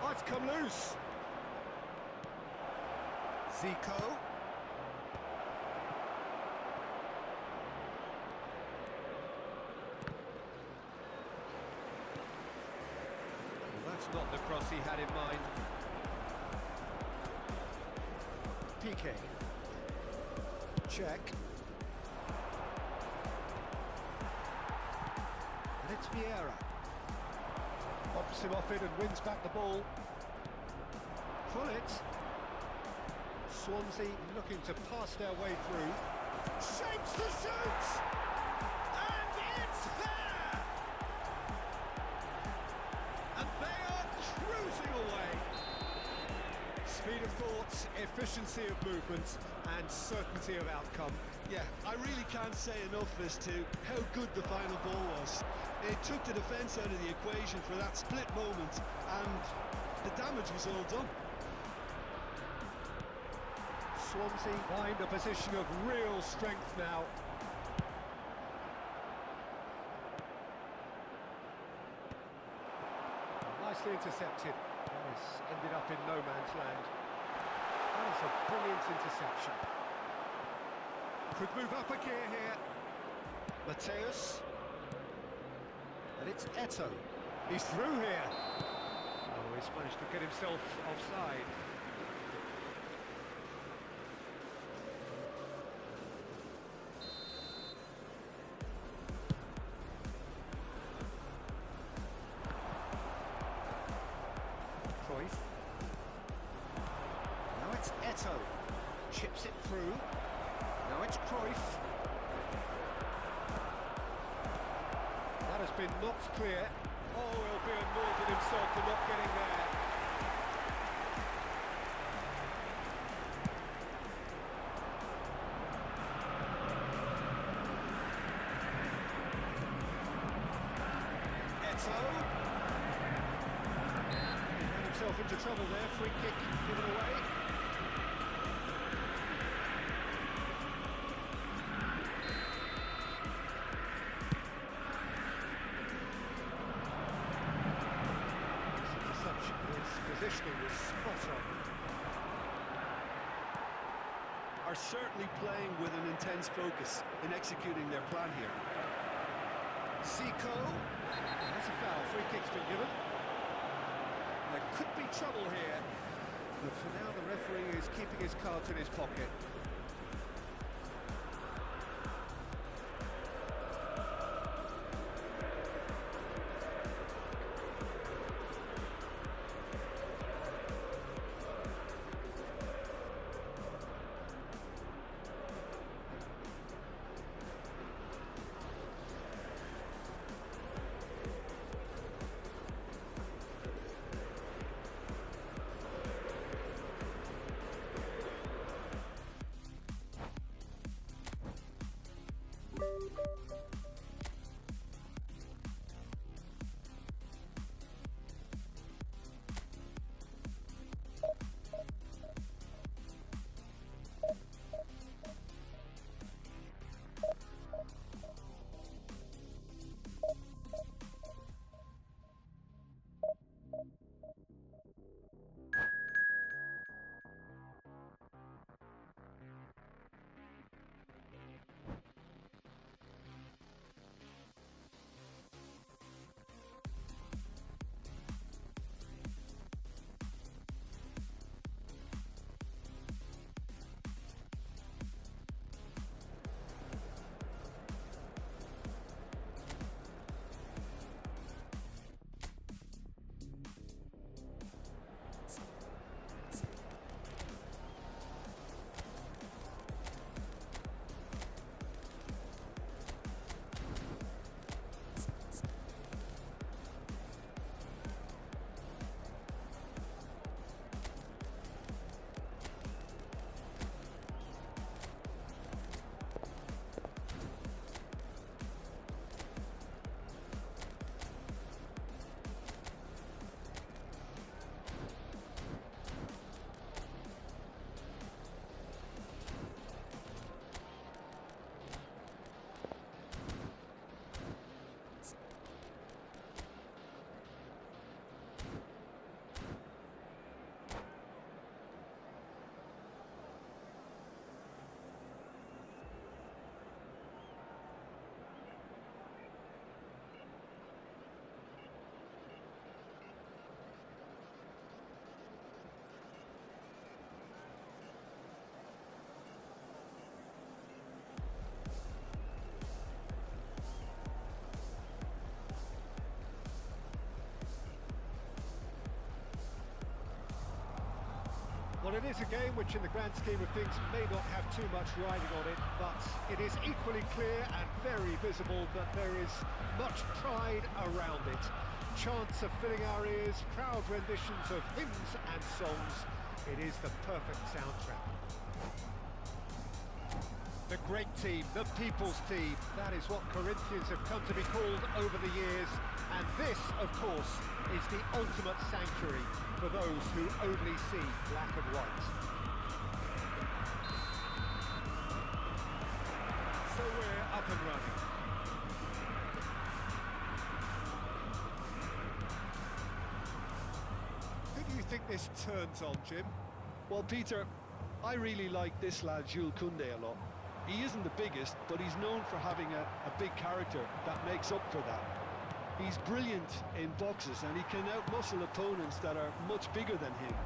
Oh, it's come loose. Zico. Well, that's not the cross he had in mind. Piqué. Check. And it's Vieira. Pops him off it and wins back the ball. Hullet. Swansea looking to pass their way through. Shapes the shoot! And it's there! And they are cruising away. Speed of thought, efficiency of movement, and certainty of outcome. Yeah, I really can't say enough as to how good the final ball was. It took the defence out of the equation for that split moment, and the damage was all done. Swansea find a position of real strength now. Nicely intercepted. This ended up in no man's land. That is a brilliant interception. Could move up a gear here. Mateus. And it's Eto. He's through here. Oh, he's managed to get himself offside. Cruyff. Now it's Eto. Chips it through. Now it's Cruyff. That has been knocked clear. Oh, he'll be annoyed at himself for not getting there. Eto. He got himself into trouble there. Free kick given away. Positioning was spot on. Are certainly playing with an intense focus in executing their plan here. Zico. That's a foul. Free kick's been given. There could be trouble here. But for now, the referee is keeping his cards in his pocket. Well, it is a game which in the grand scheme of things may not have too much riding on it, but it is equally clear and very visible that there is much pride around it. Chants are filling our ears, proud renditions of hymns and songs. It is the perfect soundtrack. The great team, the people's team, that is what Corinthians have come to be called over the years. And this, of course, is the ultimate sanctuary for those who only see black and white. So we're up and running. Who do you think this turns on, Jim? Well, Peter, I really like this lad, Jules Koundé, a lot. He isn't the biggest, but he's known for having a big character that makes up for that. He's brilliant in boxes and he can outmuscle opponents that are much bigger than him.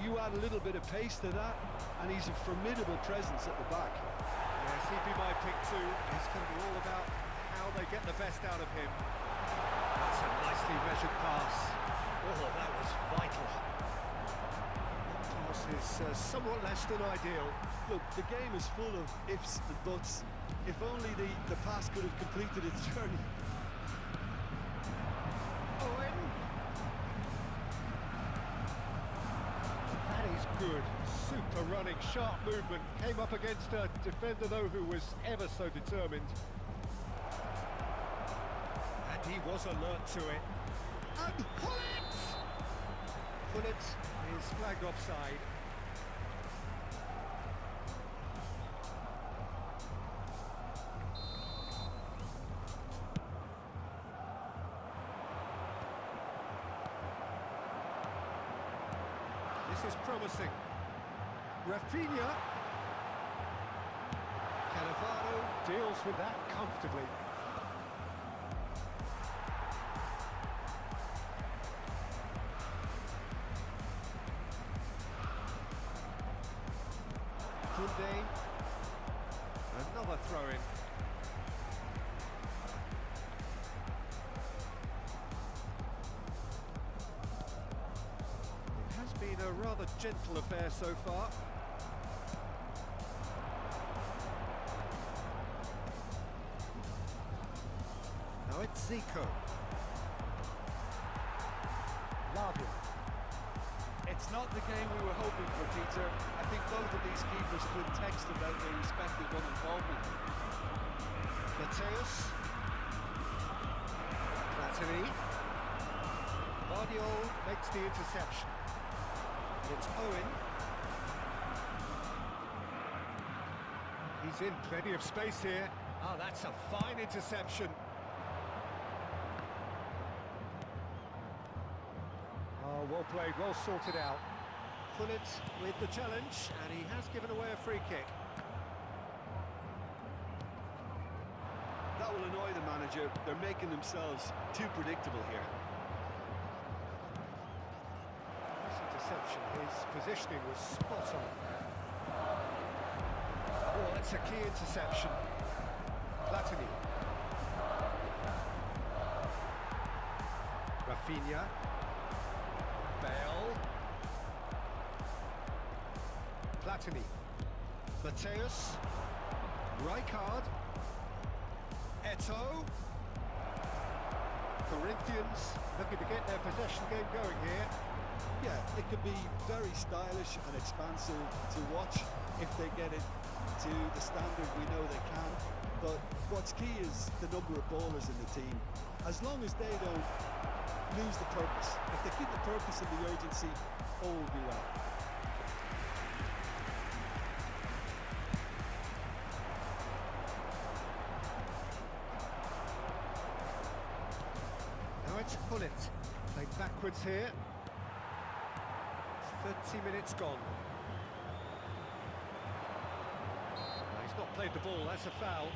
You add a little bit of pace to that and he's a formidable presence at the back. Yes, he'd be my pick too. It's going to be all about how they get the best out of him. That's a nicely measured pass. Oh, that was vital. That pass is somewhat less than ideal. Look, the game is full of ifs and buts. If only the pass could have completed its journey. Owen. That is good. Super running, sharp movement. Came up against a defender, though, who was ever so determined. And he was alert to it. And Pullet! Pullet is flagged offside. This is promising. Rafinha. Cannavaro deals with that comfortably. Kunde. Another throw-in. Been a rather gentle affair so far. Now it's Zico. Lavia. It's not the game we were hoping for, Peter. I think both of these keepers could text about their respective involvement. Mateus. Platini. Guardiola makes the interception. It's Owen. He's in plenty of space here. Ah, that's a fine interception. Oh, well played, well sorted out. Pullet with the challenge, and he has given away a free kick. That will annoy the manager. They're making themselves too predictable here. His positioning was spot on. Oh, that's a key interception. Platini. Rafinha. Bale. Platini. Mateus. Rijkaard. Eto'o. Corinthians looking to get their possession game going here. Yeah, it could be very stylish and expansive to watch if they get it to the standard we know they can. But what's key is the number of ballers in the team. As long as they don't lose the purpose, if they keep the purpose and the urgency, all will be well. Now it's Pullet. Played backwards here. 30 minutes gone. He's not played the ball, that's a foul.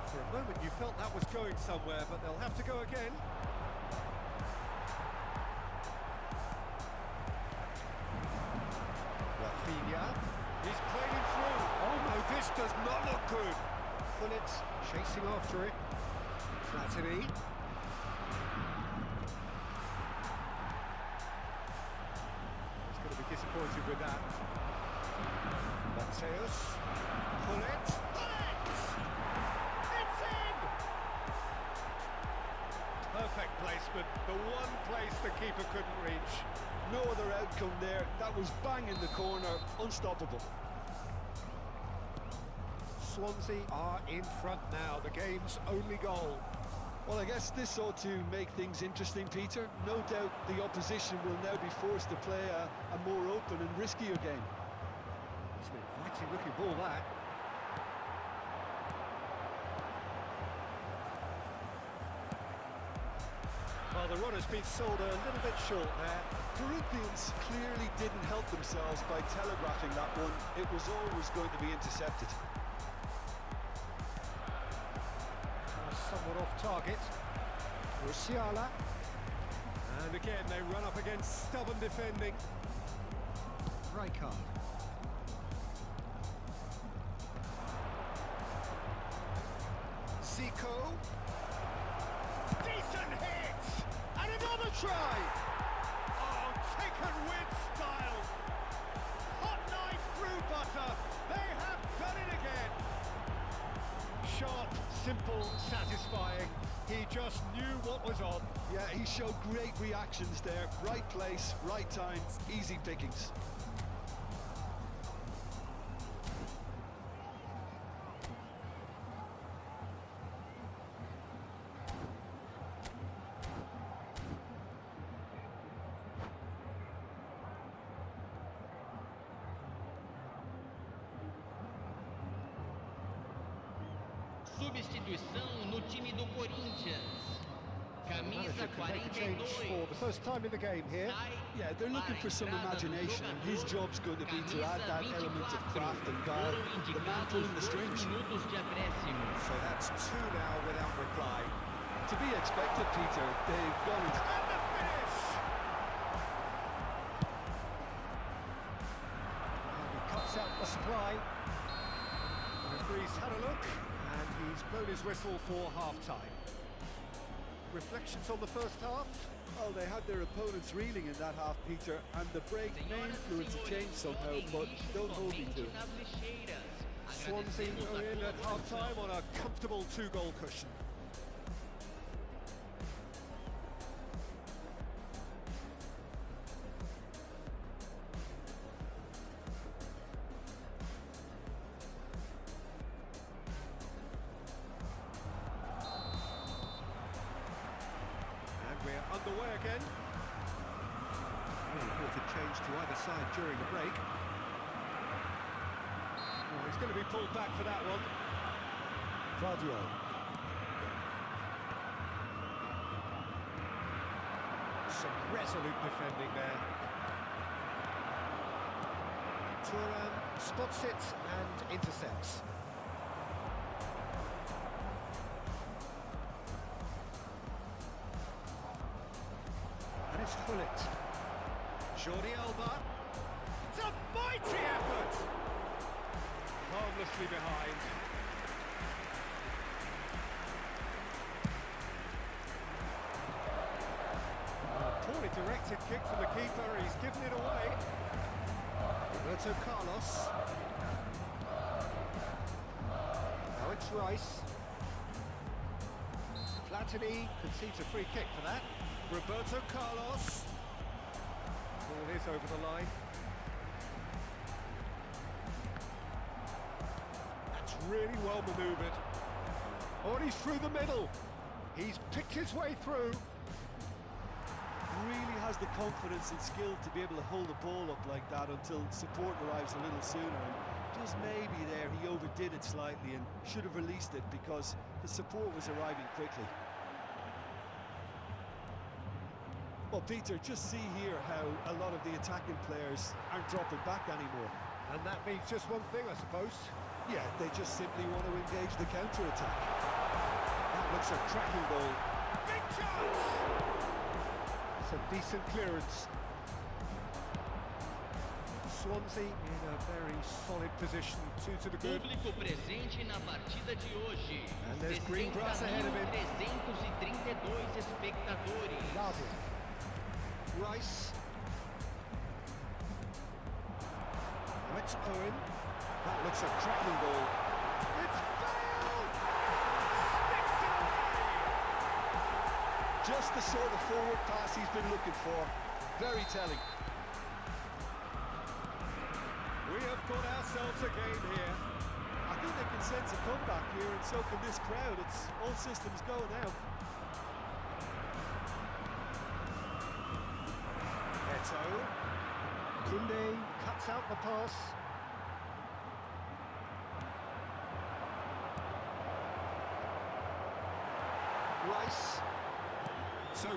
For a moment you felt that was going somewhere, but they'll have to go again. Rafinha. He's played him through. Oh no, this does not look good. Pullet chasing after it. Platini. He's going to be disappointed with that. Mateus. Pullet. Pullet! It's in! Perfect placement. The one place the keeper couldn't reach. No other outcome there. That was bang in the corner, unstoppable. Swansea are in front now, the game's only goal. Well, I guess this ought to make things interesting, Peter. No doubt the opposition will now be forced to play a more open and riskier game. It's an inviting looking ball, that. Well, the run has been sold a little bit short there. Corinthians clearly didn't help themselves by telegraphing that one. It was always going to be intercepted. Somewhat off target. Musiala. And again, they run up against stubborn defending. Rijkaard. Zico. Decent hit! And another try! Oh, taken with style! Hot knife through butter! They have done it again! Sharp, simple, satisfying. He just knew what was on. Yeah, he showed great reactions there. Right place, right time, easy pickings. Substituição no time do Corinthians. Camisa Change 42. for the first time in the game here. Yeah, they're looking for some imagination, and his job's going to be to add that element of craft and guile. The man pulling the strings. So that's two now without reply. To be expected, Peter. They've gone into... And the finish! And he cuts out the supply. The referee's had a look, and he's blown his whistle for half-time. Reflections on the first half? Well, they had their opponents reeling in that half, Peter, and the break may influence a change somehow, but don't hold me to it. Swansea are in at half-time on a comfortable two-goal cushion. Underway again. Reported change to either side during the break. Oh, he's going to be pulled back for that one. POTW. Some resolute defending there. Thuram spots it and intercepts. It's Hullet. Jordi Alba. It's a mighty effort! Harmlessly behind. Poorly directed kick from the keeper. He's given it away. Roberto Carlos. Now it's Rice. Platini concedes a free kick for that. Roberto Carlos. Ball is over the line. That's really well manoeuvred. Oh, and he's through the middle. He's picked his way through. Really has the confidence and skill to be able to hold the ball up like that until support arrives a little sooner. And just maybe there he overdid it slightly and should have released it because the support was arriving quickly. Well, Peter, just see here how a lot of the attacking players aren't dropping back anymore. And that means just one thing, I suppose. Yeah, they just simply want to engage the counter-attack. That looks a cracking ball. Big chance! It's a decent clearance. Swansea in a very solid position, 2 to the good. Público presente na partida de hoje. And there's green grass ahead of him. 332 espectadores. Love it. Rice. Now it's Owen. That looks a cracking ball. It's Bale! Sticks it away! Just the sort of forward pass he's been looking for. Very telling. We have got ourselves a game here. I think they can sense a comeback here, and so can this crowd. It's all systems go now. Kunde cuts out the pass. Rice. So 2-1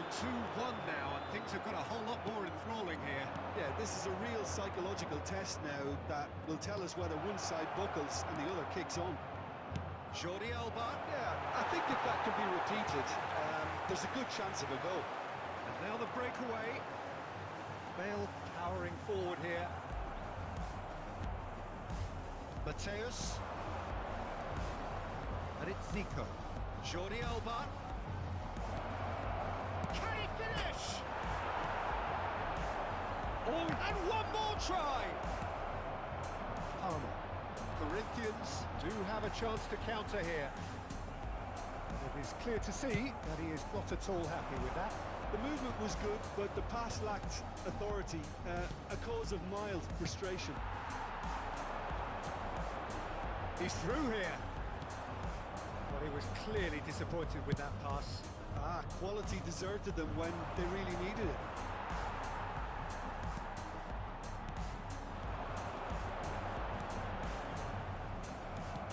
now, and things have got a whole lot more enthralling here. Yeah, this is a real psychological test now that will tell us whether one side buckles and the other kicks on. Jordi Alba. Yeah, I think if that can be repeated, there's a good chance of a goal. And now the breakaway. Bale powering forward here. Mateus. And it's Zico. Jordi Alba. Can he finish? Oh, and one more try! Palmer. Corinthians do have a chance to counter here. It is clear to see that he is not at all happy with that. The movement was good, but the pass lacked authority, a cause of mild frustration. He's through here. Well, he was clearly disappointed with that pass. Quality deserted them when they really needed it.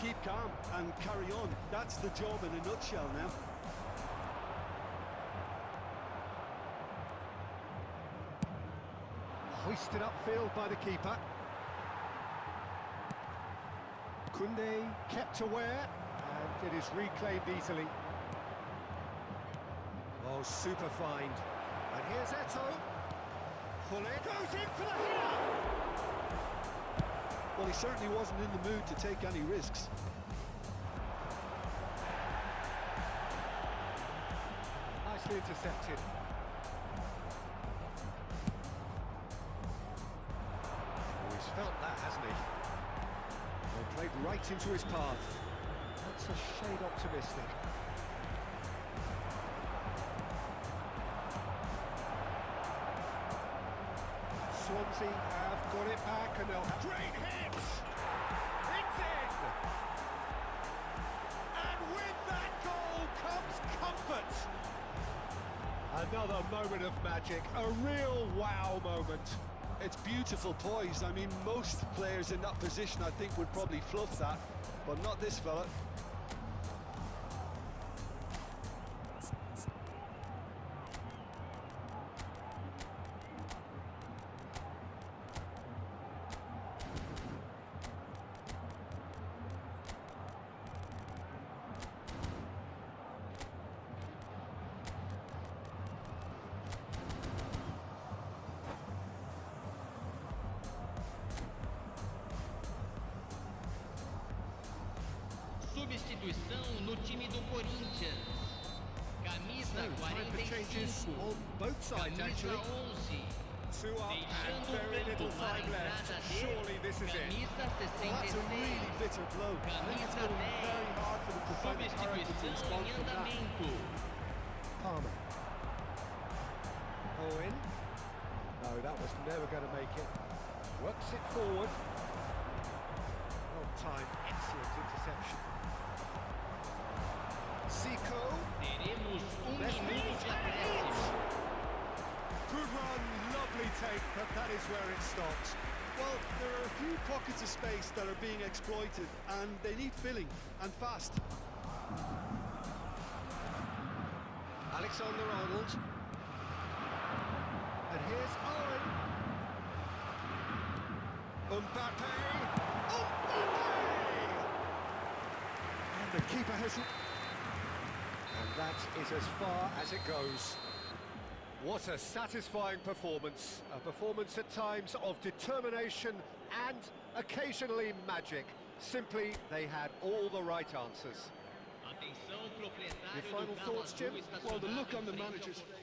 Keep calm and carry on. That's the job in a nutshell now. Hoisted upfield by the keeper. Koundé kept aware, and it is reclaimed easily. Oh, super find. And here's Eto. Pullet goes in for the header! Well, he certainly wasn't in the mood to take any risks. Nicely intercepted. Oh, he's felt that, hasn't he? Well, played right into his path. That's a shade optimistic. Swansea have got it back and they'll have... Great hit! It's in! And with that goal comes comfort! Another moment of magic, a real wow moment. It's beautiful poise. I mean, most players in that position, I think, would probably fluff that, but not this fella. Substituição no time do Corinthians. Camisa Time for changes 45. on both sides, Camisa actually. 11. Two up and Deixando o very campo little para a time left. entrada de Surely this is it. Camisa Well, that's a really 66. bitter blow. I think it's going to be very hard for them to find the character to Substituição respond em from that. andamento. Palmer. Owen. No, that was never going to make it. Works it forward. Well timed, excellent interception. Zico. Teremos Let's minuto de acréscimo. Good run, lovely take, but that is where it stopped. Well, there are a few pockets of space that are being exploited, and they need filling, and fast. Alexander-Arnold. And here's Owen. Mbappe! And the keeper has... And that is as far as it goes. What a satisfying performance. A performance at times of determination and occasionally magic. Simply, they had all the right answers. Atenção, proprietário Your final do carro thoughts, Jim? azul Well, the estacionado look on the em frente ao manager's goleiro.